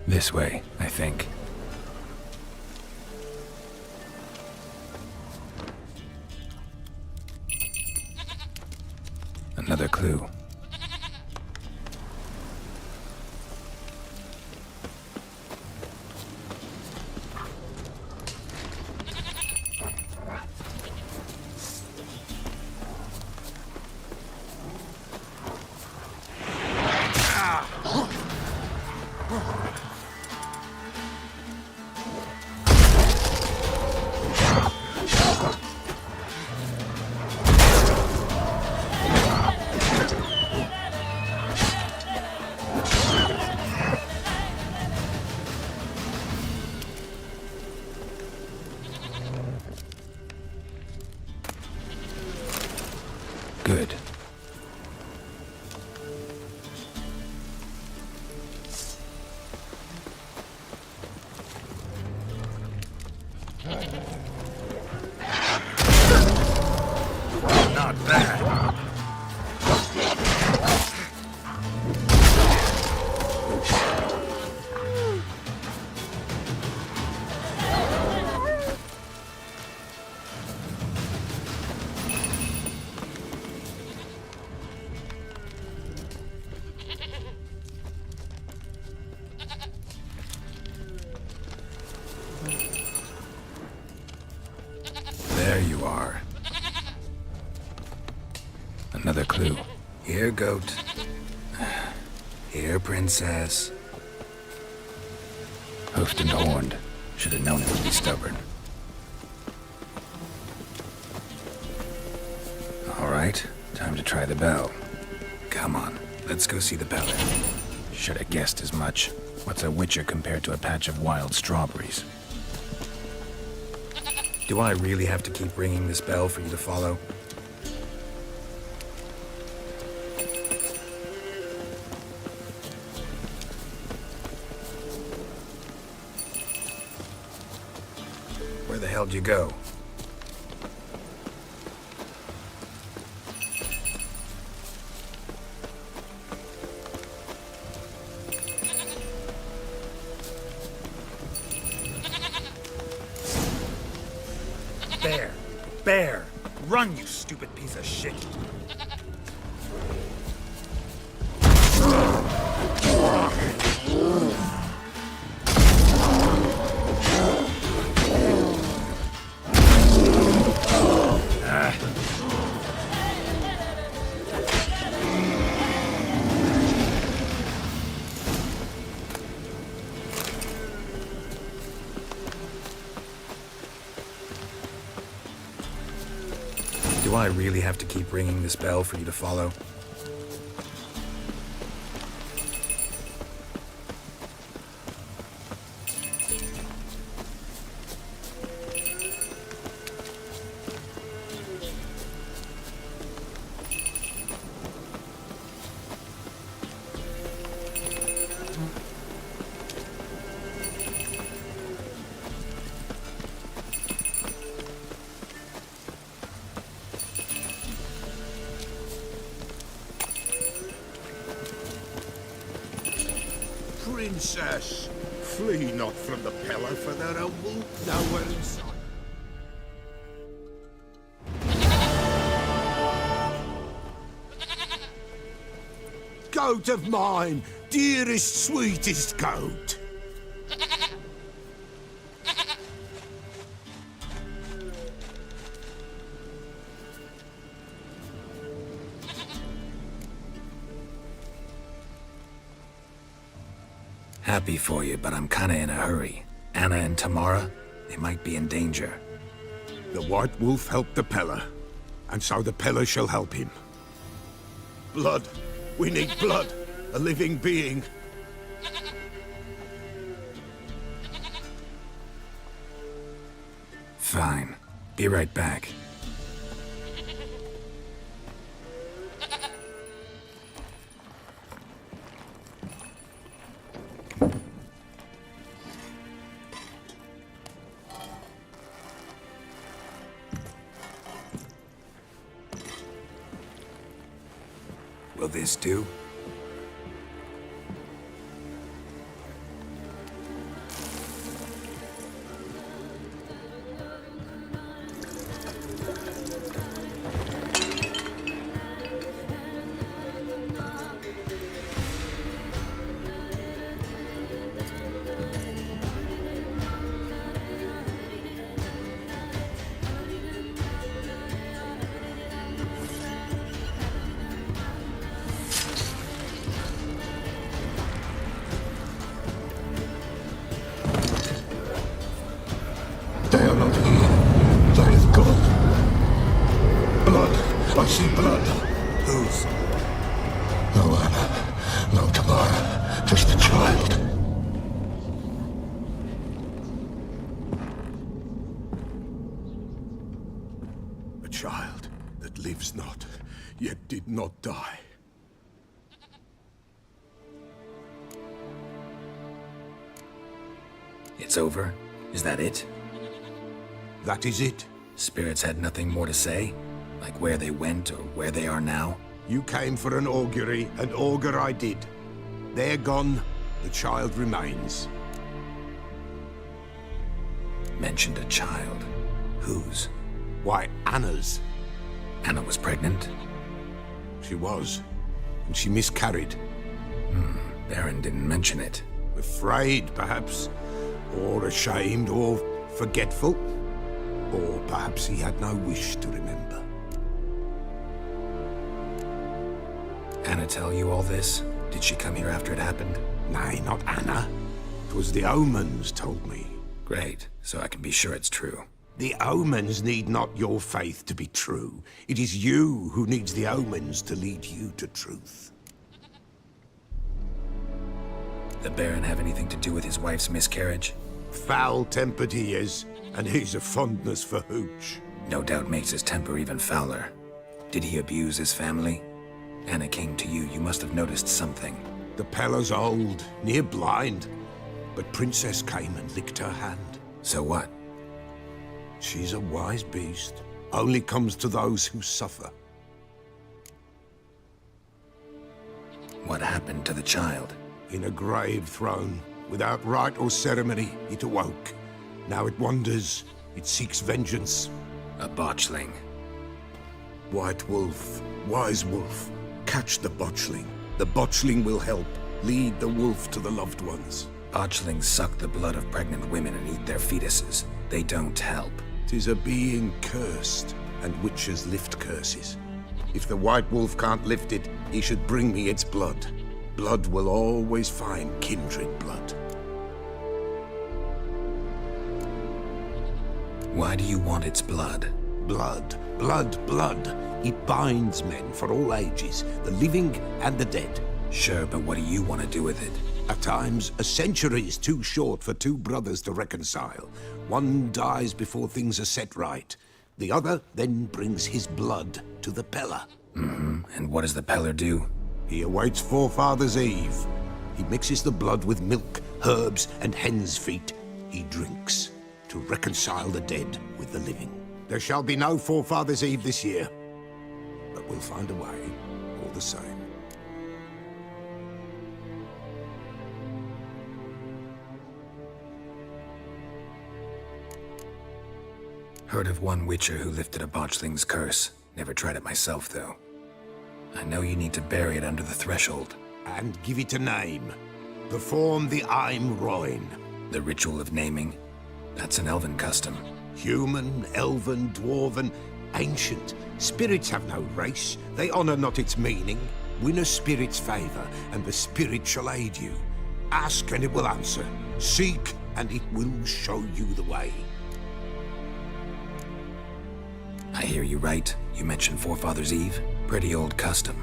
This way, I think. Another clue. Good. Not bad. clue. Here, goat. Here, princess. Hoofed and horned. Should have known it would be stubborn. All right, time to try the bell. Come on, let's go see the bell. Should have guessed as much. What's a witcher compared to a patch of wild strawberries? Do I really have to keep ringing this bell for you to follow? Where the hell do you go? Bear! Run, you stupid piece of shit! Do I really have to keep ringing this bell for you to follow? Princess, flee not from the pillar, for there are wolf nowhere in sight. Goat of mine, dearest, sweetest goat. Happy for you, but I'm kinda in a hurry. Anna and Tamara, they might be in danger. The White Wolf helped the Peller, and so the Peller shall help him. Blood. We need blood. A living being. Fine. Be right back. Will this do? They are not here. They have gone. Blood. I see blood. Whose? No Anna. No Tamara. Just a child. A child that lives not, yet did not die. It's over? Is that it? That is it. Spirits had nothing more to say? Like where they went or where they are now? You came for an augury, and augur I did. They're gone, the child remains. Mentioned a child. Whose? Why, Anna's. Anna was pregnant? She was, and she miscarried. Baron didn't mention it. Afraid, perhaps, or ashamed, or forgetful. Or perhaps he had no wish to remember. Anna tell you all this? Did she come here after it happened? Nay, not Anna. 'Twas the omens told me. Great, so I can be sure it's true. The omens need not your faith to be true. It is you who needs the omens to lead you to truth. The Baron have anything to do with his wife's miscarriage? Foul-tempered he is, and he's a fondness for hooch. No doubt makes his temper even fouler. Did he abuse his family? Anna came to you, you must have noticed something. The Pella's old, near blind, but Princess came and licked her hand. So what? She's a wise beast. Only comes to those who suffer. What happened to the child? In a grave thrown. Without rite or ceremony, it awoke. Now it wanders. It seeks vengeance. A botchling. White wolf, wise wolf. Catch the botchling. The botchling will help. Lead the wolf to the loved ones. Botchlings suck the blood of pregnant women and eat their fetuses. They don't help. 'Tis a being cursed, and witches lift curses. If the white wolf can't lift it, he should bring me its blood. Blood will always find kindred blood. Why do you want its blood? Blood, blood, blood. It binds men for all ages, the living and the dead. Sure, but what do you want to do with it? At times, a century is too short for two brothers to reconcile. One dies before things are set right. The other then brings his blood to the Pella. And what does the Peller do? He awaits Forefathers' Eve. He mixes the blood with milk, herbs, and hen's feet. He drinks to reconcile the dead with the living. There shall be no Forefathers' Eve this year, but we'll find a way all the same. Heard of one witcher who lifted a botchling's curse. Never tried it myself, though. I know you need to bury it under the threshold. And give it a name. Perform the Aim Roin. The ritual of naming? That's an elven custom. Human, elven, dwarven, ancient. Spirits have no race. They honor not its meaning. Win a spirit's favor, and the spirit shall aid you. Ask, and it will answer. Seek, and it will show you the way. I hear you right. You mentioned Forefathers' Eve? Pretty old custom.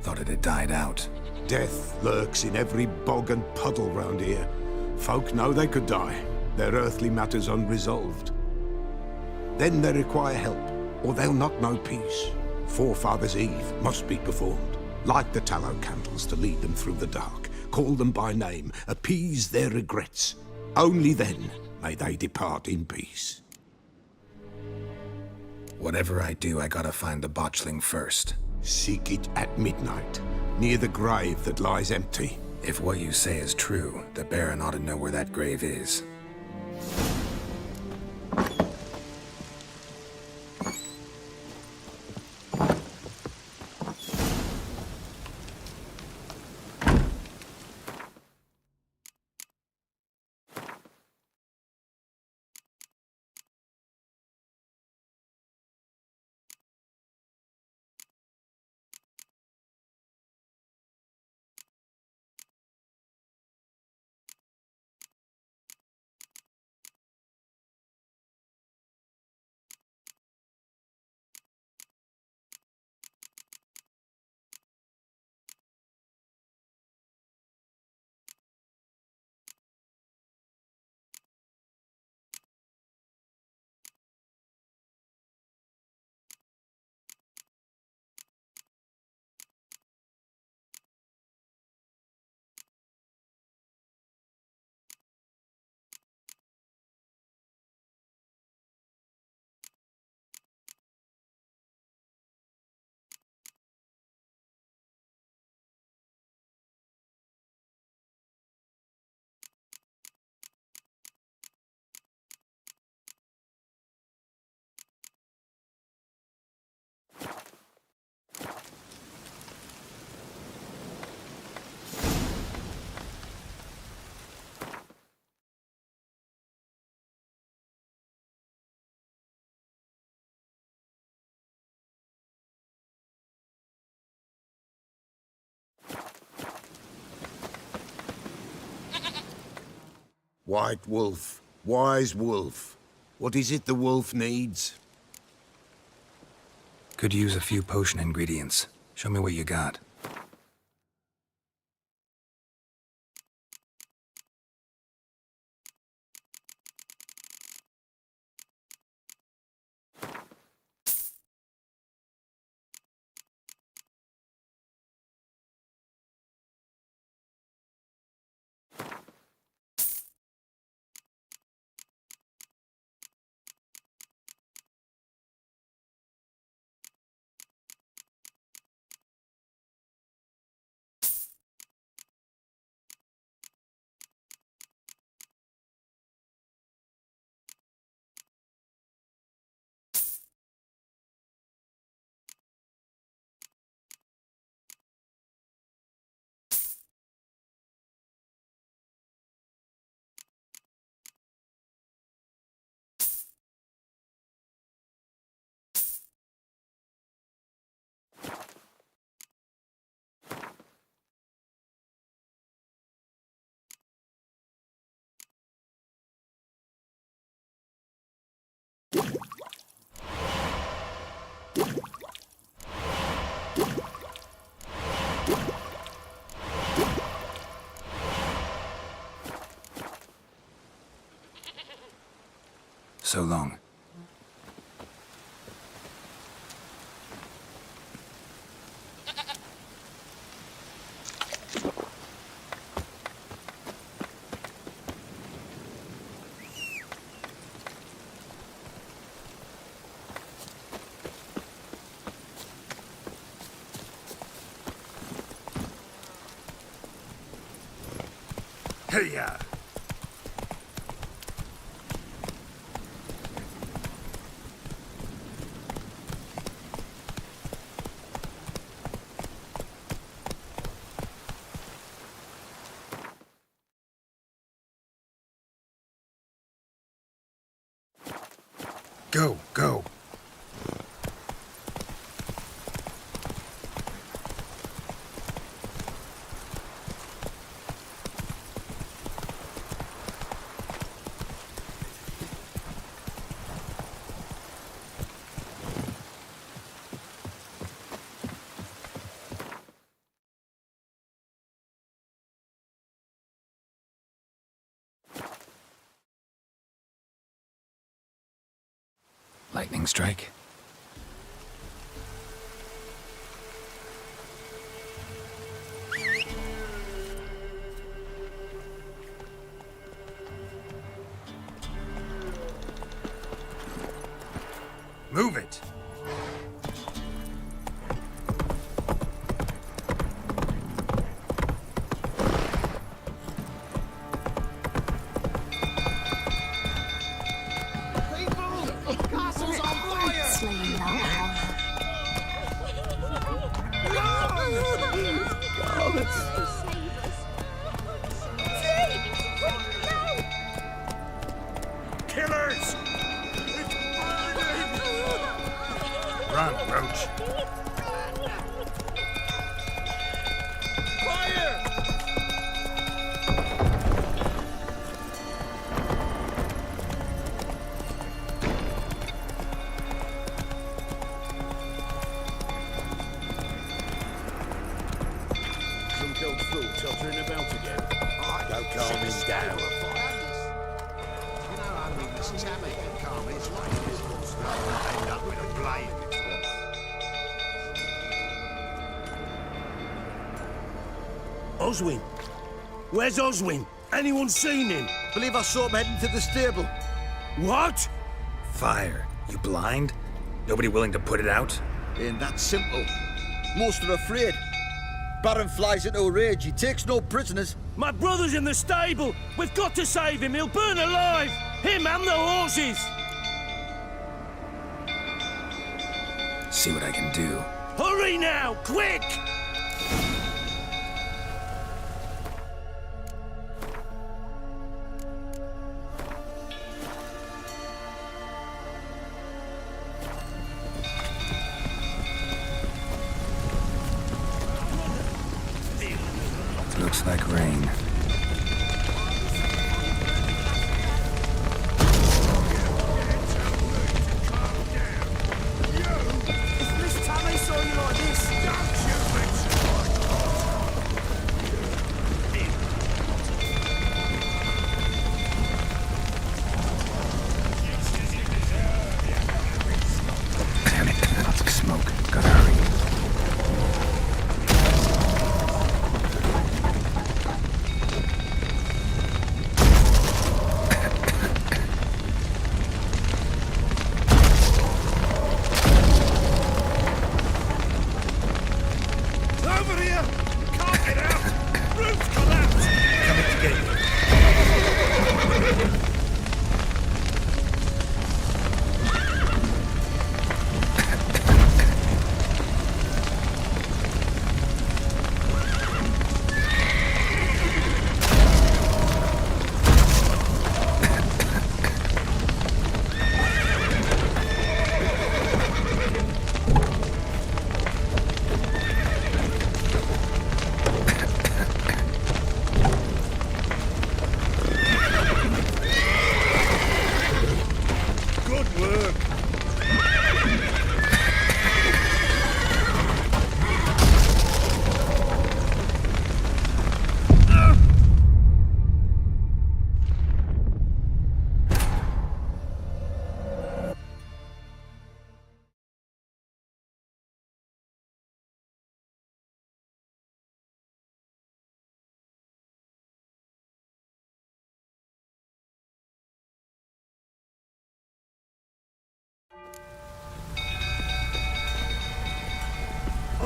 Thought it had died out. Death lurks in every bog and puddle round here. Folk know they could die, their earthly matters unresolved. Then they require help, or they'll not know peace. Forefathers' Eve must be performed. Light the tallow candles to lead them through the dark. Call them by name, appease their regrets. Only then may they depart in peace. Whatever I do, I gotta find the botchling first. Seek it at midnight, near the grave that lies empty. If what you say is true, the Baron ought to know where that grave is. White wolf. Wise wolf. What is it the wolf needs? Could use a few potion ingredients. Show me what you got. So long. Hey-ya! Go, go. Lightning strike. Move it! Castle's on fire! Slaying that Killers! Run, Roach. Fire! Some old fool tottering about again. Don't calm him down. You know, only Miss Tammy can calm his life. End up with a blame. Oswin? Where's Oswin? Anyone seen him? Believe I saw him heading to the stable. What? Fire. You blind? Nobody willing to put it out? Ain't that simple. Most are afraid. Baron flies into a rage. He takes no prisoners. My brother's in the stable. We've got to save him. He'll burn alive. Him and the horses. See what I can do. Hurry now, quick! Looks like rain.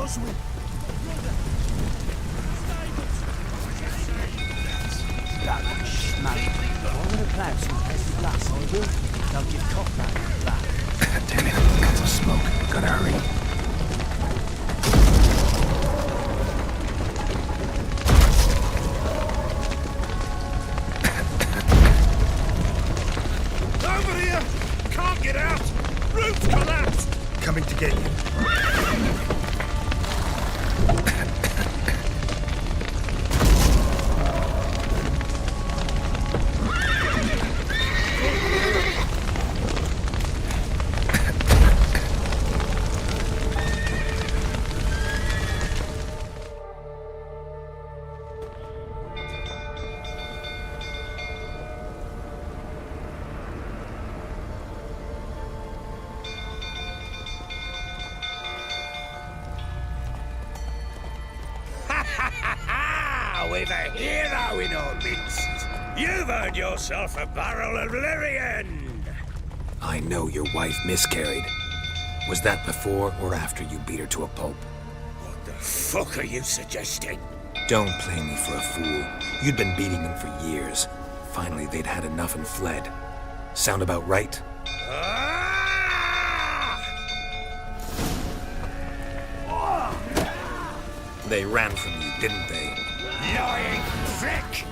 crosswind. That one schmack. I'm gonna plant some pesky glass on you. They'll get caught back. Damn it, got some smoke. Gotta hurry. Over here! Can't get out! Roof's collapsed! Coming to get you. With a hero in our midst. You've earned yourself a barrel of Lyrian. I know your wife miscarried. Was that before or after you beat her to a pulp? What the fuck are you suggesting? Don't play me for a fool. You'd been beating them for years. Finally, they'd had enough and fled. Sound about right? They ran from you, didn't they? Lying prick!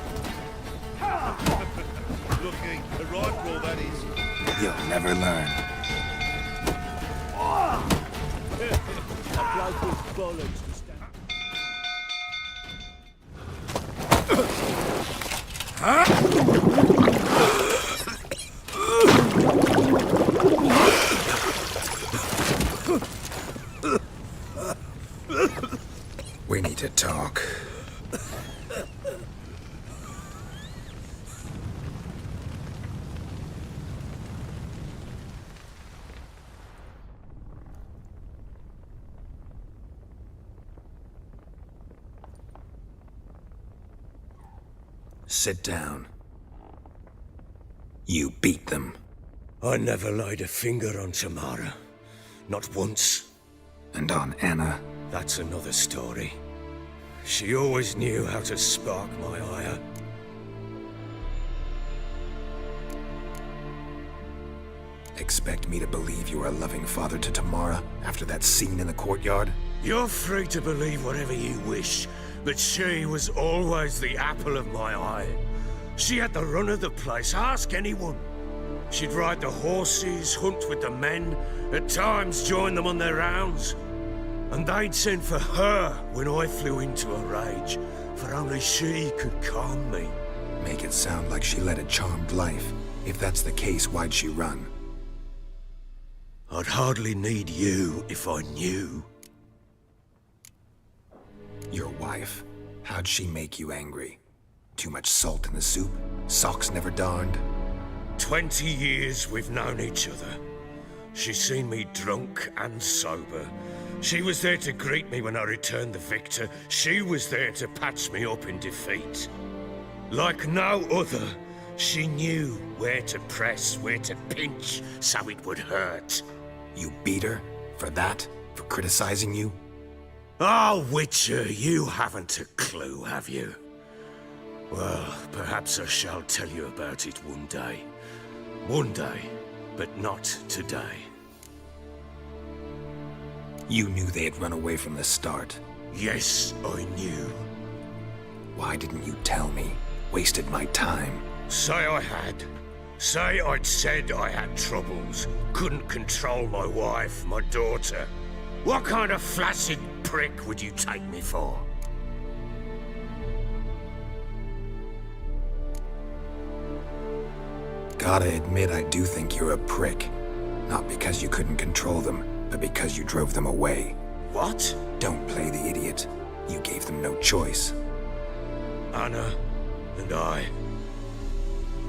Looking a rifle, that is. You'll never learn. That bloke was bollocks to stand. We need to talk. Sit down. You beat them. I never laid a finger on Tamara. Not once. And on Anna? That's another story. She always knew how to spark my ire. Expect me to believe you are a loving father to Tamara after that scene in the courtyard? You're free to believe whatever you wish, but she was always the apple of my eye. She had the run of the place, ask anyone. She'd ride the horses, hunt with the men, at times join them on their rounds. And they'd send for her when I flew into a rage, for only she could calm me. Make it sound like she led a charmed life. If that's the case, why'd she run? I'd hardly need you if I knew. Your wife? How'd she make you angry? Too much salt in the soup? Socks never darned? 20 years we've known each other. She's seen me drunk and sober. She was there to greet me when I returned the victor. She was there to patch me up in defeat. Like no other, she knew where to press, where to pinch, so it would hurt. You beat her? For that? For criticizing you? Oh, Witcher, you haven't a clue, have you? Well, perhaps I shall tell you about it one day. One day, but not today. You knew they had run away from the start. Yes, I knew. Why didn't you tell me? Wasted my time. Say I had. Say I'd said I had troubles. Couldn't control my wife, my daughter. What kind of flaccid prick would you take me for? Gotta admit, I do think you're a prick. Not because you couldn't control them, but because you drove them away. What? Don't play the idiot. You gave them no choice. Anna and I.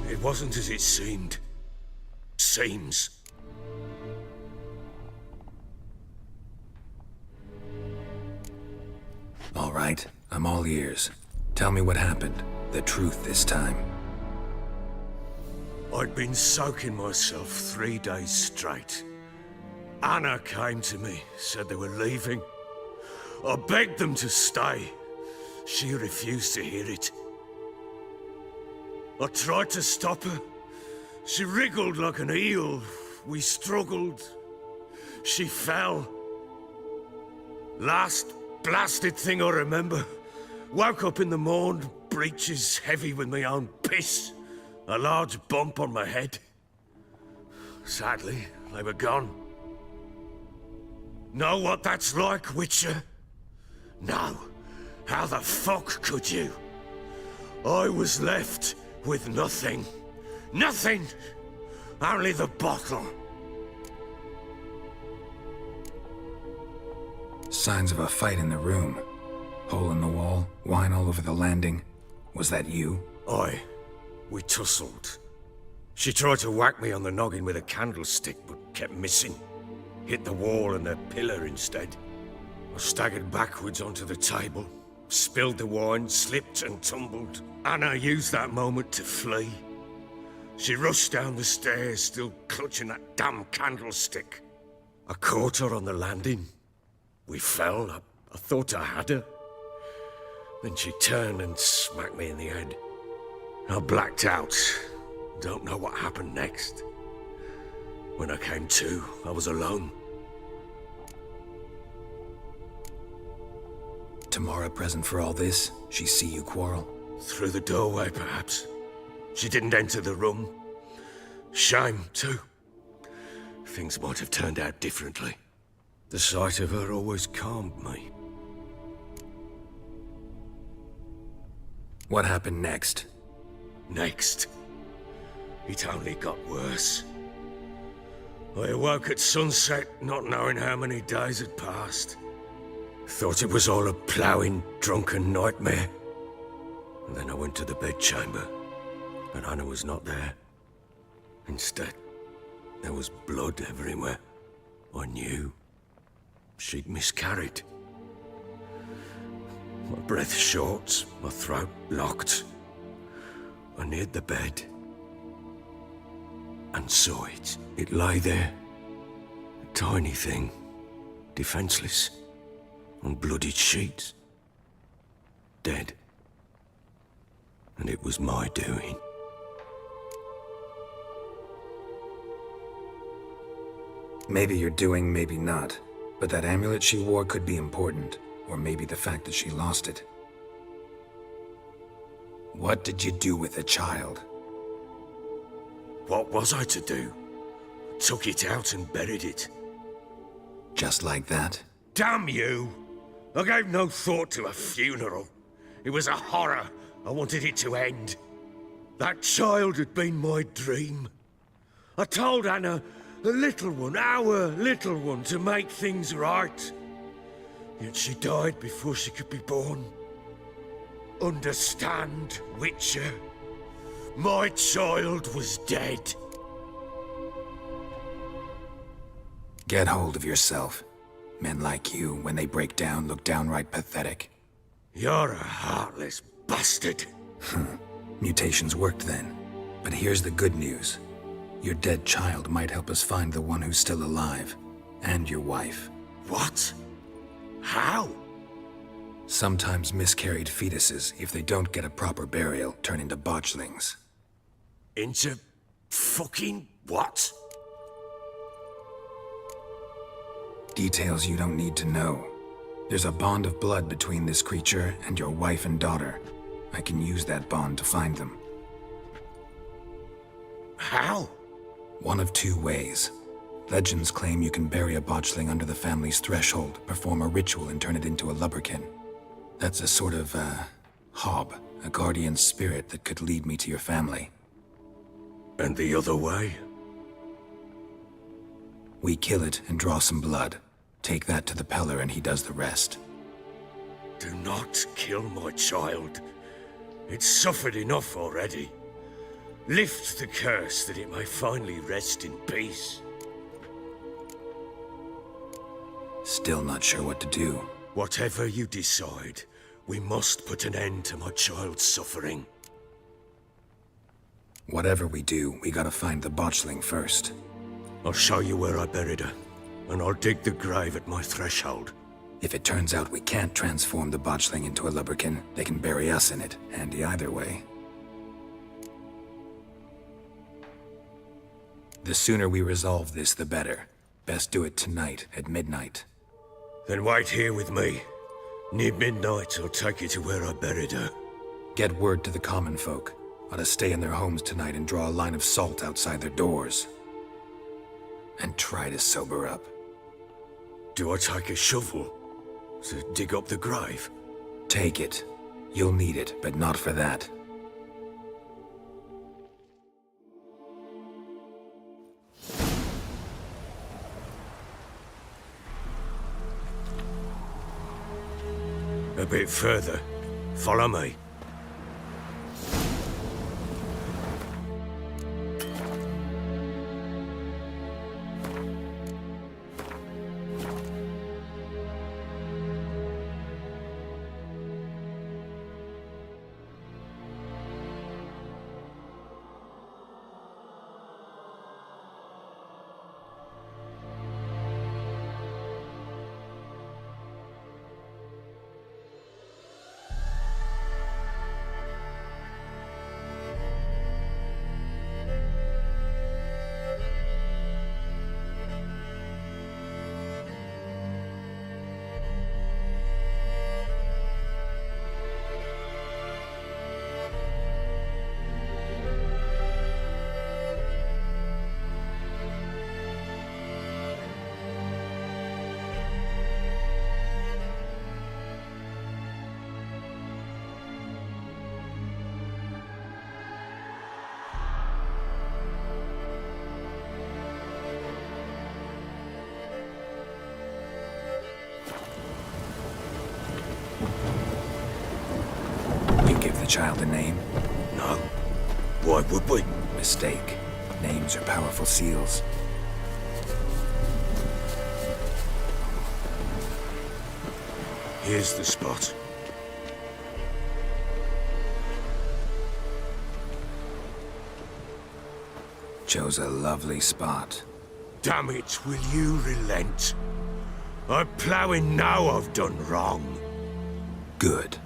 It wasn't as it seemed. Seems. All right, I'm all ears. Tell me what happened. The truth this time. I'd been soaking myself 3 days straight. Anna came to me, said they were leaving. I begged them to stay. She refused to hear it. I tried to stop her. She wriggled like an eel. We struggled. She fell. Last blasted thing I remember. Woke up in the morn, breeches heavy with my own piss. A large bump on my head. Sadly, they were gone. Know what that's like, Witcher? No. How the fuck could you? I was left with nothing. Nothing! Only the bottle. Signs of a fight in the room. Hole in the wall, wine all over the landing. Was that you? Aye. We tussled. She tried to whack me on the noggin with a candlestick, but kept missing. Hit the wall and a pillar instead. I staggered backwards onto the table, spilled the wine, slipped and tumbled. Anna used that moment to flee. She rushed down the stairs, still clutching that damn candlestick. I caught her on the landing. We fell. I thought I had her. Then she turned and smacked me in the head. I blacked out. Don't know what happened next. When I came to, I was alone. Tamara present for all this? She see you quarrel? Through the doorway, perhaps. She didn't enter the room. Shame, too. Things might have turned out differently. The sight of her always calmed me. What happened next? Next? It only got worse. I awoke at sunset, not knowing how many days had passed. Thought it was all a ploughing, drunken nightmare. And then I went to the bedchamber, and Anna was not there. Instead, there was blood everywhere. I knew. She'd miscarried. My breath short, my throat locked. I neared the bed and saw it. It lay there, a tiny thing, defenseless, on bloodied sheets, dead. And it was my doing. Maybe you're doing, maybe not. But that amulet she wore could be important. Or maybe the fact that she lost it. What did you do with the child? What was I to do? Took it out and buried it. Just like that? Damn you! I gave no thought to a funeral. It was a horror. I wanted it to end. That child had been my dream. I told Anna, the little one, our little one, to make things right. Yet she died before she could be born. Understand, Witcher? My child was dead. Get hold of yourself. Men like you, when they break down, look downright pathetic. You're a heartless bastard. Mutations worked then. But here's the good news. Your dead child might help us find the one who's still alive. And your wife. What? How? Sometimes miscarried fetuses, if they don't get a proper burial, turn into botchlings. Into fucking what? Details you don't need to know. There's a bond of blood between this creature and your wife and daughter. I can use that bond to find them. How? One of two ways. Legends claim you can bury a botchling under the family's threshold, perform a ritual and turn it into a lubberkin. That's a sort of, hob, a guardian spirit that could lead me to your family. And the other way? We kill it and draw some blood. Take that to the Peller and he does the rest. Do not kill my child. It's suffered enough already. Lift the curse that it may finally rest in peace. Still not sure what to do. Whatever you decide, we must put an end to my child's suffering. Whatever we do, we gotta find the botchling first. I'll show you where I buried her, and I'll dig the grave at my threshold. If it turns out we can't transform the botchling into a lubberkin, they can bury us in it. Handy either way. The sooner we resolve this, the better. Best do it tonight, at midnight. Then wait here with me. Near midnight, I'll take you to where I buried her. Get word to the common folk. Ought to stay in their homes tonight and draw a line of salt outside their doors. And try to sober up. Do I take a shovel to dig up the grave? Take it. You'll need it, but not for that. A bit further. Follow me. Child a name? No. Why would we? Mistake. Names are powerful seals. Here's the spot. Chose a lovely spot. Damn it, will you relent? I'm ploughing now I've done wrong. Good.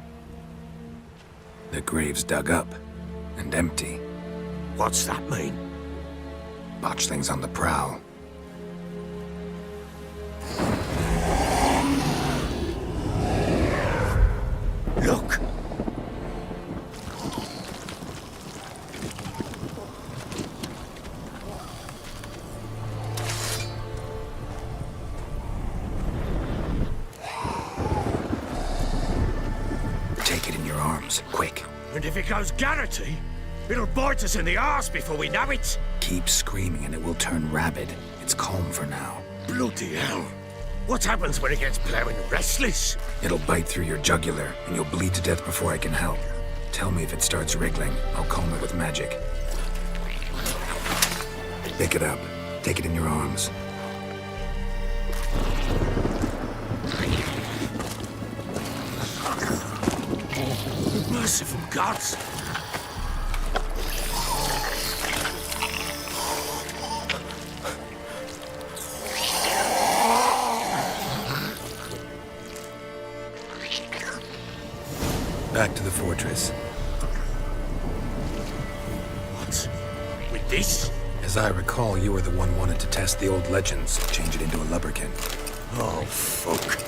The grave's dug up and empty. What's that mean? Botchling's on the prowl. Look! Take it in your arms, quick. And if it goes Garrity, it'll bite us in the arse before we know it. Keep screaming and it will turn rabid. It's calm for now. Bloody hell. What happens when it gets ploughing restless? It'll bite through your jugular, and you'll bleed to death before I can help. Tell me if it starts wriggling. I'll calm it with magic. Pick it up. Take it in your arms. Merciful gods! Back to the fortress. What? With this? As I recall, you were the one wanted to test the old legends, change it into a lubberkin. Oh, fuck.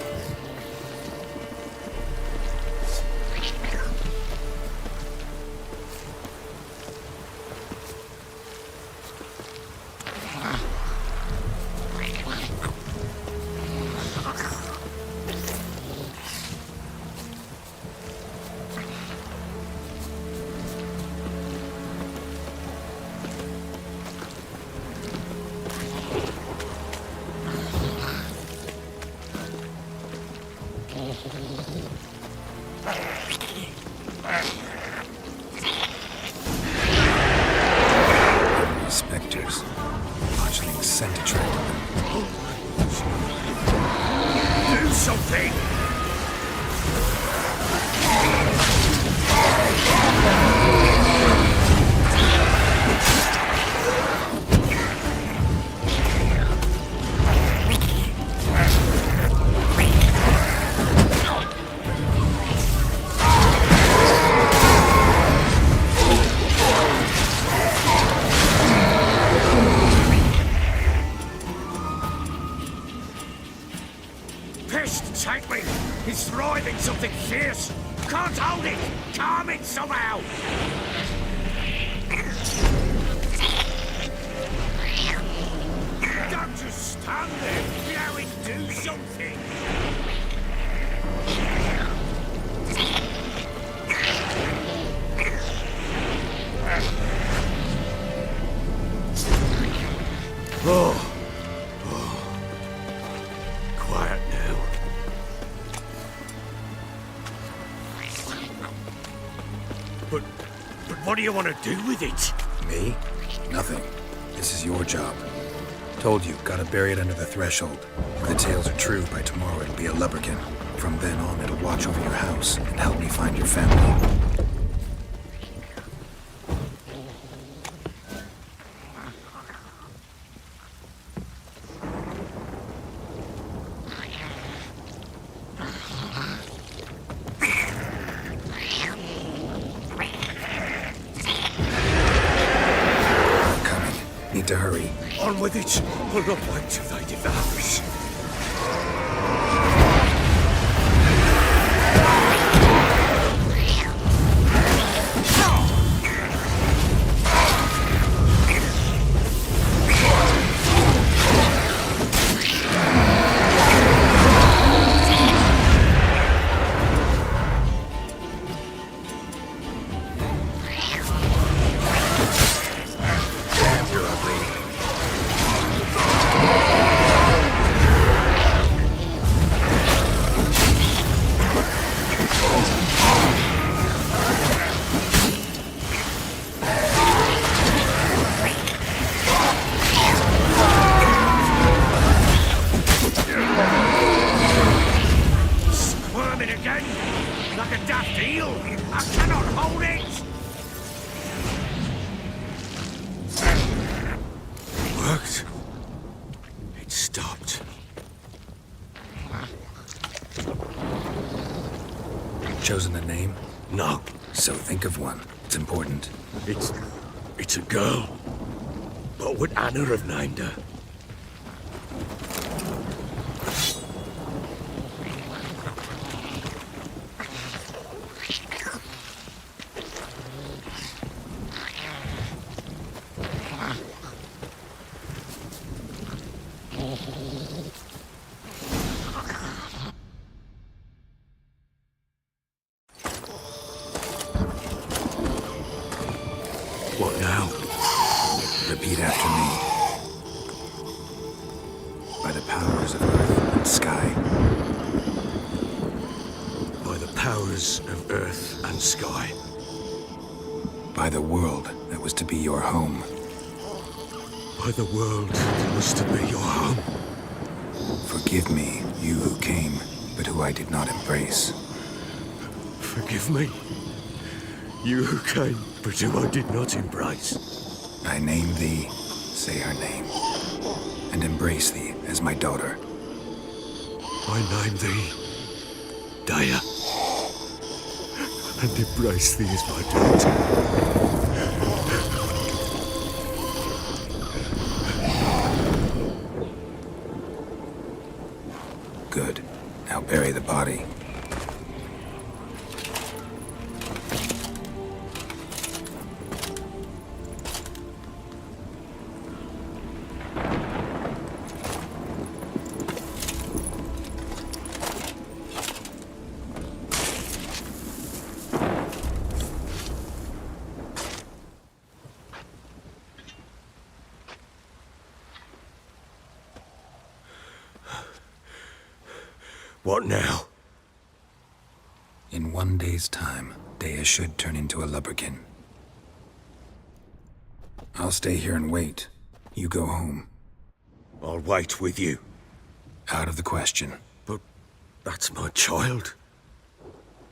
He's thriving something fierce. Can't hold it. Calm it somehow. Don't just stand there. Now it do something. Oh. Quiet now. But what do you want to do with it? Me? Nothing. This is your job. Told you, gotta bury it under the threshold. If the tales are true, by tomorrow it'll be a lubberkin. From then on, it'll watch over your house and help me find your family. Need to hurry. On with it. I'll not wait till they devour us. Chosen a name? No. So think of one. It's important. It's a girl. What would Anna have named her? What now? Repeat after me. By the powers of earth and sky. By the powers of earth and sky. By the world that was to be your home. By the world that was to be your home. Forgive me, you who came, but who I did not embrace. Forgive me. You who came, but who I did not embrace. I name thee, say her name, and embrace thee as my daughter. I name thee, Daya, and embrace thee as my daughter. Good. Now bury the body. What now? In 1 day's time, Daya should turn into a lubberkin. I'll stay here and wait. You go home. I'll wait with you. Out of the question. But that's my child.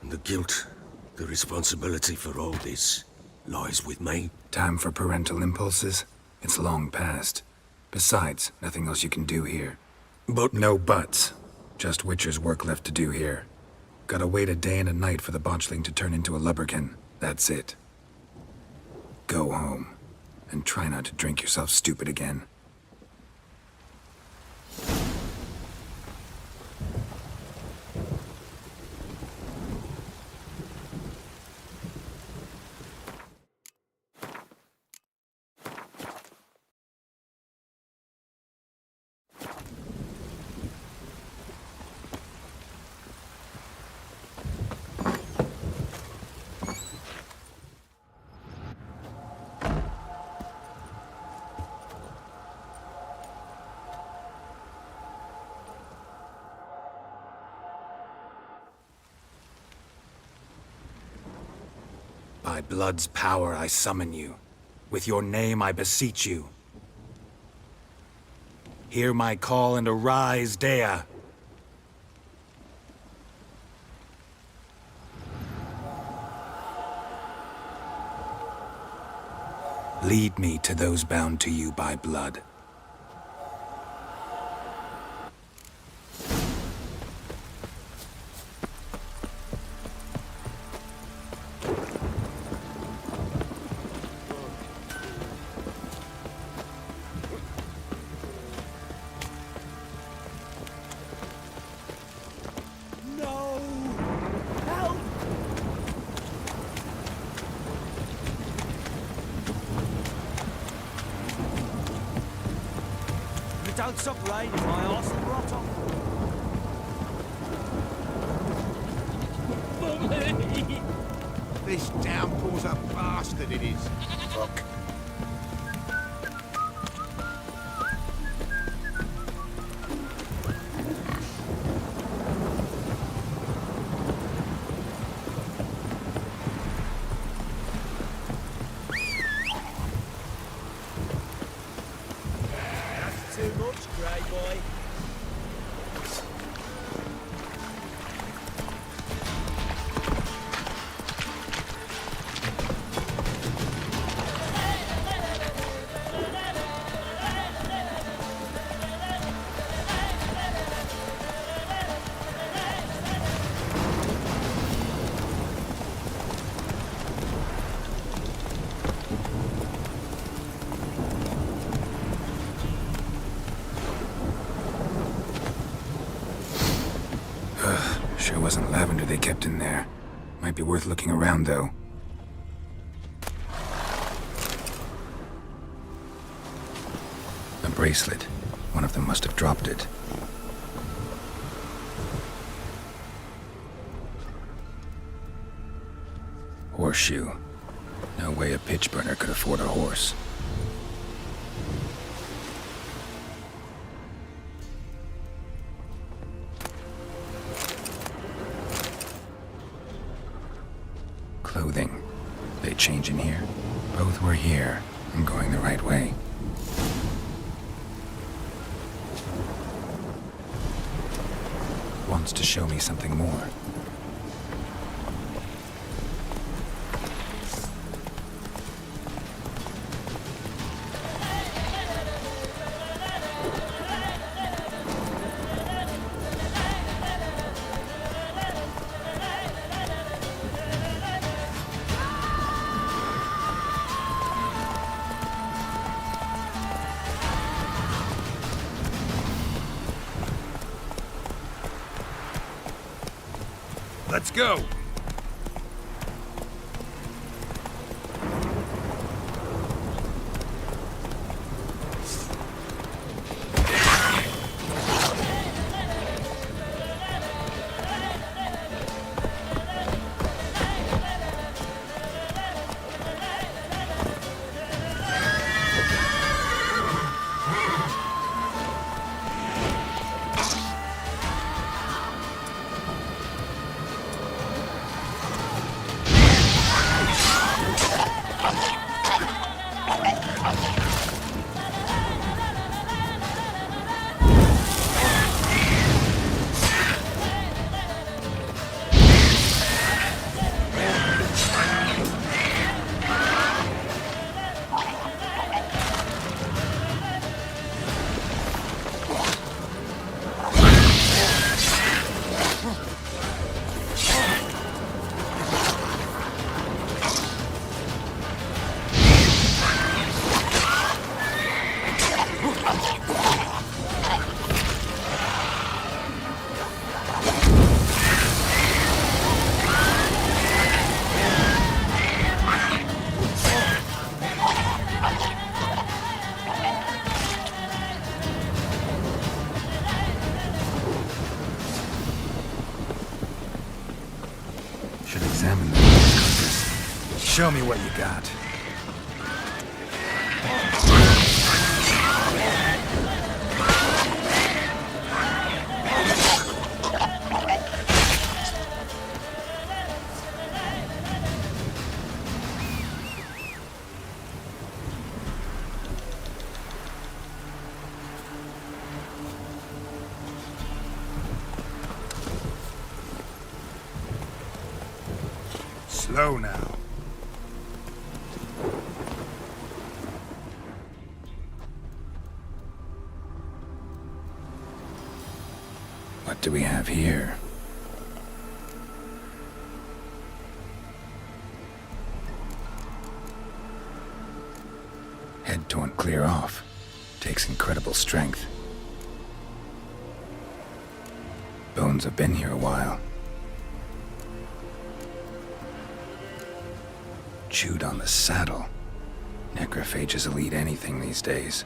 And the guilt, the responsibility for all this lies with me. Time for parental impulses? It's long past. Besides, nothing else you can do here. But... No buts. Just Witcher's work left to do here. Gotta wait a day and a night for the botchling to turn into a lubberkin. That's it. Go home. And try not to drink yourself stupid again. By blood's power I summon you. With your name I beseech you. Hear my call and arise, Dea. Lead me to those bound to you by blood. Don't stop raining, my arse will rot off. This downpour's a bastard, it is. Fuck. Too much, grey boy. Sure wasn't lavender they kept in there. Might be worth looking around, though. A bracelet. One of them must have dropped it. Horseshoe. No way a pitch burner could afford a horse. Clothing. They change in here? Both were here. I'm going the right way. Wants to show me something more. Let's go! Examine the carcass. Show me what you got. Slow now. What do we have here? Head torn clear off. Takes incredible strength. Bones have been here a while. Chewed on the saddle. Necrophages will eat anything these days.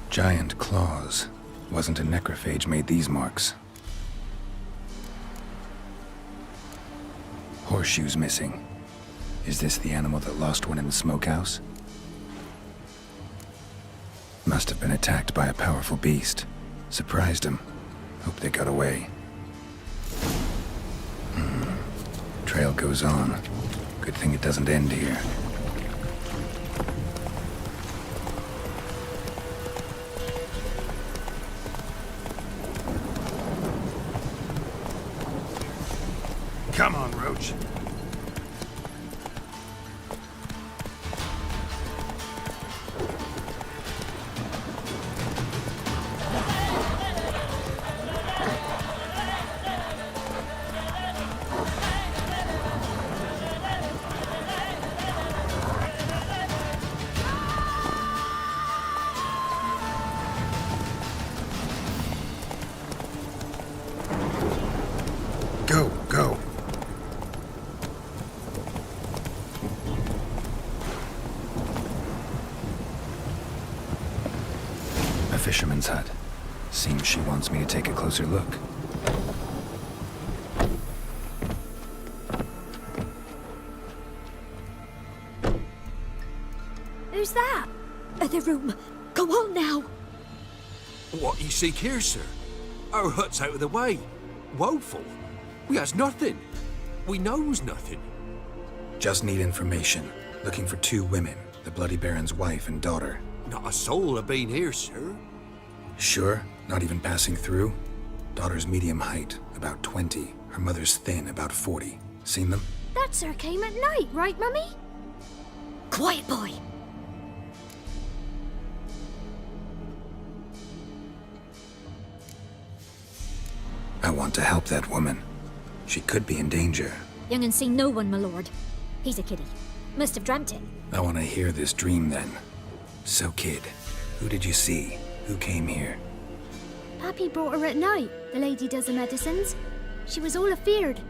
Giant claws. Wasn't a necrophage made these marks. Horseshoes missing. Is this the animal that lost one in the smokehouse? Must have been attacked by a powerful beast. Surprised him. Hope they got away. Trail goes on. Good thing it doesn't end here. Come on, Roach. Go. A fisherman's hut. Seems she wants me to take a closer look. Who's that? The room. Go on now. What you seek here, sir? Our hut's out of the way. Woeful. We has nothing. We knows nothing. Just need information. Looking for 2 women. The Bloody Baron's wife and daughter. Not a soul have been here, sir. Sure? Not even passing through? Daughter's medium height, about 20. Her mother's thin, about 40. Seen them? That sir came at night, right, Mummy? Quiet, boy. I want to help that woman. She could be in danger. Young and seen no one, my lord. He's a kiddie. Must have dreamt it. I want to hear this dream then. So, kid, who did you see? Who came here? Pappy brought her at night. The lady does the medicines. She was all afeared.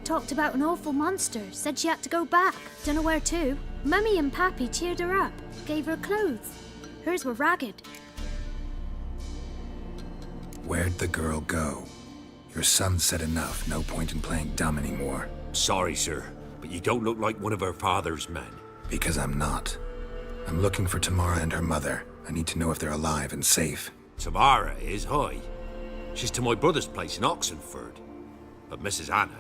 Talked about an awful monster. Said she had to go back. Don't know where to. Mummy and Pappy cheered her up. Gave her clothes. Hers were ragged. Where'd the girl go? Your son said enough. No point in playing dumb anymore. Sorry, sir, but you don't look like one of her father's men. Because I'm not. I'm looking for Tamara and her mother. I need to know if they're alive and safe. Tamara is, hi. She's to my brother's place in Oxenford. But Mrs. Anna,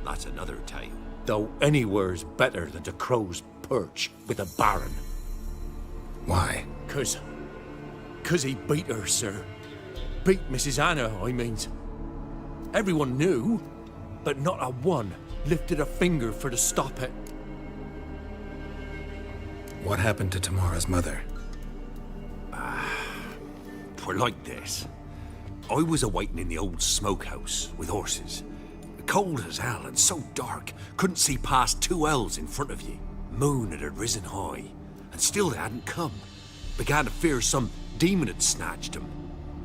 that's another tale. Though anywhere's better than to crow's perch with a baron. Why? 'Cause he beat her, sir. Beat Mrs. Anna, I means. Everyone knew, but not a one lifted a finger for to stop it. What happened to Tamara's mother? Twere like this. I was awaiting in the old smokehouse with horses. Cold as hell and so dark, couldn't see past 2 ells in front of ye. Moon had risen high, and still they hadn't come. Began to fear some demon had snatched them.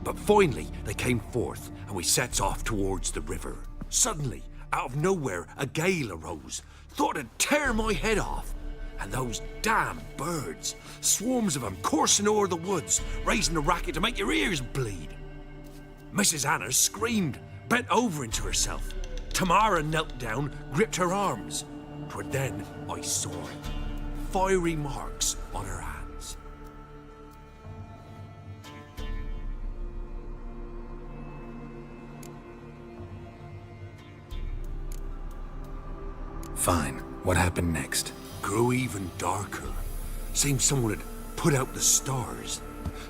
But finally, they came forth, and we sets off towards the river. Suddenly, out of nowhere, a gale arose. Thought it'd tear my head off. And those damn birds, swarms of them coursing o'er the woods, raising a racket to make your ears bleed. Mrs. Anna screamed, bent over into herself. Tamara knelt down, gripped her arms. 'Twere then I saw it. Fiery marks on her hands. Fine. What happened next? Grew even darker. Seemed someone had put out the stars.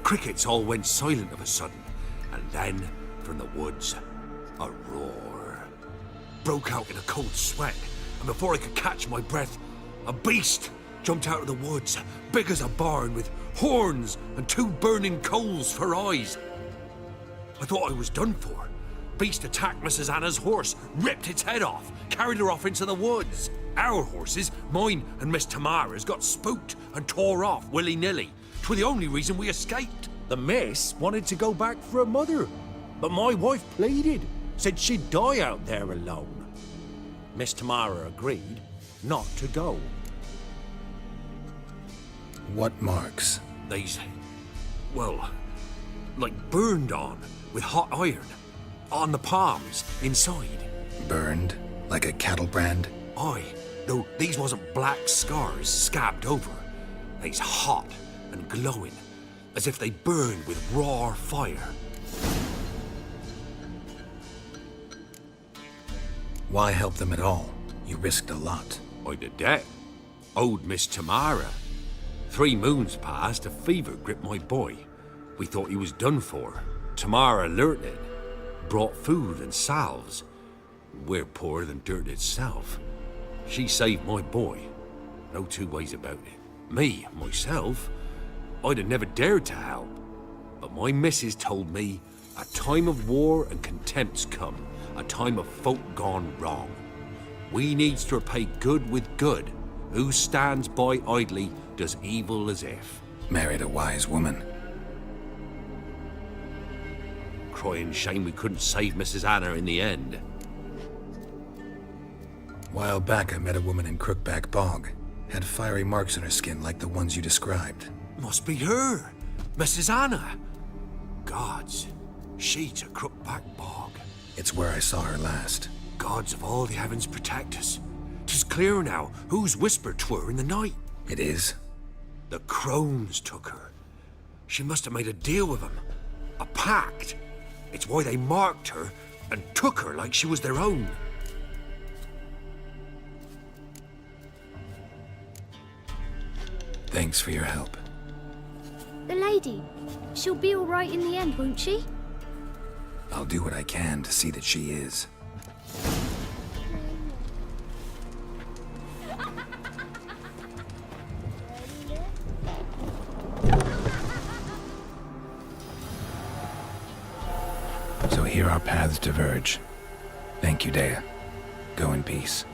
Crickets all went silent of a sudden. And then, from the woods, a roar. broke out in a cold sweat, and before I could catch my breath, a beast jumped out of the woods, big as a barn, with horns and 2 burning coals for eyes. I thought I was done for. Beast attacked Mrs. Anna's horse, ripped its head off, carried her off into the woods. Our horses, mine and Miss Tamara's, got spooked and tore off willy-nilly. 'Twere the only reason we escaped. The miss wanted to go back for her mother, but my wife pleaded, said she'd die out there alone. Miss Tamara agreed not to go. What marks? These, well, like burned on with hot iron. On the palms, inside. Burned? Like a cattle brand? Aye, though these wasn't black scars scabbed over. They's hot and glowing, as if they burned with raw fire. Why help them at all? You risked a lot. I'd a debt. Owed Miss Tamara. 3 moons passed, a fever gripped my boy. We thought he was done for. Tamara alerted, brought food and salves. We're poorer than dirt itself. She saved my boy. No 2 ways about it. Me, myself, I'd have never dared to help. But my missus told me a time of war and contempt's come, a time of folk gone wrong. We needs to repay good with good. Who stands by idly does evil as if. Married a wise woman. Crying shame we couldn't save Mrs. Anna in the end. While back, I met a woman in Crookback Bog. Had fiery marks on her skin like the ones you described. Must be her, Mrs. Anna. Gods, she's a Crookback Bog. It's where I saw her last. Gods of all the heavens protect us. 'Tis clear now who's whispered 'twere in the night. It is? The crones took her. She must have made a deal with them. A pact. It's why they marked her and took her like she was their own. Thanks for your help. The lady, she'll be all right in the end, won't she? I'll do what I can to see that she is. So here our paths diverge. Thank you, Dea. Go in peace.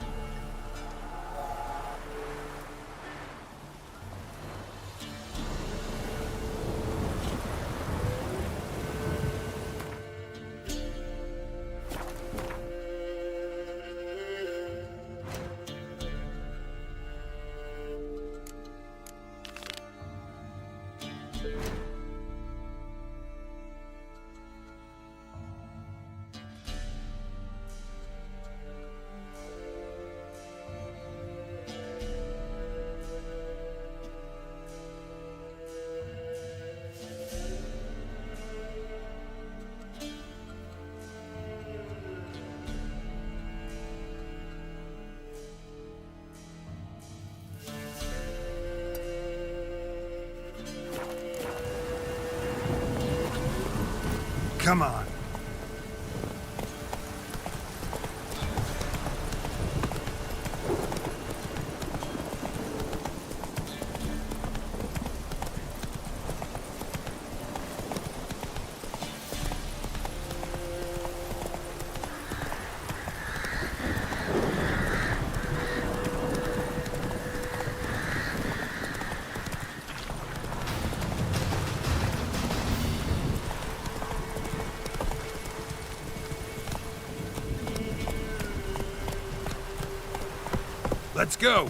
Come on. Let's go.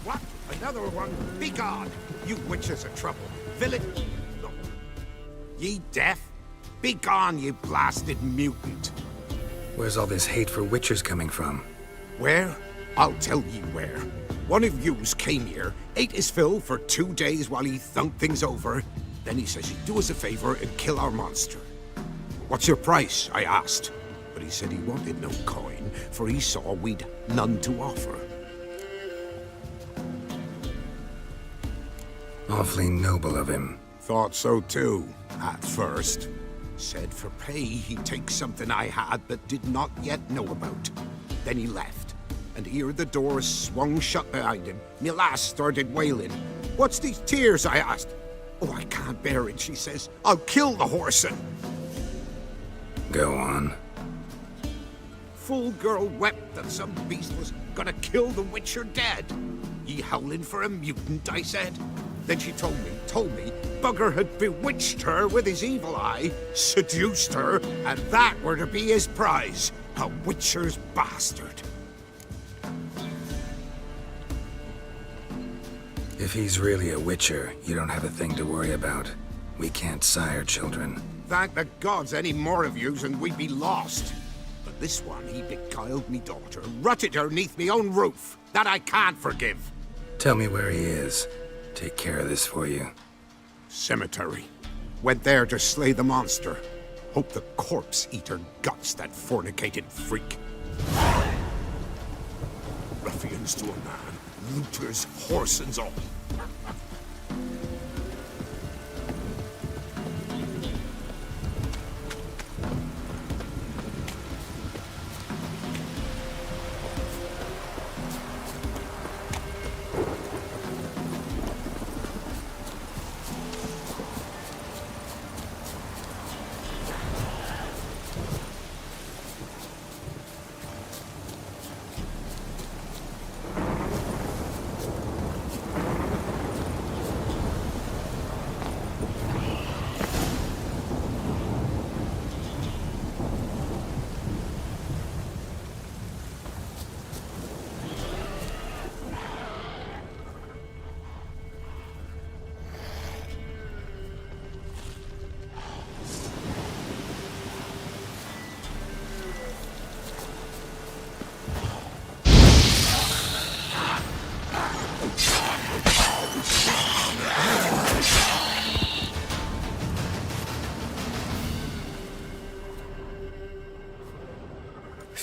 What? Another one? Begone! You witches of trouble. Villain! No. Ye deaf? Begone, you blasted mutant! Where's all this hate for witchers coming from? Where? I'll tell ye where. One of yous came here, ate his fill for 2 days while he thunked things over. Then he says he'd do us a favor and kill our monster. What's your price? I asked. But he said he wanted no coin, for he saw we'd none to offer. Awfully noble of him. Thought so too, at first. Said for pay he'd take something I had but did not yet know about. Then he left, and ere the doors swung shut behind him, me lass started wailing. "What's these tears?" I asked. "Oh, I can't bear it," she says. "I'll kill the horsin'." Go on. Full girl wept that some beast was gonna kill the Witcher dead. "Ye howling for a mutant," I said. Then she told me, bugger had bewitched her with his evil eye, seduced her, and that were to be his prize. A Witcher's bastard. If he's really a Witcher, you don't have a thing to worry about. We can't sire children. Thank the gods any more of yous and we'd be lost. But this one, he beguiled me daughter, rutted her neath me own roof. That I can't forgive. Tell me where he is. Take care of this for you. Cemetery. Went there to slay the monster. Hope the corpse eat her guts, that fornicated freak. Ruffians to a man. Looters, horsens all.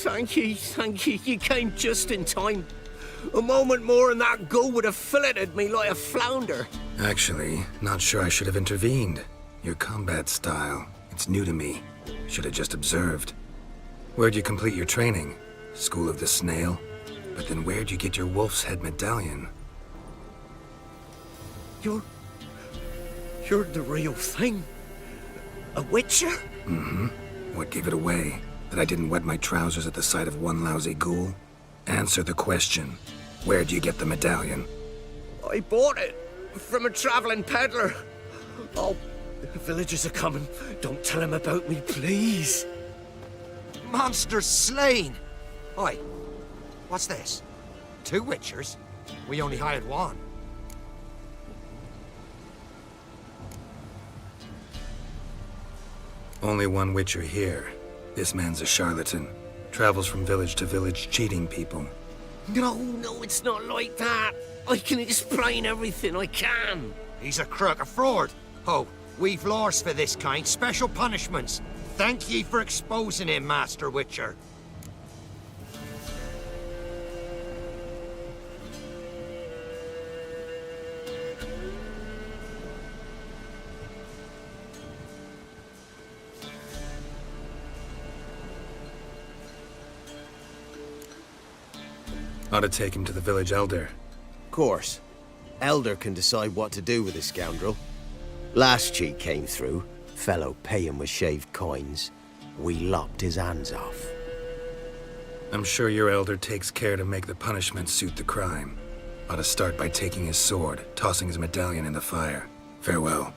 Thank you. You came just in time. A moment more and that gull would have filleted me like a flounder. Actually, not sure I should have intervened. Your combat style, it's new to me. Should have just observed. Where'd you complete your training? School of the Snail? But then where'd you get your wolf's head medallion? You're the real thing? A Witcher? Mm-hmm. What gave it away? That I didn't wet my trousers at the sight of one lousy ghoul? Answer the question. Where'd you get the medallion? I bought it from a traveling peddler. Oh, the villagers are coming. Don't tell him about me, please. Monster slain! Oi, what's this? 2 Witchers? We only hired 1. Only one Witcher here. This man's a charlatan. Travels from village to village cheating people. No, it's not like that. I can explain everything, I can. He's a crook, a fraud. Oh, we've laws for this kind, special punishments. Thank ye for exposing him, Master Witcher. Ought to take him to the village elder. Course. Elder can decide what to do with the scoundrel. Last cheat came through. Fellow pay him with shaved coins. We lopped his hands off. I'm sure your elder takes care to make the punishment suit the crime. Ought to start by taking his sword, tossing his medallion in the fire. Farewell.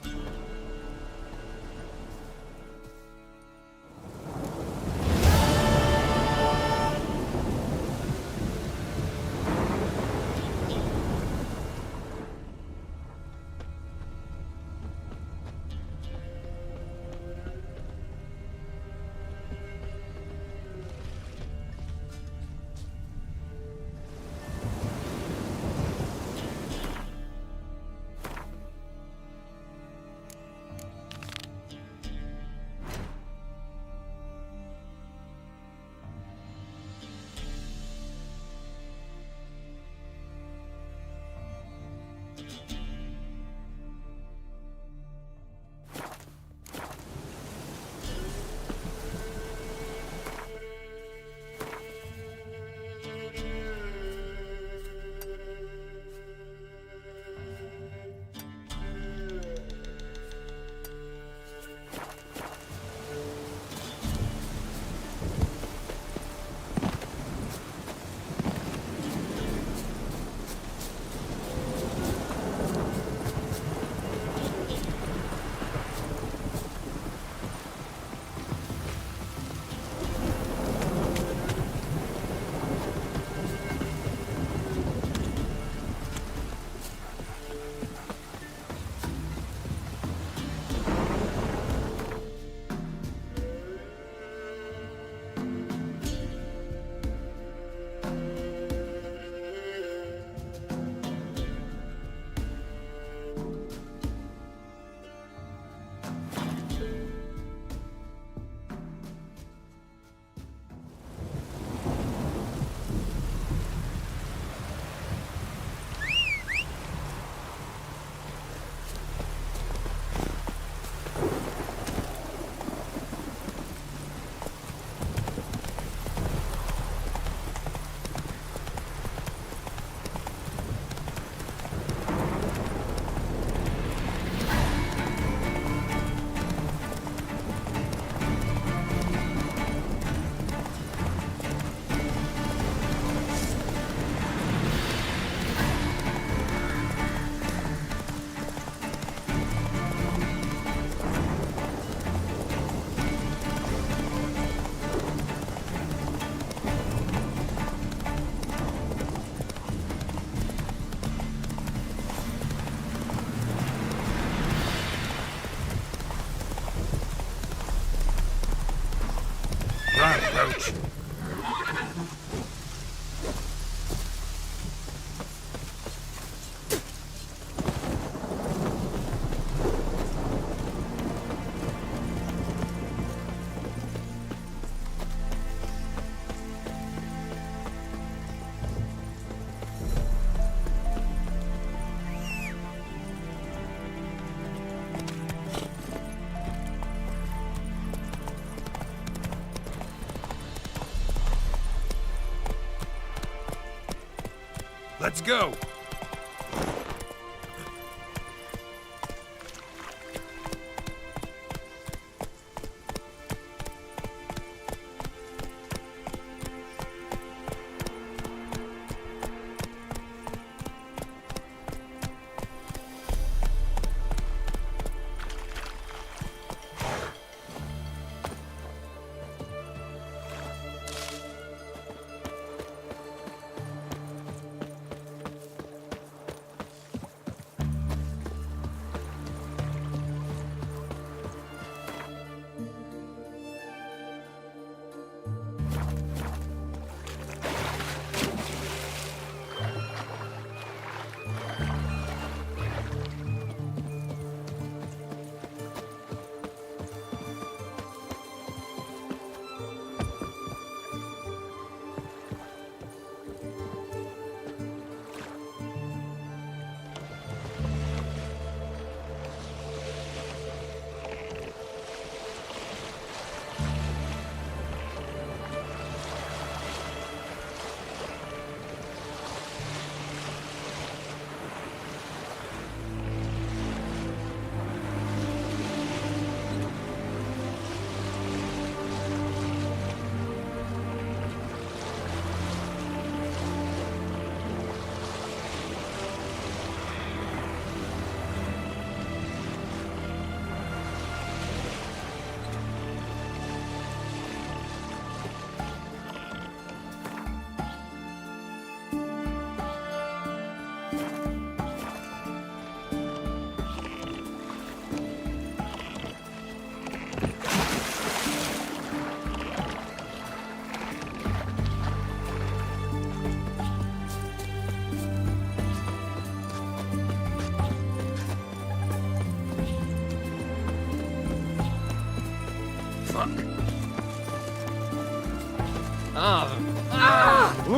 Roach. Let's go!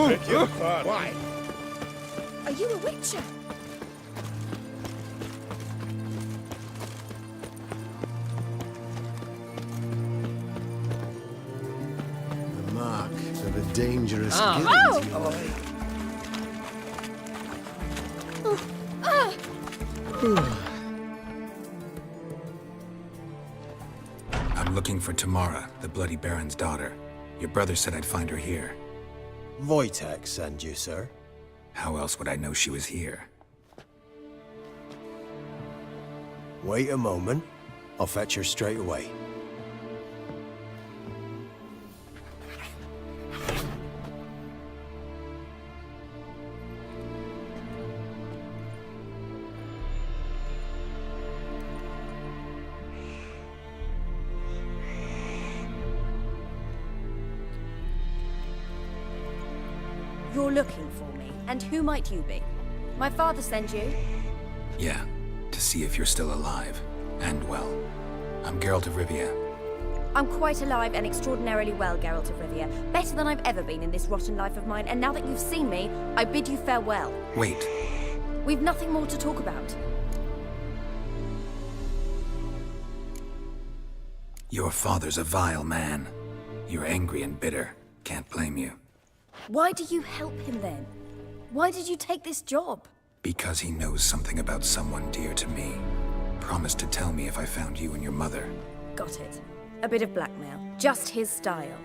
Beg your pardon. Why? Are you a witcher? The mark of a dangerous Oh! I'm looking for Tamara, the Bloody Baron's daughter. Your brother said I'd find her here. Wojtek send you, sir. How else would I know she was here? Wait a moment. I'll fetch her straight away. You're looking for me, and who might you be? My father sent you? Yeah, to see if you're still alive. And well. I'm Geralt of Rivia. I'm quite alive and extraordinarily well, Geralt of Rivia. Better than I've ever been in this rotten life of mine, and now that you've seen me, I bid you farewell. Wait. We've nothing more to talk about. Your father's a vile man. You're angry and bitter. Can't blame you. Why do you help him then? Why did you take this job? Because he knows something about someone dear to me. Promised to tell me if I found you and your mother. Got it. A bit of blackmail. Just his style.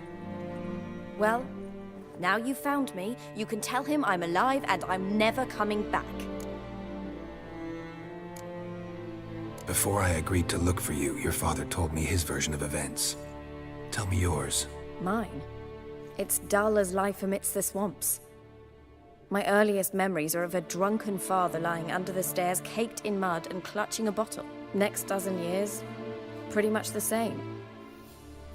Well, now you've found me, you can tell him I'm alive and I'm never coming back. Before I agreed to look for you, your father told me his version of events. Tell me yours. Mine? It's dull as life amidst the swamps. My earliest memories are of a drunken father lying under the stairs, caked in mud and clutching a bottle. Next dozen years, pretty much the same.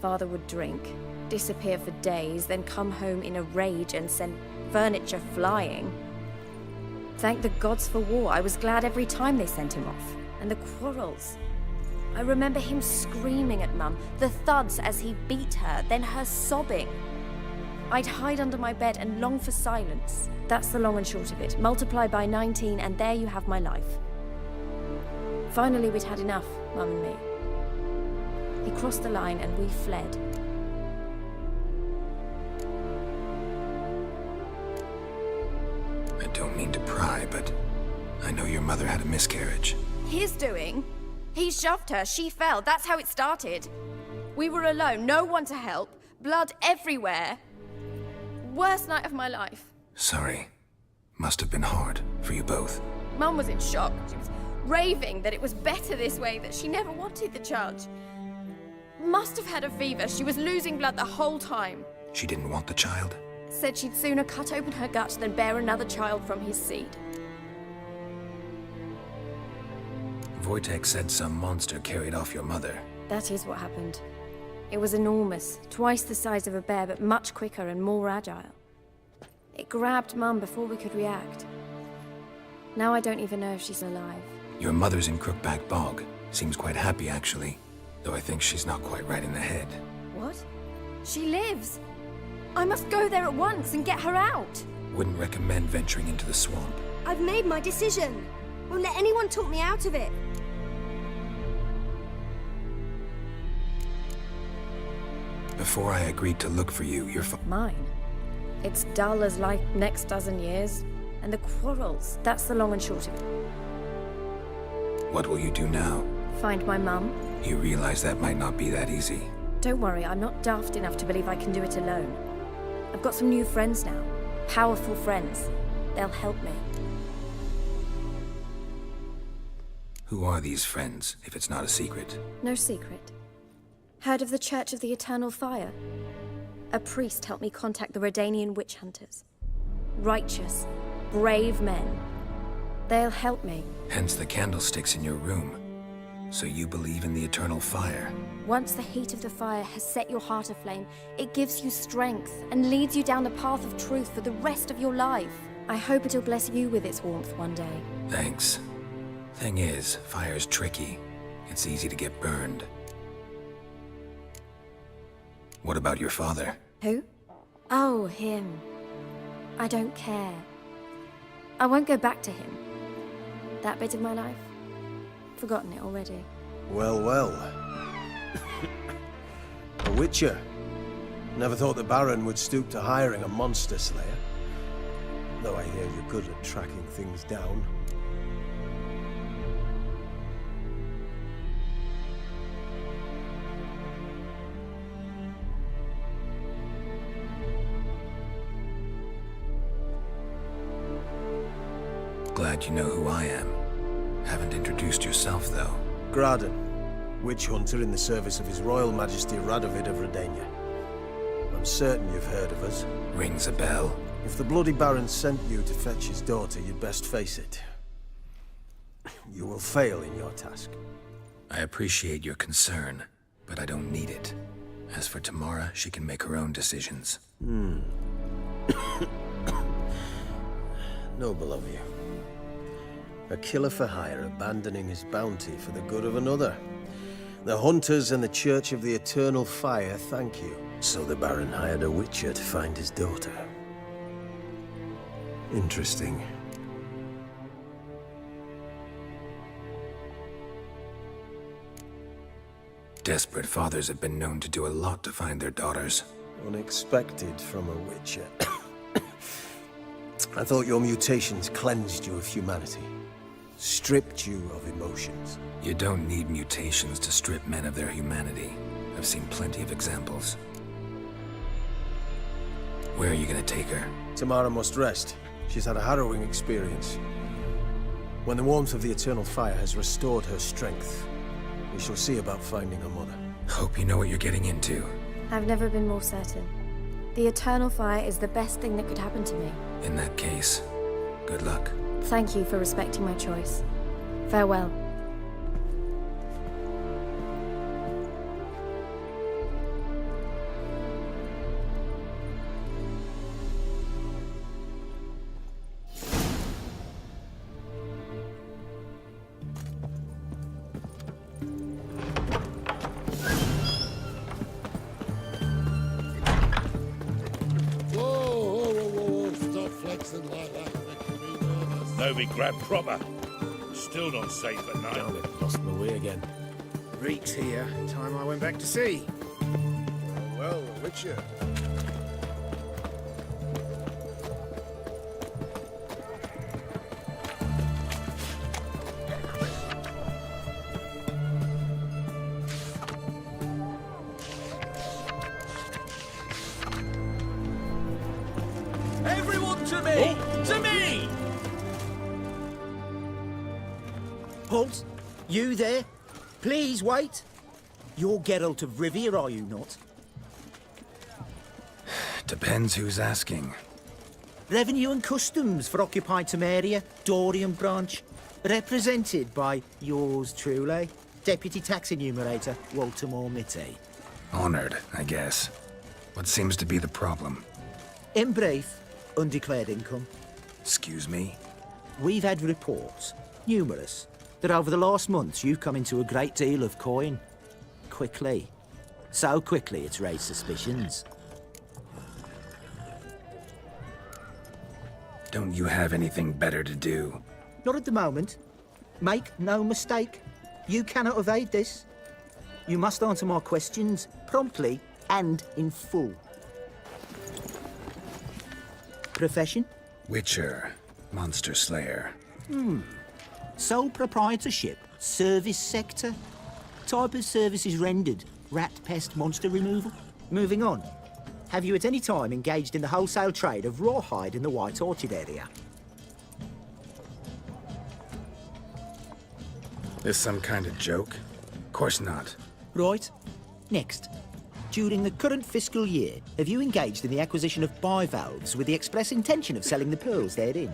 Father would drink, disappear for days, then come home in a rage and send furniture flying. Thank the gods for war. I was glad every time they sent him off. And the quarrels. I remember him screaming at Mum, the thuds as he beat her, then her sobbing. I'd hide under my bed and long for silence. That's the long and short of it. Multiply by 19 and there you have my life. Finally, we'd had enough, Mum and me. He crossed the line and we fled. I don't mean to pry, but I know your mother had a miscarriage. His doing? He shoved her, she fell, that's how it started. We were alone, no one to help, blood everywhere. Worst night of my life. Sorry. Must have been hard for you both. Mum was in shock. She was raving that it was better this way, that she never wanted the charge. Must have had a fever, she was losing blood the whole time. She didn't want the child? Said she'd sooner cut open her gut than bear another child from his seed. Wojtek said some monster carried off your mother. That is what happened. It was enormous, twice the size of a bear, but much quicker and more agile. It grabbed Mum before we could react. Now I don't even know if she's alive. Your mother's in Crookback Bog. Seems quite happy, actually. Though I think she's not quite right in the head. What? She lives! I must go there at once and get her out! Wouldn't recommend venturing into the swamp. I've made my decision. Won't let anyone talk me out of it. Before I agreed to look for you, Mine? It's dull as life next dozen years. And the quarrels, that's the long and short of it. What will you do now? Find my mum. You realize that might not be that easy. Don't worry, I'm not daft enough to believe I can do it alone. I've got some new friends now. Powerful friends. They'll help me. Who are these friends, if it's not a secret? No secret. Heard of the Church of the Eternal Fire? A priest helped me contact the Redanian witch hunters. Righteous, brave men. They'll help me. Hence the candlesticks in your room. So you believe in the eternal fire? Once the heat of the fire has set your heart aflame, it gives you strength and leads you down the path of truth for the rest of your life. I hope it'll bless you with its warmth one day. Thanks. Thing is, fire's tricky. It's easy to get burned. What about your father? Who? Oh, him. I don't care. I won't go back to him. That bit of my life? Forgotten it already. Well, well. A witcher. Never thought the Baron would stoop to hiring a monster slayer. Though I hear you're good at tracking things down. Glad you know who I am. Haven't introduced yourself, though. Graden, witch hunter in the service of His Royal Majesty Radovid of Redania. I'm certain you've heard of us. Rings a bell. If the Bloody Baron sent you to fetch his daughter, you'd best face it. You will fail in your task. I appreciate your concern, but I don't need it. As for Tamara, she can make her own decisions. Noble of you. A killer for hire abandoning his bounty for the good of another. The hunters and the Church of the Eternal Fire thank you. So the Baron hired a witcher to find his daughter. Interesting. Desperate fathers have been known to do a lot to find their daughters. Unexpected from a witcher. I thought your mutations cleansed you of humanity. Stripped you of emotions. You don't need mutations to strip men of their humanity. I've seen plenty of examples. Where are you gonna take her? Tamara must rest. She's had a harrowing experience. When the warmth of the Eternal Fire has restored her strength, we shall see about finding her mother. Hope you know what you're getting into. I've never been more certain. The Eternal Fire is the best thing that could happen to me. In that case, good luck. Thank you for respecting my choice. Farewell. know me Gran proper. Still not safe at night. Damn it, lost my way again. Reek's here. Time I went back to sea. Well, Witcher. Everyone to me! To me! Halt! You there? Please wait. You're Geralt of Rivia, are you not? Depends who's asking. Revenue and Customs for occupied Temeria, Dorian branch. Represented by yours truly, Deputy Tax Enumerator Walter Mitty. Honored, I guess. What seems to be the problem? In brief, undeclared income. Excuse me? We've had reports, numerous, that over the last months you've come into a great deal of coin. Quickly. So quickly it's raised suspicions. Don't you have anything better to do? Not at the moment. Make no mistake. You cannot evade this. You must answer my questions promptly and in full. Profession? Witcher. Monster Slayer. Sole proprietorship? Service sector? Type of services rendered? Rat pest monster removal? Moving on. Have you at any time engaged in the wholesale trade of rawhide in the White Orchard area? This some kind of joke? Course not. Right. Next. During the current fiscal year, have you engaged in the acquisition of bivalves with the express intention of selling the pearls therein?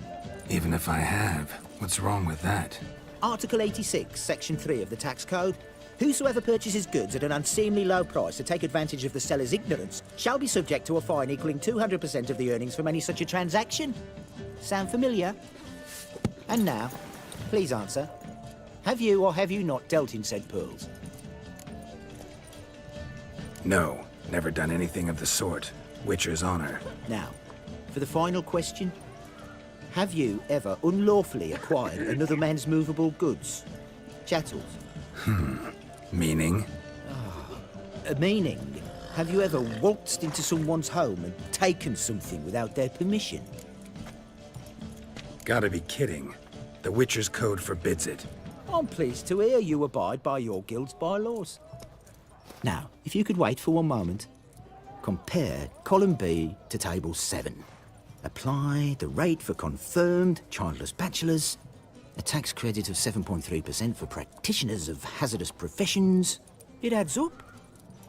Even if I have, what's wrong with that? Article 86, Section 3 of the Tax Code. Whosoever purchases goods at an unseemly low price to take advantage of the seller's ignorance shall be subject to a fine equaling 200% of the earnings from any such a transaction. Sound familiar? And now, please answer. Have you or have you not dealt in said pearls? No, never done anything of the sort. Witcher's honor. Now, for the final question. Have you ever unlawfully acquired another man's movable goods? Chattels? Meaning? Meaning, have you ever waltzed into someone's home and taken something without their permission? Gotta be kidding. The Witcher's code forbids it. I'm pleased to hear you abide by your guild's bylaws. Now, if you could wait for one moment, compare column B to table 7. Apply the rate for confirmed childless bachelors, a tax credit of 7.3% for practitioners of hazardous professions. It adds up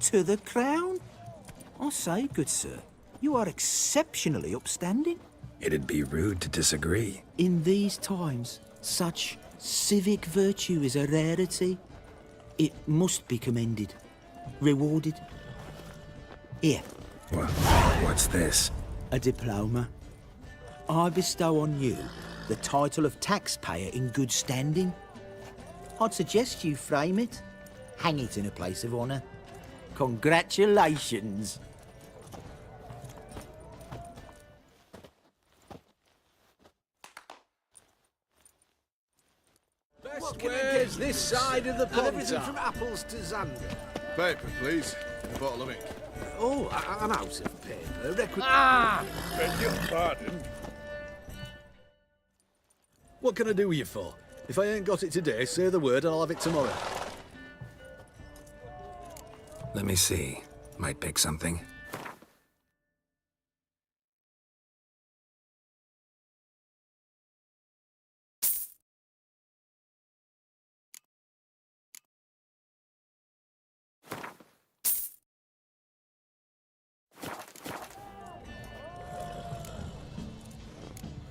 to the crown. I say, good sir, you are exceptionally upstanding. It'd be rude to disagree. In these times, such civic virtue is a rarity. It must be commended, rewarded. Here. What's this? A diploma. I bestow on you the title of taxpayer in good standing. I'd suggest you frame it, hang it in a place of honour. Congratulations. Best wares this side of the pond. Everything from apples to Xander. Paper, please. A bottle of ink. Oh, I'm out of paper. Beg your pardon. What can I do with you for? If I ain't got it today, say the word and I'll have it tomorrow. Let me see. Might pick something.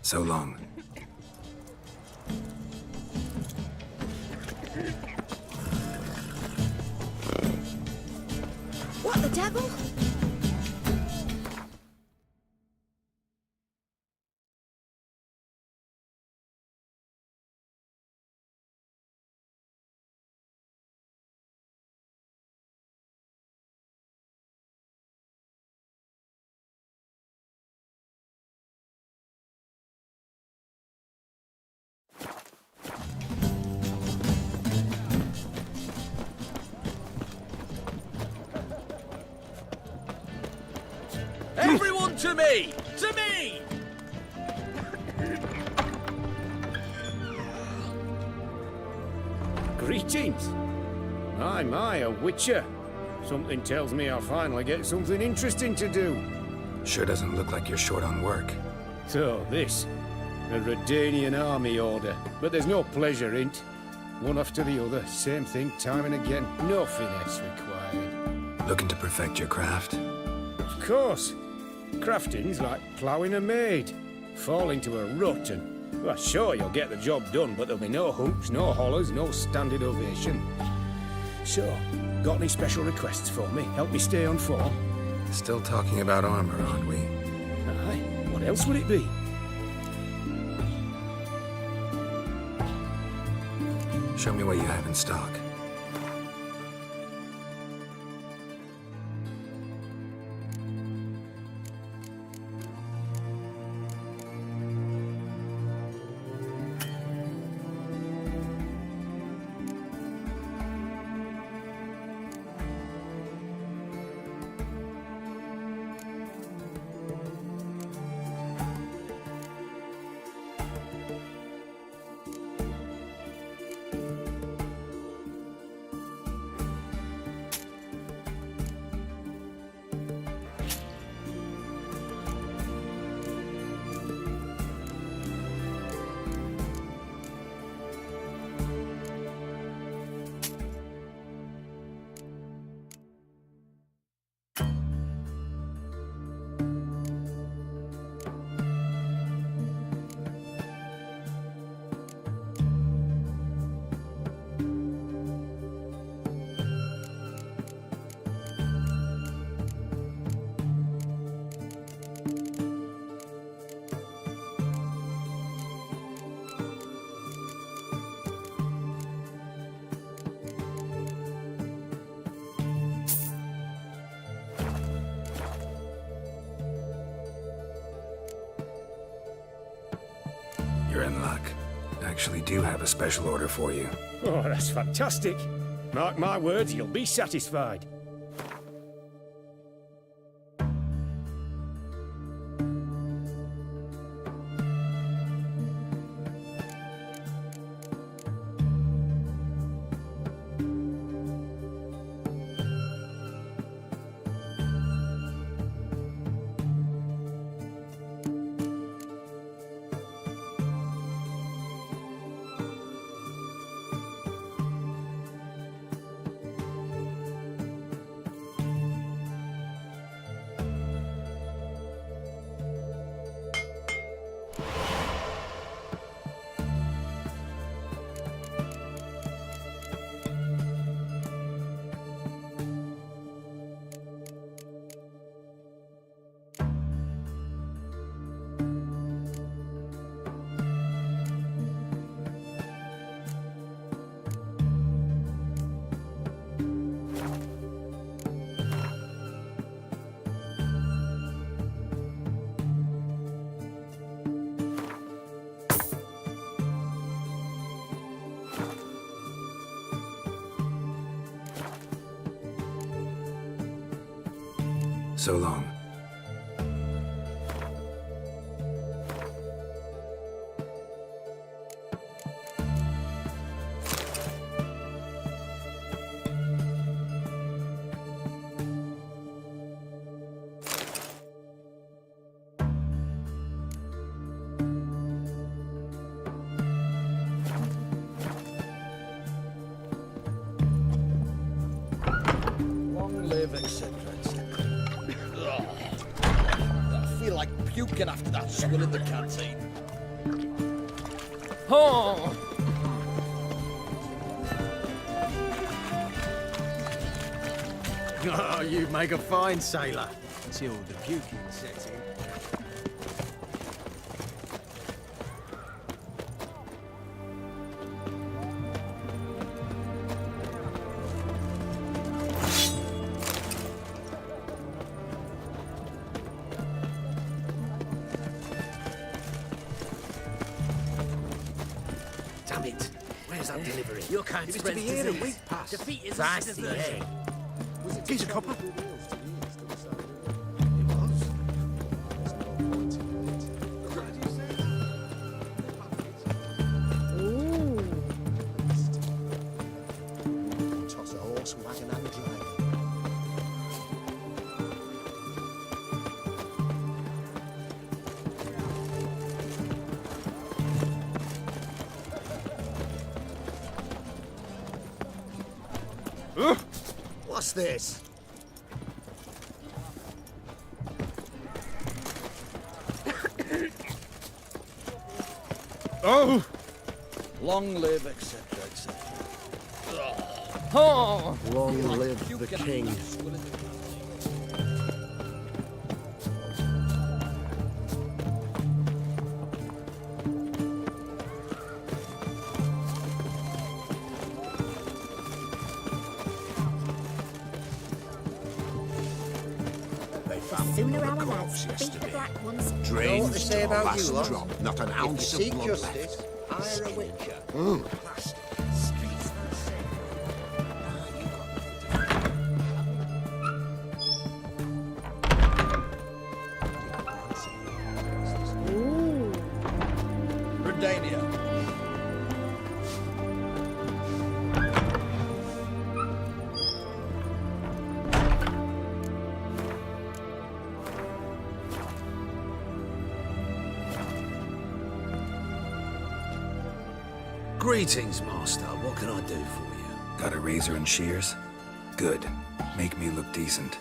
So long. What the devil? Everyone to me! To me! Greetings. My, a witcher. Something tells me I'll finally get something interesting to do. Sure doesn't look like you're short on work. So, this. A Redanian army order. But there's no pleasure in't. One after the other, same thing time and again. No finesse required. Looking to perfect your craft? Of course. Crafting's like ploughing a maid. Fall into a rut and... Well, sure, you'll get the job done, but there'll be no hoops, no hollers, no standing ovation. So, got any special requests for me? Help me stay on form? Still talking about armor, aren't we? Aye. What else would it be? Show me what you have in stock. You're in luck. I actually do have a special order for you. Oh, that's fantastic. Mark my words, you'll be satisfied. So long. Long live, etc., etc. I feel like puking after that swill in the canteen. Oh! Oh, you make a fine sailor. Till the puking sets in. Damn it! Where's that delivery? Your kind It was spreads to be here a disease. week past. Defeat is a Fancy, citizen. eh? Here's a copper. hand drive. What's this? Oh! Long live, etc., etc. Oh! Long live the king. They found Sooner another our corpse lads beat the yesterday. black ones. Drained say to the about last you, lot? drop, not an If you ounce of seek blood justice, left. hire a witcher. Redania. Greetings, Master. What can I do for you? Got a razor and shears? Good. Make me look decent.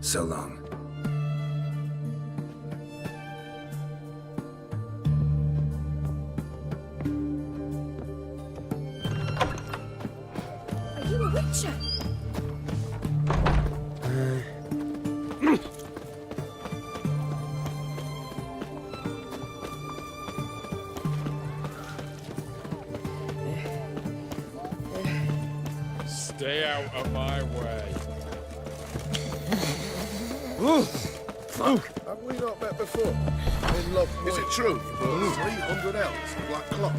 So long. Are you a witcher? Stay out of my way. Fuck! Have we not met before? In Love Point. Is it true you brought 300 elves of black cloth?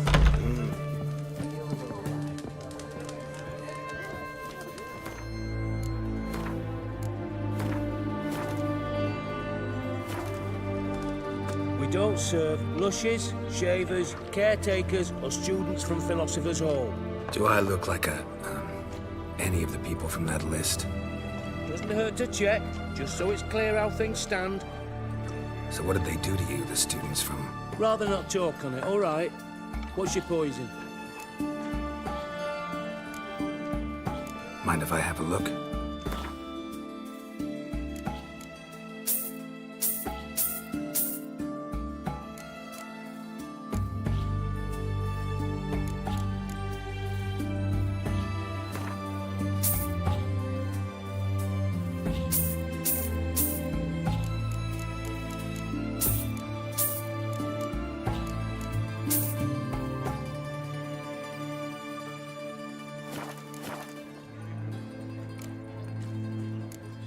We don't serve lushes, shavers, caretakers, or students from Philosopher's Hall. Do I look like any of the people from that list? Doesn't hurt to check, just so it's clear how things stand. So what did they do to you, the students from... Rather not talk on it, all right? What's your poison? Mind if I have a look?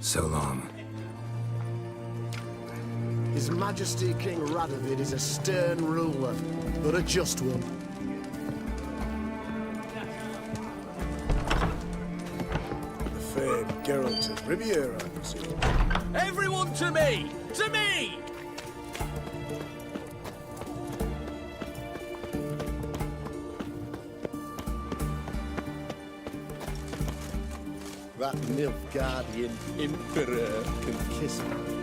So long. His Majesty King Radovid is a stern ruler, but a just one. The famed Geralt of Riviera, I presume. Everyone to me! To me! That Nilfgaardian Emperor can kiss me.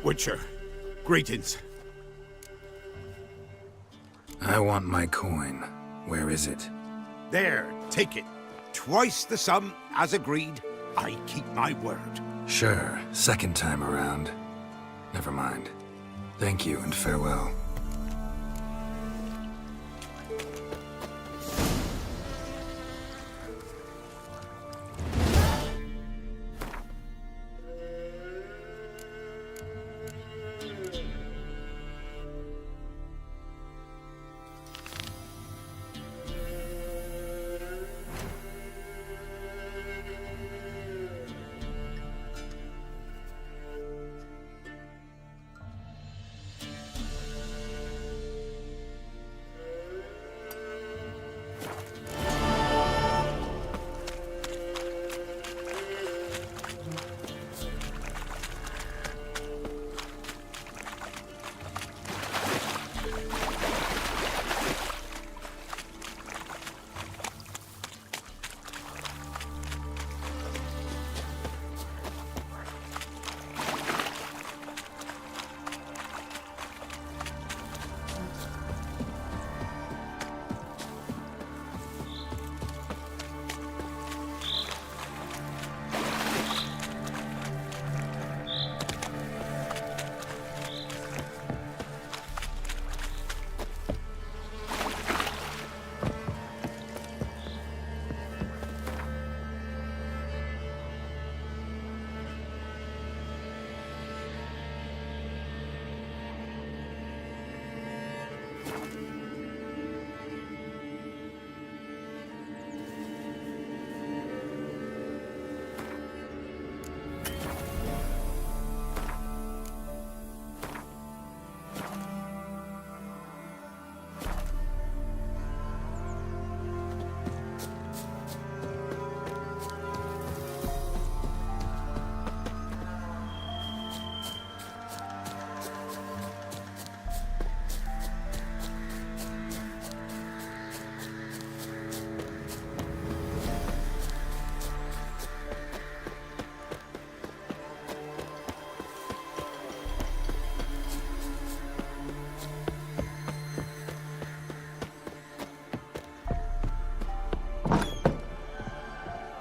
Witcher, greetings. I want my coin. Where is it? There, take it. Twice the sum, as agreed. I keep my word. Sure, second time around. Never mind. Thank you and farewell.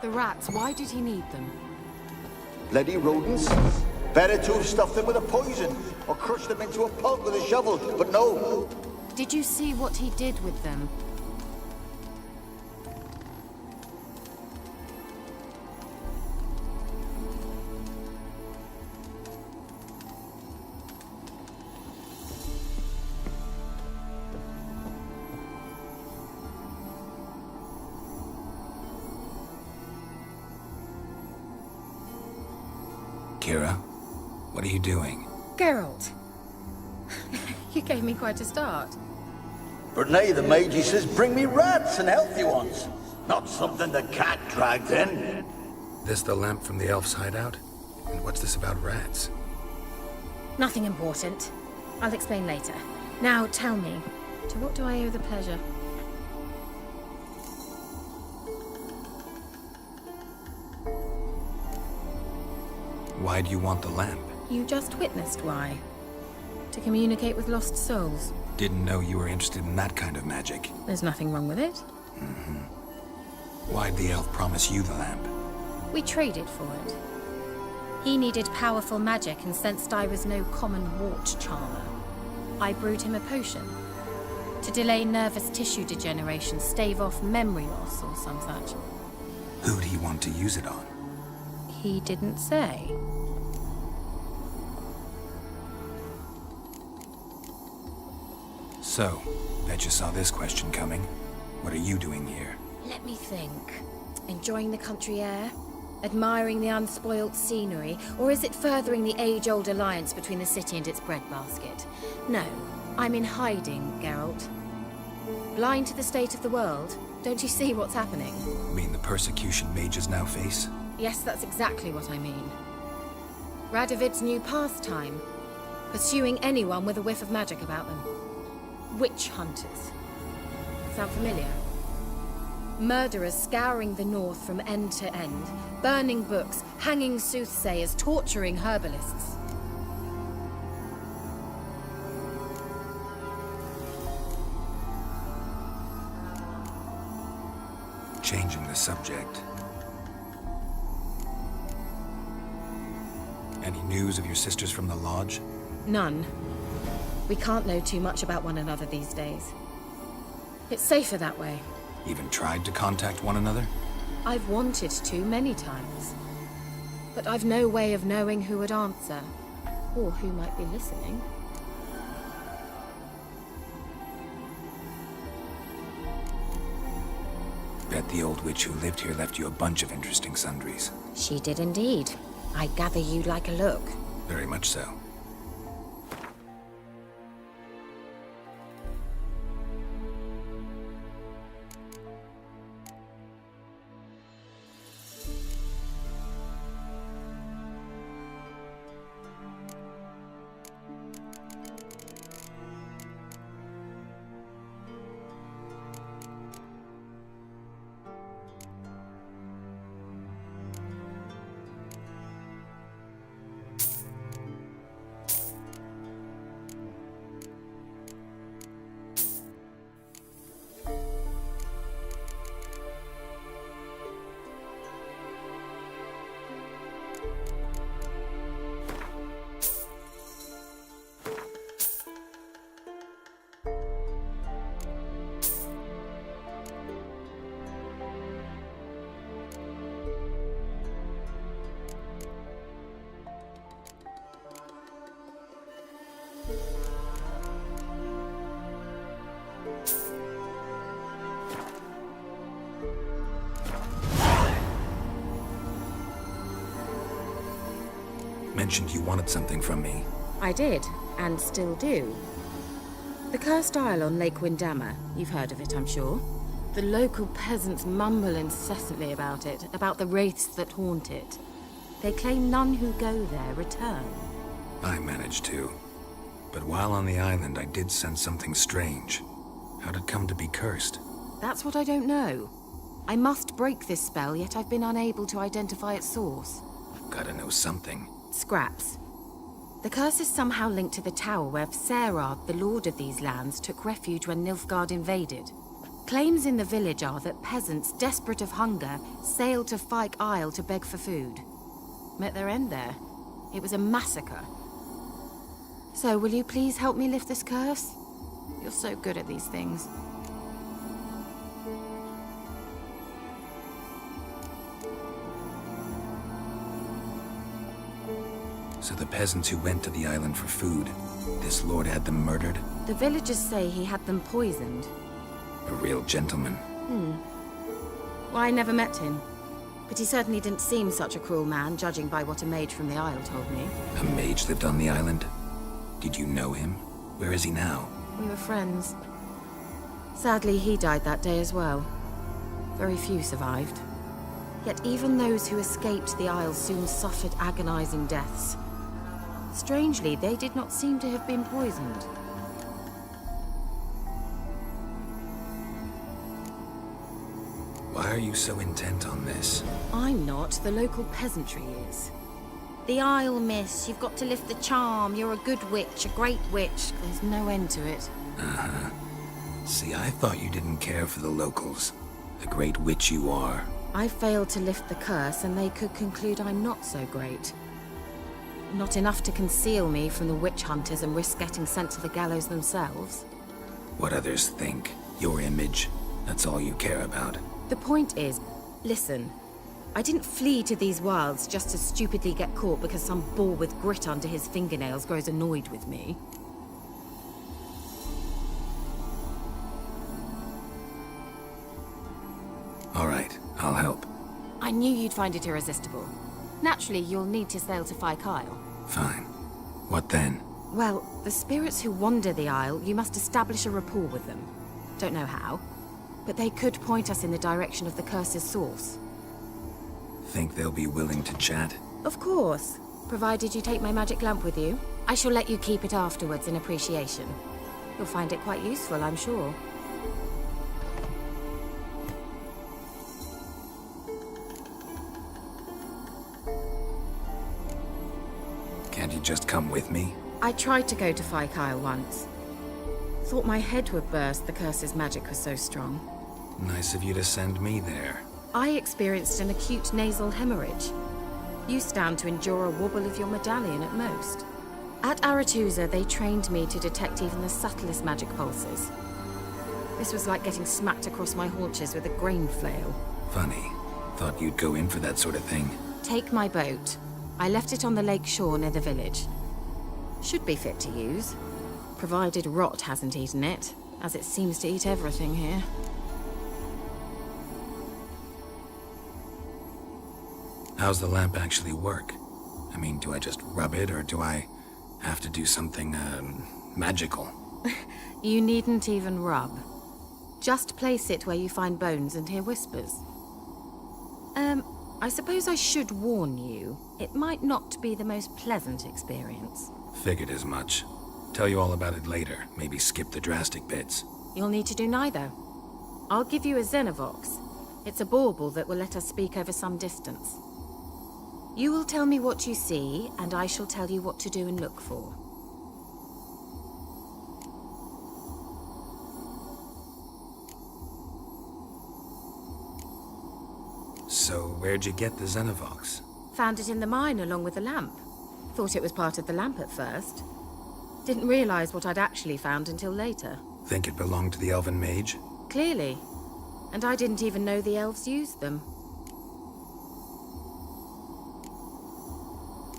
The rats, why did he need them? Bloody rodents. Better to have stuffed them with a poison, or crushed them into a pulp with a shovel, but no. Did you see what he did with them? Kira, what are you doing? Geralt! You gave me quite a start. But nay, the Magi says bring me rats and healthy ones. Not something the cat dragged in. This the lamp from the elf's hideout? And what's this about rats? Nothing important. I'll explain later. Now tell me, to what do I owe the pleasure? Why do you want the lamp? You just witnessed why. To communicate with lost souls. Didn't know you were interested in that kind of magic. There's nothing wrong with it. Why'd the elf promise you the lamp? We traded for it. He needed powerful magic and sensed I was no common wart charmer. I brewed him a potion. To delay nervous tissue degeneration, stave off memory loss or some such. Who'd he want to use it on? He didn't say. So, bet you saw this question coming. What are you doing here? Let me think. Enjoying the country air? Admiring the unspoilt scenery? Or is it furthering the age-old alliance between the city and its breadbasket? No, I'm in hiding, Geralt. Blind to the state of the world? Don't you see what's happening? Mean the persecution mages now face? Yes, that's exactly what I mean. Radovid's new pastime. Pursuing anyone with a whiff of magic about them. Witch hunters. Sound familiar? Murderers scouring the north from end to end, burning books, hanging soothsayers, torturing herbalists. Changing the subject. Any news of your sisters from the lodge? None. We can't know too much about one another these days. It's safer that way. Even tried to contact one another? I've wanted to many times. But I've no way of knowing who would answer, or who might be listening. Bet the old witch who lived here left you a bunch of interesting sundries. She did indeed. I gather you'd like a look. Very much so. Mentioned you wanted something from me. I did, and still do. The cursed isle on Lake Windammer. You've heard of it, I'm sure. The local peasants mumble incessantly about it, about the wraiths that haunt it. They claim none who go there return. I managed to. But while on the island, I did sense something strange. How'd it come to be cursed? That's what I don't know. I must break this spell, yet I've been unable to identify its source. Gotta know something. Scraps. The curse is somehow linked to the tower where Serard, the lord of these lands, took refuge when Nilfgaard invaded. Claims in the village are that peasants, desperate of hunger, sailed to Fyke Isle to beg for food. Met their end there. It was a massacre. So, will you please help me lift this curse? You're so good at these things. So the peasants who went to the island for food, this lord had them murdered? The villagers say he had them poisoned. A real gentleman. Well, I never met him. But he certainly didn't seem such a cruel man, judging by what a mage from the Isle told me. A mage lived on the island? Did you know him? Where is he now? We were friends. Sadly, he died that day as well. Very few survived. Yet even those who escaped the Isle soon suffered agonizing deaths. Strangely, they did not seem to have been poisoned. Why are you so intent on this? I'm not. The local peasantry is. The Isle, miss. You've got to lift the charm. You're a good witch, a great witch. There's no end to it. Uh-huh. See, I thought you didn't care for the locals. The great witch you are. I failed to lift the curse, and they could conclude I'm not so great. Not enough to conceal me from the witch hunters and risk getting sent to the gallows themselves. What others think. Your image. That's all you care about. The point is, listen. I didn't flee to these wilds just to stupidly get caught because some boar with grit under his fingernails grows annoyed with me. All right, I'll help. I knew you'd find it irresistible. Naturally, you'll need to sail to Fyke Isle. Fine. What then? Well, the spirits who wander the Isle, you must establish a rapport with them. Don't know how, but they could point us in the direction of the curse's source. Think they'll be willing to chat? Of course, provided you take my magic lamp with you. I shall let you keep it afterwards in appreciation. You'll find it quite useful, I'm sure. Can't you just come with me? I tried to go to Fyke Isle once. Thought my head would burst, the curse's magic was so strong. Nice of you to send me there. I experienced an acute nasal hemorrhage. You stand to endure a wobble of your medallion at most. At Aretusa, they trained me to detect even the subtlest magic pulses. This was like getting smacked across my haunches with a grain flail. Funny. Thought you'd go in for that sort of thing. Take my boat. I left it on the lake shore near the village. Should be fit to use, provided rot hasn't eaten it, as it seems to eat everything here. How's the lamp actually work? I mean, do I just rub it, or do I have to do something, magical? You needn't even rub. Just place it where you find bones and hear whispers. I suppose I should warn you. It might not be the most pleasant experience. Figured as much. Tell you all about it later. Maybe skip the drastic bits. You'll need to do neither. I'll give you a Xenovox. It's a bauble that will let us speak over some distance. You will tell me what you see, and I shall tell you what to do and look for. So, where'd you get the Xenovox? Found it in the mine along with the lamp. Thought it was part of the lamp at first. Didn't realize what I'd actually found until later. Think it belonged to the elven mage? Clearly. And I didn't even know the elves used them.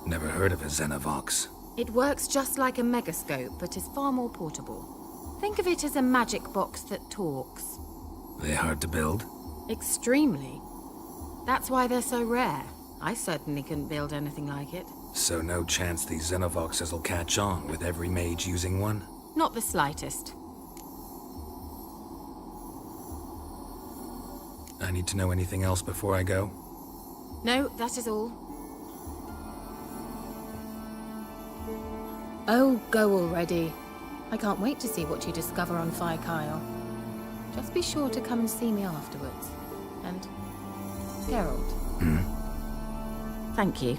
Never heard of a Xenovox. It works just like a megascope, but is far more portable. Think of it as a magic box that talks. They hard to build? Extremely. That's why they're so rare. I certainly couldn't build anything like it. So no chance these Xenovoxes will catch on with every mage using one? Not the slightest. I need to know anything else before I go? No, that is all. Oh, go already. I can't wait to see what you discover on Fyke Isle. Just be sure to come and see me afterwards. And Geralt. Thank you.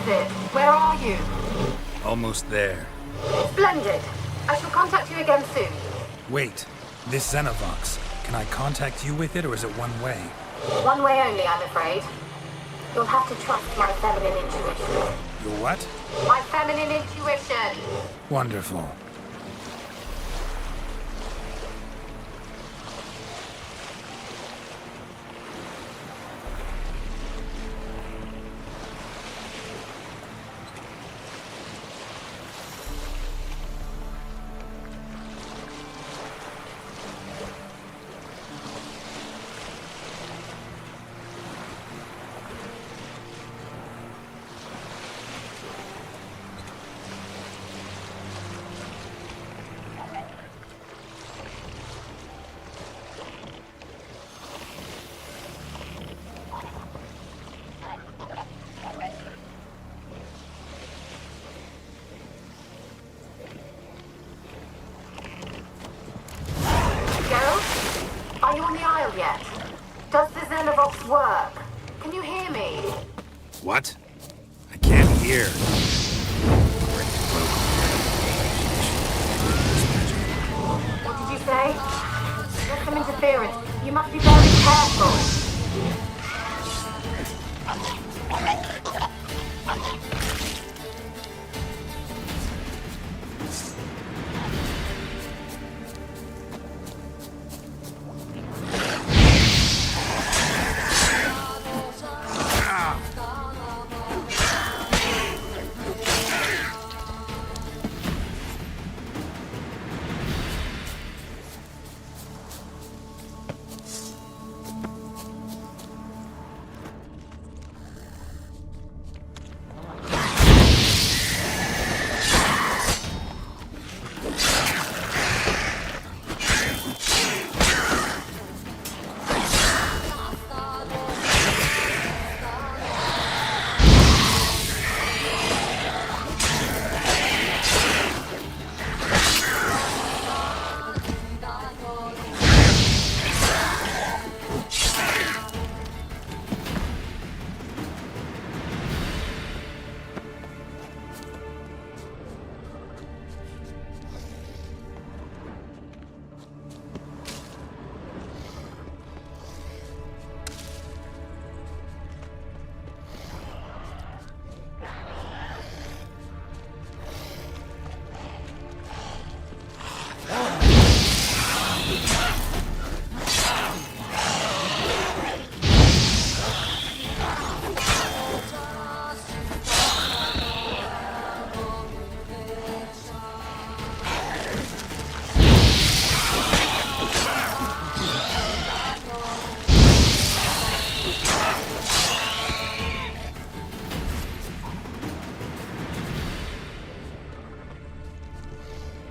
is it? Where are you? Almost there. Splendid. I shall contact you again soon. Wait, this Xenovox. Can I contact you with it, or is it one way? One way only, I'm afraid. You'll have to trust my feminine intuition. Your what? My feminine intuition. Wonderful. Are you on the Isle yet? Does the Xenovox work? Can you hear me? What? I can't hear. What did you say? There's some interference. You must be very careful.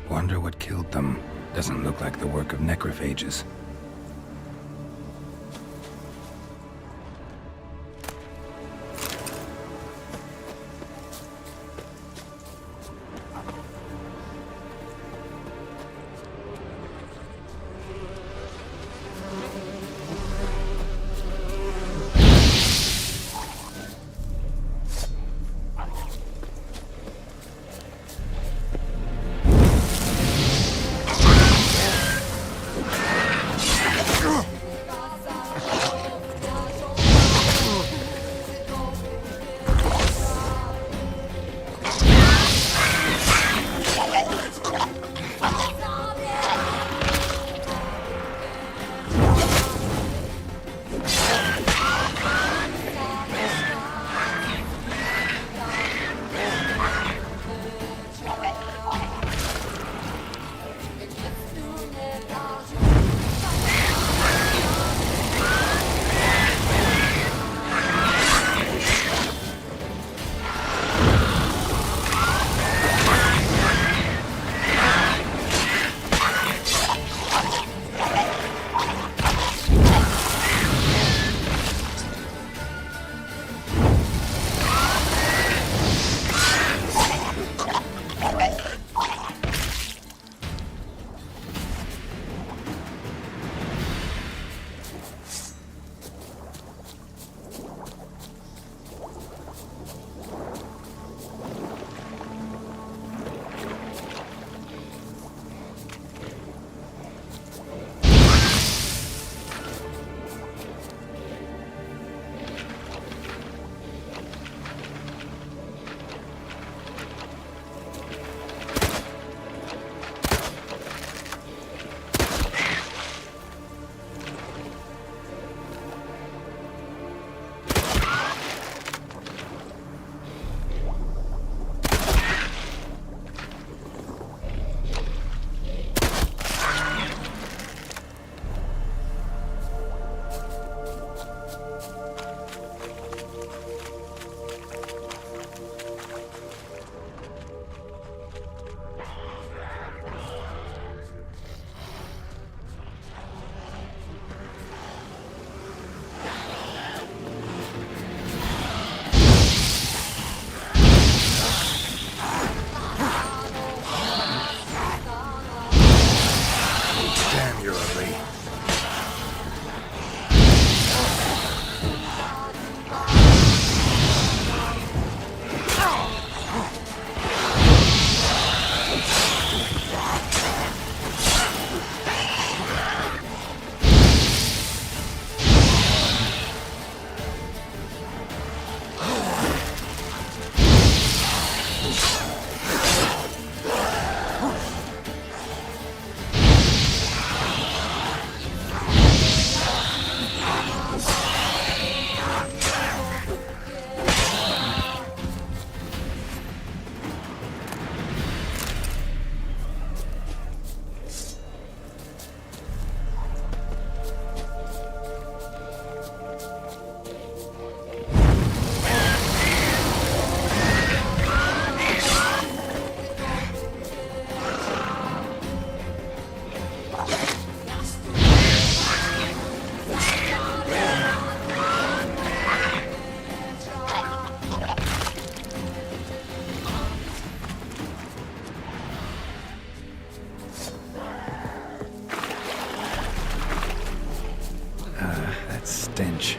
Wonder what killed them. Doesn't look like the work of necrophages. stench.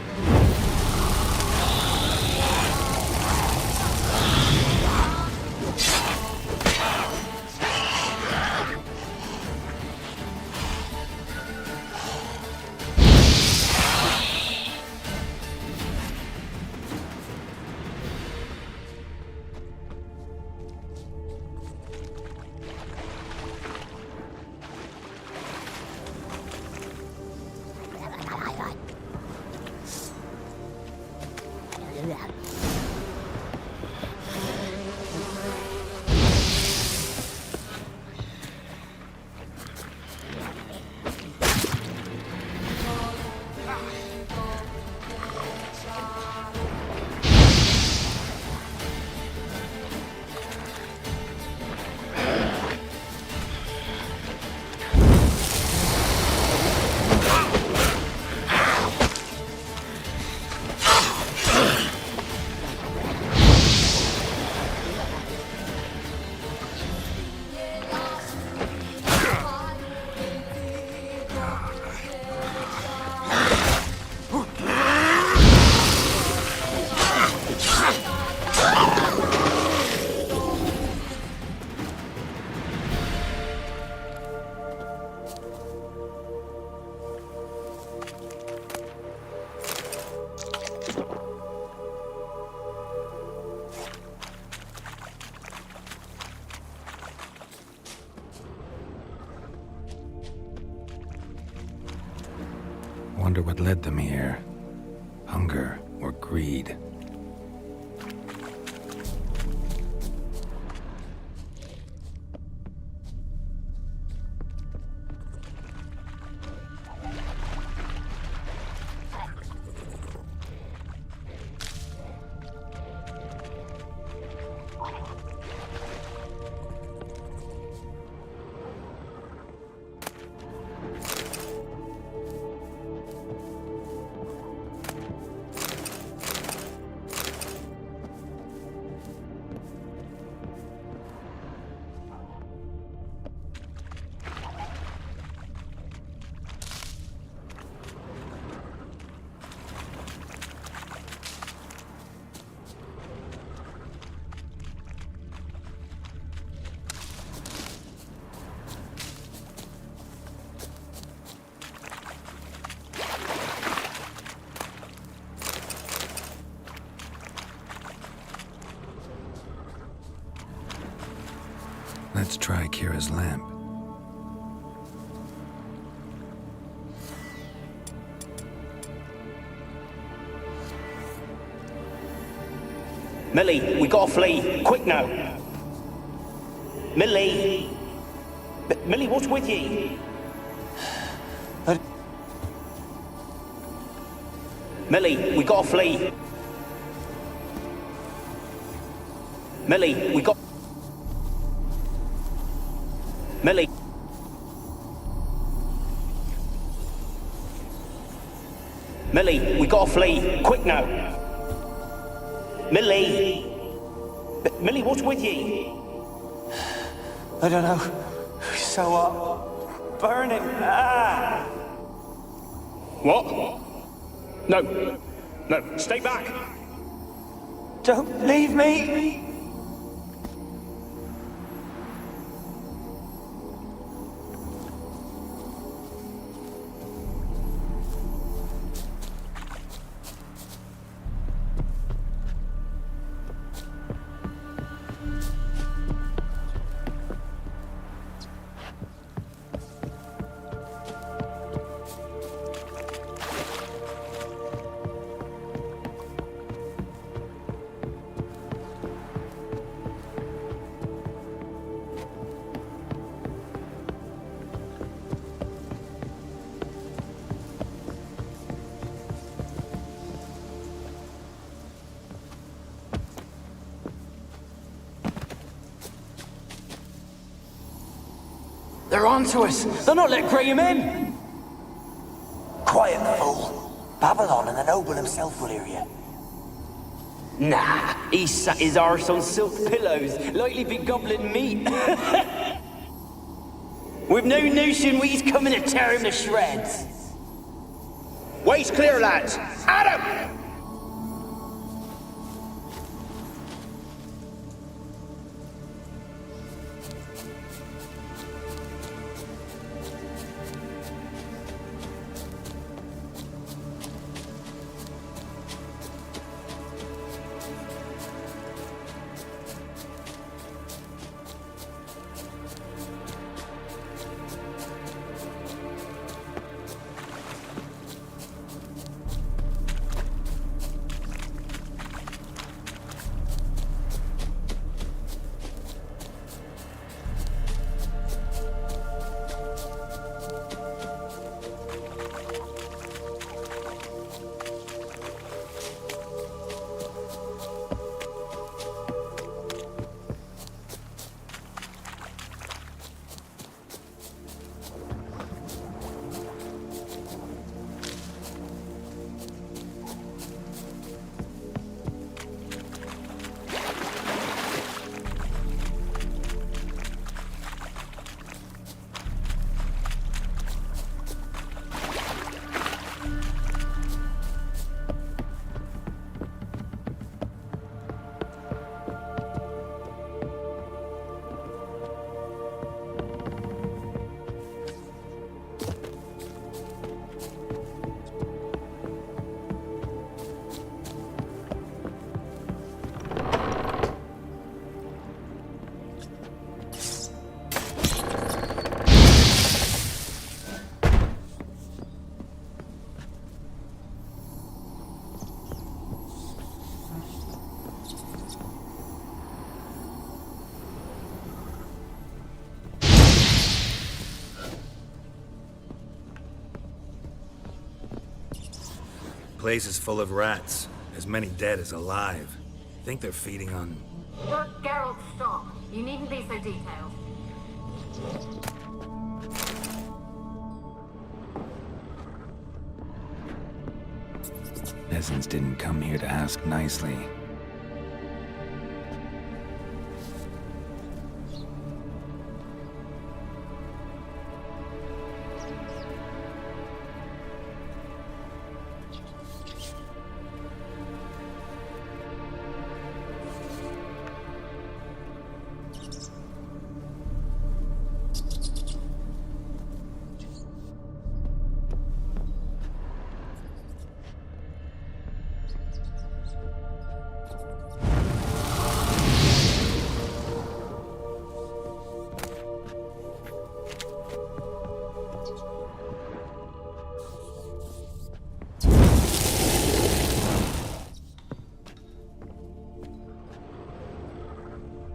Wonder what led them here. Hunger or greed? Let's try Kira's lamp. Millie, we gotta flee. Quick now. Millie! Millie, what's with ye? Millie, we gotta flee. Millie, we got... Millie. Millie, we gotta flee. Quick now. Millie. Millie, what's with ye? I don't know. So what? Burning. Ah! What? No. No, stay back. Don't leave me. They're onto us. They'll not let Graham in. Quiet, fool. Babylon and the noble himself will hear you. Nah, he sat his arse on silk pillows, likely be gobbling meat. We've no notion we's coming to tear him to shreds. Way's clear, lads! At him! Place is full of rats. As many dead as alive. Think they're feeding on... Geralt, stop. You needn't be so detailed. Peasants didn't come here to ask nicely.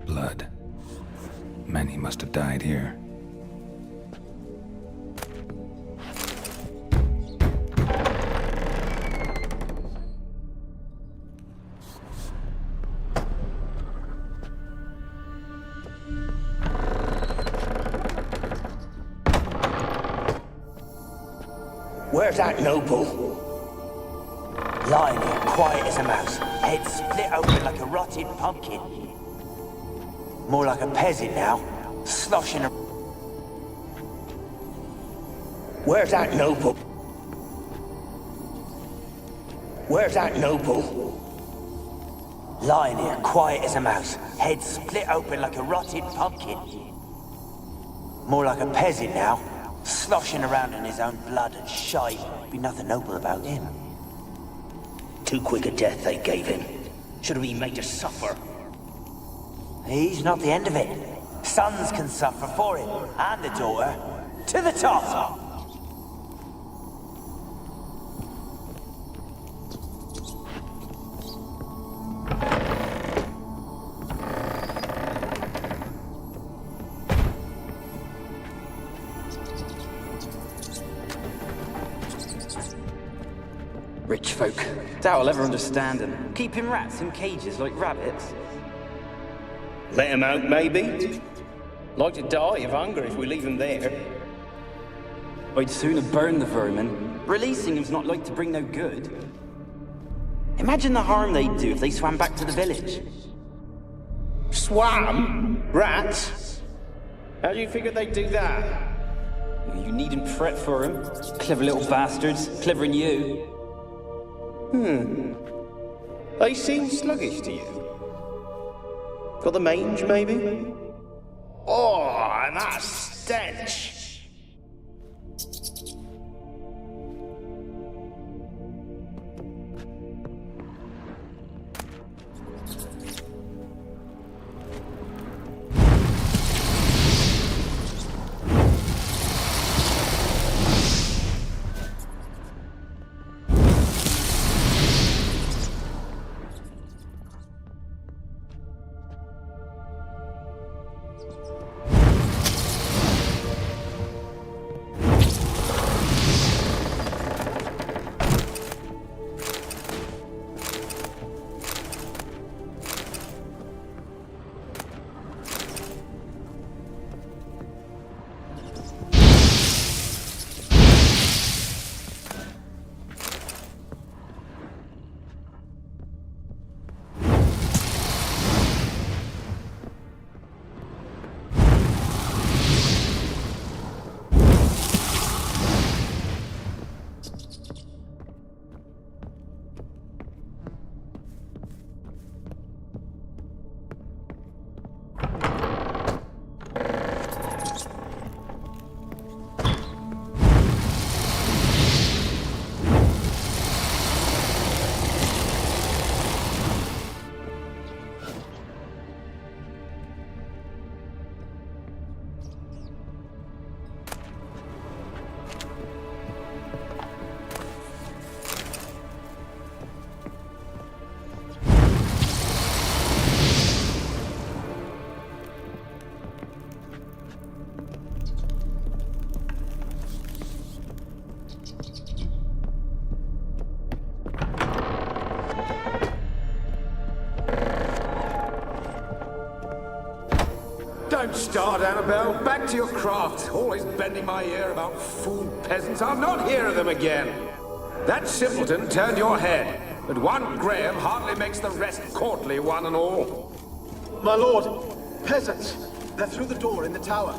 Blood. Many must have died here. Where's that noble? Lying here, quiet as a mouse, head split open like a rotted pumpkin. More like a peasant now, sloshing a... Where's that noble? Where's that noble? Lying here, quiet as a mouse, head split open like a rotted pumpkin. More like a peasant now, sloshing around in his own blood and shite. Be nothing noble about him. Too quick a death they gave him. Should have been made to suffer. He's not the end of it. Sons can suffer for him, and the daughter. To the top! Rich folk. Doubt I'll ever understand them. Keeping rats in cages like rabbits. Let them out, maybe? Like to die of hunger if we leave them there. I'd sooner burn the vermin. Releasing them's not like to bring no good. Imagine the harm they'd do if they swam back to the village. Swam? Rats? How do you figure they'd do that? You needn't fret for him. Clever little bastards, clever'n you. They seem sluggish to you. Got the mange, maybe? Oh, and that stench! Don't start, Annabelle. Back to your craft. Always bending my ear about fool peasants. I'll not hear of them again. That simpleton turned your head, but one Graham hardly makes the rest courtly, one and all. My lord, peasants. They're through the door in the tower.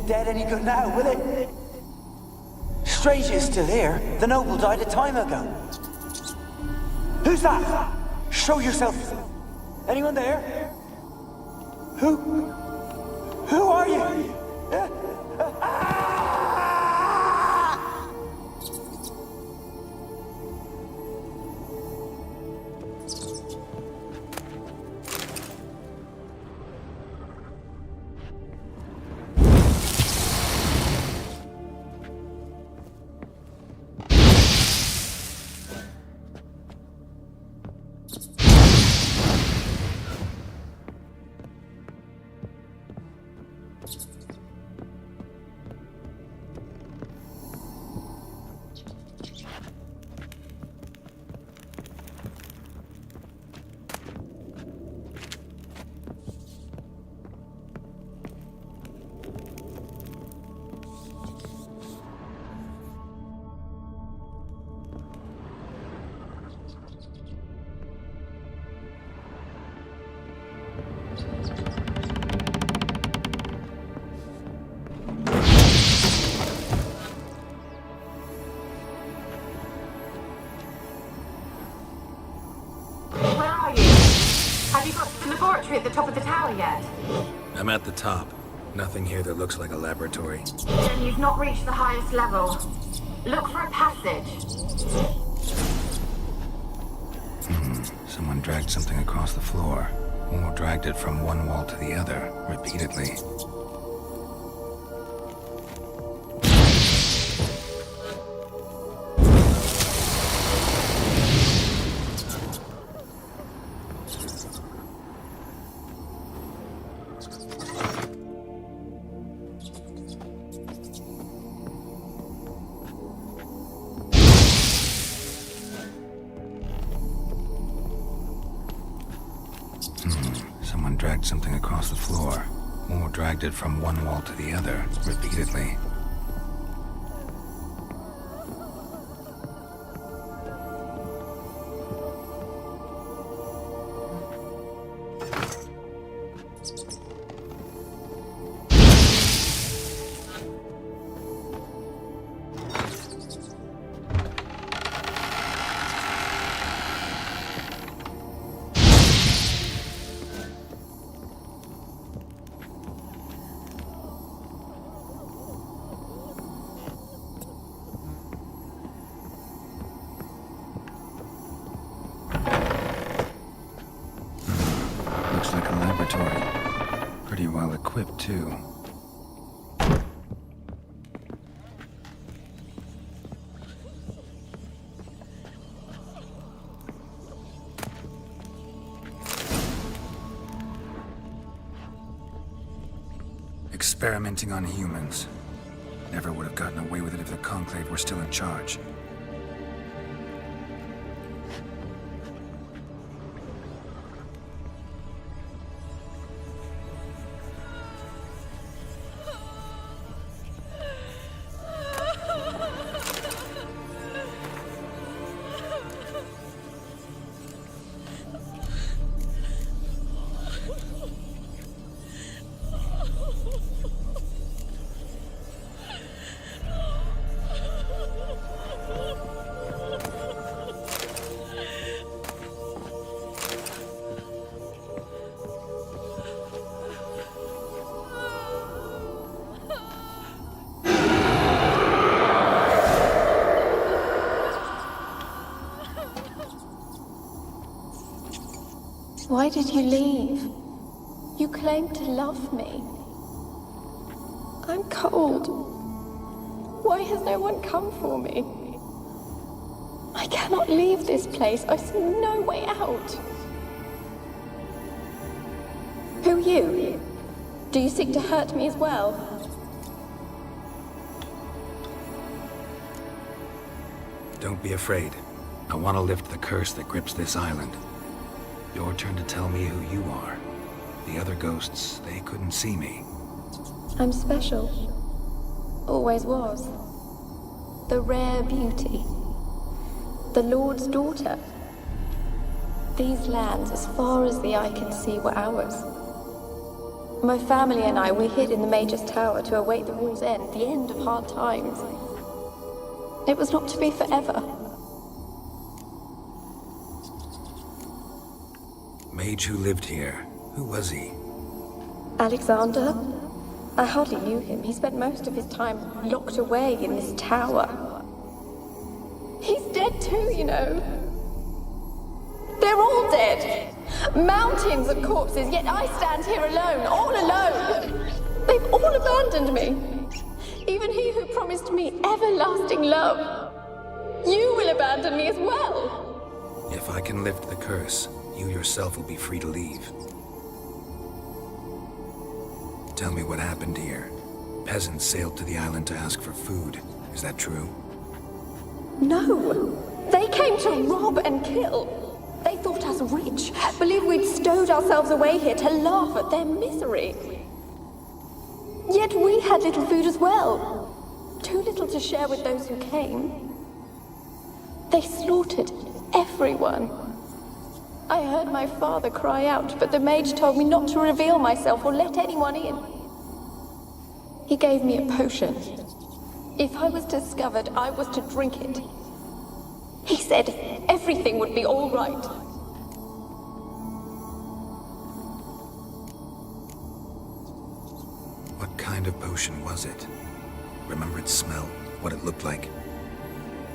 Dead any good now, will it? Strange it's still here. The noble died a time ago. Who's that? Show yourself. Anyone there? Who are you? laboratory at the top of the tower yet? I'm at the top. Nothing here that looks like a laboratory. Then you've not reached the highest level. Look for a passage. Someone dragged something across the floor, or dragged it from one wall to the other, repeatedly. Someone dragged something across the floor, or dragged it from one wall to the other, repeatedly. Looks like a laboratory. Pretty well equipped, too. Experimenting on humans. Never would have gotten away with it if the Conclave were still in charge. Why did you leave? You claimed to love me. I'm cold. Why has no one come for me? I cannot leave this place. I see no way out. Who are you? Do you seek to hurt me as well? Don't be afraid. I want to lift the curse that grips this island. Your turn to tell me who you are. The other ghosts, they couldn't see me. I'm special. Always was. The rare beauty. The Lord's daughter. These lands, as far as the eye can see, were ours. My family and I, we hid in the Major's Tower to await the war's end, the end of hard times. It was not to be forever. Mage who lived here. Who was he? Alexander? I hardly knew him. He spent most of his time locked away in this tower. He's dead too, you know. They're all dead. Mountains of corpses, yet I stand here alone, all alone. They've all abandoned me. Even he who promised me everlasting love. You will abandon me as well. If I can lift the curse, you yourself will be free to leave. Tell me what happened here. Peasants sailed to the island to ask for food. Is that true? No. They came to rob and kill. They thought us rich, believed we'd stowed ourselves away here to laugh at their misery. Yet we had little food as well. Too little to share with those who came. They slaughtered everyone. I heard my father cry out, but the mage told me not to reveal myself or let anyone in. He gave me a potion. If I was discovered, I was to drink it. He said everything would be all right. kind of potion was it? Remember its smell? What it looked like?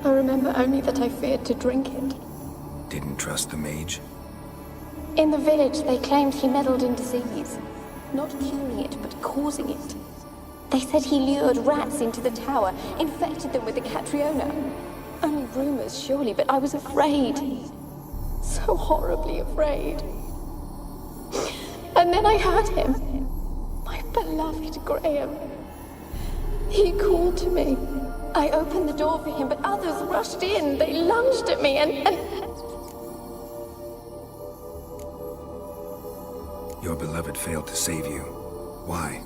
I remember only that I feared to drink it. Didn't trust the mage? In the village, they claimed he meddled in disease. Not curing it, but causing it. They said he lured rats into the tower, infected them with the Catriona. Only rumors, surely, but I was afraid. So horribly afraid. And then I heard him. My beloved Graham. He called to me. I opened the door for him, but others rushed in. They lunged at me and... Your beloved failed to save you. Why?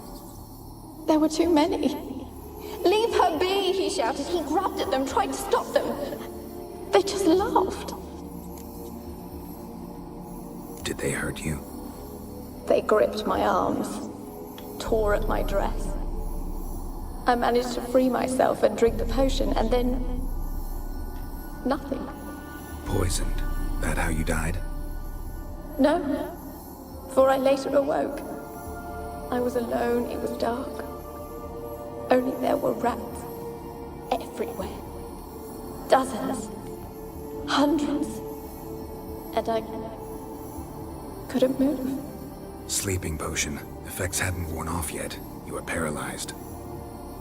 There were too many. Leave her be, he shouted. He grabbed at them, tried to stop them. They just laughed. Did they hurt you? They gripped my arms, tore at my dress. I managed to free myself and drink the potion, and then... nothing. Poisoned? That how you died? No, for I later awoke. I was alone, it was dark. Only there were rats. Everywhere. Dozens. Hundreds. And I couldn't move. Sleeping potion. Effects hadn't worn off yet. You were paralyzed.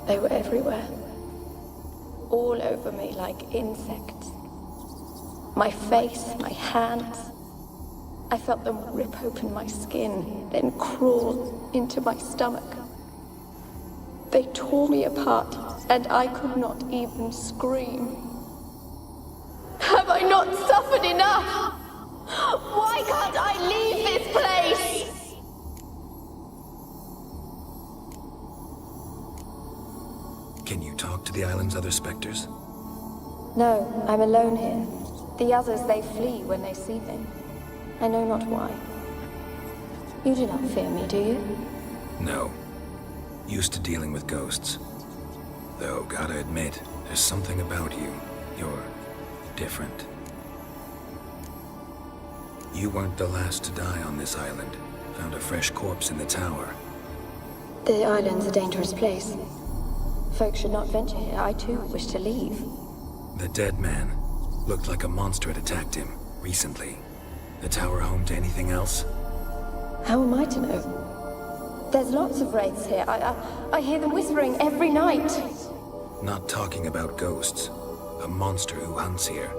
They were everywhere. All over me like insects. My face, my hands. I felt them rip open my skin, then crawl into my stomach. They tore me apart, and I could not even scream. Have I not suffered enough? Why can't I leave this place? Can you talk to the island's other specters? No, I'm alone here. The others, they flee when they see me. I know not why. You do not fear me, do you? No. Used to dealing with ghosts. Though, gotta admit, there's something about you. You're different. You weren't the last to die on this island. Found a fresh corpse in the tower. The island's a dangerous place. Folks should not venture here. I too wish to leave. The dead man. Looked like a monster had attacked him, recently. The tower home to anything else? How am I to know? There's lots of wraiths here. I hear them whispering every night. Not talking about ghosts. A monster who hunts here.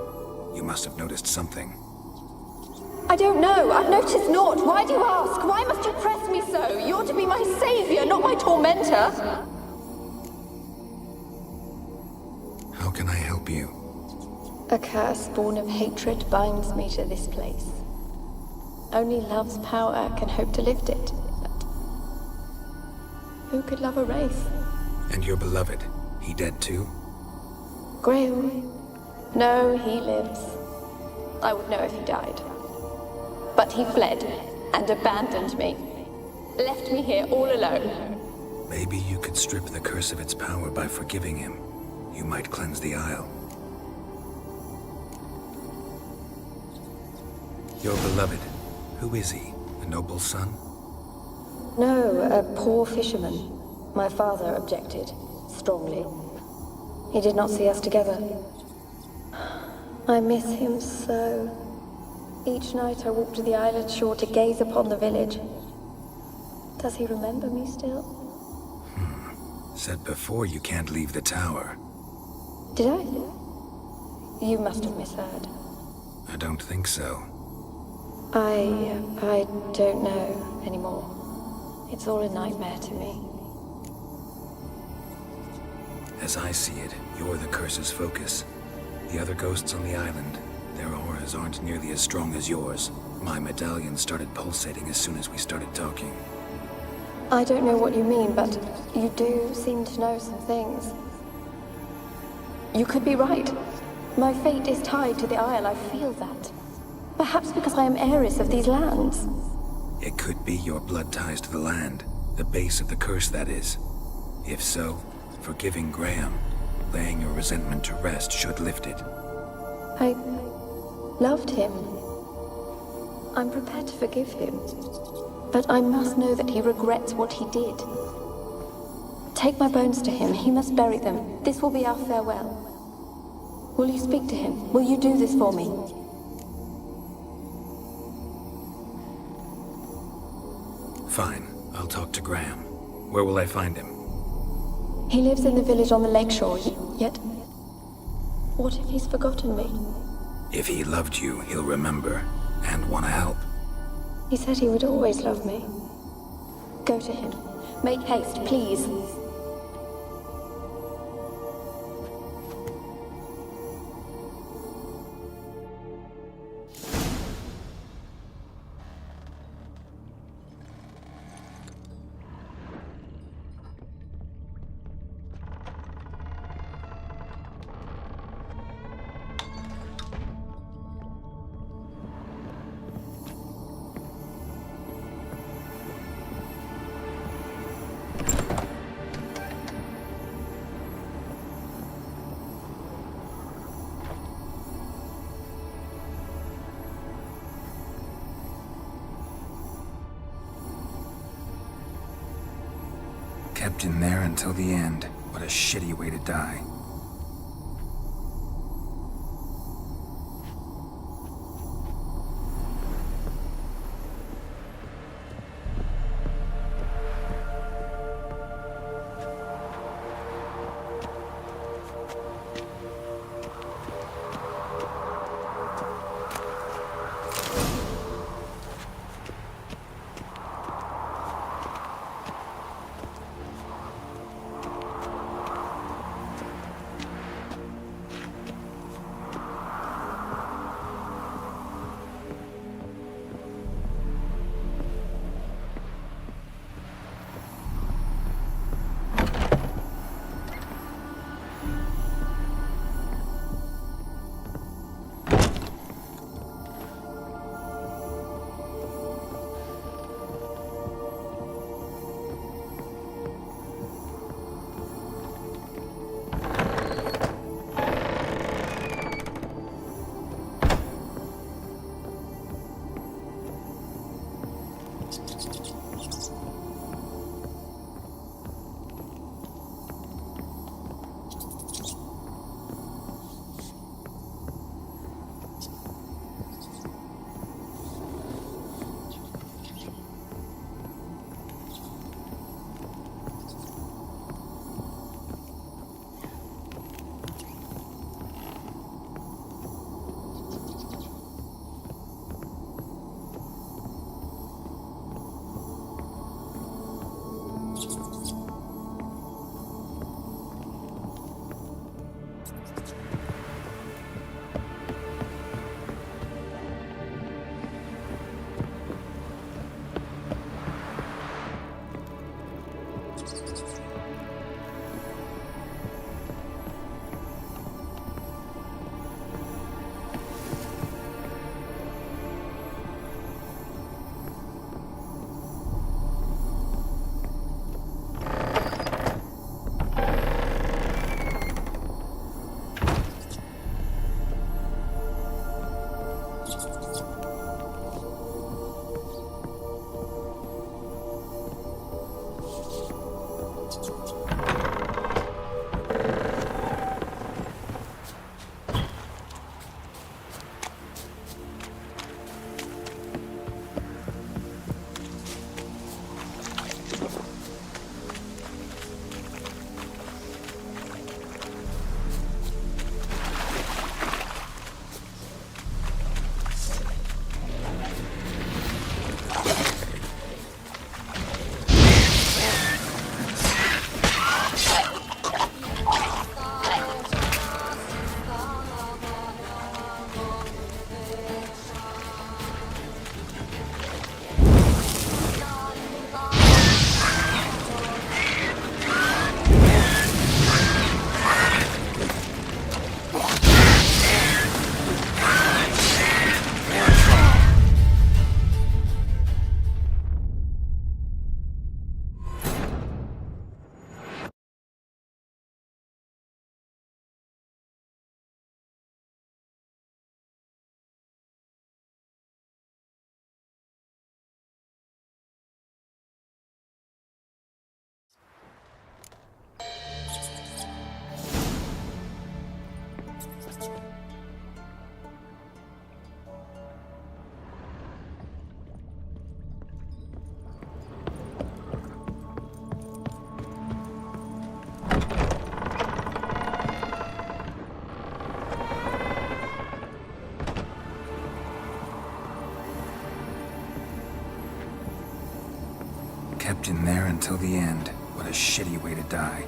You must have noticed something. I don't know. I've noticed naught. Why do you ask? Why must you press me so? You're to be my savior, not my tormentor. How can I help you? A curse born of hatred binds me to this place. Only love's power can hope to lift it. But who could love a wraith? And your beloved, he dead too? Graham? No, he lives. I would know if he died. But he fled and abandoned me. Left me here all alone. Maybe you could strip the curse of its power by forgiving him. You might cleanse the Isle. Your beloved, who is he? A noble son? No, a poor fisherman. My father objected, strongly. He did not see us together. I miss him so. Each night I walk to the island shore to gaze upon the village. Does he remember me still? Said before you can't leave the tower. Did I? You must have misheard. I don't think so. I don't know anymore. It's all a nightmare to me. As I see it, you're the curse's focus. The other ghosts on the island, their auras aren't nearly as strong as yours. My medallion started pulsating as soon as we started talking. I don't know what you mean, but you do seem to know some things. You could be right. My fate is tied to the Isle, I feel that. Perhaps because I am heiress of these lands. It could be your blood ties to the land, the base of the curse, that is. If so, forgiving Graham, laying your resentment to rest should lift it. I loved him. I'm prepared to forgive him. But I must know that he regrets what he did. Take my bones to him. He must bury them. This will be our farewell. Will you speak to him? Will you do this for me? Fine. I'll talk to Graham. Where will I find him? He lives in the village on the lakeshore, yet... What if he's forgotten me? If he loved you, he'll remember, and want to help. He said he would always love me. Go to him. Make haste, please. Kept in there until the end. What a shitty way to die. Kept in there until the end. What a shitty way to die.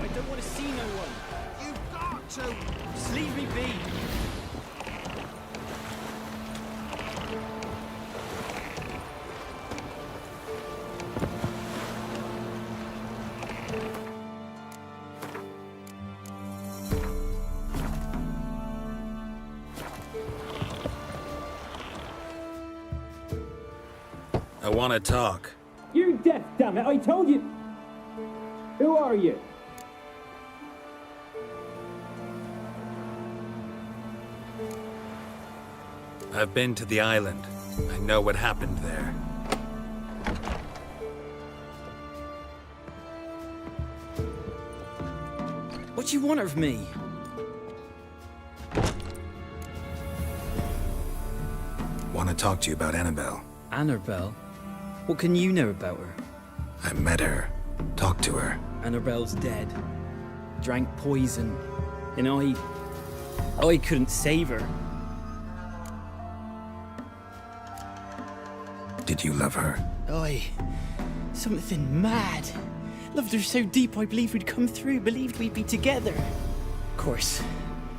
I don't want to see no one. You've got to. Just leave me be. I want to talk. You're deaf, damn it! I told you. Who are you? I've been to the island. I know what happened there. What do you want of me? Want to talk to you about Annabelle. Annabelle? What can you know about her? I met her. Talked to her. Annabelle's dead. Drank poison. And I couldn't save her. Did you love her? Something mad. Loved her so deep I believed we'd come through, believed we'd be together. Of course,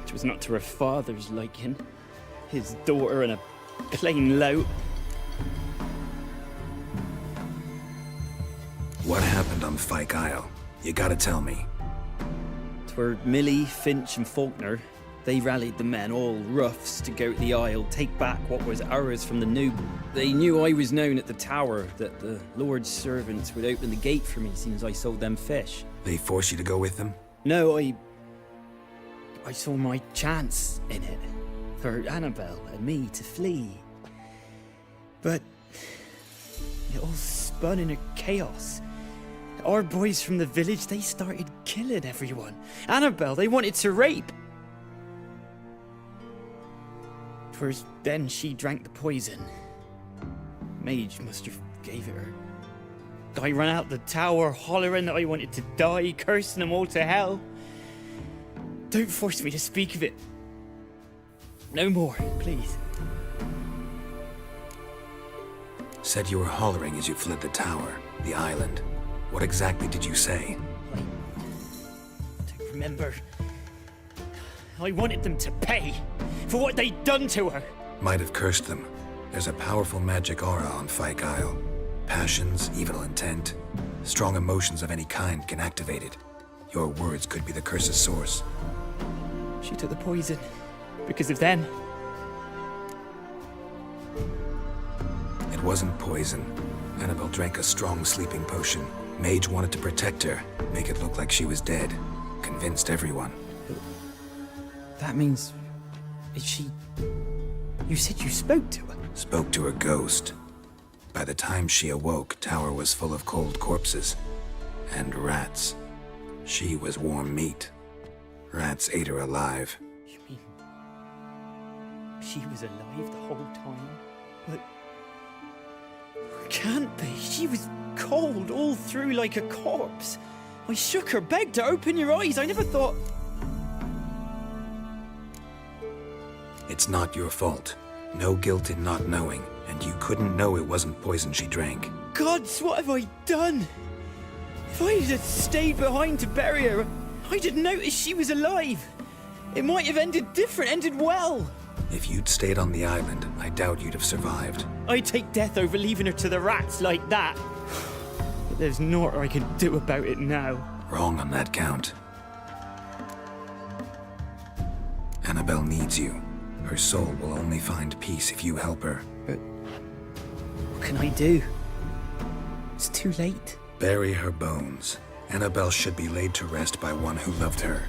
it was not to her father's liking. His daughter and a plain lout. What happened on Fyke Isle? You gotta tell me. 'Twere Millie, Finch and Faulkner. They rallied the men, all roughs, to go to the Isle, take back what was ours from the noob. They knew I was known at the tower, that the Lord's servants would open the gate for me as soon as I sold them fish. They forced you to go with them? No, I saw my chance in it. For Annabelle and me to flee. But it all spun in a chaos. Our boys from the village, they started killing everyone. Annabelle, they wanted to rape. 'Twas then she drank the poison. Mage must have gave it her. I ran out the tower, hollering that I wanted to die, cursing them all to hell. Don't force me to speak of it. No more, please. Said you were hollering as you fled the tower, the island. What exactly did you say? I don't remember. I wanted them to pay for what they'd done to her. Might have cursed them. There's a powerful magic aura on Fyke Isle. Passions, evil intent, strong emotions of any kind can activate it. Your words could be the curse's source. She took the poison because of them. It wasn't poison. Annabelle drank a strong sleeping potion. Mage wanted to protect her, make it look like she was dead. Convinced everyone. That means... is she... You said you spoke to her? Spoke to her ghost. By the time she awoke, tower was full of cold corpses. And rats. She was warm meat. Rats ate her alive. You mean... she was alive the whole time? But... can't be. She was cold all through like a corpse. I shook her, begged her, open your eyes. I never thought... It's not your fault. No guilt in not knowing, and you couldn't know it wasn't poison she drank. Gods, what have I done? If I had stayed behind to bury her, I'd have noticed she was alive. It might have ended different, ended well. If you'd stayed on the island, I doubt you'd have survived. I'd take death over leaving her to the rats like that. But there's naught I can do about it now. Wrong on that count. Annabelle needs you. Her soul will only find peace if you help her. But what can I do? It's too late. Bury her bones. Annabelle should be laid to rest by one who loved her.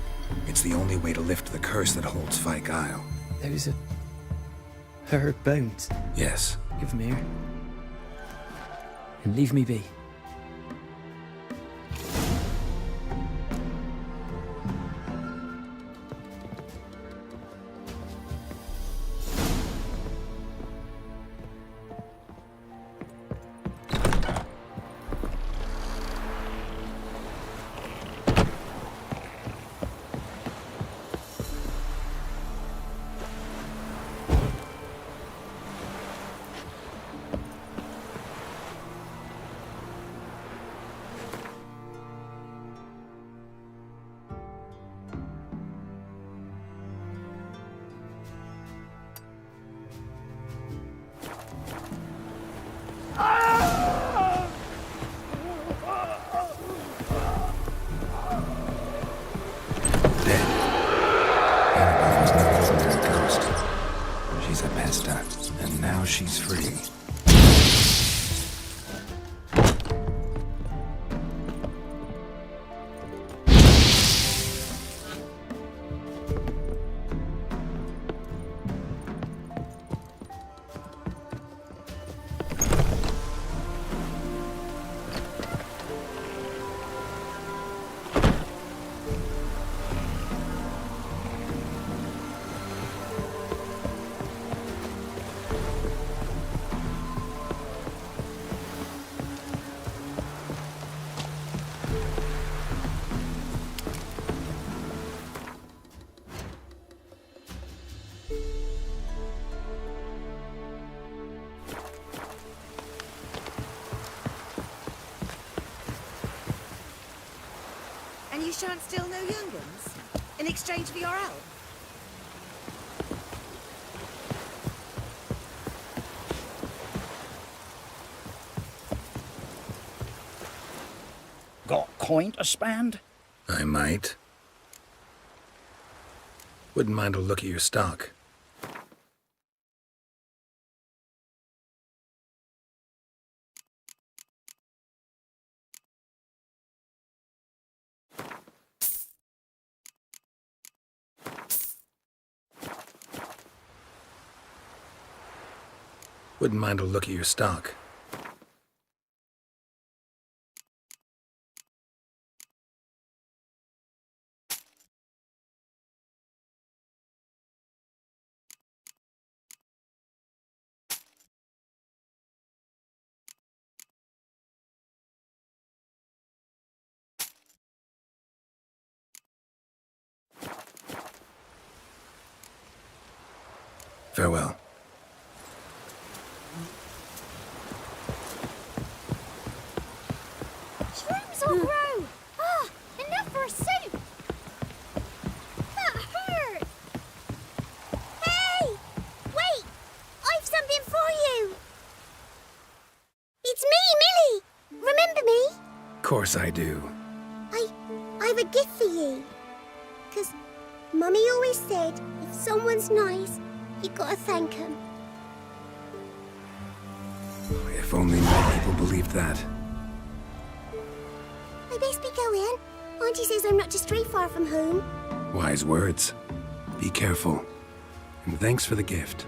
It's the only way to lift the curse that holds Fyke Isle. Those are... her bones? Yes. Give them here. And leave me be. She's free. shan't steal no young ones? In exchange for your help? Got coin to spend? I might. Wouldn't mind a look at your stock. Wouldn't mind a look at your stock. Farewell. Shrooms will grow! Ah, enough for a soup! That hurt! Hey! Wait! I've something for you! It's me, Millie! Remember me? Of course I do. I've a gift for you. 'Cause Mummy always said, if someone's nice, you gotta thank 'em. If only more people believed that. I best be going. Auntie says I'm not to stray far from home. Wise words. Be careful. And thanks for the gift.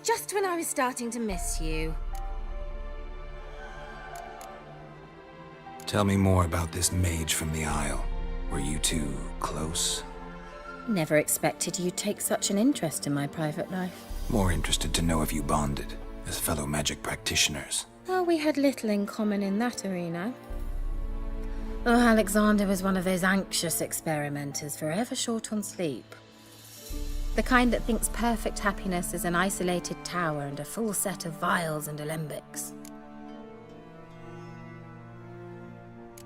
Just when I was starting to miss you. Tell me more about this mage from the Isle. Were you two close? Never expected you'd take such an interest in my private life. More interested to know if you bonded as fellow magic practitioners. Oh, we had little in common in that arena. Oh, Alexander was one of those anxious experimenters, forever short on sleep. The kind that thinks perfect happiness is an isolated tower and a full set of vials and alembics.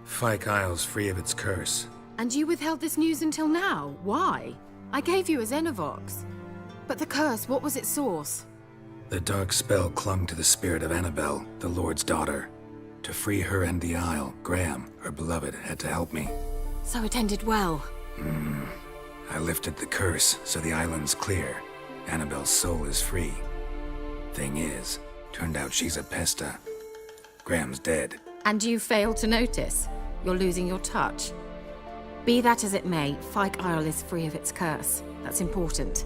Fyke Isle's free of its curse. And you withheld this news until now? Why? I gave you a Xenovox. But the curse, what was its source? The dark spell clung to the spirit of Annabelle, the Lord's daughter. To free her and the Isle, Graham, her beloved, had to help me. So it ended well. I lifted the curse, so the island's clear. Annabelle's soul is free. Thing is, turned out she's a pesta. Graham's dead. And you failed to notice. You're losing your touch. Be that as it may, Fyke Isle is free of its curse. That's important.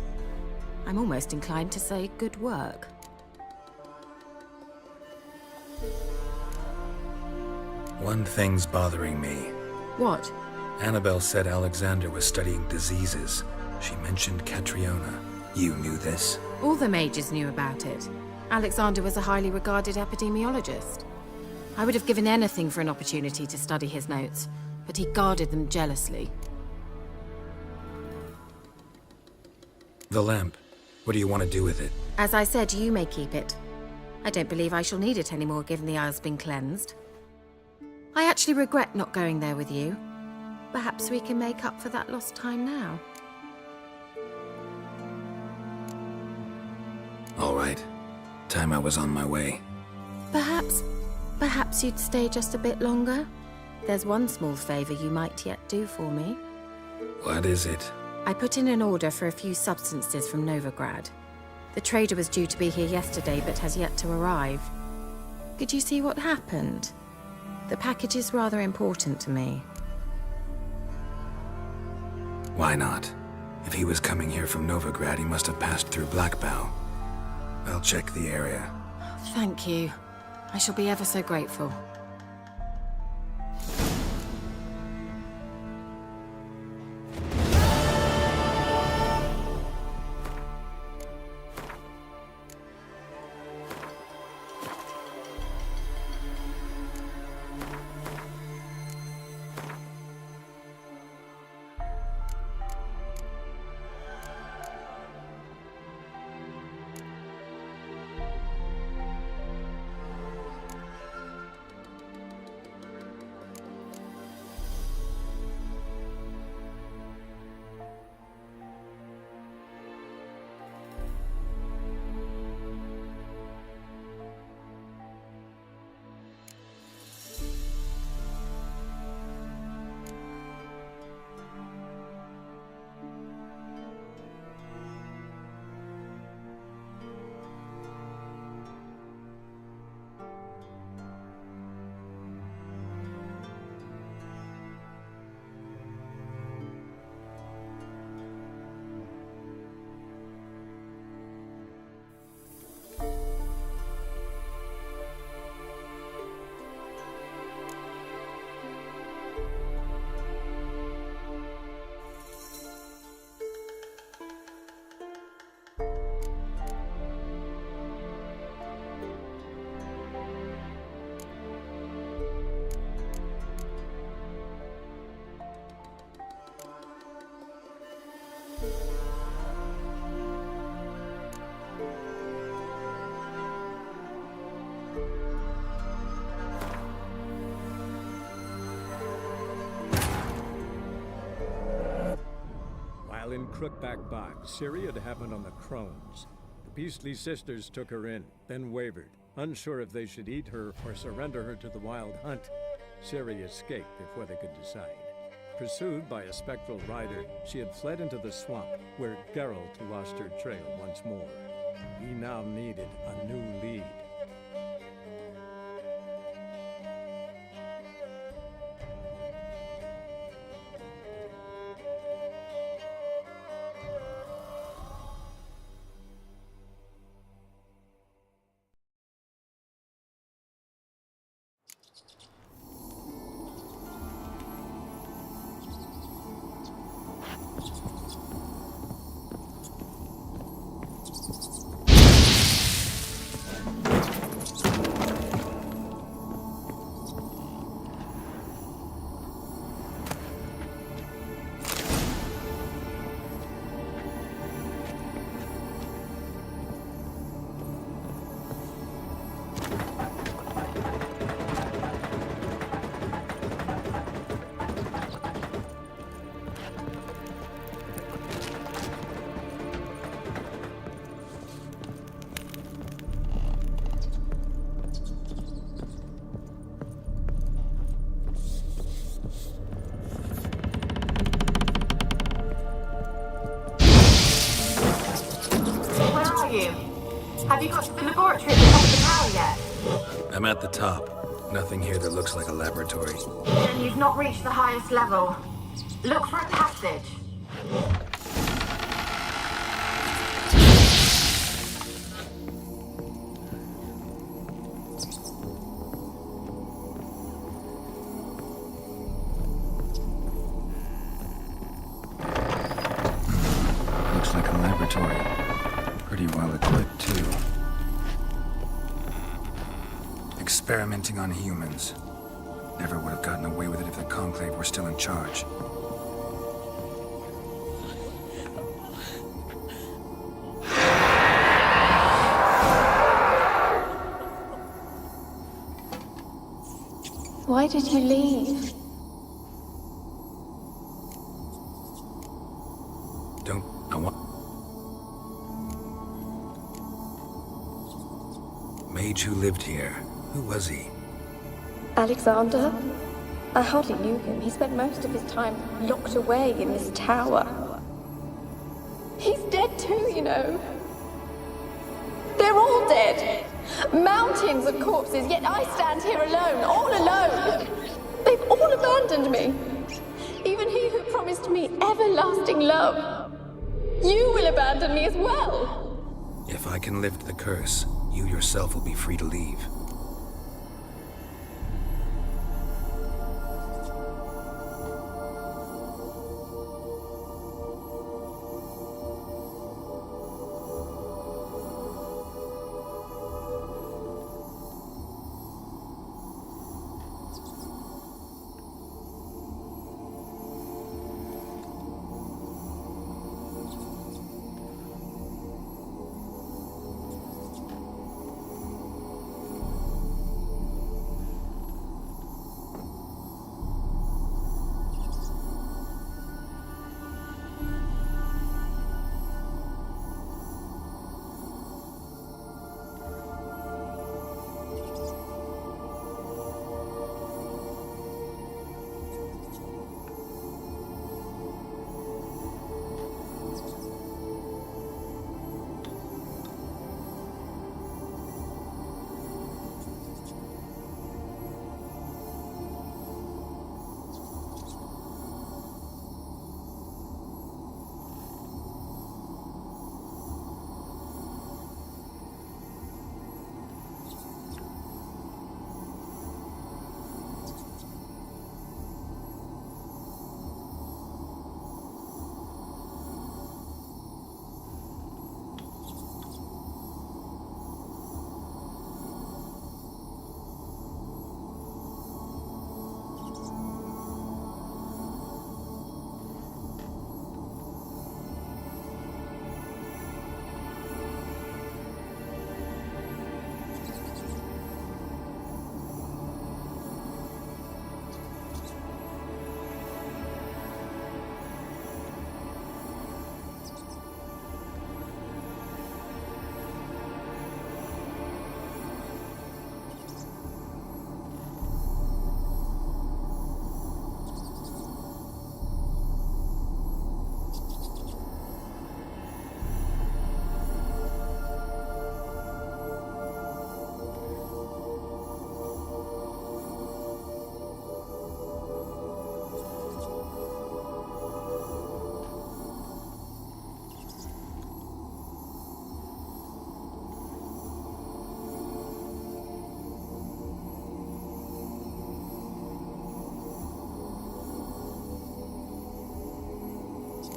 I'm almost inclined to say good work. One thing's bothering me. What? Annabelle said Alexander was studying diseases. She mentioned Catriona. You knew this? All the mages knew about it. Alexander was a highly regarded epidemiologist. I would have given anything for an opportunity to study his notes, but he guarded them jealously. The lamp. What do you want to do with it? As I said, you may keep it. I don't believe I shall need it anymore, given the Isle's been cleansed. I actually regret not going there with you. Perhaps we can make up for that lost time now. All right. Time I was on my way. Perhaps you'd stay just a bit longer? There's one small favor you might yet do for me. What is it? I put in an order for a few substances from Novigrad. The trader was due to be here yesterday, but has yet to arrive. Could you see what happened? The package is rather important to me. Why not? If he was coming here from Novigrad, he must have passed through Blackbow. I'll check the area. Thank you. I shall be ever so grateful. In Crookback Bog, Ciri had happened on the Crones. The beastly sisters took her in, then wavered, unsure if they should eat her or surrender her to the Wild Hunt. Ciri escaped before they could decide. Pursued by a spectral rider, she had fled into the swamp, where Geralt lost her trail once more. He now needed a new lead. Have you got to the laboratory at the top of the tower yet? I'm at the top. Nothing here that looks like a laboratory. Then you've not reached the highest level. Look for a passage. Looks like a laboratory. Pretty well equipped, too. Experimenting on humans. Never would have gotten away with it if the Conclave were still in charge. Why did you leave? I want... Mage who lived here. Who was he? Alexander? I hardly knew him. He spent most of his time locked away in this tower. He's dead too, you know. They're all dead. Mountains of corpses, yet I stand here alone, all alone. They've all abandoned me. Even he who promised me everlasting love. You will abandon me as well. If I can lift the curse, you yourself will be free to leave.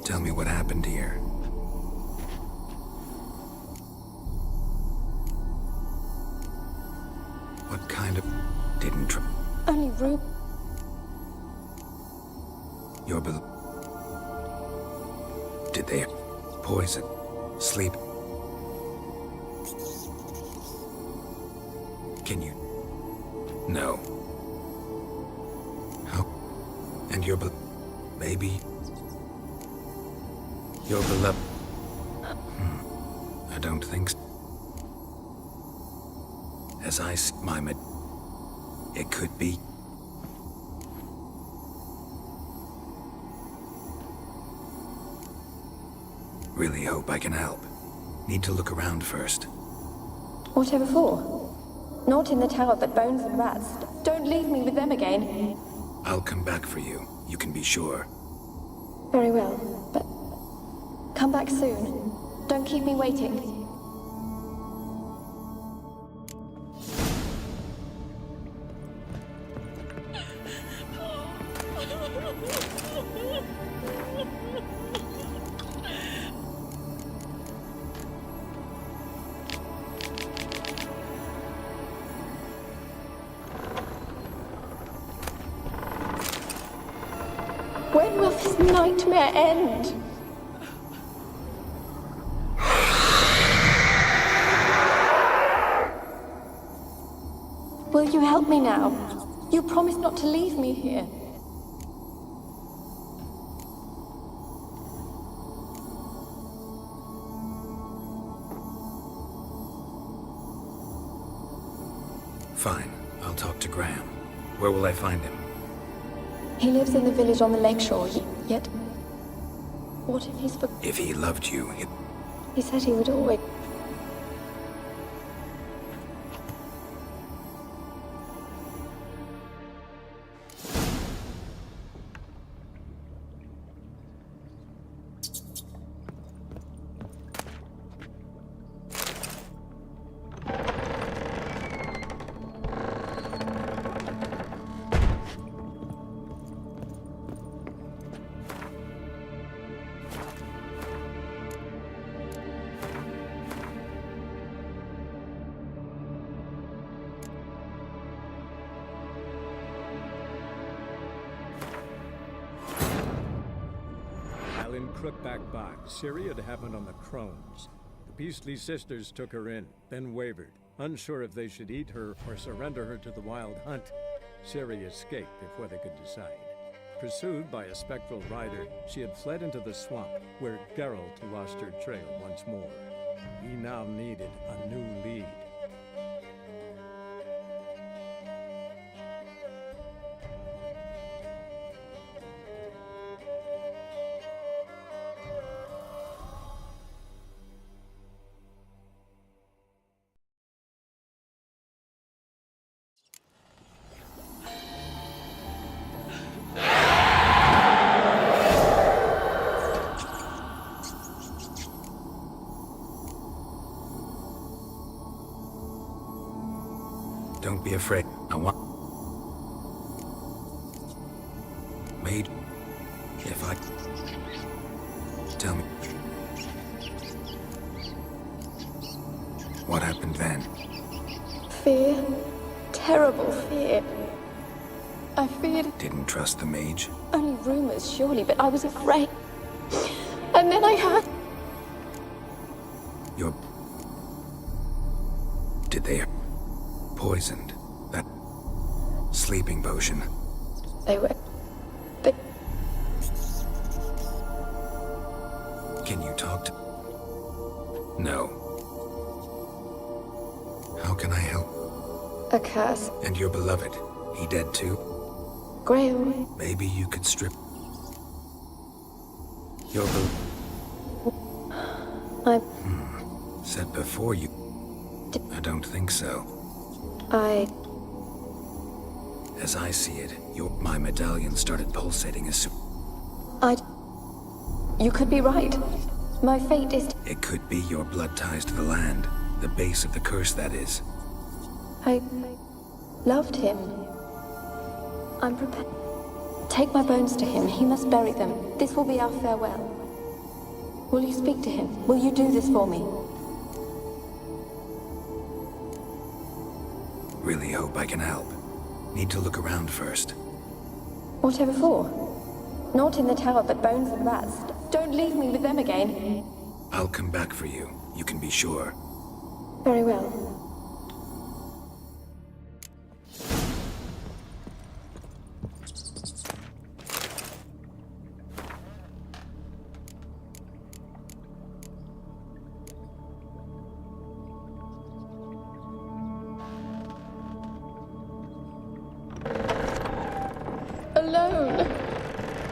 Tell me what happened here. What kind of... didn't... Only Rube. Your did they... poison... sleep... Can you... No. How... And your baby... Your beloved... I don't think so. As I see my it could be... Really hope I can help. Need to look around first. Whatever for? Not in the tower, but bones and rats. Don't leave me with them again. I'll come back for you. You can be sure. Very well, but come back soon. Don't keep me waiting. When will this nightmare end? Will you help me now? You promised not to leave me here. Fine. I'll talk to Graham. Where will I find him? He lives in the village on the lakeshore, yet... What if he's... If he loved you, He said he would always... While in Crookback Bog, Ciri had happened on the Crones. The Beastly Sisters took her in, then wavered, unsure if they should eat her or surrender her to the Wild Hunt. Ciri escaped before they could decide. Pursued by a spectral rider, she had fled into the swamp, where Geralt lost her trail once more. He now needed a new lead. Don't be afraid. I want... Maid, if I... Tell me... What happened then? Fear. Terrible fear. I feared... Didn't trust the mage? Only rumors, surely, but I was afraid. And then I heard... Your... Did they... Poisoned? That... sleeping potion? They were... Can you talk to... No. How can I help? A curse. And your beloved, he dead too? Graham. Maybe you could strip... Your Said before you... I don't think so. As I see it, my medallion started pulsating as soon... You could be right. My fate is... It could be your blood ties to the land. The base of the curse, that is. I loved him. I'm prepared. Take my bones to him. He must bury them. This will be our farewell. Will you speak to him? Will you do this for me? Really hope I can help. Need to look around first. Whatever for? Not in the tower, but bones and rats. Don't leave me with them again. I'll come back for you. You can be sure. Very well. Alone.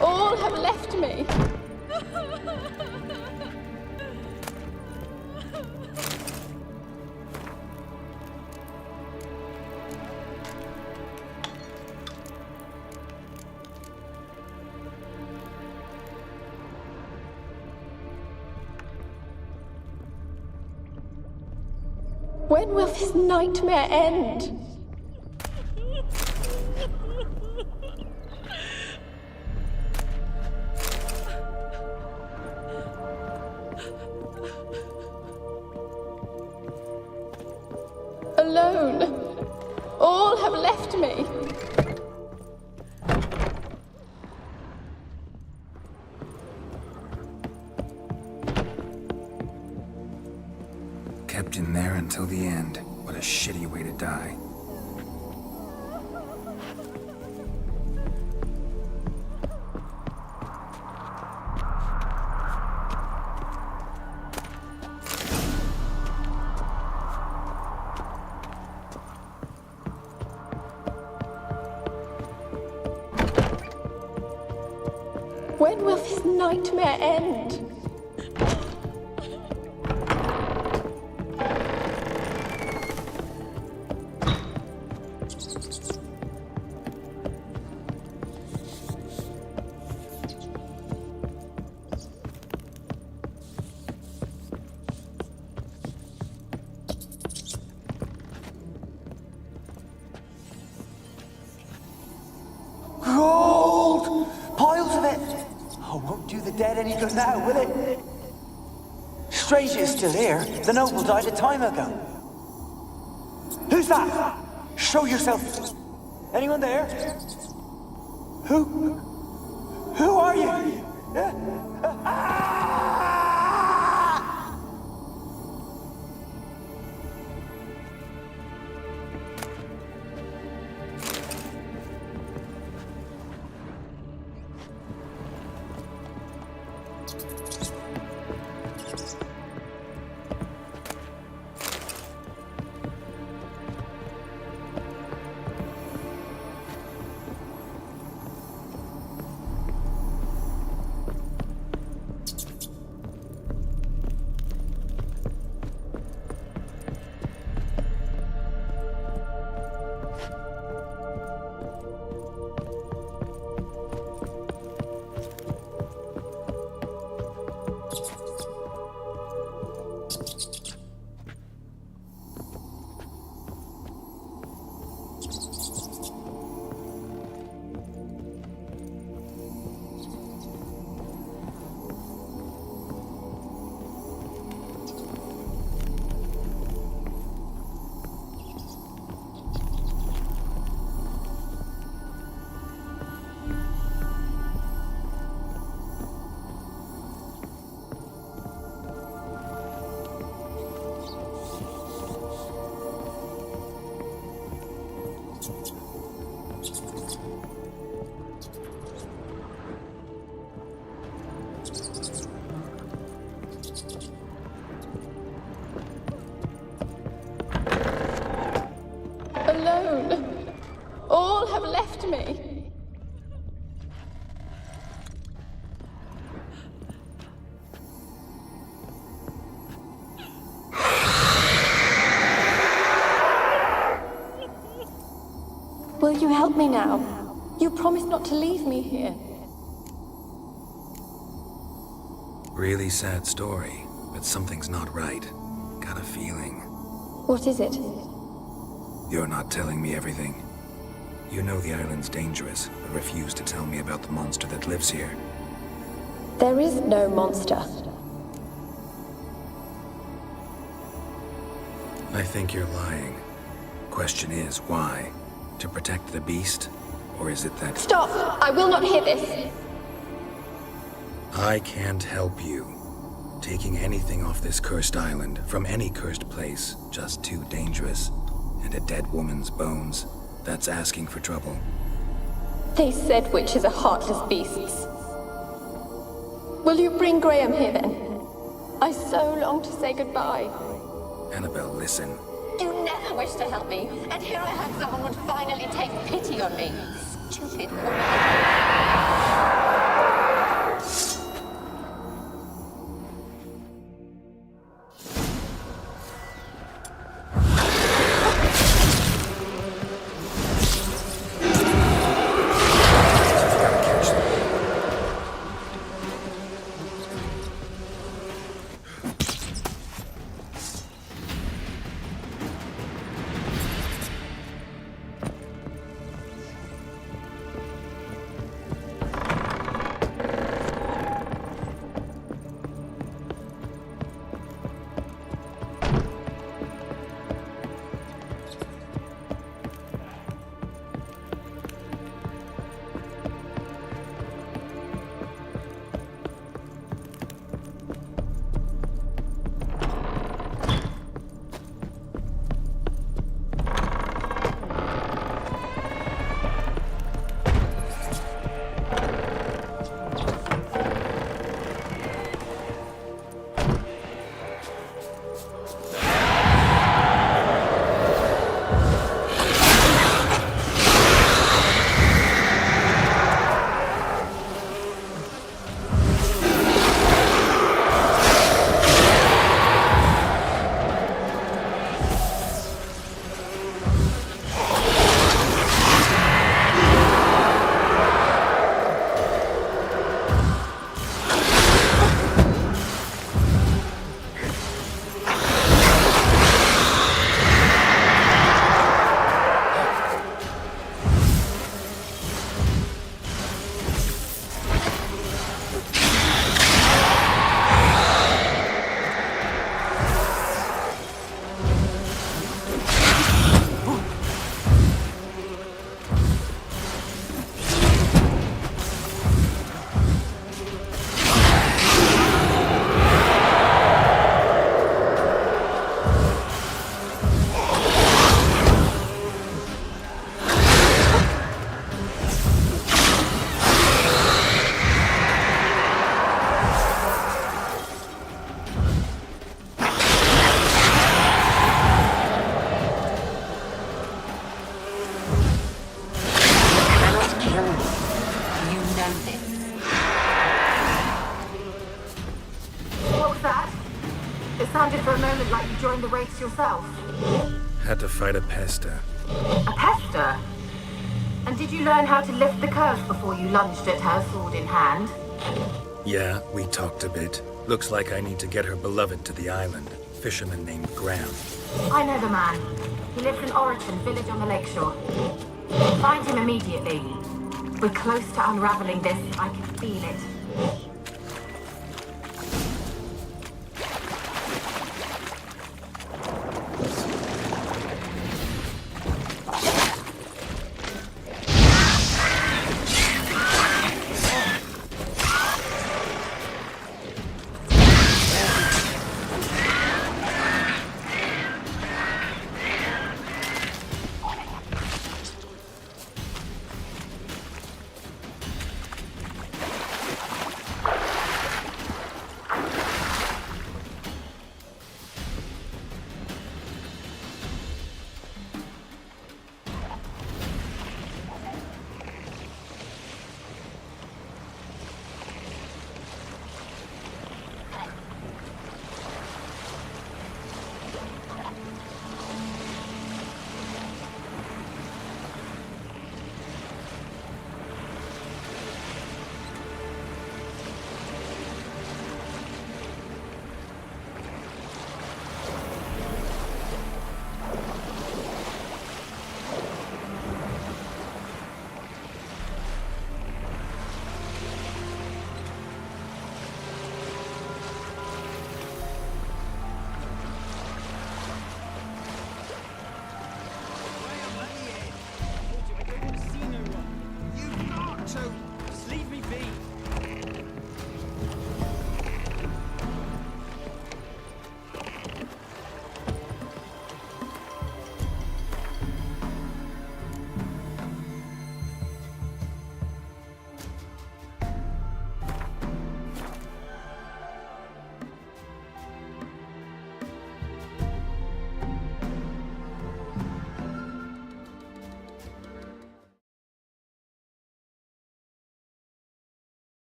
All have left me. When will this nightmare end? Alone. All have left me. Kept in there until the end. What a shitty way to die. When will this nightmare end? Gold! Piles of it! Oh, won't do the dead any good now, will it? Stranger is still here. The noble died a time ago. Who's that? Show yourself. Anyone there? Who are you? Alone. All have left me. Will you help me now? You promised not to leave me here. Really sad story, but something's not right. Got a feeling. What is it? You're not telling me everything. You know the island's dangerous, but refuse to tell me about the monster that lives here. There is no monster. I think you're lying. Question is, why? To protect the beast? Or is it that... Stop! I will not hear this! I can't help you. Taking anything off this cursed island, from any cursed place, just too dangerous. And a dead woman's bones, that's asking for trouble. They said witches are heartless beasts. Will you bring Graham here then? I so long to say goodbye. Annabelle, listen. You never wished to help me, and here I had someone would finally take pity on me. Stupid woman. Sounded for a moment like you joined the wraiths yourself. Had to fight a pester. A pester? And did you learn how to lift the curse before you lunged at her, sword in hand? Yeah, we talked a bit. Looks like I need to get her beloved to the island. Fisherman named Graham. I know the man. He lives in Oriton, village on the lakeshore. Find him immediately. We're close to unraveling this. I can feel it.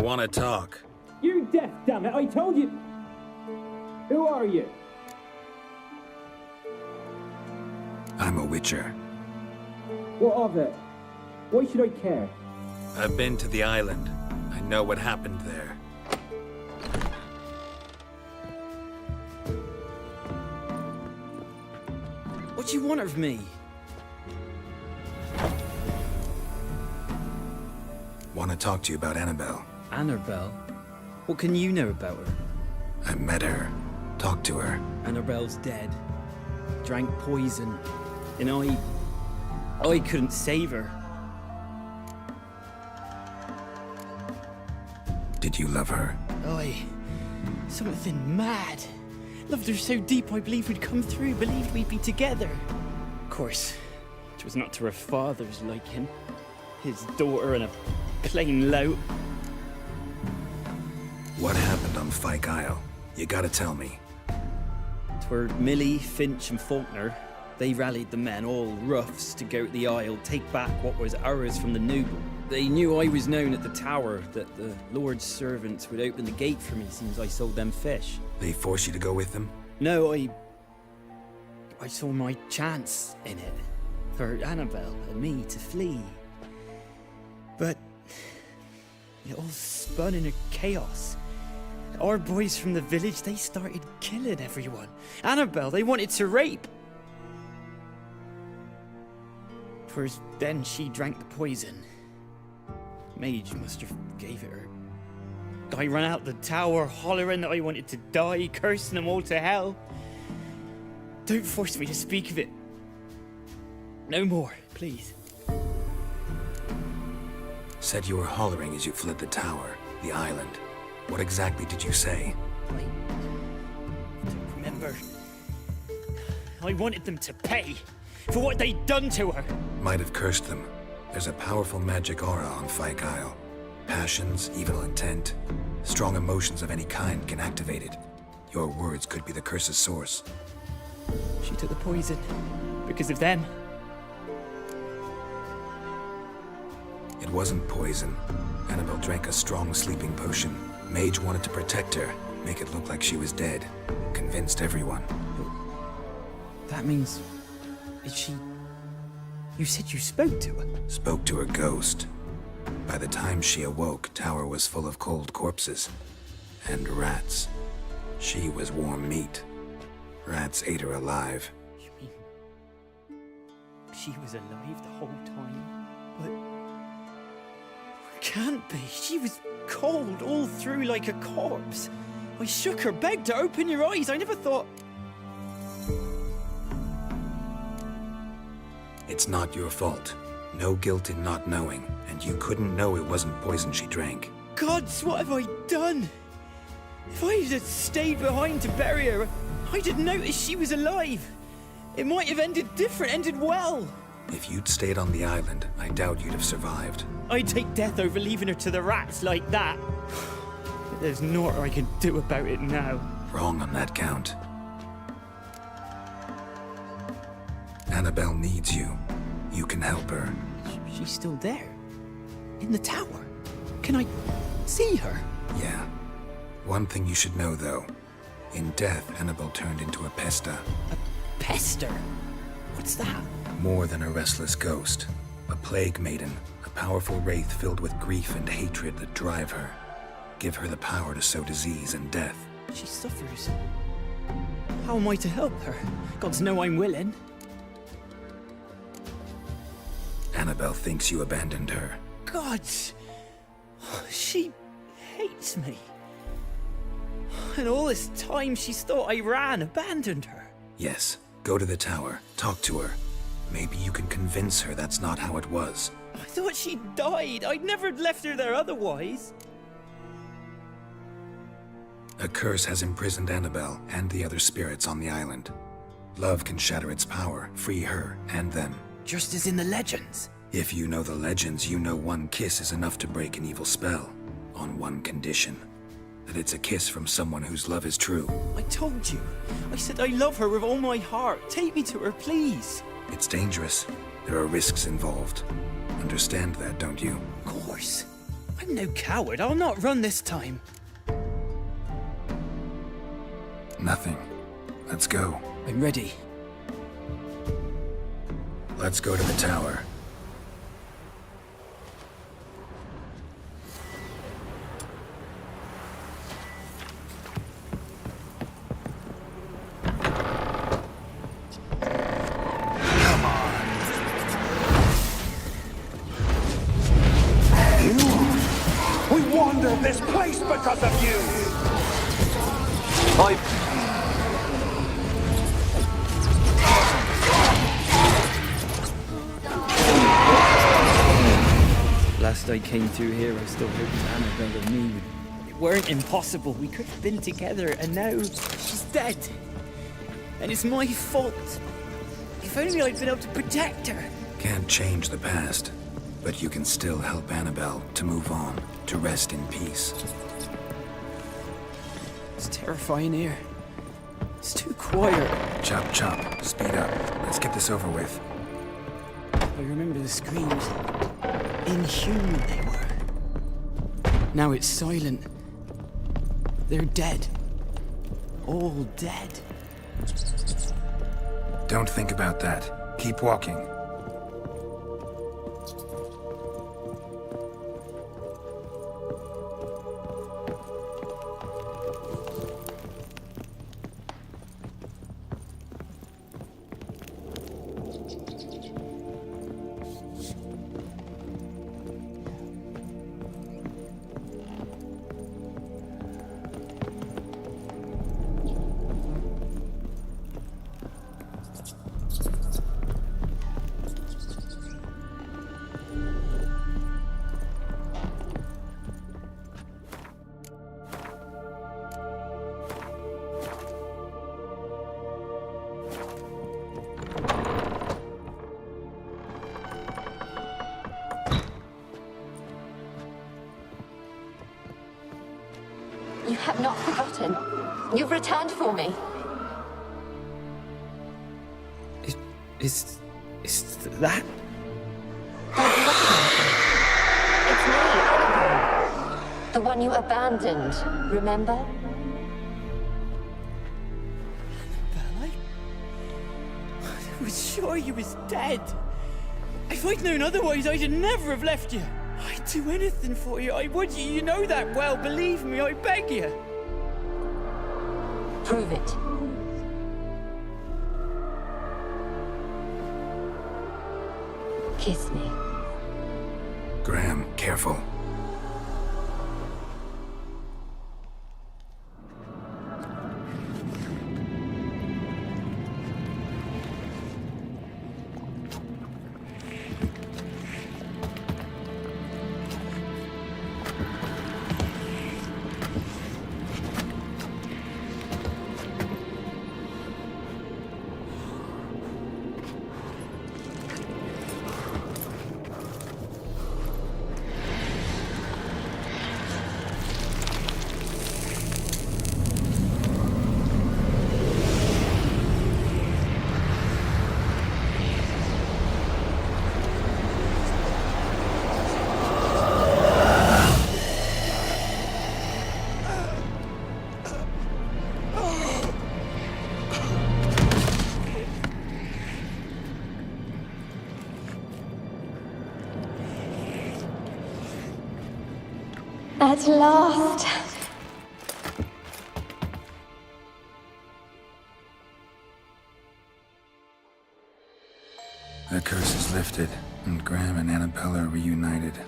want to talk. You're deaf, damn it! I told you. Who are you? I'm a witcher. What of it? Why should I care? I've been to the island. I know what happened there. What do you want of me? Want to talk to you about Annabelle. Annabelle? What can you know about her? I met her. Talked to her. Annabelle's dead. Drank poison. And I couldn't save her. Did you love her? Something mad. Loved her so deep I believed we'd come through, believed we'd be together. Of course, it was not to her father's liking. His daughter and a plain lout. What happened on Fyke Isle? You gotta tell me. 'Twere Millie, Finch and Faulkner. They rallied the men, all roughs, to go to the Isle, take back what was ours from the noble. They knew I was known at the tower, that the Lord's servants would open the gate for me since I sold them fish. They forced you to go with them? No, I saw my chance in it. For Annabelle and me to flee. But it all spun in a chaos. Our boys from the village, they started killing everyone. Annabelle, they wanted to rape. Twas then she drank the poison. Mage must have gave it her. I ran out the tower, hollering that I wanted to die, cursing them all to hell. Don't force me to speak of it. No more, please. Said you were hollering as you fled the tower, the island. What exactly did you say? I don't remember. I wanted them to pay for what they'd done to her. Might have cursed them. There's a powerful magic aura on Fyke Isle. Passions, evil intent, strong emotions of any kind can activate it. Your words could be the curse's source. She took the poison because of them. It wasn't poison. Annabelle drank a strong sleeping potion. Mage wanted to protect her, make it look like she was dead. Convinced everyone. That means... is she... You said you spoke to her? Spoke to her ghost. By the time she awoke, tower was full of cold corpses. And rats. She was warm meat. Rats ate her alive. You mean... she was alive the whole time? But... can't be. She was cold all through like a corpse. I shook her, begged her, open your eyes. I never thought... It's not your fault. No guilt in not knowing, and you couldn't know it wasn't poison she drank. Gods, what have I done? If I had stayed behind to bury her, I'd have noticed she was alive. It might have ended different, ended well. If you'd stayed on the island, I doubt you'd have survived. I'd take death over leaving her to the rats like that. But there's naught I can do about it now. Wrong on that count. Annabelle needs you. You can help her. She's still there? In the tower? Can I see her? Yeah. One thing you should know, though. In death, Annabelle turned into a pesta. A pester? What's that? More than a restless ghost. A plague maiden. A powerful wraith filled with grief and hatred that drive her. Give her the power to sow disease and death. She suffers. How am I to help her? Gods know I'm willing. Annabelle thinks you abandoned her. Gods! She hates me. And all this time she's thought I abandoned her. Yes. Go to the tower. Talk to her. Maybe you can convince her that's not how it was. I thought she died. I'd never left her there otherwise. A curse has imprisoned Annabelle and the other spirits on the island. Love can shatter its power, free her and them. Just as in the legends. If you know the legends, you know one kiss is enough to break an evil spell. On one condition. That it's a kiss from someone whose love is true. I told you. I said I love her with all my heart. Take me to her, please. It's dangerous. There are risks involved. Understand that, don't you? Of course. I'm no coward. I'll not run this time. Nothing. Let's go. I'm ready. Let's go to the tower. We wandered this place because of you! Last I came through here, I still hoped Annabelle and me weren't impossible. We could have been together, and now she's dead. And it's my fault. If only I'd been able to protect her. Can't change the past, but you can still help Annabelle to move on, to rest in peace. It's terrifying here. It's too quiet. Chop, chop. Speed up. Let's get this over with. I remember the screams. Inhuman they were. Now it's silent. They're dead. All dead. Don't think about that. Keep walking. You have not forgotten. You've returned for me. Is that? It's me, Annabelle. The one you abandoned, remember? Annabelle, I was sure you was dead. If I'd known otherwise, I'd never have left you. I'd do anything for you. I would. You know that well. Believe me, I beg you. Prove it. Kiss me. Graham, careful. At last. The curse is lifted, and Graham and Annabelle are reunited.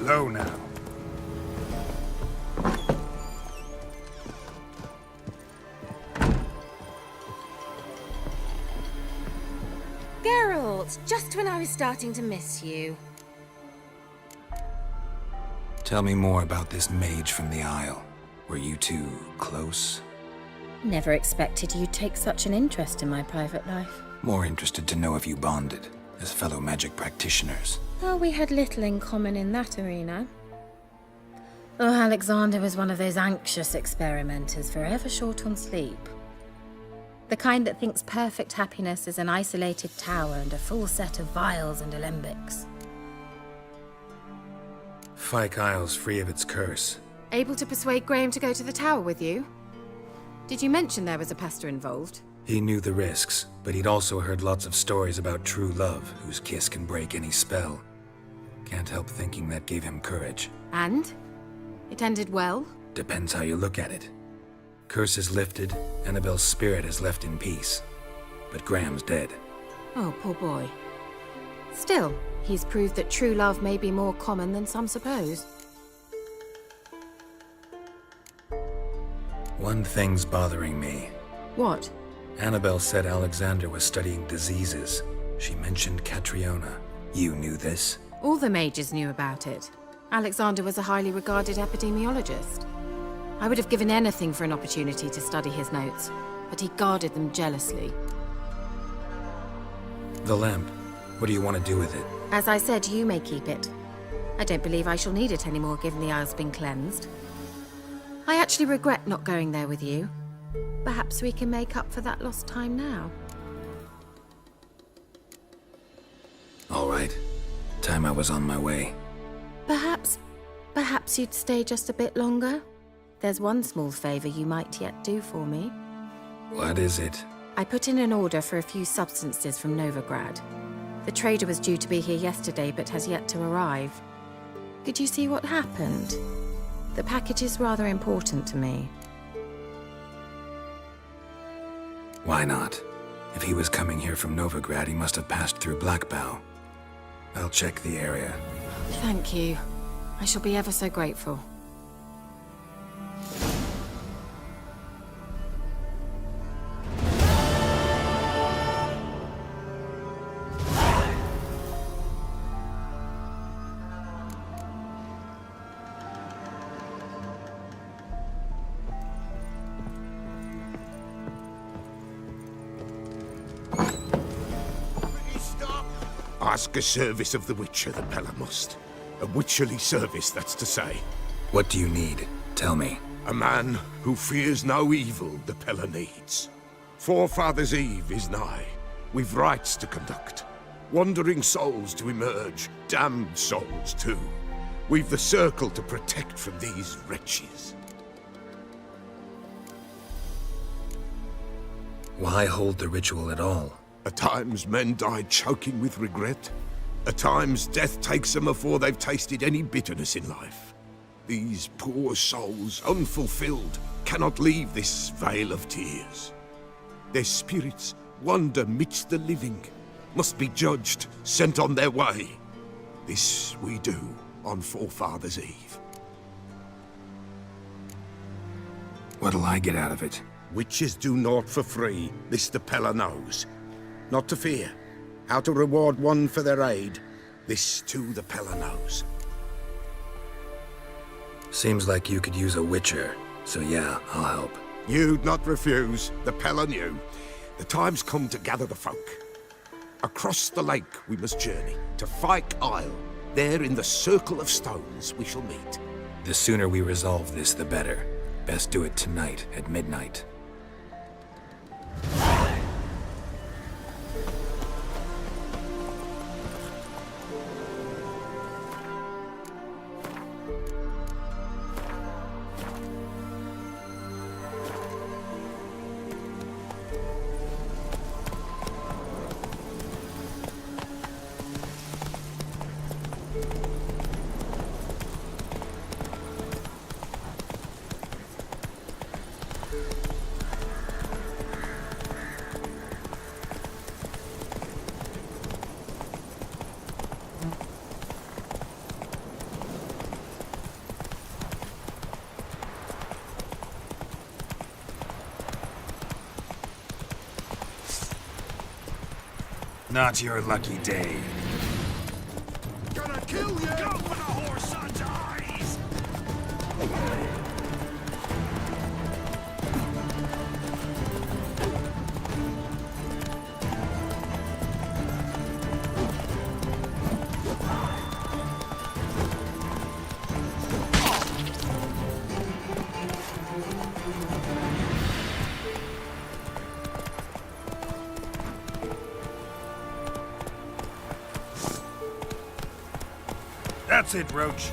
Slow now. Geralt, just when I was starting to miss you. Tell me more about this mage from the Isle. Were you two close? Never expected you'd take such an interest in my private life. More interested to know if you bonded, as fellow magic practitioners. Oh, we had little in common in that arena. Oh, Alexander was one of those anxious experimenters, forever short on sleep. The kind that thinks perfect happiness is an isolated tower and a full set of vials and alembics. Fyke Isle's free of its curse. Able to persuade Graham to go to the tower with you? Did you mention there was a pester involved? He knew the risks, but he'd also heard lots of stories about true love, whose kiss can break any spell. Can't help thinking that gave him courage. And? It ended well? Depends how you look at it. Curse is lifted, Annabelle's spirit is left in peace. But Graham's dead. Oh, poor boy. Still, he's proved that true love may be more common than some suppose. One thing's bothering me. What? Annabelle said Alexander was studying diseases. She mentioned Catriona. You knew this? All the mages knew about it. Alexander was a highly regarded epidemiologist. I would have given anything for an opportunity to study his notes, but he guarded them jealously. The lamp. What do you want to do with it? As I said, you may keep it. I don't believe I shall need it anymore, given the Isle's been cleansed. I actually regret not going there with you. Perhaps we can make up for that lost time now. All right. Time I was on my way. Perhaps you'd stay just a bit longer? There's one small favor you might yet do for me. What is it? I put in an order for a few substances from Novigrad. The trader was due to be here yesterday, but has yet to arrive. Could you see what happened? The package is rather important to me. Why not? If he was coming here from Novigrad, he must have passed through Blackbow. I'll check the area. Thank you. I shall be ever so grateful. Ask a service of the Witcher, the Pella must. A witcherly service, that's to say. What do you need? Tell me. A man who fears no evil the Pella needs. Forefathers' Eve is nigh. We've rites to conduct. Wandering souls to emerge. Damned souls, too. We've the circle to protect from these wretches. Why hold the ritual at all? At times, men die choking with regret. At times, death takes them before they've tasted any bitterness in life. These poor souls, unfulfilled, cannot leave this vale of tears. Their spirits wander midst the living, must be judged, sent on their way. This we do on Forefathers' Eve. What'll I get out of it? Witches do naught for free, this the Pella knows. Not to fear. How to reward one for their aid, this too the Pella knows. Seems like you could use a witcher, so yeah, I'll help. You'd not refuse, the Pella knew. The time's come to gather the folk. Across the lake we must journey, to Fyke Isle. There in the circle of stones we shall meet. The sooner we resolve this, the better. Best do it tonight at midnight. not your lucky day. Gonna kill you! Go for the whoreson's eyes! That's it, Roach.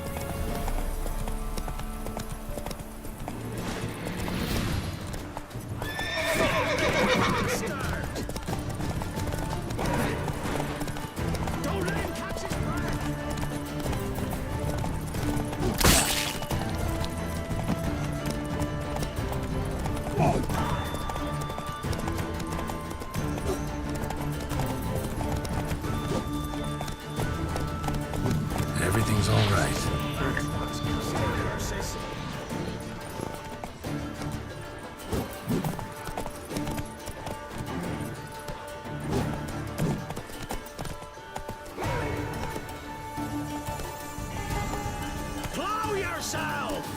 Everything's all right. Plow yourself!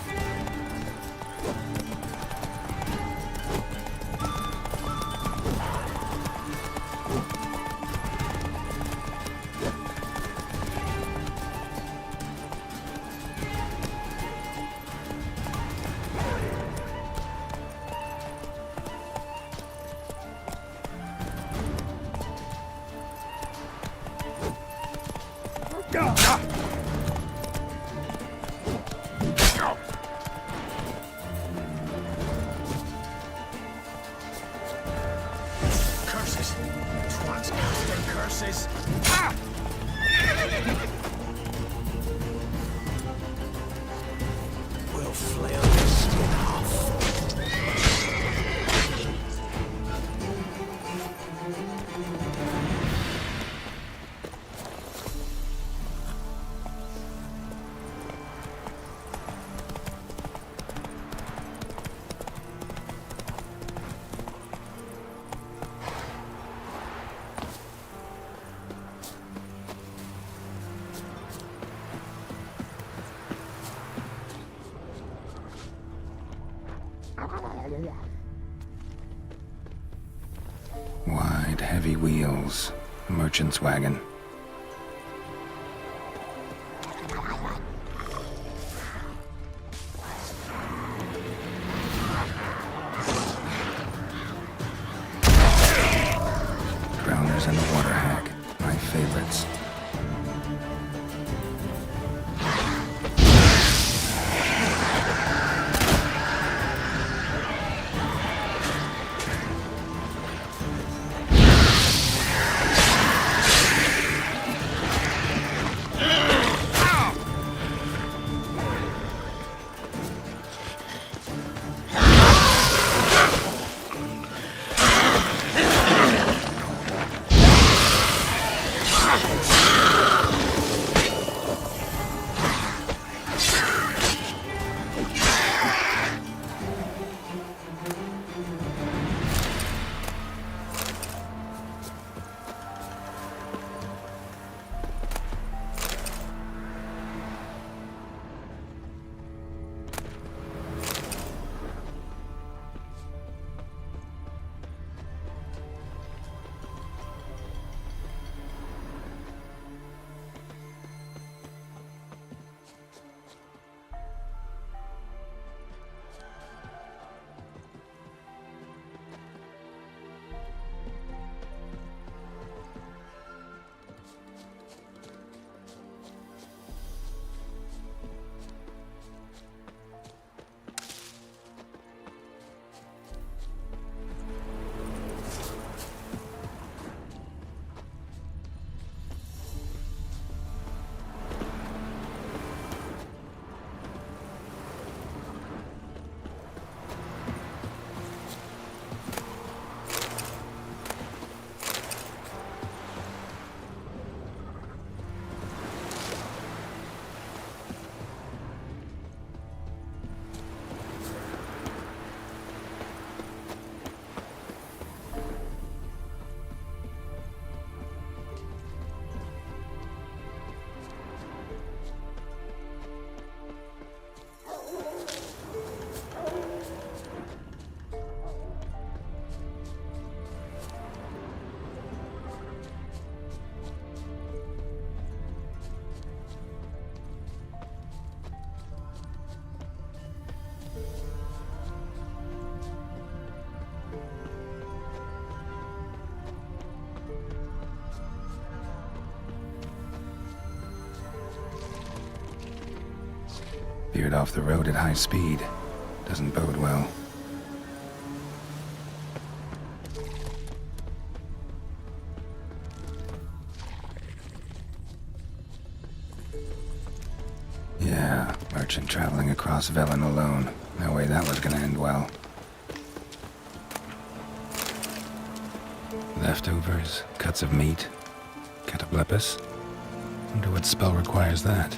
Curses! Twats casting curses! Ah! We'll flail your skin off. Wide, heavy wheels. Merchant's wagon. Drowners and the water hag. My favorites. Veered off the road at high speed. Doesn't bode well. Yeah, merchant traveling across Velen alone. No way that was gonna end well. Leftovers, cuts of meat, cataplepis. Wonder what spell requires that.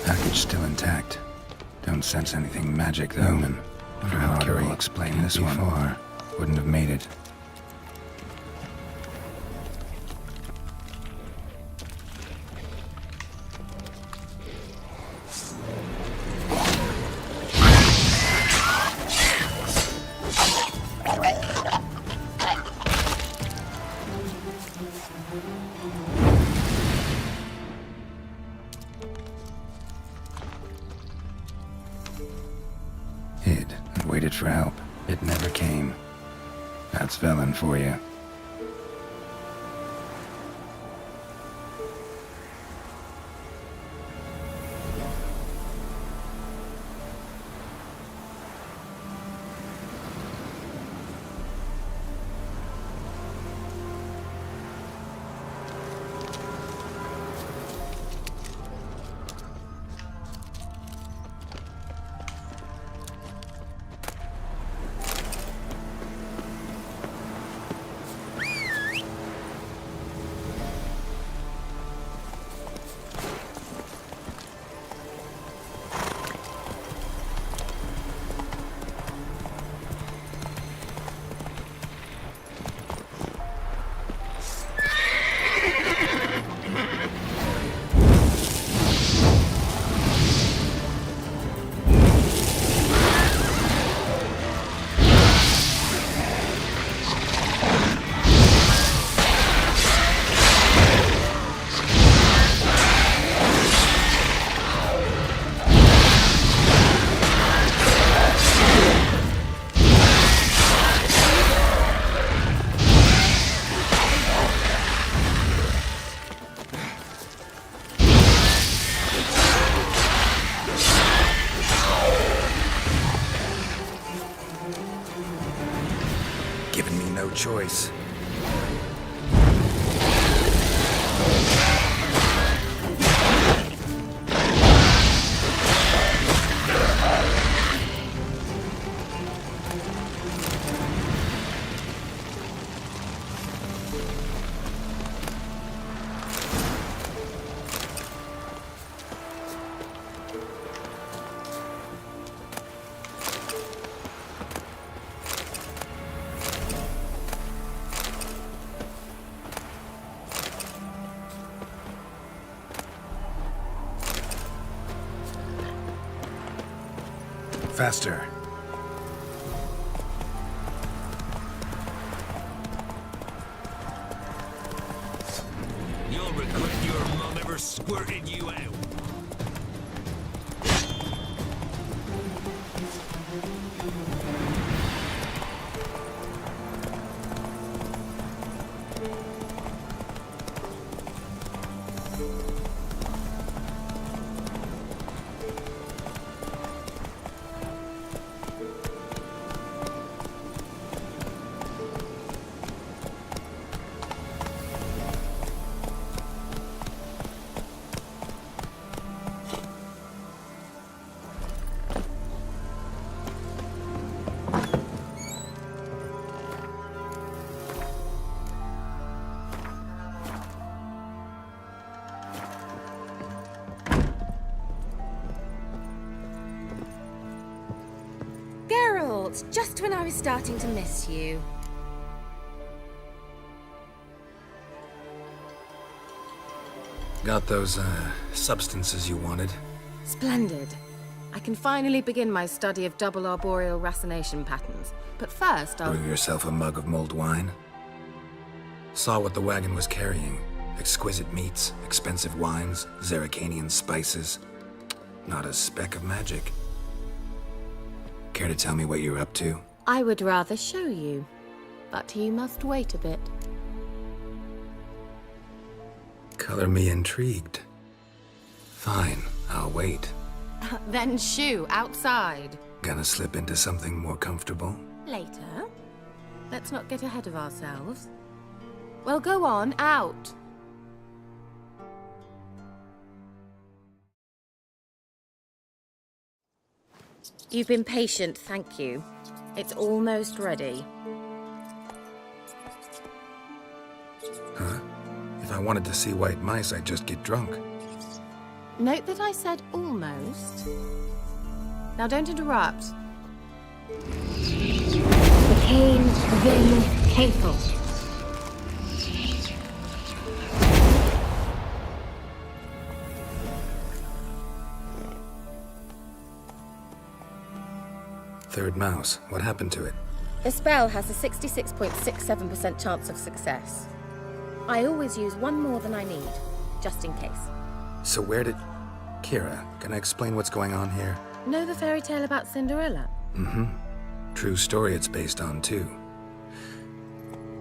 Package still intact. Don't sense anything magic though. Wonder how Curie explained this one. Before. Wouldn't have made it. Hid and waited for help. It never came. That's Velen for you. Given me no choice. Faster. You'll regret your mom ever squirted you out. Just when I was starting to miss you. Got those, substances you wanted? Splendid. I can finally begin my study of double arboreal racination patterns. But first, I'll... Brew yourself a mug of mulled wine? Saw what the wagon was carrying. Exquisite meats, expensive wines, Zerrikanian spices. Not a speck of magic. Care to tell me what you're up to? I would rather show you, but you must wait a bit. Color me intrigued. Fine, I'll wait. Then shoo, outside. Gonna slip into something more comfortable? Later. Let's not get ahead of ourselves. Well, go on, out. You've been patient, thank you. It's almost ready. Huh? If I wanted to see white mice, I'd just get drunk. Note that I said almost. Now don't interrupt. Cain Vin Capel. Third mouse. What happened to it? The spell has a 66.67% chance of success. I always use one more than I need, just in case. So where did... Kira, can I explain what's going on here? Know the fairy tale about Cinderella? Mm-hmm. True story it's based on, too.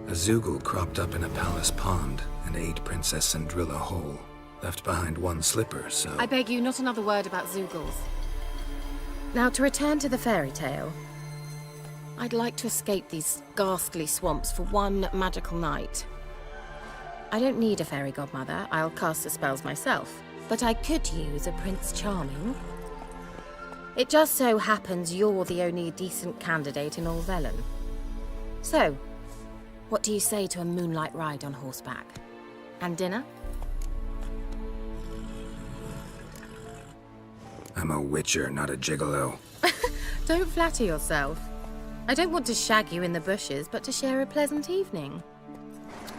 A Zoogle cropped up in a palace pond and ate Princess Cinderella whole. Left behind one slipper, so... I beg you, not another word about Zoogles. Now, to return to the fairy tale. I'd like to escape these ghastly swamps for one magical night. I don't need a fairy godmother. I'll cast the spells myself. But I could use a Prince Charming. It just so happens you're the only decent candidate in all Velen. So, what do you say to a moonlight ride on horseback? And dinner? I'm a witcher, not a gigolo. Don't flatter yourself. I don't want to shag you in the bushes, but to share a pleasant evening.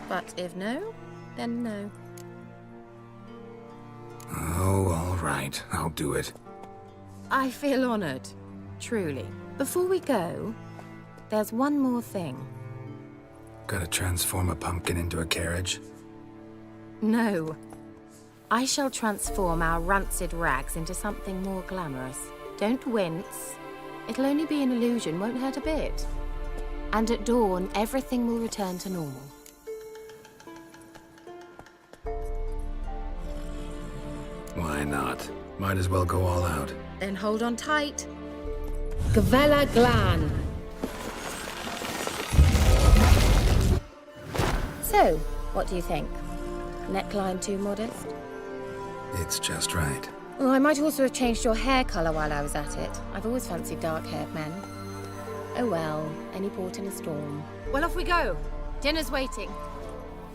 But if no, then no. Oh, all right. I'll do it. I feel honored. Truly. Before we go, there's one more thing. Gotta transform a pumpkin into a carriage? No. I shall transform our rancid rags into something more glamorous. Don't wince. It'll only be an illusion, won't hurt a bit. And at dawn, everything will return to normal. Why not? Might as well go all out. Then hold on tight. Gavella Glan. So, what do you think? Neckline too modest? It's just right. Well, I might also have changed your hair colour while I was at it. I've always fancied dark-haired men. Oh well, any port in a storm. Well, off we go. Dinner's waiting.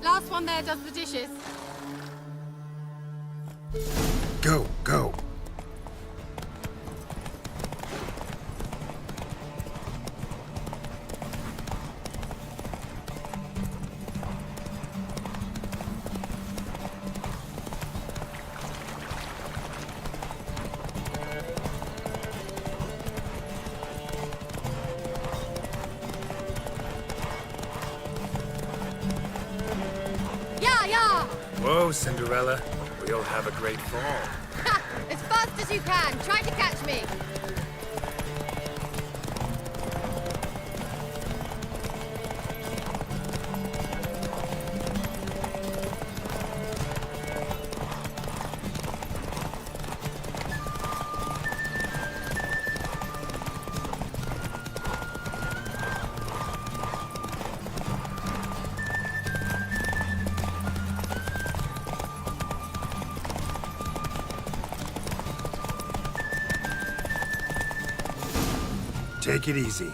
Last one there does the dishes. Go, go. Whoa, Cinderella. We'll have a great fall. Ha! As fast as you can. Try to catch me. Take it easy.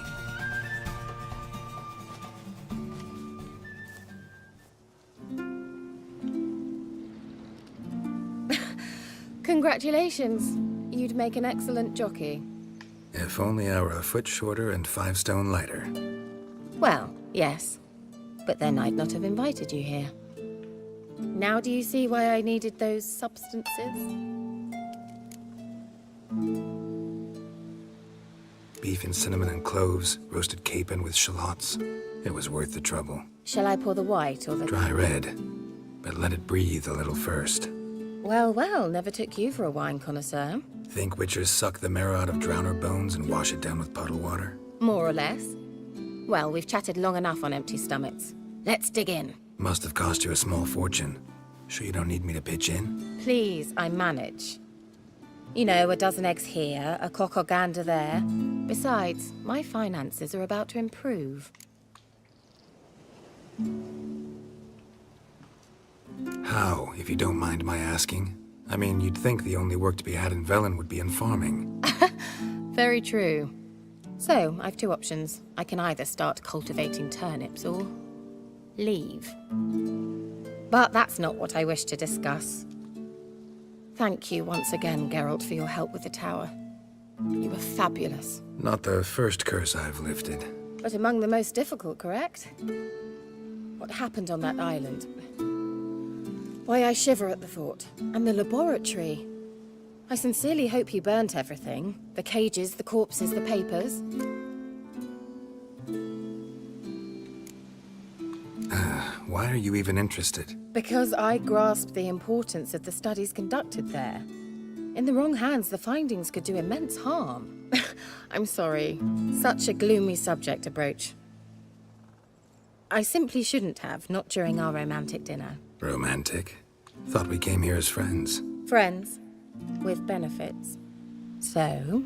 Congratulations. You'd make an excellent jockey. If only I were a foot shorter and 5 stone lighter. Well, yes. But then I'd not have invited you here. Now do you see why I needed those substances? Beef and cinnamon and cloves, roasted capon with shallots. It was worth the trouble. Shall I pour the white or the... Dry red, but let it breathe a little first. Well, well, never took you for a wine connoisseur. Think witchers suck the marrow out of drowner bones and wash it down with puddle water? More or less. Well, we've chatted long enough on empty stomachs. Let's dig in. Must have cost you a small fortune. Sure you don't need me to pitch in? Please, I manage. You know, a dozen eggs here, a cock or gander there. Besides, my finances are about to improve. How, if you don't mind my asking? I mean, you'd think the only work to be had in Velen would be in farming. Very true. So, I've two options. I can either start cultivating turnips or leave. But that's not what I wish to discuss. Thank you once again, Geralt, for your help with the tower. You were fabulous. Not the first curse I've lifted. But among the most difficult, correct? What happened on that island? Why, I shiver at the thought. And the laboratory. I sincerely hope you burnt everything. The cages, the corpses, the papers. Why are you even interested? Because I grasped the importance of the studies conducted there. In the wrong hands, the findings could do immense harm. I'm sorry. Such a gloomy subject to broach. I simply shouldn't have, not during our romantic dinner. Romantic? Thought we came here as friends. Friends. With benefits. So...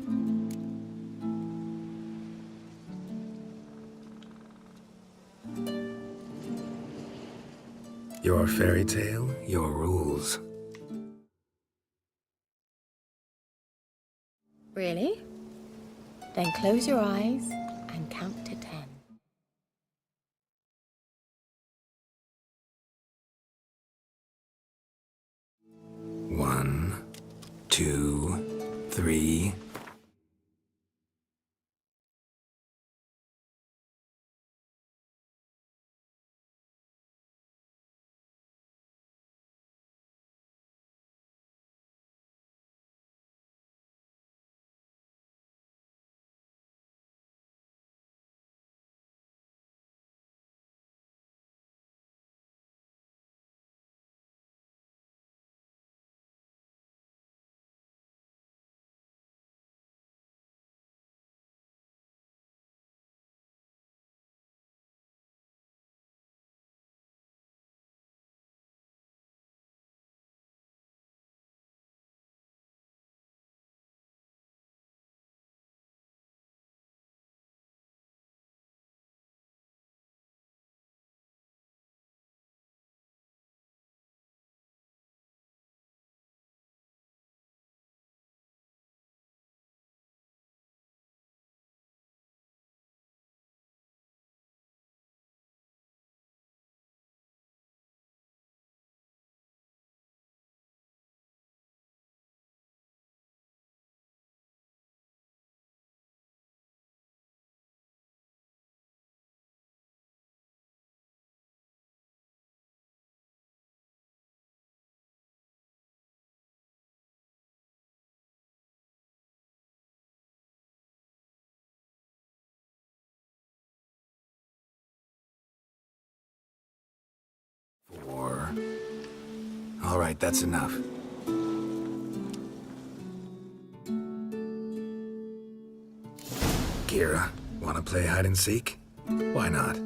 Your fairy tale, your rules. Really? Then close your eyes and count to 10. 1, 2, 3. All right, that's enough. Kira, wanna play hide and seek? Why not?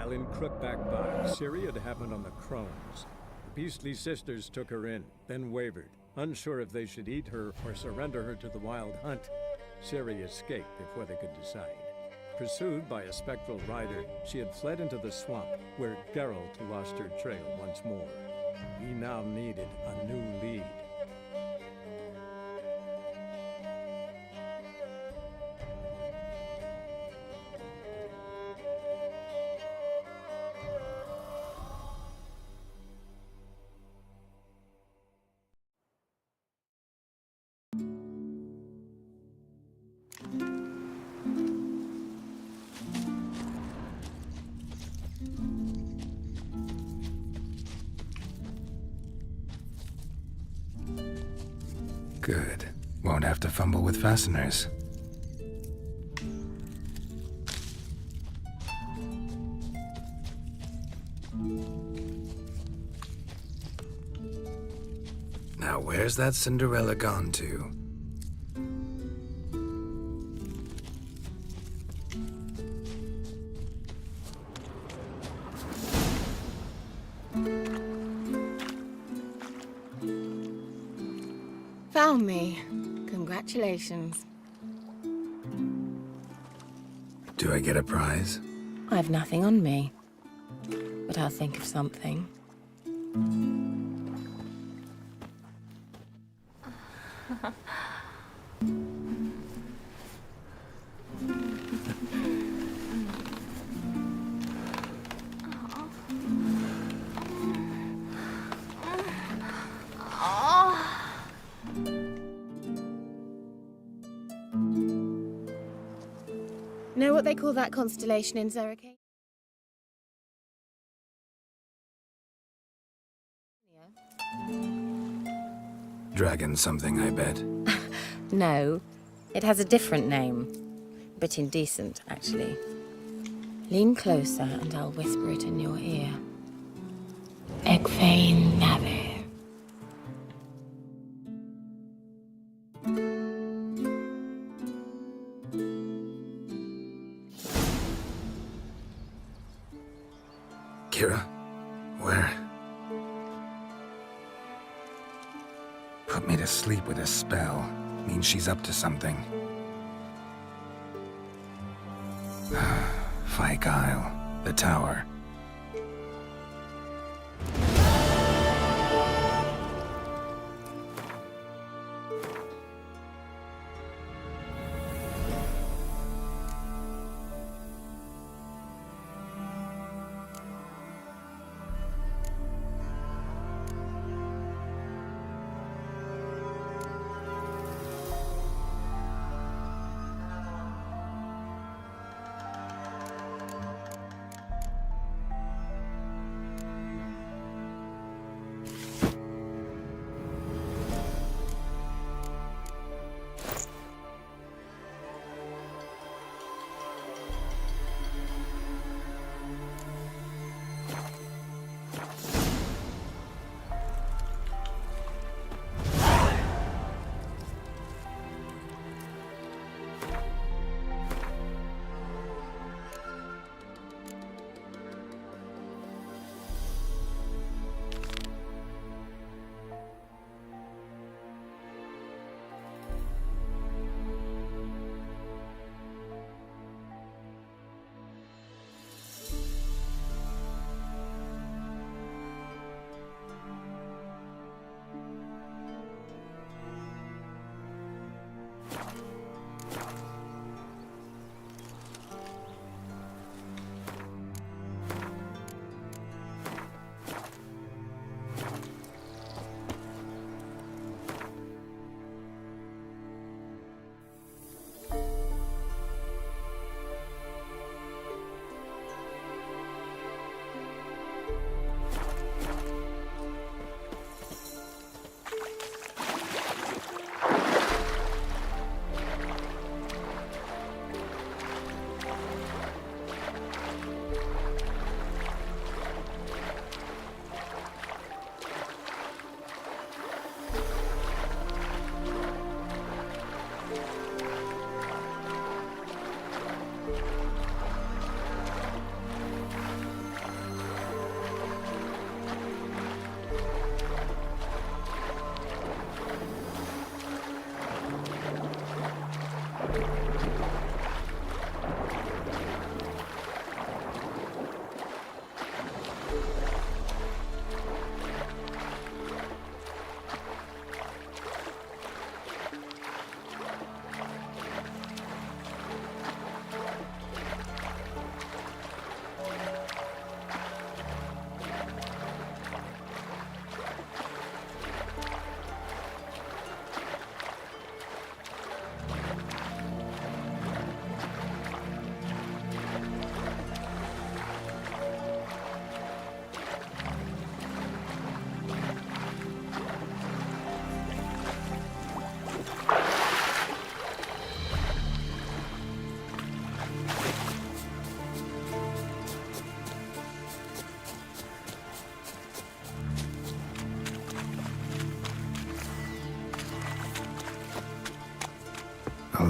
While in Crookback Bog, Ciri had happened on the Crones. The beastly sisters took her in, then wavered, unsure if they should eat her or surrender her to the Wild Hunt. Ciri escaped before they could decide. Pursued by a spectral rider, she had fled into the swamp, where Geralt lost her trail once more. He now needed a new lead. Good. Won't have to fumble with fasteners. Now where's that Cinderella gone to? Found me. Congratulations. Do I get a prize? I've nothing on me, but I'll think of something. Know what they call that constellation in Zerrikane? Dragon something, I bet. No, it has a different name. A bit indecent, actually. Lean closer and I'll whisper it in your ear. Egfain Nave. Kira? Where? Put me to sleep with a spell. Means she's up to something. Fyke Isle. The tower.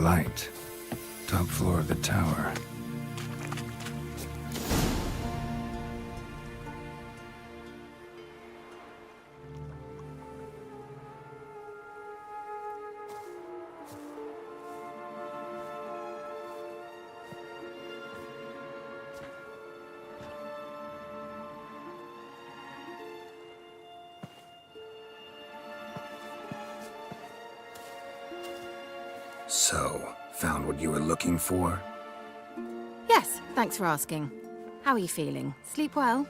light. Top floor of the tower. So, found what you were looking for? Yes, thanks for asking. How are you feeling? Sleep well?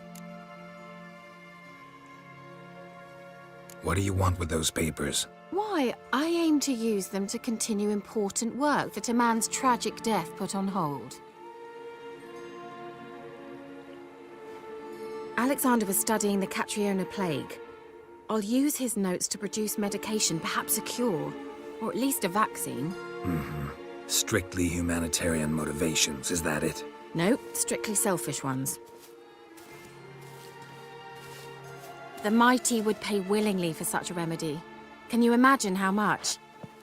What do you want with those papers? Why, I aim to use them to continue important work that a man's tragic death put on hold. Alexander was studying the Catriona plague. I'll use his notes to produce medication, perhaps a cure, or at least a vaccine. Strictly humanitarian motivations, is that it? No, strictly selfish ones. The mighty would pay willingly for such a remedy. Can you imagine how much?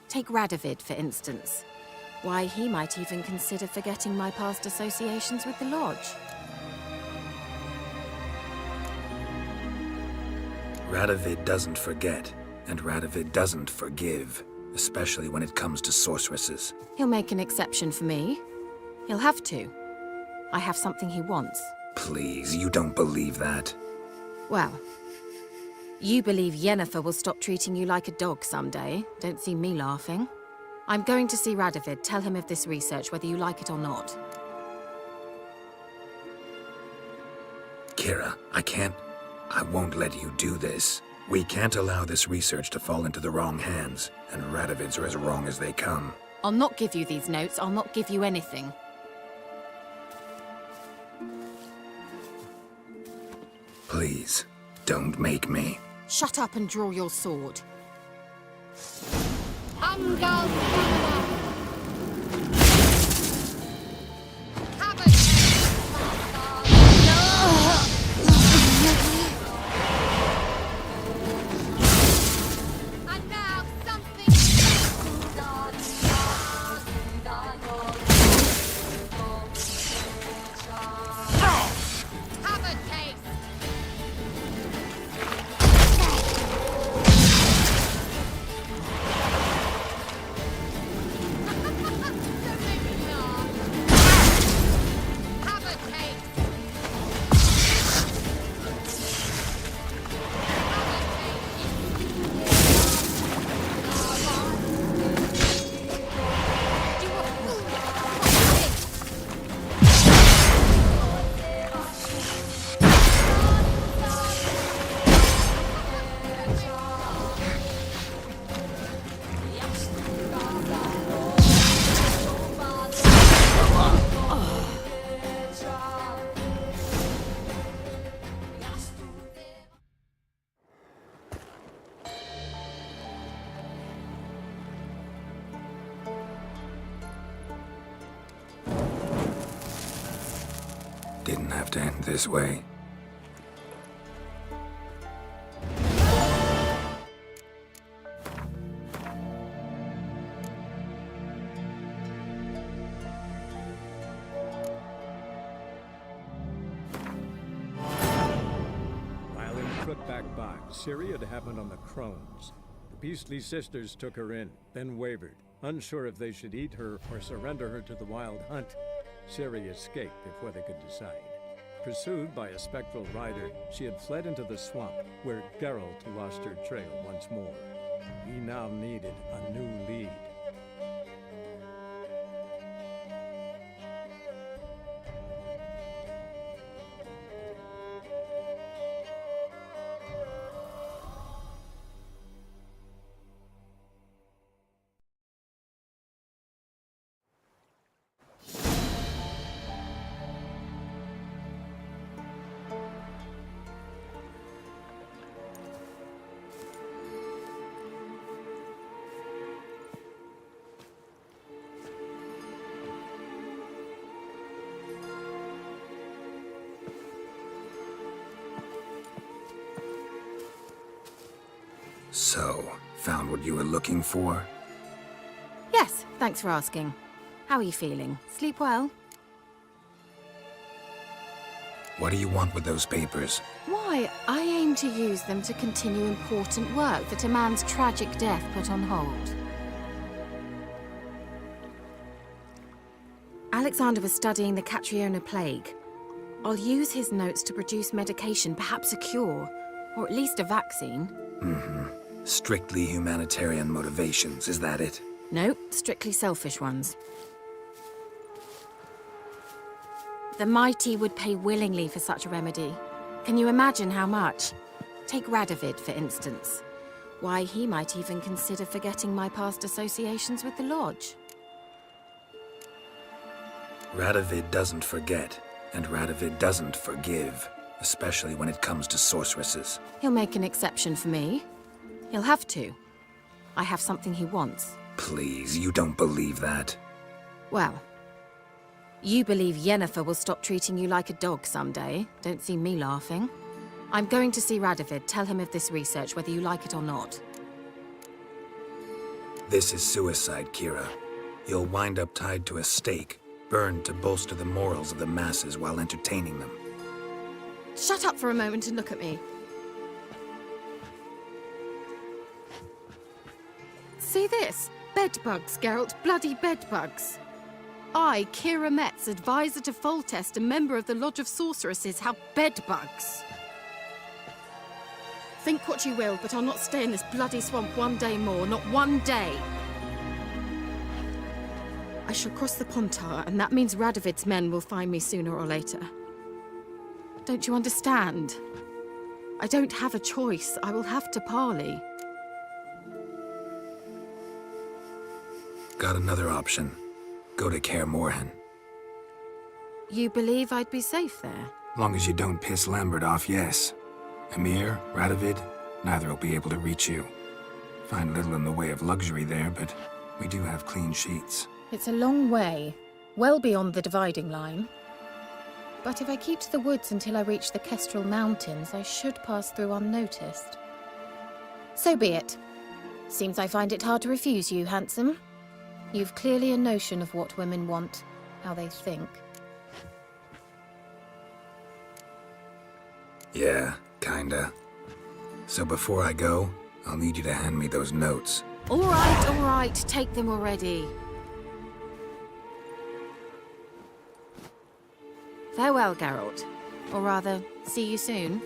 Take Radovid, for instance. Why, he might even consider forgetting my past associations with the Lodge. Radovid doesn't forget, and Radovid doesn't forgive, especially when it comes to sorceresses. He'll make an exception for me. He'll have to. I have something he wants. Please, you don't believe that. Well, you believe Yennefer will stop treating you like a dog someday. Don't see me laughing. I'm going to see Radovid, tell him of this research, whether you like it or not. Kira, I won't let you do this. We can't allow this research to fall into the wrong hands, and Radovids are as wrong as they come. I'll not give you these notes, I'll not give you anything. Please, don't make me. Shut up and draw your sword. Didn't have to end this way. While in Crookback Bog, Ciri had happened on the Crones. The Beastly Sisters took her in, then wavered, unsure if they should eat her or surrender her to the Wild Hunt. Ciri escaped before they could decide. Pursued by a spectral rider, she had fled into the swamp, where Geralt lost her trail once more. He now needed a new lead. So, found what you were looking for? Yes, Thanks for asking. How are you feeling? Sleep well? What do you want with those papers? Why, I aim to use them to continue important work that a man's tragic death put on hold. Alexander was studying the Catriona plague. I'll use his notes to produce medication, perhaps a cure, or at least a vaccine. Strictly humanitarian motivations, is that it? No, strictly selfish ones. The mighty would pay willingly for such a remedy. Can you imagine how much? Take Radovid, for instance. Why, he might even consider forgetting my past associations with the Lodge. Radovid doesn't forget, and Radovid doesn't forgive, especially when it comes to sorceresses. He'll make an exception for me. He'll have to. I have something he wants. Please, you don't believe that. Well, you believe Yennefer will stop treating you like a dog someday. Don't see me laughing. I'm going to see Radovid. Tell him of this research, whether you like it or not. This is suicide, Kira. You'll wind up tied to a stake, burned to bolster the morals of the masses while entertaining them. Shut up for a moment and look at me. See this? Bedbugs, Geralt. Bloody bedbugs. I, Kira Metz, advisor to Foltest and member of the Lodge of Sorceresses, have bedbugs. Think what you will, but I'll not stay in this bloody swamp one day more. Not one day. I shall cross the Pontar, and that means Radovid's men will find me sooner or later. Don't you understand? I don't have a choice. I will have to parley. Got another option. Go to Kaer Morhen. You believe I'd be safe there? Long as you don't piss Lambert off, yes. Emir, Radovid, neither will be able to reach you. Find little in the way of luxury there, but we do have clean sheets. It's a long way, well beyond the dividing line. But if I keep to the woods until I reach the Kestrel Mountains, I should pass through unnoticed. So be it. Seems I find it hard to refuse you, handsome. You've clearly a notion of what women want, how they think. Yeah, kinda. So before I go, I'll need you to hand me those notes. All right, take them already. Farewell, Geralt. Or rather, see you soon.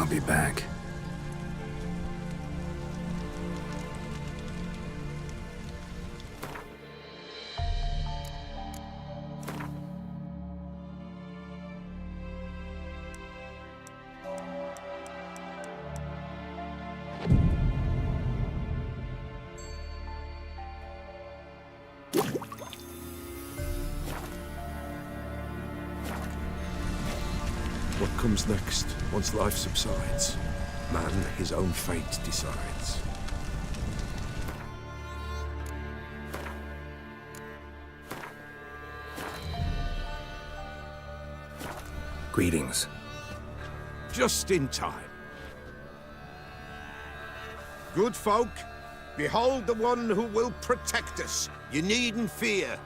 I'll be back. What comes next, once life subsides? Man, his own fate decides. Greetings. Just in time. Good folk, behold the one who will protect us. You needn't fear.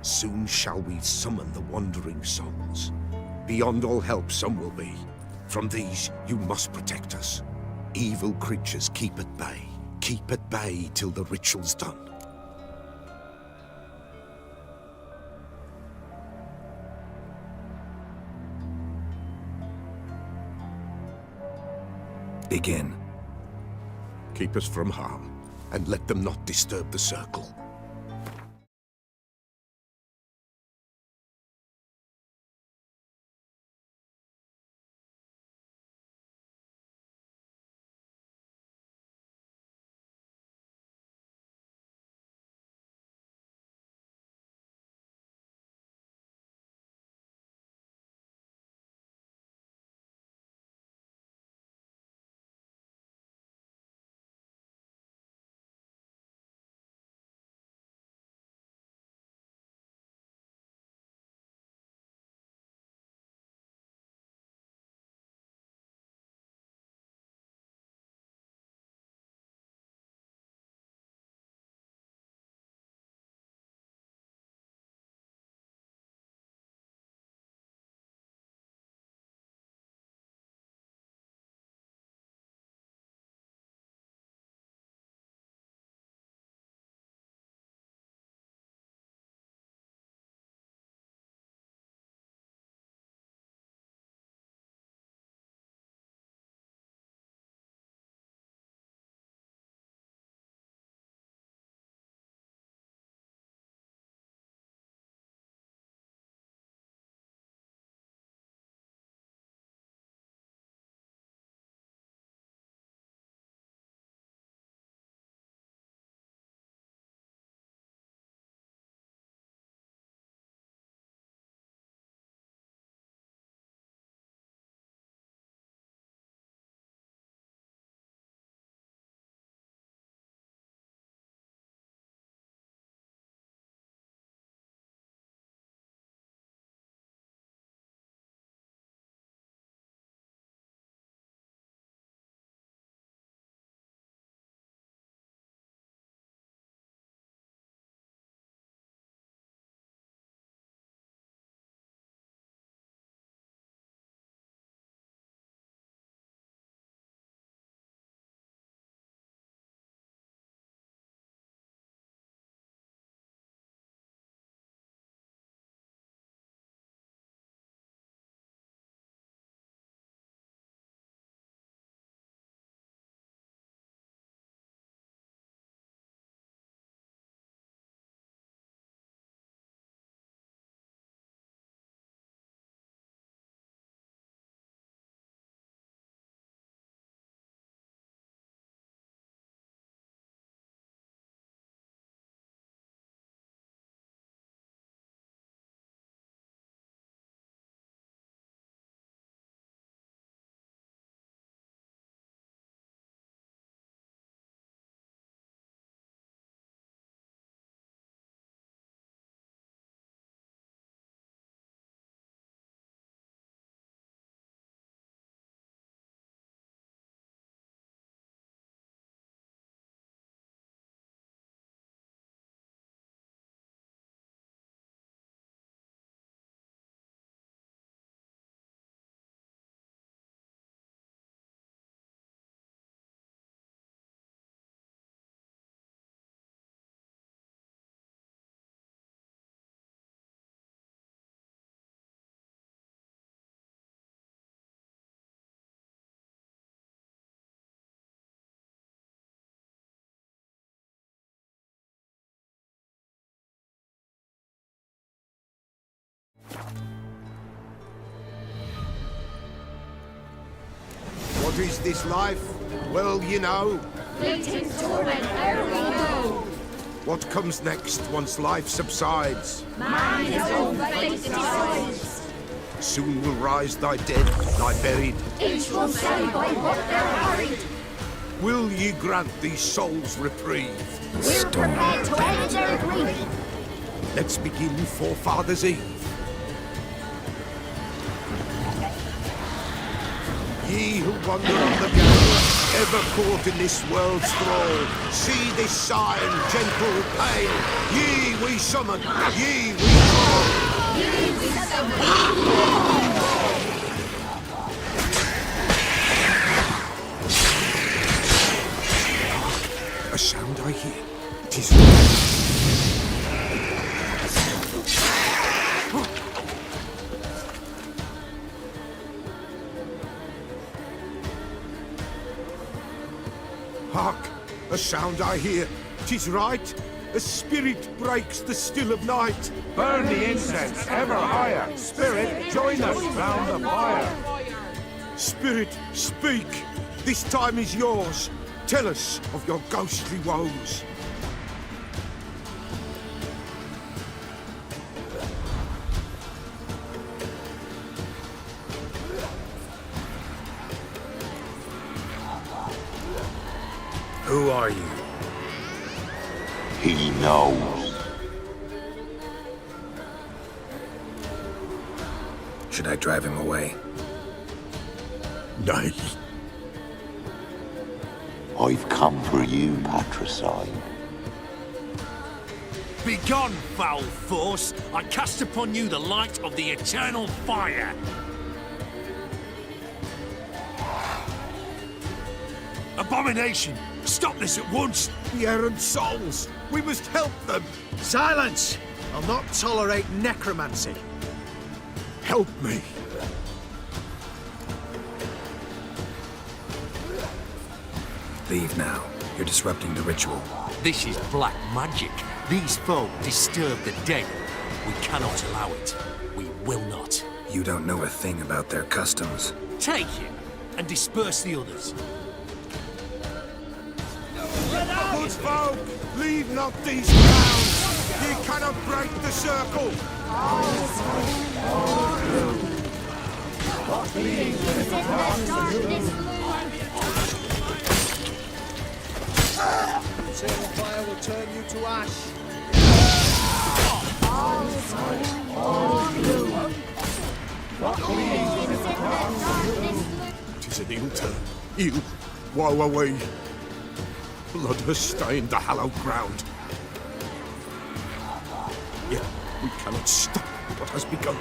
Soon shall we summon the wandering souls. Beyond all help some will be. From these you must protect us. Evil creatures keep at bay. Keep at bay till the ritual's done. Begin. Keep us from harm, and let them not disturb the circle. is this life? Well, you know. Fleeting torment ere we know. What comes next once life subsides? Man his own fate decides. Soon will rise thy dead, lie buried. Each will say by what they're hurried. Will ye grant these souls reprieve? We're prepared to end their grief. Let's begin Forefathers' Eve. Ye who wander on the gallows, ever caught in this world's thrall, see this sign, gentle, pale. Ye we summon, ye we call. Ye we summon. A sound I hear. 'Tis hark! A sound I hear. 'Tis right. A spirit breaks the still of night. Burn the incense ever higher. Spirit, join us round the fire. Spirit, speak. This time is yours. Tell us of your ghostly woes. Who are you? He knows. Should I drive him away? Nay. I've come for you, patricide. Begone, foul force! I cast upon you the light of the eternal fire! Abomination! Stop this at once! The errant souls! We must help them! Silence! I'll not tolerate necromancy. Help me! Leave now. You're disrupting the ritual. This is black magic. These folk disturb the dead. We cannot allow it. We will not. You don't know a thing about their customs. Take him and disperse the others. Good folk, leave not these grounds. Ye cannot break the circle. Eternal fire will turn you to ash. Tis an ill turn. Ill. Woe away. Blood has stained the hallowed ground. Yet we cannot stop what has begun.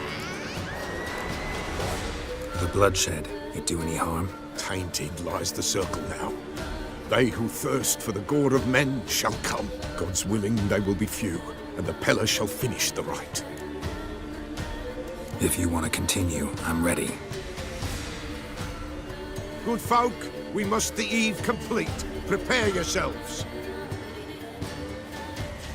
The bloodshed, it do any harm? Tainted lies the circle now. They who thirst for the gore of men shall come. God's willing, they will be few, and the Peller shall finish the rite. If you want to continue, I'm ready. Good folk, we must the eve complete. Prepare yourselves.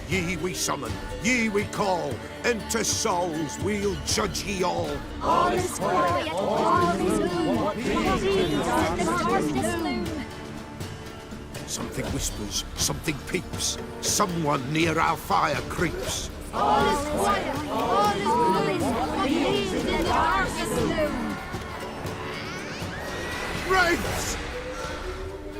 Ye we summon, ye we call. Enter souls, we'll judge ye all. All is quiet, all is gloom. In the darkness gloom. Something whispers, something peeps. Someone near our fire creeps. All is quiet, all is gloom. In the darkness gloom. Wraiths!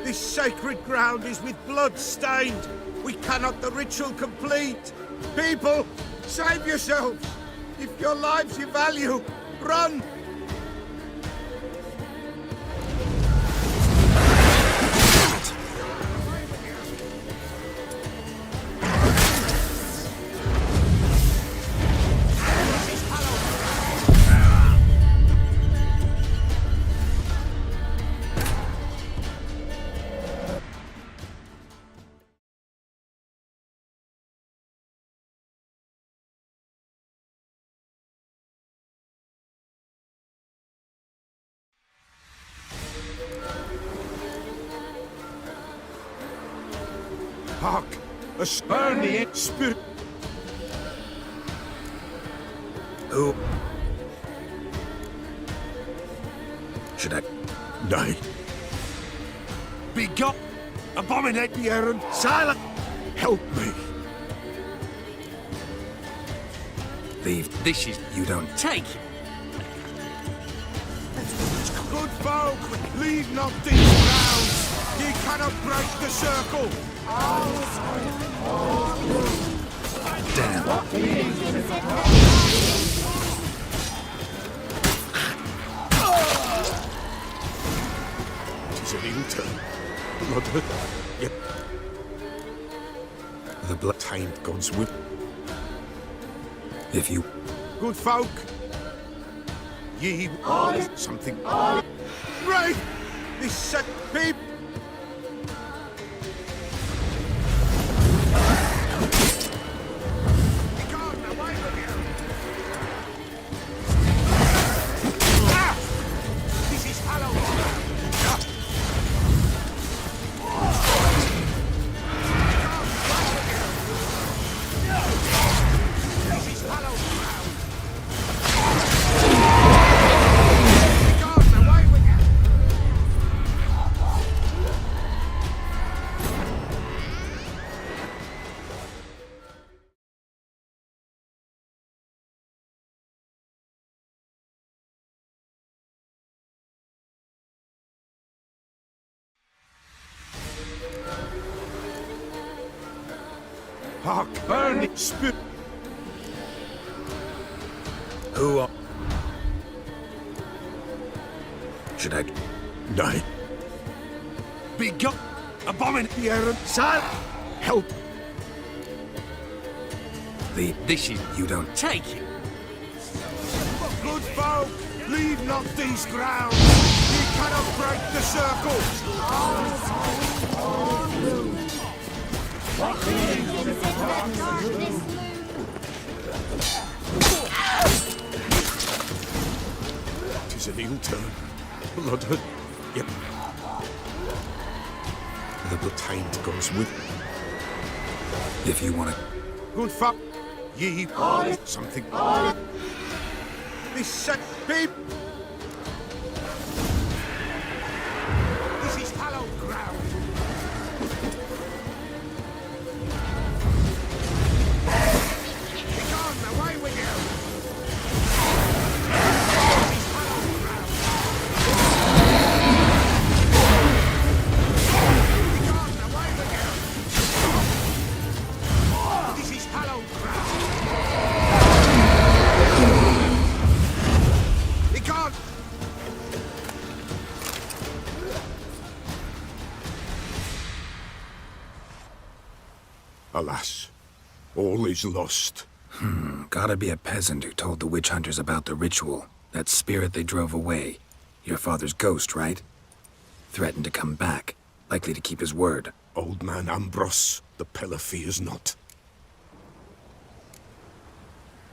This sacred ground is with blood stained. We cannot the ritual complete. People, save yourselves. If your lives you value, run. Hark! A burn the spirit. Who? Should I? Nay. Be gone! Abominate the errand. Silent! Help me. Leave. This is... You don't. Take! Good folk, leave not these grounds. Ye cannot break the circle. Damn. Tis an ill turn. Blood. Yep. The blood. Taint God's will. If you. Good folk. Ye something. Right! This set people. This is Halloween. Hark, burning spirit. Who are... Should I... Die. Be gone! Abominate! The errand. Silent! Help! Leave. This is... You don't. Take it! Good folk, leave not these grounds. Ye cannot break the circle. Tis an ill turn. Blood. Yep. The blood taint goes with. If you want to. Good fuck. Ye something. This set people. This is hallowed ground. Begone, away with you. This is hallowed ground. Begone, away with you. This is hallowed ground. Begone. Alas, all is lost. Gotta be a peasant who told the witch hunters about the ritual. That spirit they drove away. Your father's ghost, right? Threatened to come back. Likely to keep his word. Old man Ambrose, the pillar fears not.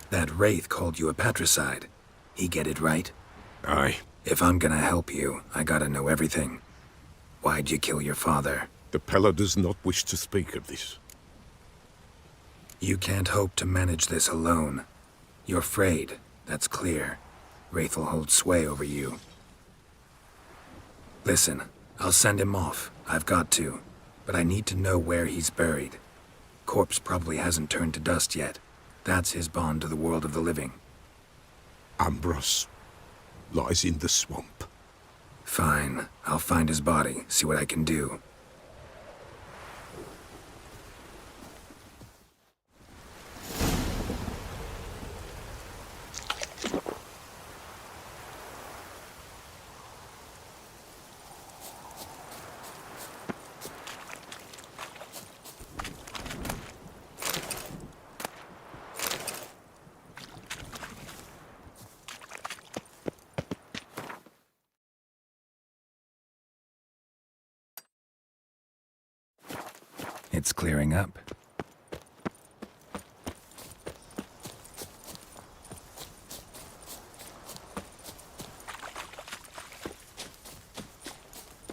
That wraith called you a patricide. He get it right? Aye. If I'm gonna help you, I gotta know everything. Why'd you kill your father? The pillar does not wish to speak of this. You can't hope to manage this alone. You're afraid, that's clear. Wraith will hold sway over you. Listen, I'll send him off. I've got to. But I need to know where he's buried. Corpse probably hasn't turned to dust yet. That's his bond to the world of the living. Ambrose lies in the swamp. Fine. I'll find his body, see what I can do. It's clearing up.